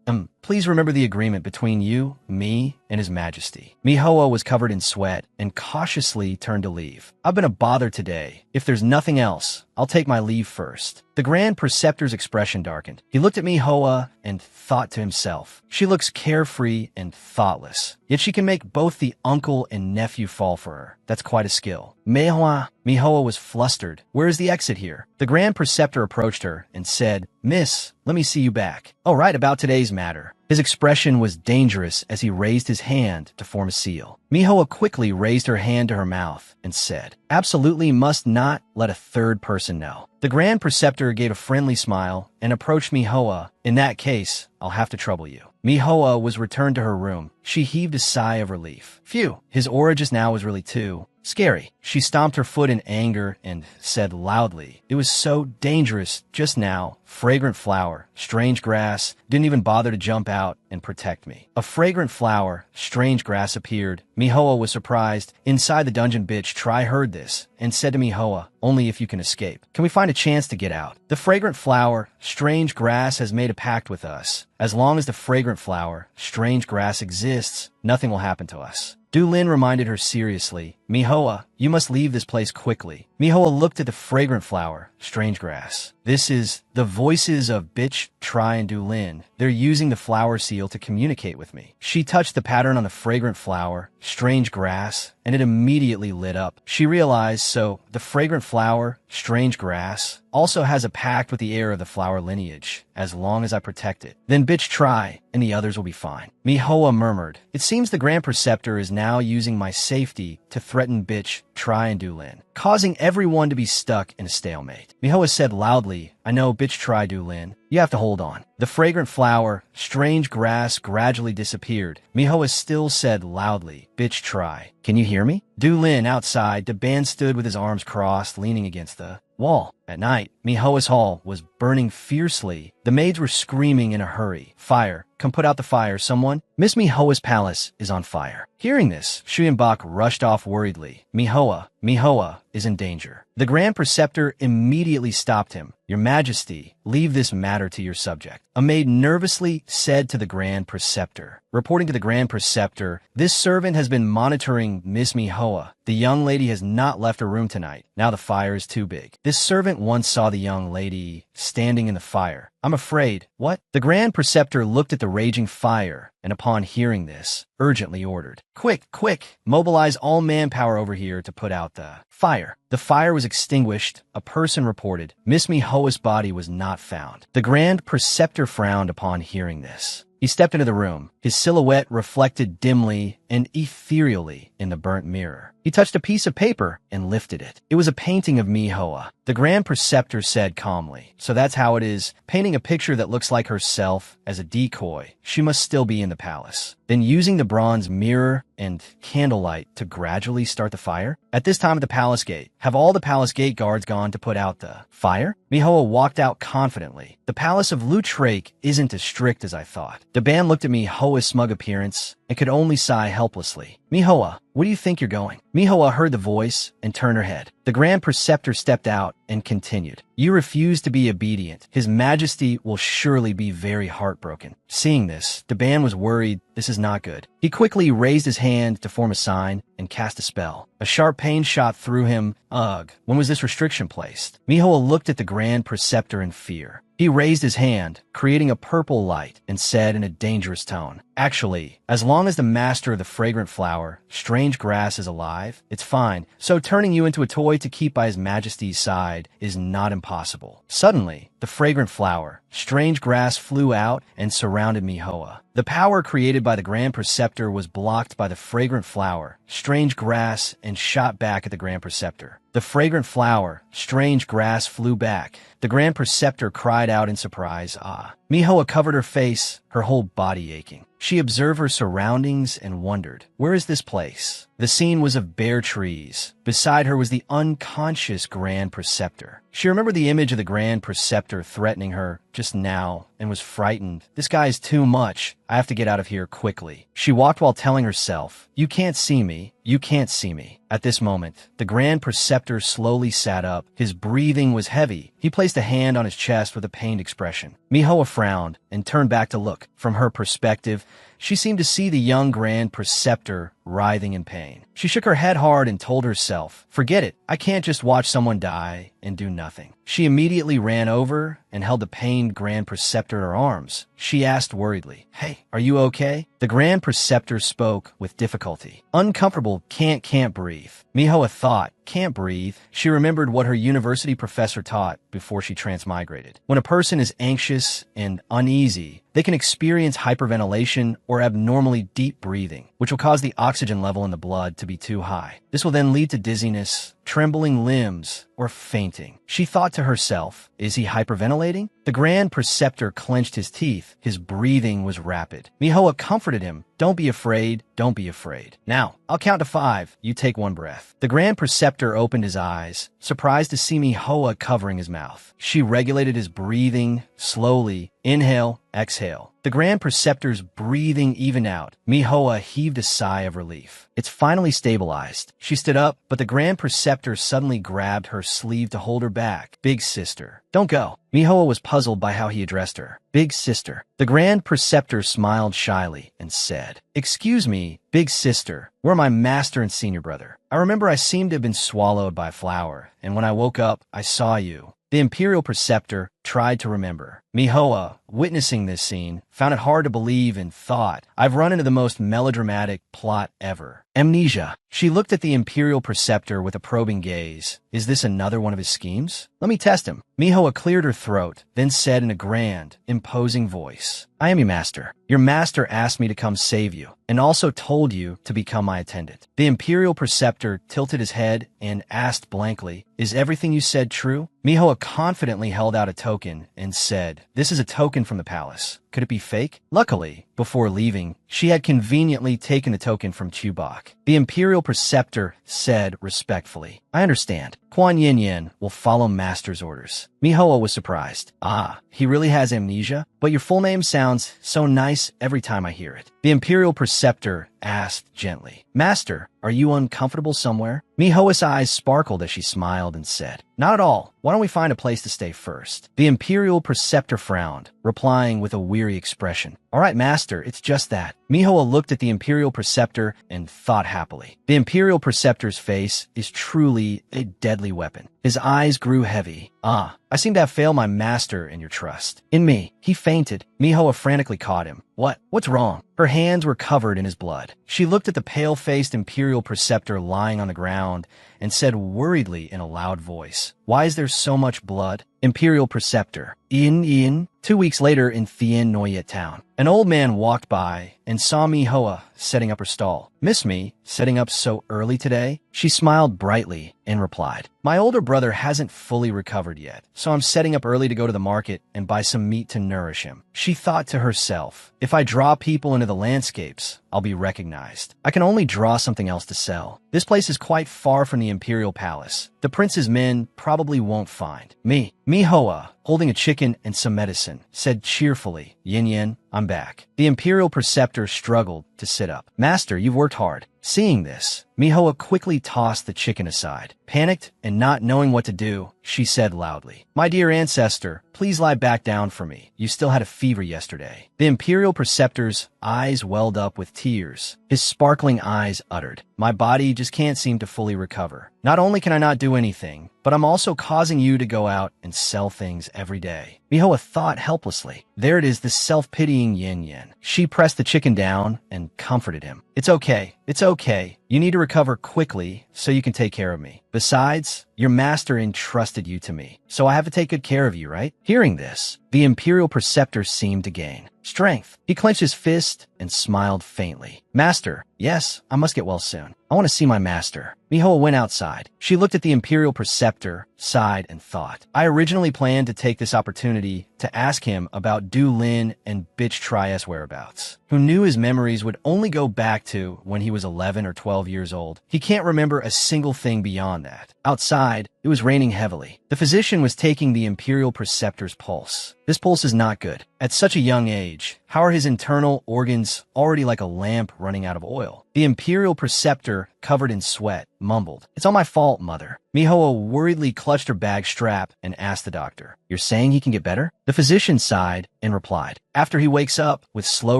Please remember the agreement between you, me, and His Majesty." Mihoa was covered in sweat and cautiously turned to leave. "I've been a bother today. If there's nothing else, I'll take my leave first." The Grand Preceptor's expression darkened. He looked at Mihoa and thought to himself, "She looks carefree and thoughtless, yet she can make both the uncle and nephew fall for her. That's quite a skill." Manhwa. Mihoa was flustered. "Where is the exit here?" The Grand Preceptor approached her and said, "Miss, let me see you back." "Oh, right, about today's matter." His expression was dangerous as he raised his hand to form a seal. Mihoa quickly raised her hand to her mouth and said, "Absolutely must not let a third person know." The Grand Preceptor gave a friendly smile and approached Mihoa. In that case, I'll have to trouble you. Mihoa was returned to her room. She heaved a sigh of relief. Phew, his aura just now was really too scary. She stomped her foot in anger and said loudly, "It was so dangerous just now. Fragrant flower, strange grass, didn't even bother to jump out and protect me." A fragrant flower, strange grass appeared. Mihoa was surprised. Inside the dungeon, bitch Try heard this and said to Mihoa, "Only if you can escape. Can we find a chance to get out? The fragrant flower, strange grass has made a pact with us. As long as the fragrant flower, strange grass exists, nothing will happen to us." Du Lin reminded her seriously, "Mihoa, you must leave this place quickly." Mihoa looked at the fragrant flower, strange grass. This is the voices of bitch Try and Du Lin. They're using the flower seal to communicate with me. She touched the pattern on the fragrant flower, strange grass, and it immediately lit up. She realized, so the fragrant flower, strange grass, also has a pact with the heir of the flower lineage. As long as I protect it, then bitch Try and the others will be fine. Mihoa murmured, "It seems the Grand Preceptor is now using my safety to threaten bitch Try and Du Lin, causing everyone to be stuck in a stalemate." Mihoa said loudly, "I know bitch Try Du Lin. You have to hold on." The fragrant flower, strange grass gradually disappeared. Mihoa still said loudly, "Bitch Try. Can you hear me?" Du Lin outside, the band stood with his arms crossed, leaning against the wall. At night, Mihoa's hall was burning fiercely. The maids were screaming in a hurry. "Fire! Come put out the fire, someone! Miss Mihoa's palace is on fire." Hearing this, Xuyenbok rushed off worriedly. Mihoa is in danger." The Grand Preceptor immediately stopped him. "Your Majesty, leave this matter to your subject," a maid nervously said to the Grand Preceptor. Reporting to the Grand Preceptor, "This servant has been monitoring Miss Mihoa. The young lady has not left her room tonight. Now the fire is too big. This servant once saw the young lady standing in the fire. I'm afraid." "What?" The Grand Preceptor looked at the raging fire, and upon hearing this, urgently ordered, Quick, mobilize all manpower over here to put out the fire." The fire was extinguished. A person reported, Miss Mihoa's body was not found. The Grand Preceptor frowned upon hearing this. He stepped into the room. His silhouette reflected dimly and ethereally in the burnt mirror. He touched a piece of paper and lifted it. It was a painting of Mihoa. The Grand Preceptor said calmly, "So that's how it is. Painting a picture that looks like herself as a decoy. She must still be in the palace." Then using the bronze mirror and candlelight to gradually start the fire. At this time at the palace gate, have all the palace gate guards gone to put out the fire? Mihoa walked out confidently. The palace of Lutrake isn't as strict as I thought. The band looked at Mihoa's smug appearance and could only sigh helplessly. "Mihoa, where do you think you're going?" Mihoa heard the voice and turned her head. The Grand Preceptor stepped out and continued, "You refuse to be obedient. His Majesty will surely be very heartbroken." Seeing this, the band was worried. This is not good. He quickly raised his hand to form a sign and cast a spell. A sharp pain shot through him. Ugh, when was this restriction placed? Mihoa looked at the Grand Preceptor in fear. He raised his hand, creating a purple light, and said in a dangerous tone, "Actually, as long as the master of the fragrant flower, strange grass, is alive, it's fine. So turning you into a toy to keep by His Majesty's side is not impossible." Suddenly, the fragrant flower, strange grass, flew out and surrounded Mihoa. The power created by the Grand Preceptor was blocked by the fragrant flower, strange grass, and shot back at the Grand Preceptor. The fragrant flower, strange grass, flew back. The Grand Preceptor cried out in surprise, "Ah!" Mihoa covered her face, her whole body aching. She observed her surroundings and wondered, where is this place? The scene was of bare trees. Beside her was the unconscious Grand Preceptor. She remembered the image of the Grand Preceptor threatening her just now and was frightened. This guy is too much. I have to get out of here quickly. She walked while telling herself, "You can't see me. You can't see me." At this moment, the Grand Preceptor slowly sat up. His breathing was heavy. He placed a hand on his chest with a pained expression. Mihoa frowned and turned back to look. From her perspective, she seemed to see the young Grand Preceptor writhing in pain. She shook her head hard and told herself, "Forget it. I can't just watch someone die and do nothing." She immediately ran over and held the pained Grand Preceptor in her arms. She asked worriedly, "Hey, are you okay?" The Grand Preceptor spoke with difficulty. "Uncomfortable, can't breathe." Mihoa thought, "Can't breathe." She remembered what her university professor taught before she transmigrated. When a person is anxious and uneasy, they can experience hyperventilation or abnormally deep breathing, which will cause the oxygen level in the blood to be too high. This will then lead to dizziness trembling limbs, or fainting. She thought to herself, is he hyperventilating? The Grand Preceptor clenched his teeth. His breathing was rapid. Mihua comforted him. Don't be afraid. Don't be afraid. Now, I'll count to 5. You take one breath. The Grand Preceptor opened his eyes, surprised to see Mihua covering his mouth. She regulated his breathing slowly. Inhale, exhale. The Grand Preceptor's breathing evened out. Mihua heaved a sigh of relief. It's finally stabilized. She stood up, but the Grand Preceptor suddenly grabbed her sleeve to hold her back. Big sister, don't go. Mihua was puzzled by how he addressed her. Big sister. The Grand Preceptor smiled shyly and said, excuse me, big sister. We're my master and senior brother. I remember I seemed to have been swallowed by a flower, and when I woke up, I saw you. The Imperial Preceptor tried to remember. Mihua, witnessing this scene, found it hard to believe and thought, I've run into the most melodramatic plot ever. Amnesia. She looked at the Imperial Preceptor with a probing gaze. Is this another one of his schemes? Let me test him. Mihua cleared her throat, then said in a grand, imposing voice, I am your master. Your master asked me to come save you, and also told you to become my attendant. The Imperial Preceptor tilted his head and asked blankly, is everything you said true? Mihua confidently held out a token and said, this is a token from the palace. Could it be fake? Luckily, before leaving, she had conveniently taken the token from Chubak. The Imperial Preceptor said respectfully, I understand. Quan Yin Yin will follow master's orders. Mihua was surprised. Ah, he really has amnesia? But your full name sounds so nice every time I hear it. The Imperial Preceptor asked gently, Master, are you uncomfortable somewhere? Mihua's eyes sparkled as she smiled and said, not at all. Why don't we find a place to stay first? The Imperial Preceptor frowned, replying with a weary expression. All right, Master, it's just that. Mihua looked at the Imperial Preceptor and thought happily. The Imperial Preceptor's face is truly a deadly weapon. His eyes grew heavy. Ah, I seem to have failed my master in your trust. In me. He fainted. Mihua frantically caught him. What's wrong? Her hands were covered in his blood. She looked at the pale-faced Imperial Preceptor lying on the ground and said worriedly in a loud voice, why is there so much blood? Imperial Preceptor. In. 2 weeks later in Thien Noyet town, an old man walked by and saw Mihua setting up her stall. Miss me, setting up so early today? She smiled brightly and replied, my older brother hasn't fully recovered yet, so I'm setting up early to go to the market and buy some meat to nourish him. She thought to herself, if I draw people into the landscapes, I'll be recognized. I can only draw something else to sell. This place is quite far from the Imperial Palace. The prince's men probably won't find me. Mihua, holding a chicken and some medicine, said cheerfully, Yin Yin, I'm back. The Imperial Preceptor struggled to sit up. Master, you've worked hard. Seeing this, Mihua quickly tossed the chicken aside. Panicked and not knowing what to do, she said loudly, my dear ancestor, please lie back down for me. You still had a fever yesterday. The Imperial Preceptor's eyes welled up with tears. His sparkling eyes uttered, my body just can't seem to fully recover. Not only can I not do anything, but I'm also causing you to go out and sell things every day. Mihua thought helplessly. There it is, this self-pitying Yin Yin. She pressed the chicken down and comforted him. It's okay. It's okay. You need to recover quickly so you can take care of me. Besides, your master entrusted you to me, so I have to take good care of you, right? Hearing this, the Imperial Preceptor seemed to gain strength. He clenched his fist and smiled faintly. Master, yes, I must get well soon. I want to see my master. Mihua went outside. She looked at the Imperial Preceptor, sighed, and thought, I originally planned to take this opportunity to ask him about Du Lin and Bitch Trias' whereabouts. Who knew his memories would only go back to when he was 11 or 12 years old. He can't remember a single thing beyond that. Outside, it was raining heavily. The physician was taking the Imperial Preceptor's pulse. This pulse is not good. At such a young age, how are his internal organs already like a lamp running out of oil? The Imperial Preceptor, covered in sweat, mumbled, It's all my fault, mother. Mihua worriedly clutched her bag strap and asked the doctor, You're saying he can get better? The physician sighed and replied, After he wakes up with slow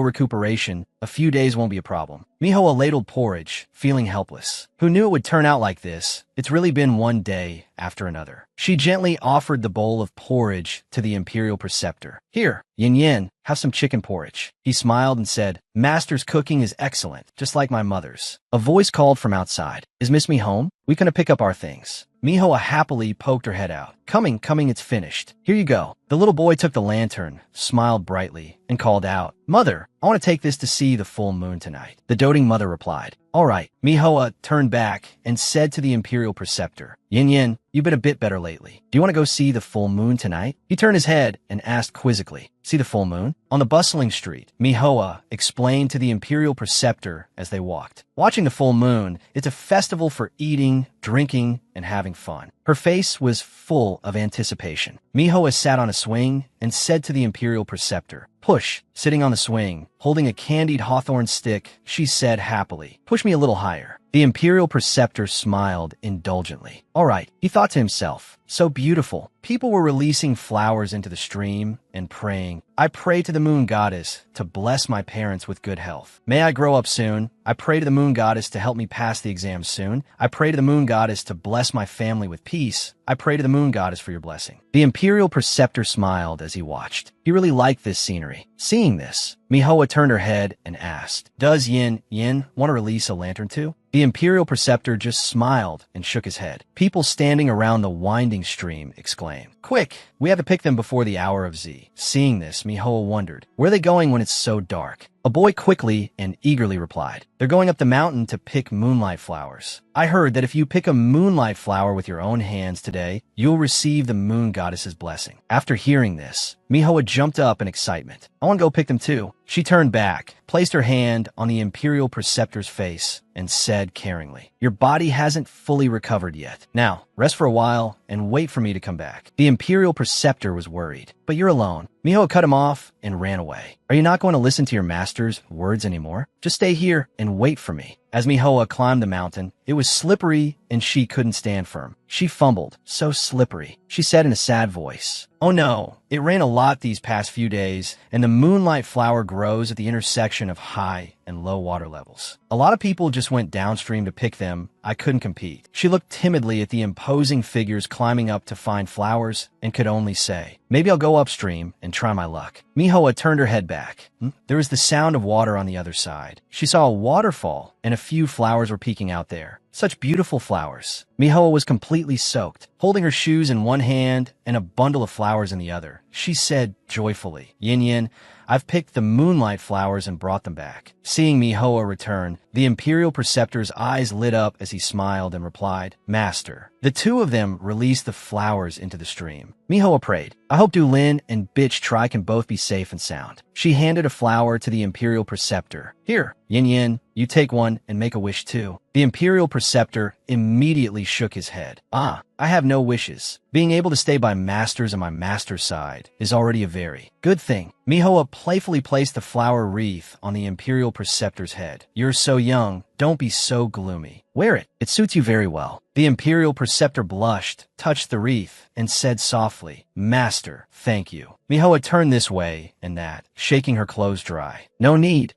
recuperation, a few days won't be a problem. Mihua ladled porridge, feeling helpless. Who knew it would turn out like this? It's really been one day after another. She gently offered the bowl of porridge to the Imperial Preceptor. Here, Yin Yin, have some chicken porridge. He smiled and said, Master's cooking is excellent, just like my mother's. A voice called from outside. Is Miss Me home? We gonna pick up our things. Mihoa happily poked her head out. Coming, it's finished. Here you go. The little boy took the lantern, smiled brightly, and called out, Mother, I want to take this to see the full moon tonight. The doting mother replied, All right. Mihoa turned back and said to the Imperial Preceptor, Yin Yin, you've been a bit better lately. Do you want to go see the full moon tonight? He turned his head and asked quizzically, See the full moon? On the bustling street, Mihoa explained to the Imperial Preceptor as they walked. Watching the full moon, it's a festival for eating, drinking, and having fun. Her face was full of anticipation. Mihoa sat on a swing and said to the Imperial Preceptor, Push. Sitting on the swing, holding a candied hawthorn stick, she said happily, Push me a little higher. The Imperial Preceptor smiled indulgently. All right, he thought to himself, so beautiful. People were releasing flowers into the stream and praying, I pray to the moon goddess to bless my parents with good health. May I grow up soon. I pray to the moon goddess to help me pass the exam soon. I pray to the moon goddess to bless my family with peace. I pray to the moon goddess for your blessing. The Imperial Preceptor smiled as he watched. He really liked this scenery. Seeing this, Mihoa turned her head and asked, Does Yin want to release a lantern too? The Imperial Preceptor just smiled and shook his head. People standing around the winding stream exclaimed, Quick, we have to pick them before the hour of Z. Seeing this, Mihoa wondered, where are they going when it's so dark? A boy quickly and eagerly replied, They're going up the mountain to pick moonlight flowers. I heard that if you pick a moonlight flower with your own hands today, you'll receive the moon goddess's blessing. After hearing this, Mihoa jumped up in excitement. I want to go pick them too. She turned back, placed her hand on the Imperial Preceptor's face, and said caringly, Your body hasn't fully recovered yet. Now, rest for a while and wait for me to come back. The Imperial Preceptor was worried. But you're alone. Mihoa cut him off and ran away. Are you not going to listen to your master's words anymore? Just stay here and wait for me. As Mihoa climbed the mountain, it was slippery and she couldn't stand firm. She fumbled. So slippery. She said in a sad voice, Oh no, it rained a lot these past few days, and the moonlight flower grows at the intersection of high and low water levels. A lot of people just went downstream to pick them. I couldn't compete. She looked timidly at the imposing figures climbing up to find flowers and could only say, Maybe I'll go upstream and try my luck. Mihoa turned her head back. There was the sound of water on the other side. She saw a waterfall and a few flowers were peeking out there. Such beautiful flowers. Mihoa was completely soaked, holding her shoes in one hand and a bundle of flowers in the other. She said joyfully, Yin, I've picked the moonlight flowers and brought them back. Seeing Mihoa return, the Imperial Preceptor's eyes lit up as he smiled and replied, Master. The two of them released the flowers into the stream. Mihoa prayed, I hope Du Lin and Bitch Tri can both be safe and sound. She handed a flower to the Imperial Preceptor. Here, Yin, you take one and make a wish too. The Imperial Preceptor immediately shook his head. I have no wishes. Being able to stay by masters on my master's side is already a very good thing. Mihoa playfully placed the flower wreath on the Imperial Preceptor's head. You're so young. Don't be so gloomy. Wear it. It suits you very well. The Imperial Preceptor blushed, touched the wreath, and said softly, Master, thank you. Mihoa turned this way and that, shaking her clothes dry. No need.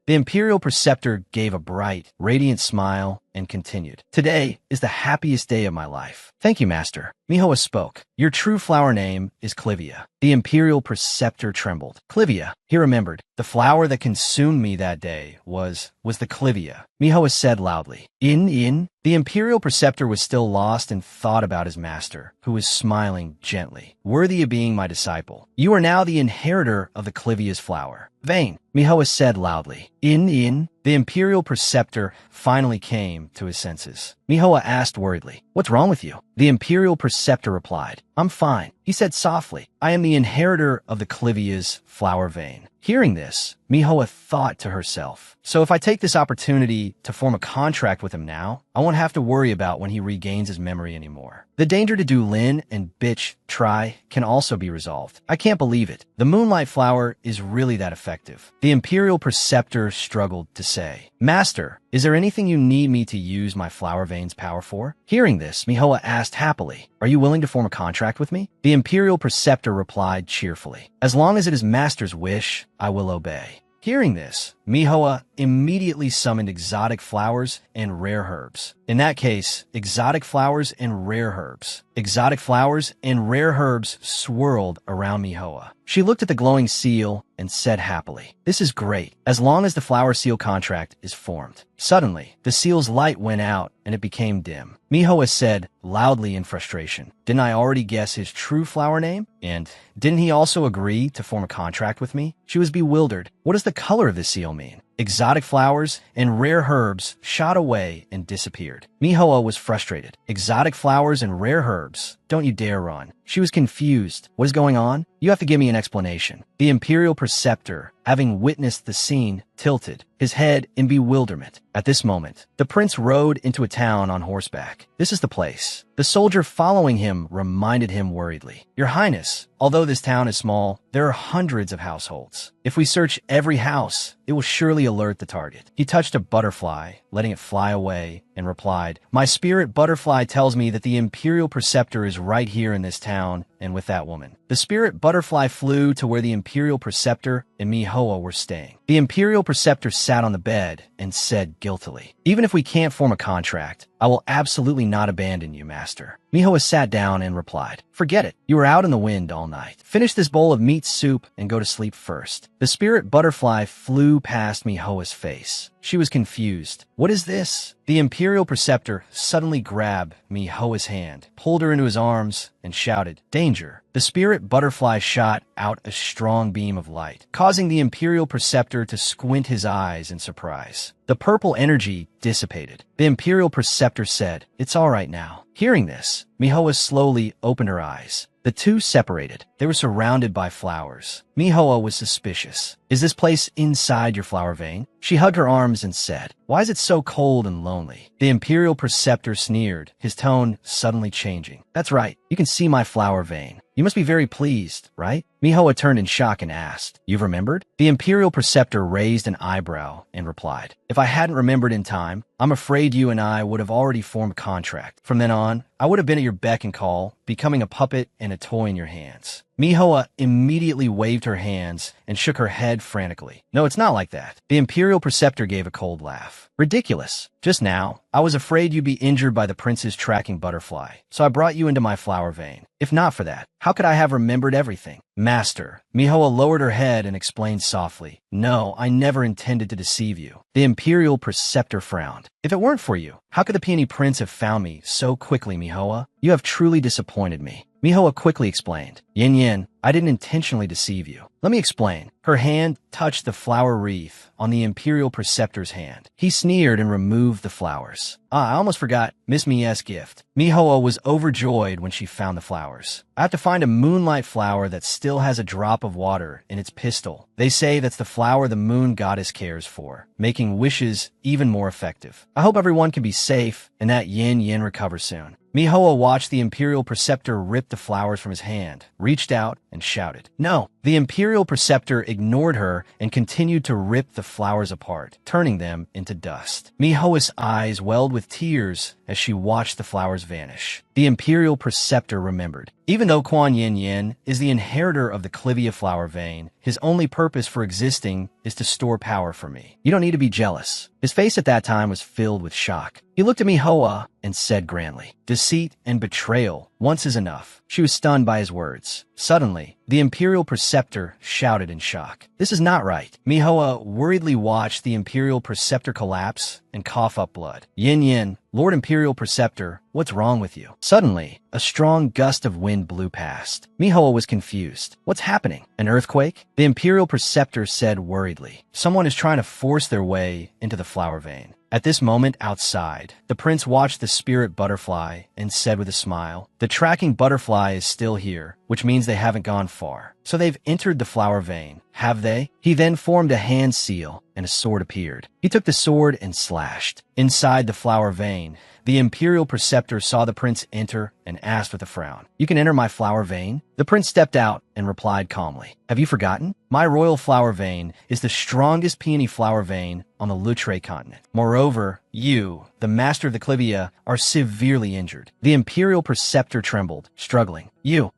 The Imperial Preceptor gave a bright, radiant smile and continued, Today is the happiest day of my life. Thank you, Master. Mihoa spoke. Your true flower name is Clivia. The Imperial Preceptor trembled. Clivia. He remembered. The flower that consumed me that day was the Clivia. Mihoa said loudly. In? The Imperial Preceptor was still lost in thought about his master, who was smiling gently. Worthy of being my disciple. You are now the inheritor of the Clivia's flower. Vain. Mihoa said loudly. In? The Imperial Preceptor finally came to his senses. Mihoa asked worriedly, What's wrong with you? The Imperial Preceptor replied, I'm fine. He said softly, I am the inheritor of the Clivia's flower vein. Hearing this, Mihoa thought to herself, so if I take this opportunity to form a contract with him now, I won't have to worry about when he regains his memory anymore. The danger to Du Lin and Bitch Tri can also be resolved. I can't believe it. The moonlight flower is really that effective. The Imperial Preceptor struggled to say, Master, is there anything you need me to use my flower vein's power for? Hearing this, Mihoa asked happily, Are you willing to form a contract with me? The Imperial Preceptor replied cheerfully, As long as it is Master's wish, I will obey. Hearing this, Mihua immediately summoned exotic flowers and rare herbs. In that case, exotic flowers and rare herbs. Exotic flowers and rare herbs swirled around Mihua. She looked at the glowing seal and said happily, "This is great, as long as the flower seal contract is formed." Suddenly, the seal's light went out and it became dim. Mihua said loudly in frustration, "Didn't I already guess his true flower name? And didn't he also agree to form a contract with me?" She was bewildered. What does the color of the seal mean? Exotic flowers and rare herbs shot away and disappeared. Mihua was frustrated. Exotic flowers and rare herbs. Don't you dare run. She was confused. What is going on? You have to give me an explanation. The Imperial Preceptor, having witnessed the scene, tilted, his head in bewilderment. At this moment, the prince rode into a town on horseback. This is the place. The soldier following him reminded him worriedly, "Your Highness, although this town is small, there are hundreds of households. If we search every house, it will surely alert the target." He touched a butterfly, letting it fly away, and replied, "My spirit butterfly tells me that the Imperial Preceptor is right here in this town and with that woman." The spirit butterfly flew to where the Imperial Preceptor and Mihua were staying. The Imperial Preceptor sat on the bed and said guiltily, "Even if we can't form a contract, I will absolutely not abandon you, Master." Mihua sat down and replied, "Forget it. You were out in the wind all night. Finish this bowl of meat soup and go to sleep first." The spirit butterfly flew past Mihua's face. She was confused. What is this? The Imperial Preceptor suddenly grabbed Mihua's hand, pulled her into his arms, and shouted, "Danger!" The spirit butterfly shot out a strong beam of light, causing the Imperial Preceptor to squint his eyes in surprise. The purple energy dissipated. The Imperial Preceptor said, "It's all right now." Hearing this, Mihua slowly opened her eyes. The two separated. They were surrounded by flowers. Mihua was suspicious. "Is this place inside your flower vein?" She hugged her arms and said, "Why is it so cold and lonely?" The Imperial Preceptor sneered, his tone suddenly changing. "That's right. You can see my flower vein. You must be very pleased, right?" Mihua turned in shock and asked, "You've remembered?" The Imperial Preceptor raised an eyebrow and replied, "If I hadn't remembered in time, I'm afraid you and I would have already formed a contract. From then on, I would have been at your beck and call, becoming a puppet and a toy in your hands." Mihua immediately waved her hands and shook her head frantically. "No, it's not like that." The Imperial Preceptor gave a cold laugh. "Ridiculous. Just now, I was afraid you'd be injured by the prince's tracking butterfly, so I brought you into my flower vein. If not for that, how could I have remembered everything?" "Master." Mihua lowered her head and explained softly, "No, I never intended to deceive you." The Imperial Preceptor frowned. "If it weren't for you, how could the Peony Prince have found me so quickly, Mihua? You have truly disappointed me." Mihua quickly explained, "Yin Yin, I didn't intentionally deceive you. Let me explain." Her hand touched the flower wreath on the Imperial Preceptor's hand. He sneered and removed the flowers. "Ah, I almost forgot Miss Mie's gift." Mihua was overjoyed when she found the flowers. "I have to find a moonlight flower that still has a drop of water in its pistil. They say that's the flower the moon goddess cares for, making wishes even more effective. I hope everyone can be safe and that Yin Yin recovers soon." Mihua watched the Imperial Preceptor rip the flowers from his hand, reached out, and shouted, "No!" The Imperial Preceptor ignored her and continued to rip the flowers apart, turning them into dust. Mihua's eyes welled with tears as she watched the flowers vanish. The Imperial Preceptor remembered. Even though Quan Yin Yin is the inheritor of the Clivia flower vein, his only purpose for existing is to store power for me. You don't need to be jealous. His face at that time was filled with shock. He looked at Mihua and said grandly, "Deceit and betrayal. Once is enough." She was stunned by his words. Suddenly, the Imperial Preceptor shouted in shock, "This is not right." Mihua worriedly watched the Imperial Preceptor collapse and cough up blood. "Yin Yin, Lord Imperial Preceptor, what's wrong with you?" Suddenly, a strong gust of wind blew past. Mihua was confused. "What's happening? An earthquake?" The Imperial Preceptor said worriedly, "Someone is trying to force their way into the flower vein." At this moment outside, the prince watched the spirit butterfly and said with a smile, "The tracking butterfly is still here, which means they haven't gone far. So they've entered the flower vein, have they?" He then formed a hand seal and a sword appeared. He took the sword and slashed. Inside the flower vein, the Imperial Preceptor saw the prince enter and asked with a frown, "You can enter my flower vein?" The prince stepped out and replied calmly, "Have you forgotten? My royal flower vein is the strongest peony flower vein on the Lutre continent. Moreover, you, the master of the Clivia, are severely injured." The imperial preceptor trembled, struggling.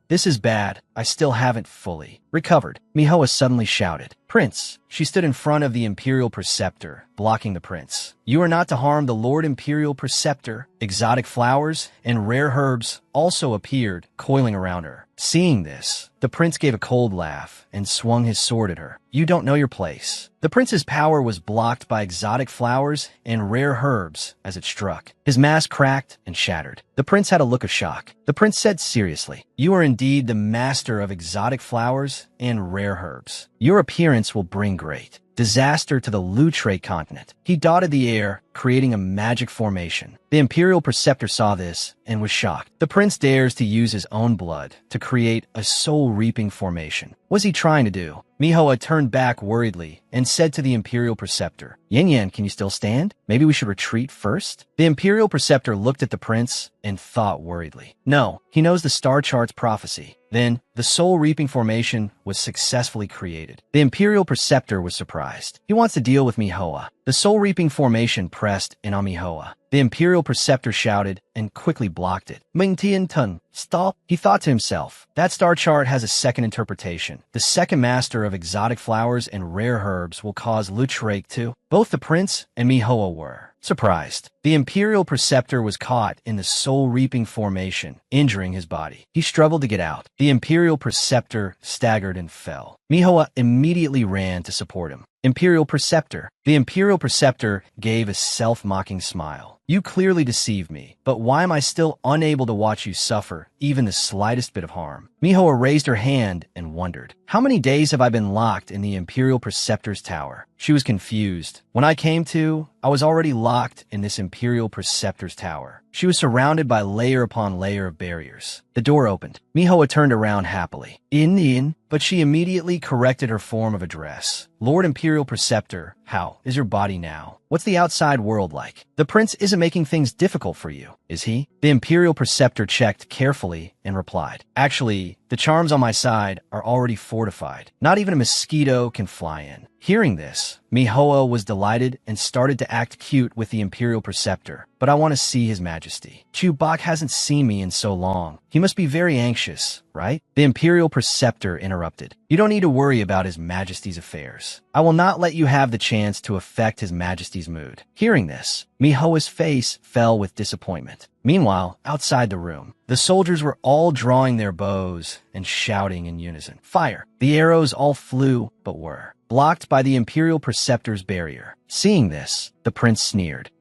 This is bad. I still haven't fully recovered." Manhwa suddenly shouted, "Prince!" She stood in front of the imperial preceptor, blocking the prince. "You are not to harm the Lord Imperial Preceptor." Exotic flowers and rare herbs also appeared, coiling around her. Seeing this, the prince gave a cold laugh and swung his sword at her. "You don't know your place." The prince's power was blocked by exotic flowers and rare herbs as it struck. His mask cracked and shattered. The prince had a look of shock. The prince said seriously, "You are indeed the master of exotic flowers and rare herbs. Your appearance will bring great disaster to the Lutre continent." He dotted the air, creating a magic formation. The imperial preceptor saw this and was shocked. The prince dares to use his own blood to create a soul-reaping formation. What's he trying to do? Manhwa turned back worriedly and said to the imperial preceptor, "Yin Yan, can you still stand? Maybe we should retreat first?" The imperial preceptor looked at the prince and thought worriedly. No, he knows the star chart's prophecy. Then, the soul-reaping formation was successfully created. The imperial preceptor was surprised. He wants to deal with Manhwa. The soul-reaping formation pressed in on Manhwa. The imperial preceptor shouted and quickly blocked it. "Ming Tian Tun, stop!" He thought to himself. That star chart has a second interpretation. The second master of exotic flowers and rare herbs will cause Lutrake too. Both the prince and Manhwa were surprised. The imperial preceptor was caught in the soul-reaping formation, injuring his body. He struggled to get out. The imperial preceptor staggered and fell. Manhwa immediately ran to support him. Imperial preceptor. The imperial preceptor gave a self-mocking smile. "You clearly deceived me, but why am I still unable to watch you suffer even the slightest bit of harm?" Manhwa raised her hand and wondered, "How many days have I been locked in the imperial preceptor's tower?" She was confused. When I came to, I was already locked in this imperial preceptor's tower. She was surrounded by layer upon layer of barriers. The door opened. Manhwa turned around happily. In, but she immediately corrected her form of address. "Lord Imperial Preceptor, how is your body now? What's the outside world like? The prince isn't making things difficult for you, is he?" The imperial preceptor checked carefully and replied, "Actually, the charms on my side are already fortified. Not even a mosquito can fly in." Hearing this, Manhwa was delighted and started to act cute with the imperial preceptor. "But I want to see his majesty. Chubak hasn't seen me in so long. He must be very anxious, right?" The imperial preceptor interrupted. "You don't need to worry about his majesty's affairs. I will not let you have the chance to affect his majesty's mood." Hearing this, Manhwa's face fell with disappointment. Meanwhile, outside the room, the soldiers were all drawing their bows and shouting in unison, "Fire!" The arrows all flew, but were blocked by the imperial preceptor's barrier. Seeing this, the prince sneered.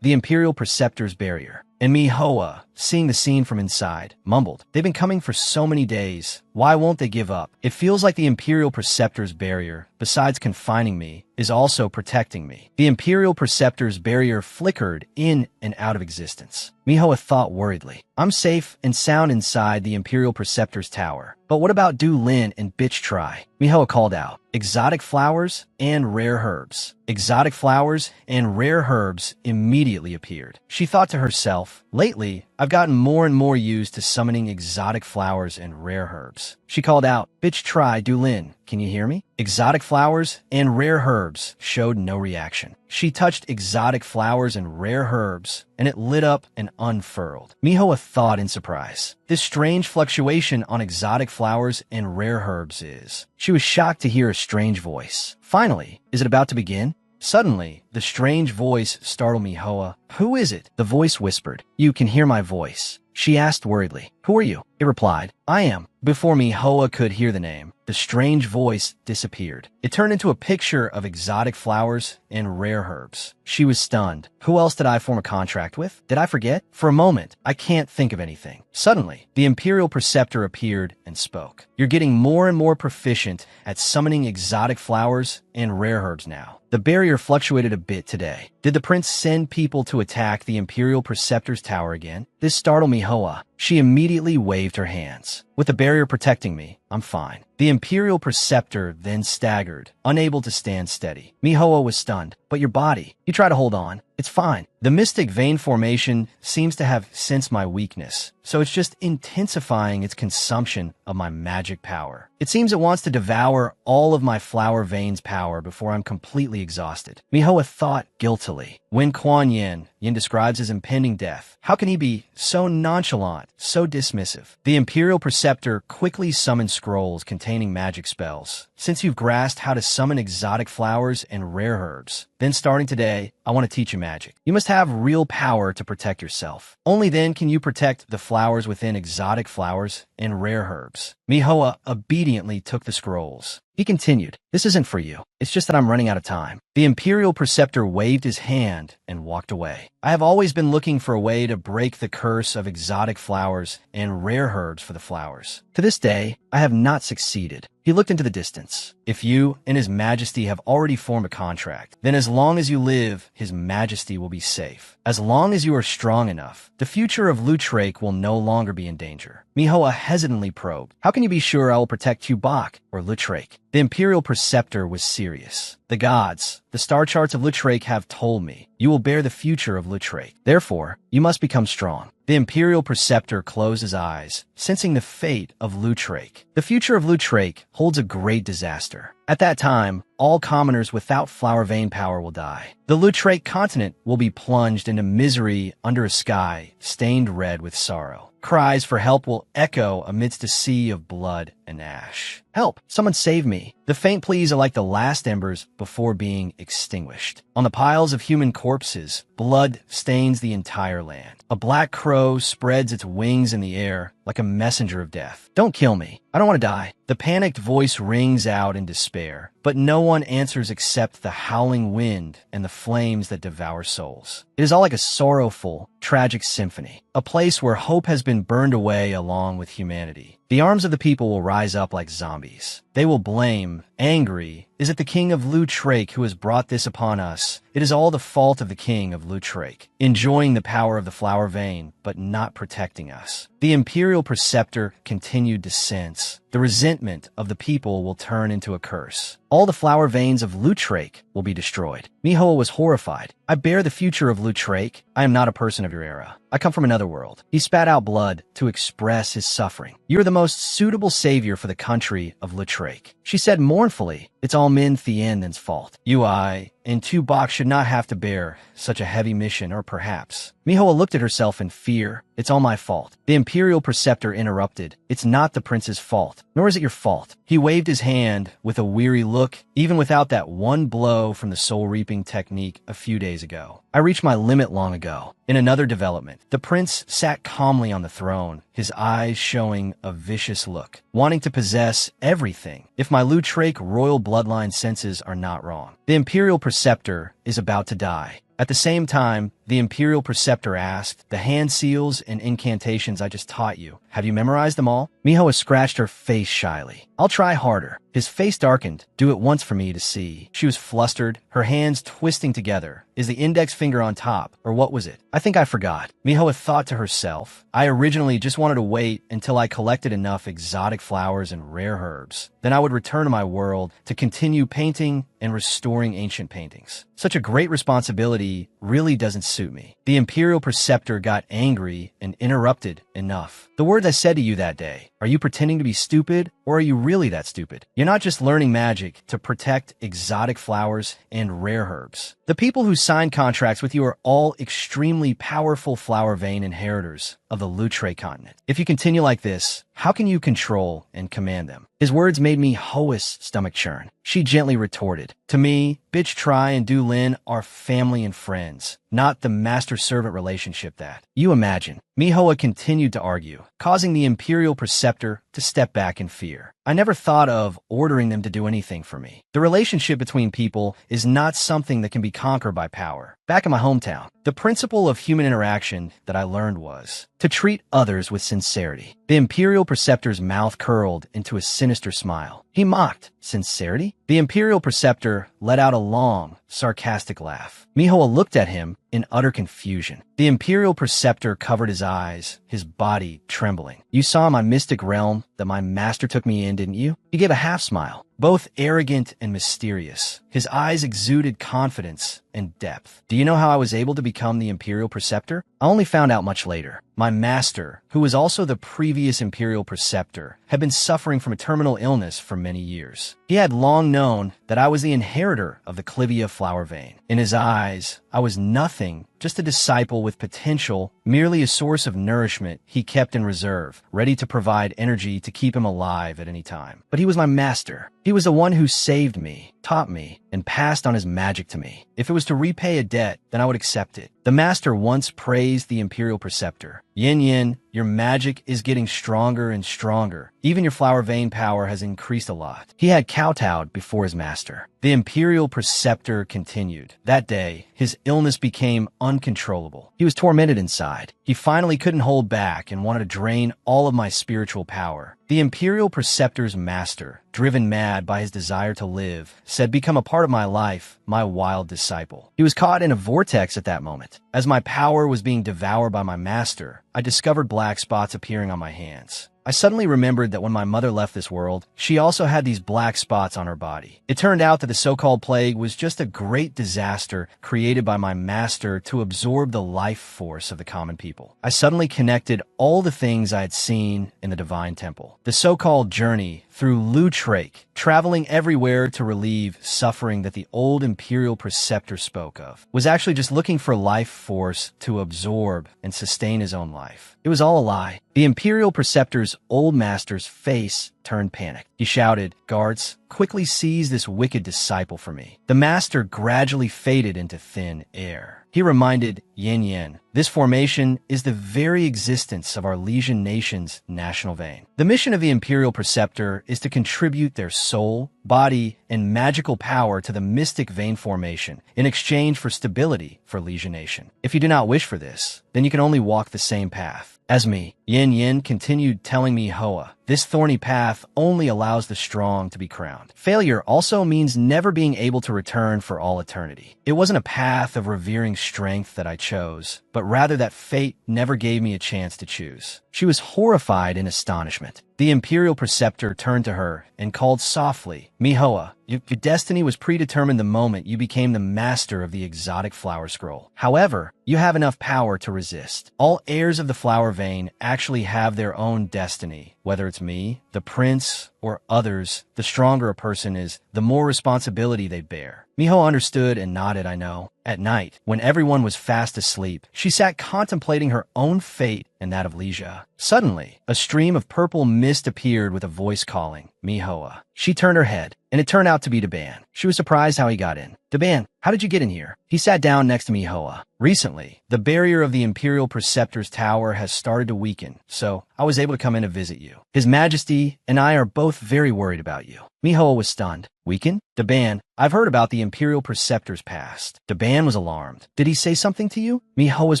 The imperial preceptor's barrier. And Manhwa, seeing the scene from inside, mumbled, "They've been coming for so many days. Why won't they give up? It feels like the imperial preceptor's barrier, besides confining me, is also protecting me." The imperial preceptor's barrier flickered in and out of existence. Manhwa thought worriedly, "I'm safe and sound inside the imperial preceptor's tower. But what about Du Lin and Bitch Try?" Manhwa called out, "Exotic flowers and rare herbs." Exotic flowers and rare herbs immediately appeared. She thought to herself, "Lately, I've gotten more and more used to summoning exotic flowers and rare herbs." She called out, "Bitch Try, Du Lin, can you hear me?" Exotic flowers and rare herbs showed no reaction. She touched exotic flowers and rare herbs, and it lit up and unfurled. Manhwa thought in surprise. This strange fluctuation on exotic flowers and rare herbs is. She was shocked to hear a strange voice. Finally, is it about to begin? Suddenly, the strange voice startled Manhwa. "Who is it?" The voice whispered. "You can hear my voice." She asked worriedly, "Who are you?" It replied, "I am." Before Manhwa could hear the name, the strange voice disappeared. It turned into a picture of exotic flowers and rare herbs. She was stunned. Who else did I form a contract with? Did I forget? For a moment, I can't think of anything. Suddenly, the imperial preceptor appeared and spoke. "You're getting more and more proficient at summoning exotic flowers and rare herbs now. The barrier fluctuated a bit today. Did the prince send people to attack the imperial preceptor's tower again?" This startled Manhwa. She immediately waved her hands. "With the barrier protecting me, I'm fine. The Imperial Preceptor then staggered, unable to stand steady. Mihua was stunned. But your body, you try to hold on. It's fine. The mystic vein formation seems to have sensed my weakness, so it's just intensifying its consumption of my magic power. It seems it wants to devour all of my flower veins' power before I'm completely exhausted. Mihua thought guiltily. When Kuan Yin describes his impending death, how can he be so nonchalant, so dismissive? The Imperial Preceptor quickly summoned scrolls containing magic spells. Since you've grasped how to summon exotic flowers and rare herbs, then starting today, I want to teach you magic. You must have real power to protect yourself. Only then can you protect the flowers within exotic flowers and rare herbs. Mihua obediently took the scrolls. He continued, "This isn't for you. It's just that I'm running out of time." The Imperial Preceptor waved his hand and walked away. I have always been looking for a way to break the curse of exotic flowers and rare herbs for the flowers. To this day, I have not succeeded. He looked into the distance. If you and His Majesty have already formed a contract, then as long as you live, His Majesty will be safe. As long as you are strong enough, the future of Lutrake will no longer be in danger. Mihua hesitantly probed, "How can you be sure I will protect Hubak or Lutrake?" The Imperial Preceptor was serious. "The gods, the star charts of Lutrake have told me you will bear the future of Lutrake. Therefore, you must become strong." The Imperial Preceptor closed his eyes, sensing the fate of Lutrake. The future of Lutrake holds a great disaster. At that time, all commoners without flower vein power will die. The Lutrake continent will be plunged into misery under a sky stained red with sorrow. Cries for help will echo amidst a sea of blood and ash. "Help! Someone save me!" The faint pleas are like the last embers before being extinguished. On the piles of human corpses, blood stains the entire land. A black crow spreads its wings in the air like a messenger of death. "Don't kill me. I don't want to die." The panicked voice rings out in despair, but no one answers except the howling wind and the flames that devour souls. It is all like a sorrowful, tragic symphony, a place where hope has been burned away along with humanity. The arms of the people will rise up like zombies. They will blame, angry, "Is it the king of Lutrake who has brought this upon us? It is all the fault of the king of Lutrake, enjoying the power of the flower vein, but not protecting us." The Imperial Preceptor continued to sense. The resentment of the people will turn into a curse. All the flower veins of Lutrake will be destroyed. Mihua was horrified. "I bear the future of Lutrake. I am not a person of your era. I come from another world." He spat out blood to express his suffering. "You are the most suitable savior for the country of Lutrake." She said mournfully, "It's all Min Thien's fault. You, I, and Tubok should not have to bear such a heavy mission, or perhaps." Mihua looked at herself in fear. "It's all my fault." The Imperial Preceptor interrupted. "It's not the prince's fault, nor is it your fault." He waved his hand with a weary look, even without that one blow from the soul-reaping technique a few days ago. "I reached my limit long ago." In another development, the prince sat calmly on the throne, his eyes showing a vicious look, wanting to possess everything, if my Lutrake royal bloodline senses are not wrong. The Imperial Preceptor is about to die. At the same time, the Imperial Preceptor asked, "The hand seals and incantations I just taught you, have you memorized them all?" Mihua scratched her face shyly. "I'll try harder." His face darkened. "Do it once for me to see." She was flustered, her hands twisting together. Is the index finger on top, or what was it? "I think I forgot." Mihua thought to herself, "I originally just wanted to wait until I collected enough exotic flowers and rare herbs. Then I would return to my world to continue painting and restoring ancient paintings. Such a great responsibility really doesn't suit me." The Imperial Preceptor got angry and interrupted. "Enough. The words I said to you that day. Are you pretending to be stupid, or are you really that stupid? You're not just learning magic to protect exotic flowers and rare herbs. The people who signed contracts with you are all extremely powerful flower vein inheritors of the Lutre continent. If you continue like this, how can you control and command them?" His words made Mihoa's stomach churn. She gently retorted, "To me, Bitch Tri and Du Lin are family and friends, not the master-servant relationship that you imagine." Mihua continued to argue, causing the Imperial Preceptor to step back in fear. "I never thought of ordering them to do anything for me. The relationship between people is not something that can be conquered by power. Back in my hometown, the principle of human interaction that I learned was to treat others with sincerity." The Imperial Preceptor's mouth curled into a sinister smile. He mocked. "Sincerity?" The Imperial Preceptor let out a long, sarcastic laugh. Mihua looked at him in utter confusion. The Imperial Preceptor covered his eyes, his body trembling. "You saw my mystic realm that my master took me into didn't you? He gave a half-smile, both arrogant and mysterious. His eyes exuded confidence and depth. Do you know how I was able to become the Imperial Preceptor? I only found out much later. My master, who was also the previous Imperial Preceptor, had been suffering from a terminal illness for many years. He had long known that I was the inheritor of the Clivia flower vein. In his eyes, I was nothing, just a disciple with potential, merely a source of nourishment he kept in reserve, ready to provide energy to keep him alive at any time. But he was my master. He was the one who saved me, taught me, and passed on his magic to me. If it was to repay a debt, then I would accept it. The master once praised the Imperial Preceptor. Yin Yin, your magic is getting stronger and stronger. Even your flower vein power has increased a lot. He had kowtowed before his master. The Imperial Preceptor continued. That day, his illness became uncontrollable. He was tormented inside. He finally couldn't hold back and wanted to drain all of my spiritual power. The Imperial Preceptor's master, driven mad by his desire to live, said, "Become a part of my life, my wild disciple." He was caught in a vortex at that moment. As my power was being devoured by my master, I discovered black spots appearing on my hands. I suddenly remembered that when my mother left this world, she also had these black spots on her body. It turned out that the so-called plague was just a great disaster created by my master to absorb the life force of the common people. I suddenly connected all the things I had seen in the divine temple. The so-called journey through Lutrake, traveling everywhere to relieve suffering that the old Imperial Preceptor spoke of, was actually just looking for life force to absorb and sustain his own life. It was all a lie. The Imperial Preceptor's old master's face turned panic. He shouted, "Guards, quickly seize this wicked disciple for me." The master gradually faded into thin air. He reminded Yin Yin, "This formation is the very existence of our Legion Nation's national vein. The mission of the Imperial Preceptor is to contribute their soul, body, and magical power to the mystic vein formation in exchange for stability for Legion Nation. If you do not wish for this, then you can only walk the same path as me." Yin Yin continued telling me, "Hoa, this thorny path only allows the strong to be crowned. Failure also means never being able to return for all eternity. It wasn't a path of revering strength that I chose, but rather that fate never gave me a chance to choose." She was horrified in astonishment. The Imperial Preceptor turned to her and called softly, "Mihoa, your destiny was predetermined the moment you became the master of the exotic flower scroll. However, you have enough power to resist. All heirs of the flower vein actually have their own destiny. Whether it's me, the prince, or others, the stronger a person is, the more responsibility they bear." Miho understood and nodded, "I know." At night, when everyone was fast asleep, she sat contemplating her own fate and that of Leisha. Suddenly, a stream of purple mist appeared with a voice calling, "Mihoa." She turned her head, and it turned out to be Daban. She was surprised how he got in. "Daban, how did you get in here?" He sat down next to Mihoa. "Recently, the barrier of the Imperial Preceptor's tower has started to weaken, so I was able to come in to visit you. His Majesty and I are both very worried about you." Mihoa was stunned. "Weaken? Daban, I've heard about the Imperial Preceptor's past." Daban was alarmed. "Did he say something to you?" Mihoa's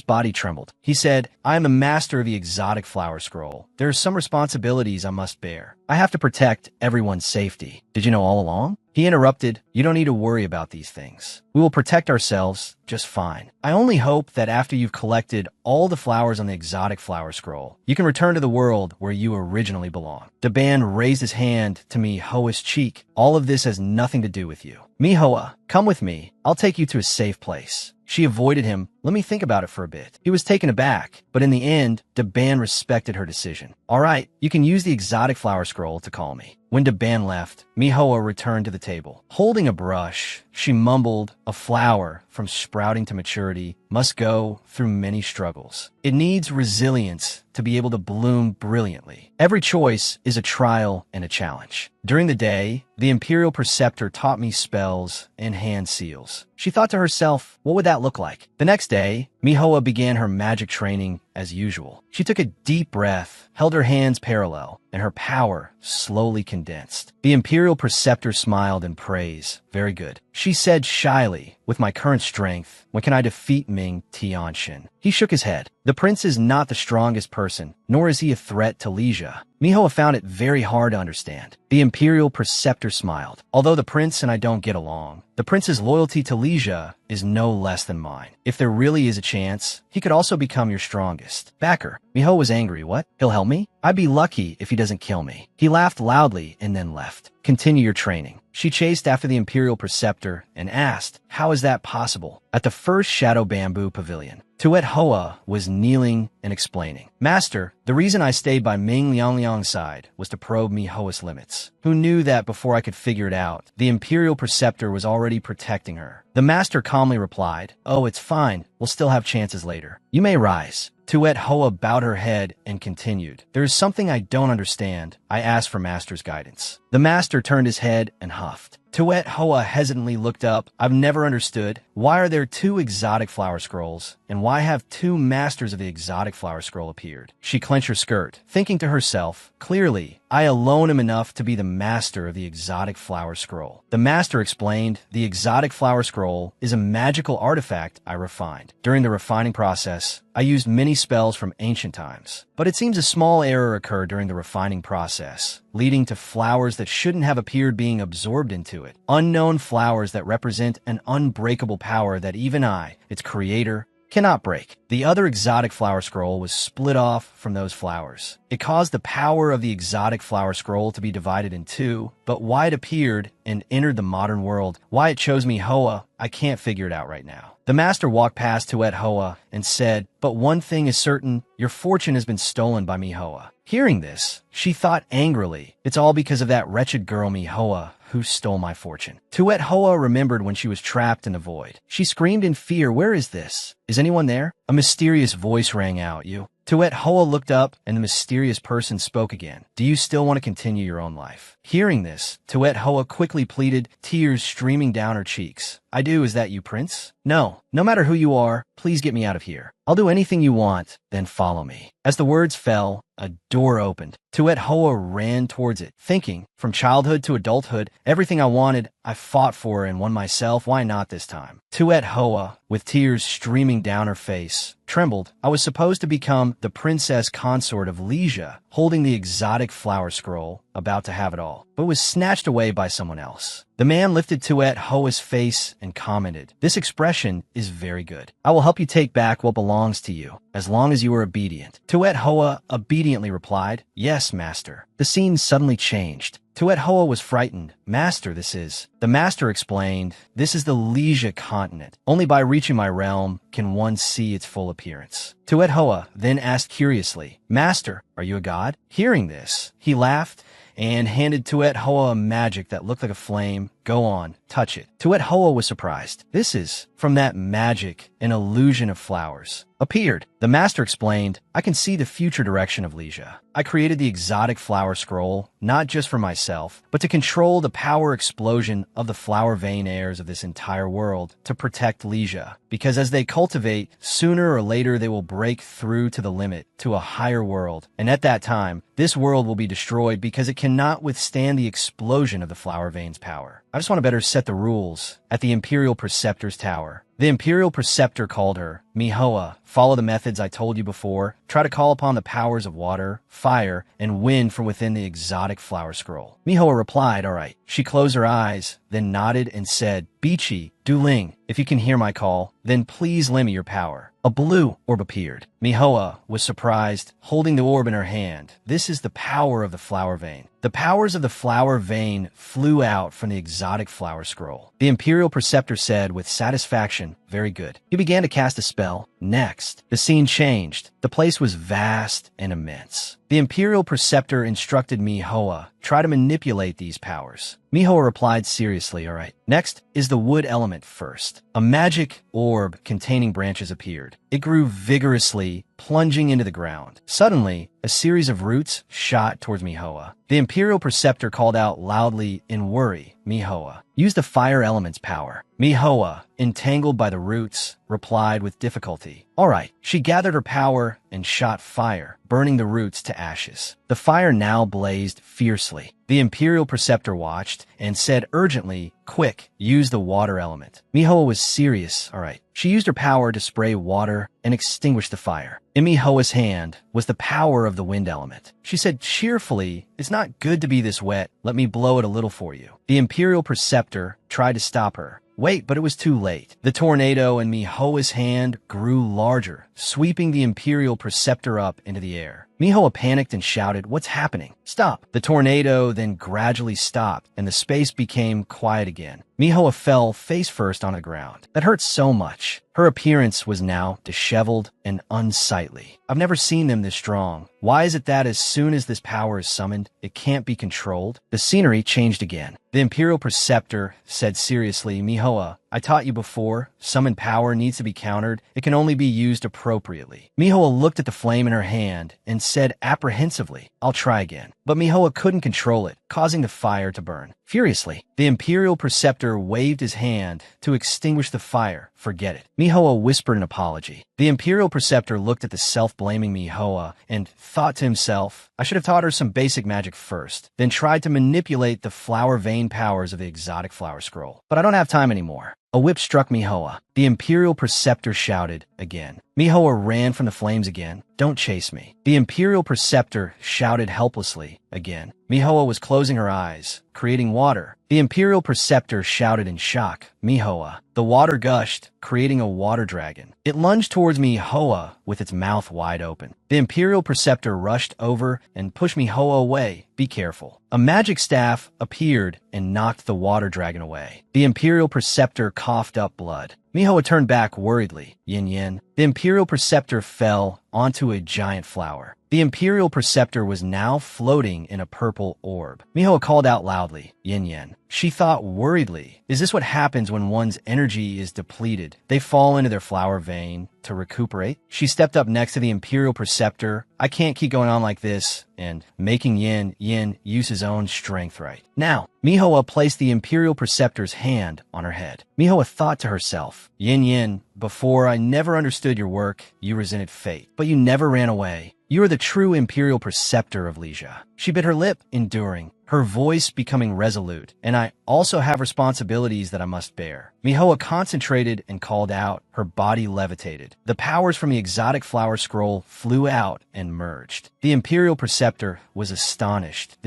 body trembled. He said, "I am a master of the exotic flower scroll. There are some responsibilities I must bear. I have to protect everyone's safety." "Did you know all along?" He interrupted, "You don't need to worry about these things. We will protect ourselves just fine. I only hope that after you've collected all the flowers on the exotic flower scroll, you can return to the world where you originally belong." Daban raised his hand to Mihoa's cheek. "All of this has nothing to do with you. Mihoa, come with me. I'll take you to a safe place." She avoided him. "Let me think about it for a bit." He was taken aback, but in the end, Daban respected her decision. "All right, you can use the exotic flower scroll to call me." When Daban left, Mihoa returned to the table. Holding a brush, she mumbled, "A flower, from sprouting to maturity, must go through many struggles. It needs resilience to be able to bloom brilliantly. Every choice is a trial and a challenge." During the day, the Imperial Preceptor taught me spells and hand seals. She thought to herself, what would that look like? The next day, Mihoa began her magic training as usual. She took a deep breath, held her hands parallel, and her power slowly condensed. The Imperial Preceptor smiled in praise. "Very good." She said shyly, "With my current strength, when can I defeat Ming Tianxin?" He shook his head. "The prince is not the strongest person, nor is he a threat to Leisha." Mihoa found it very hard to understand. The Imperial Preceptor smiled. "Although the prince and I don't get along, the prince's loyalty to Leisha is no less than mine. If there really is a chance, he could also become your strongest." noticed. Backer. Miho was angry. What? He'll help me? I'd be lucky if he doesn't kill me. He laughed loudly and then left. Continue your training. She chased after the Imperial Preceptor and asked, how is that possible? At the first Shadow Bamboo Pavilion, Tuet Hoa was kneeling and explaining. Master, the reason I stayed by Ming Liangliang's side was to probe Mihoa's limits. Who knew that before I could figure it out, the Imperial Preceptor was already protecting her? The master calmly replied, oh, it's fine. We'll still have chances later. You may rise. Tuet Hoa bowed her head and continued. There is something I don't understand. I asked for master's guidance. The master turned his head and huffed. Tuet Hoa hesitantly looked up. I've never understood. Why are there 2 exotic flower scrolls? And why have 2 masters of the exotic flower scroll appeared? She clenched her skirt, thinking to herself, clearly, I alone am enough to be the master of the exotic flower scroll. The master explained, the exotic flower scroll is a magical artifact I refined. During the refining process, I used many spells from ancient times. But it seems a small error occurred during the refining process, leading to flowers that shouldn't have appeared being absorbed into it. Unknown flowers that represent an unbreakable power that even I, its creator, cannot break. The other exotic flower scroll was split off from those flowers. It caused the power of the exotic flower scroll to be divided in 2, but why it appeared and entered the modern world, why it chose me Hoa, I can't figure it out right now. The master walked past Tuet Hoa and said, but one thing is certain, your fortune has been stolen by Mihoa. Hearing this, she thought angrily, it's all because of that wretched girl Mihoa who stole my fortune. Tuet Hoa remembered when she was trapped in the void. She screamed in fear, where is this? Is anyone there? A mysterious voice rang out, you. Tuet Hoa looked up and the mysterious person spoke again. Do you still want to continue your own life? Hearing this, Tuet Hoa quickly pleaded, tears streaming down her cheeks. I do, is that you, Prince? No. No matter who you are, please get me out of here. I'll do anything you want, then follow me. As the words fell, a door opened. Tuet Hoa ran towards it, thinking, from childhood to adulthood, everything I wanted, I fought for and won myself, why not this time? Tuet Hoa, with tears streaming down her face, trembled. I was supposed to become the princess consort of Leisha, holding the exotic flower scroll, about to have it all, but was snatched away by someone else. The man lifted Tuet Hoa's face and commented, this expression is very good. I will help you take back what belongs to you, as long as you are obedient. Tuet Hoa obediently replied, yes, master. The scene suddenly changed. Tuet Hoa was frightened. Master, this is. The master explained, this is the Leisha continent. Only by reaching my realm can one see its full appearance. Tuet Hoa then asked curiously, Master, are you a god? Hearing this, he laughed and handed Tuet Hoa a magic that looked like a flame. Go on, touch it. Tuet Hoa was surprised. This is, from that magic, an illusion of flowers appeared. The master explained, I can see the future direction of Leisha. I created the exotic flower scroll, not just for myself, but to control the power explosion of the flower vein heirs of this entire world to protect Leisha. Because as they cultivate, sooner or later they will break through to the limit, to a higher world. And at that time, this world will be destroyed because it cannot withstand the explosion of the flower vein's power. I just want to better set the rules at the Imperial Preceptor's tower. The Imperial Preceptor called her, Mihoa. Follow the methods I told you before. Try to call upon the powers of water, fire, and wind from within the exotic flower scroll. Mihoa replied, all right. She closed her eyes, then nodded and said, Bichi, Duling, if you can hear my call, then please lend me your power. A blue orb appeared. Mihoa was surprised, holding the orb in her hand. This is the power of the flower vein. The powers of the flower vein flew out from the exotic flower scroll. The Imperial Preceptor said with satisfaction, very good. He began to cast a spell. Next, the scene changed. The place was vast and immense. The Imperial Preceptor instructed Mihoa, try to manipulate these powers. Mihoa replied seriously, all right. Next is the wood element first. A magic orb containing branches appeared. It grew vigorously, plunging into the ground. Suddenly, a series of roots shot towards Mihoa. The Imperial Preceptor called out loudly in worry, Mihoa, use the fire element's power. Mihoa, entangled by the roots, replied with difficulty. All right. She gathered her power and shot fire, burning the roots to ashes. The fire now blazed fiercely. The Imperial Preceptor watched and said urgently, quick, use the water element. Mihoa was serious, all right. She used her power to spray water and extinguish the fire. In Mihoa's hand was the power of the wind element. She said cheerfully, it's not good to be this wet. Let me blow it a little for you. The Imperial Preceptor tried to stop her. Wait, but it was too late. The tornado in Mihoa's hand grew larger, sweeping the Imperial Preceptor up into the air. Mihoa panicked and shouted, "What's happening? Stop!" The tornado then gradually stopped, and the space became quiet again. Mihoa fell face first on the ground. That hurt so much. Her appearance was now disheveled and unsightly. I've never seen them this strong. Why is it that as soon as this power is summoned, it can't be controlled? The scenery changed again. The Imperial Preceptor said seriously, "Mihoa, I taught you before, summoned power needs to be countered. It can only be used appropriately." Mihoa looked at the flame in her hand and said apprehensively, "I'll try again." But Mihoa couldn't control it, causing the fire to burn. Furiously, the Imperial Preceptor waved his hand to extinguish the fire. "Forget it." Mihoa whispered an apology. The Imperial Preceptor looked at the self-blaming Mihoa and thought to himself, "I should have taught her some basic magic first, then tried to manipulate the flower vein powers of the exotic flower scroll. But I don't have time anymore." A whip struck Mihoa. The Imperial Preceptor shouted again. Mihoa ran from the flames again. "Don't chase me." The Imperial Preceptor shouted helplessly again. Mihoa was closing her eyes, creating water. The Imperial Preceptor shouted in shock, "Mihoa." The water gushed, creating a water dragon. It lunged towards Mihoa with its mouth wide open. The Imperial Preceptor rushed over and pushed Mihoa away. "Be careful." A magic staff appeared and knocked the water dragon away. The Imperial Preceptor coughed up blood. Mihoa turned back worriedly. Yin Yin. The Imperial Preceptor fell onto a giant flower. The Imperial Preceptor was now floating in a purple orb. Mihoa called out loudly, "Yin Yin." She thought worriedly, is this what happens when one's energy is depleted? They fall into their flower vein to recuperate? She stepped up next to the Imperial Preceptor. "I can't keep going on like this," and making Yin Yin use his own strength right. Now, Mihoa placed the Imperial Preceptor's hand on her head. Mihoa thought to herself, "Yin Yin, before I never understood your work, you resented fate, but you never ran away. You are the true Imperial Preceptor of Leisha." She bit her lip, enduring, her voice becoming resolute. "And I also have responsibilities that I must bear." Mihoa concentrated and called out. Her body levitated. The powers from the exotic flower scroll flew out and merged. The Imperial Preceptor was astonished.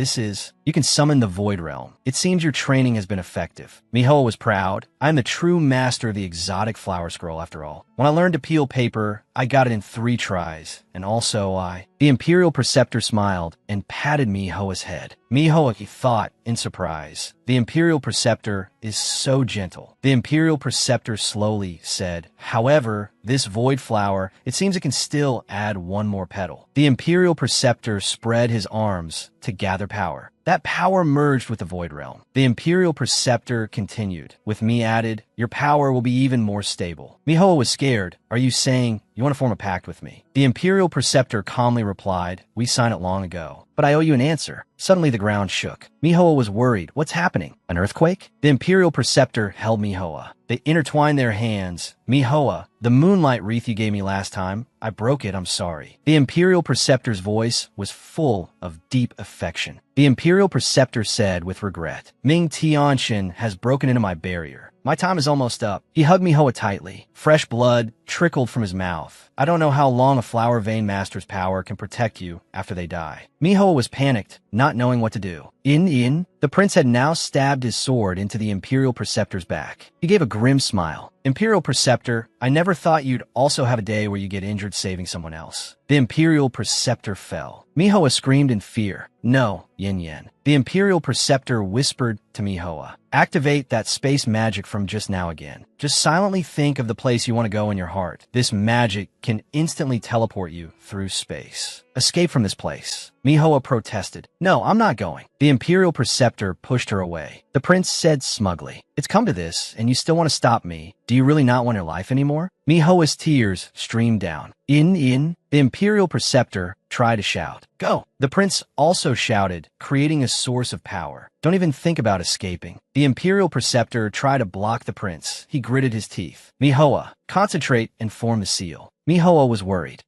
You can summon the Void Realm. It seems your training has been effective." Mihoa was proud. "I am the true master of the exotic flower scroll after all. When I learned to peel paper, I got it in 3 tries. And also The Imperial Preceptor smiled and patted Mihoa's head. Mihoa thought in surprise. The Imperial Preceptor is so gentle. The Imperial Preceptor slowly said, "However, this void flower, it seems it can still add 1 more petal." The Imperial Preceptor spread his arms to gather power. That power merged with the Void Realm. The Imperial Preceptor continued. "With me added, your power will be even more stable." Mihoa was scared. "Are you saying you want to form a pact with me?" The Imperial Preceptor calmly replied, "We signed it long ago, but I owe you an answer." Suddenly the ground shook. Mihoa was worried. "What's happening? An earthquake?" The Imperial Preceptor held Mihoa. They intertwined their hands. "Mihoa, the moonlight wreath you gave me last time, I broke it, I'm sorry." The Imperial Preceptor's voice was full of deep affection. The Imperial Preceptor said with regret, "Ming Tianshin has broken into my barrier. My time is almost up." He hugged Mihoa tightly. Fresh blood trickled from his mouth. "I don't know how long a flower vein master's power can protect you after they die." Mihoa was panicked, not knowing what to do. The prince had now stabbed his sword into the Imperial Preceptor's back. He gave a grim smile. "Imperial Preceptor, I never thought you'd also have a day where you get injured saving someone else." The Imperial Preceptor fell. Mihoa screamed in fear. "No, Yin Yin." The Imperial Preceptor whispered to Mihoa, "Activate that space magic from just now again. Just silently think of the place you want to go in your heart. This magic can instantly teleport you through space. Escape from this place." Mihoa protested. "No, I'm not going." The Imperial Preceptor pushed her away. The prince said smugly, "It's come to this, and you still want to stop me. Do you really not want your life anymore?" Mihoa's tears streamed down. The Imperial Preceptor tried to shout, "Go!" The prince also shouted, creating a source of power. "Don't even think about escaping." The Imperial Preceptor tried to block the prince. He gritted his teeth. "Mihoa, concentrate and form the seal." Mihoa was worried.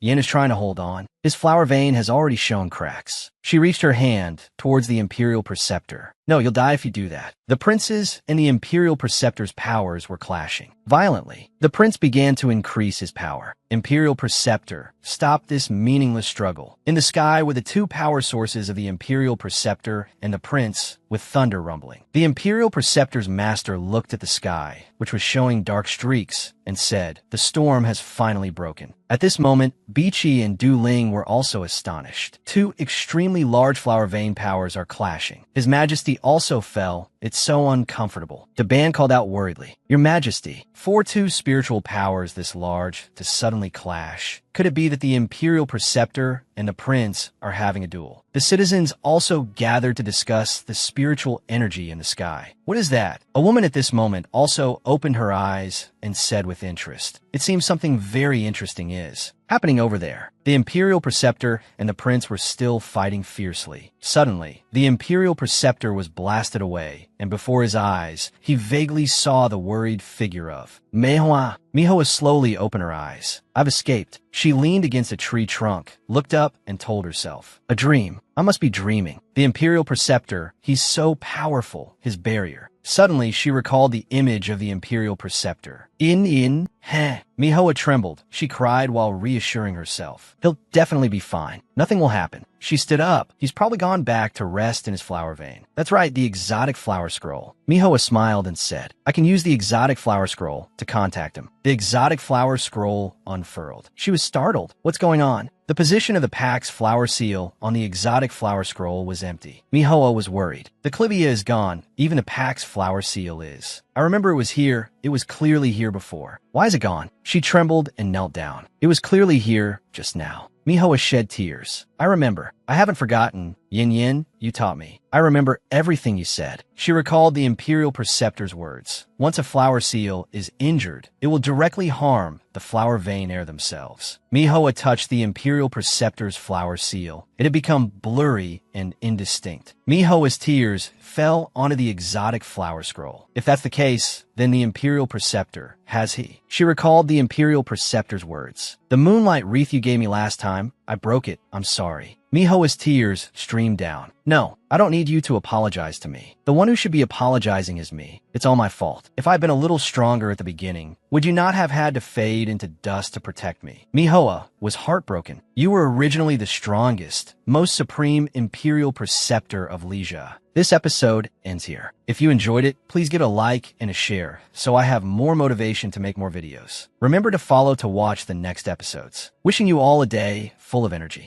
Yin is trying to hold on. His flower vein has already shown cracks. She reached her hand towards the Imperial Preceptor. No, you'll die if you do that. The prince's and the Imperial Preceptor's powers were clashing. Violently, the prince began to increase his power. Imperial Preceptor stopped this meaningless struggle. In the sky were the two power sources of the Imperial Preceptor and the prince, with thunder rumbling. The Imperial Preceptor's master looked at the sky, which was showing dark streaks, and said, "The storm has finally broken." At this moment, Bichi and Du Ling were also astonished. Two extremely large flower vein powers are clashing. His Majesty also fell. It's so uncomfortable. The band called out worriedly, "Your Majesty, for two spiritual powers this large to suddenly clash. Could it be that the Imperial Preceptor and the Prince are having a duel?" The citizens also gathered to discuss the spiritual energy in the sky. "What is that?" A woman at this moment also opened her eyes and said with interest, "It seems something very interesting is happening over there." The Imperial Preceptor and the Prince were still fighting fiercely. Suddenly, the Imperial Preceptor was blasted away, and before his eyes, he vaguely saw the worried figure of Manhwa. Manhwa slowly opened her eyes. "I've escaped." She leaned against a tree trunk, looked up, and told herself, "A dream. I must be dreaming." The Imperial Preceptor, he's so powerful, his barrier. Suddenly, she recalled the image of the Imperial Preceptor. Heh. Manhwa trembled. She cried while reassuring herself. "He'll definitely be fine. Nothing will happen." She stood up. He's probably gone back to rest in his flower vein. That's right, the exotic flower scroll. Manhwa smiled and said, "I can use the exotic flower scroll to contact him." The exotic flower scroll unfurled. She was startled. What's going on? The position of the pack's flower seal on the exotic flower scroll was empty. Manhwa was worried. The clivia is gone. Even the pack's flower seal is. "I remember it was here. It was clearly here before. Why is it gone?" She trembled and knelt down. "It was clearly here just now." Manhwa shed tears. "I remember. I haven't forgotten. Yin Yin, you taught me. I remember everything you said." She recalled the Imperial Preceptor's words. Once a flower seal is injured, it will directly harm the flower vein air themselves. Manhwa touched the Imperial Preceptor's flower seal. It had become blurry and indistinct. Manhwa's tears fell onto the exotic flower scroll. If that's the case, then the Imperial Preceptor has he. She recalled the Imperial Preceptor's words. "The moonlight wreath you gave me last time, I broke it. I'm sorry." Manhwa's tears streamed down. "No, I don't need you to apologize to me. The one who should be apologizing is me. It's all my fault. If I'd been a little stronger at the beginning, would you not have had to fade into dust to protect me?" Manhwa was heartbroken. "You were originally the strongest, most supreme Imperial Preceptor of Leisha." This episode ends here. If you enjoyed it, please give it a like and a share so I have more motivation to make more videos. Remember to follow to watch the next episodes. Wishing you all a day full of energy.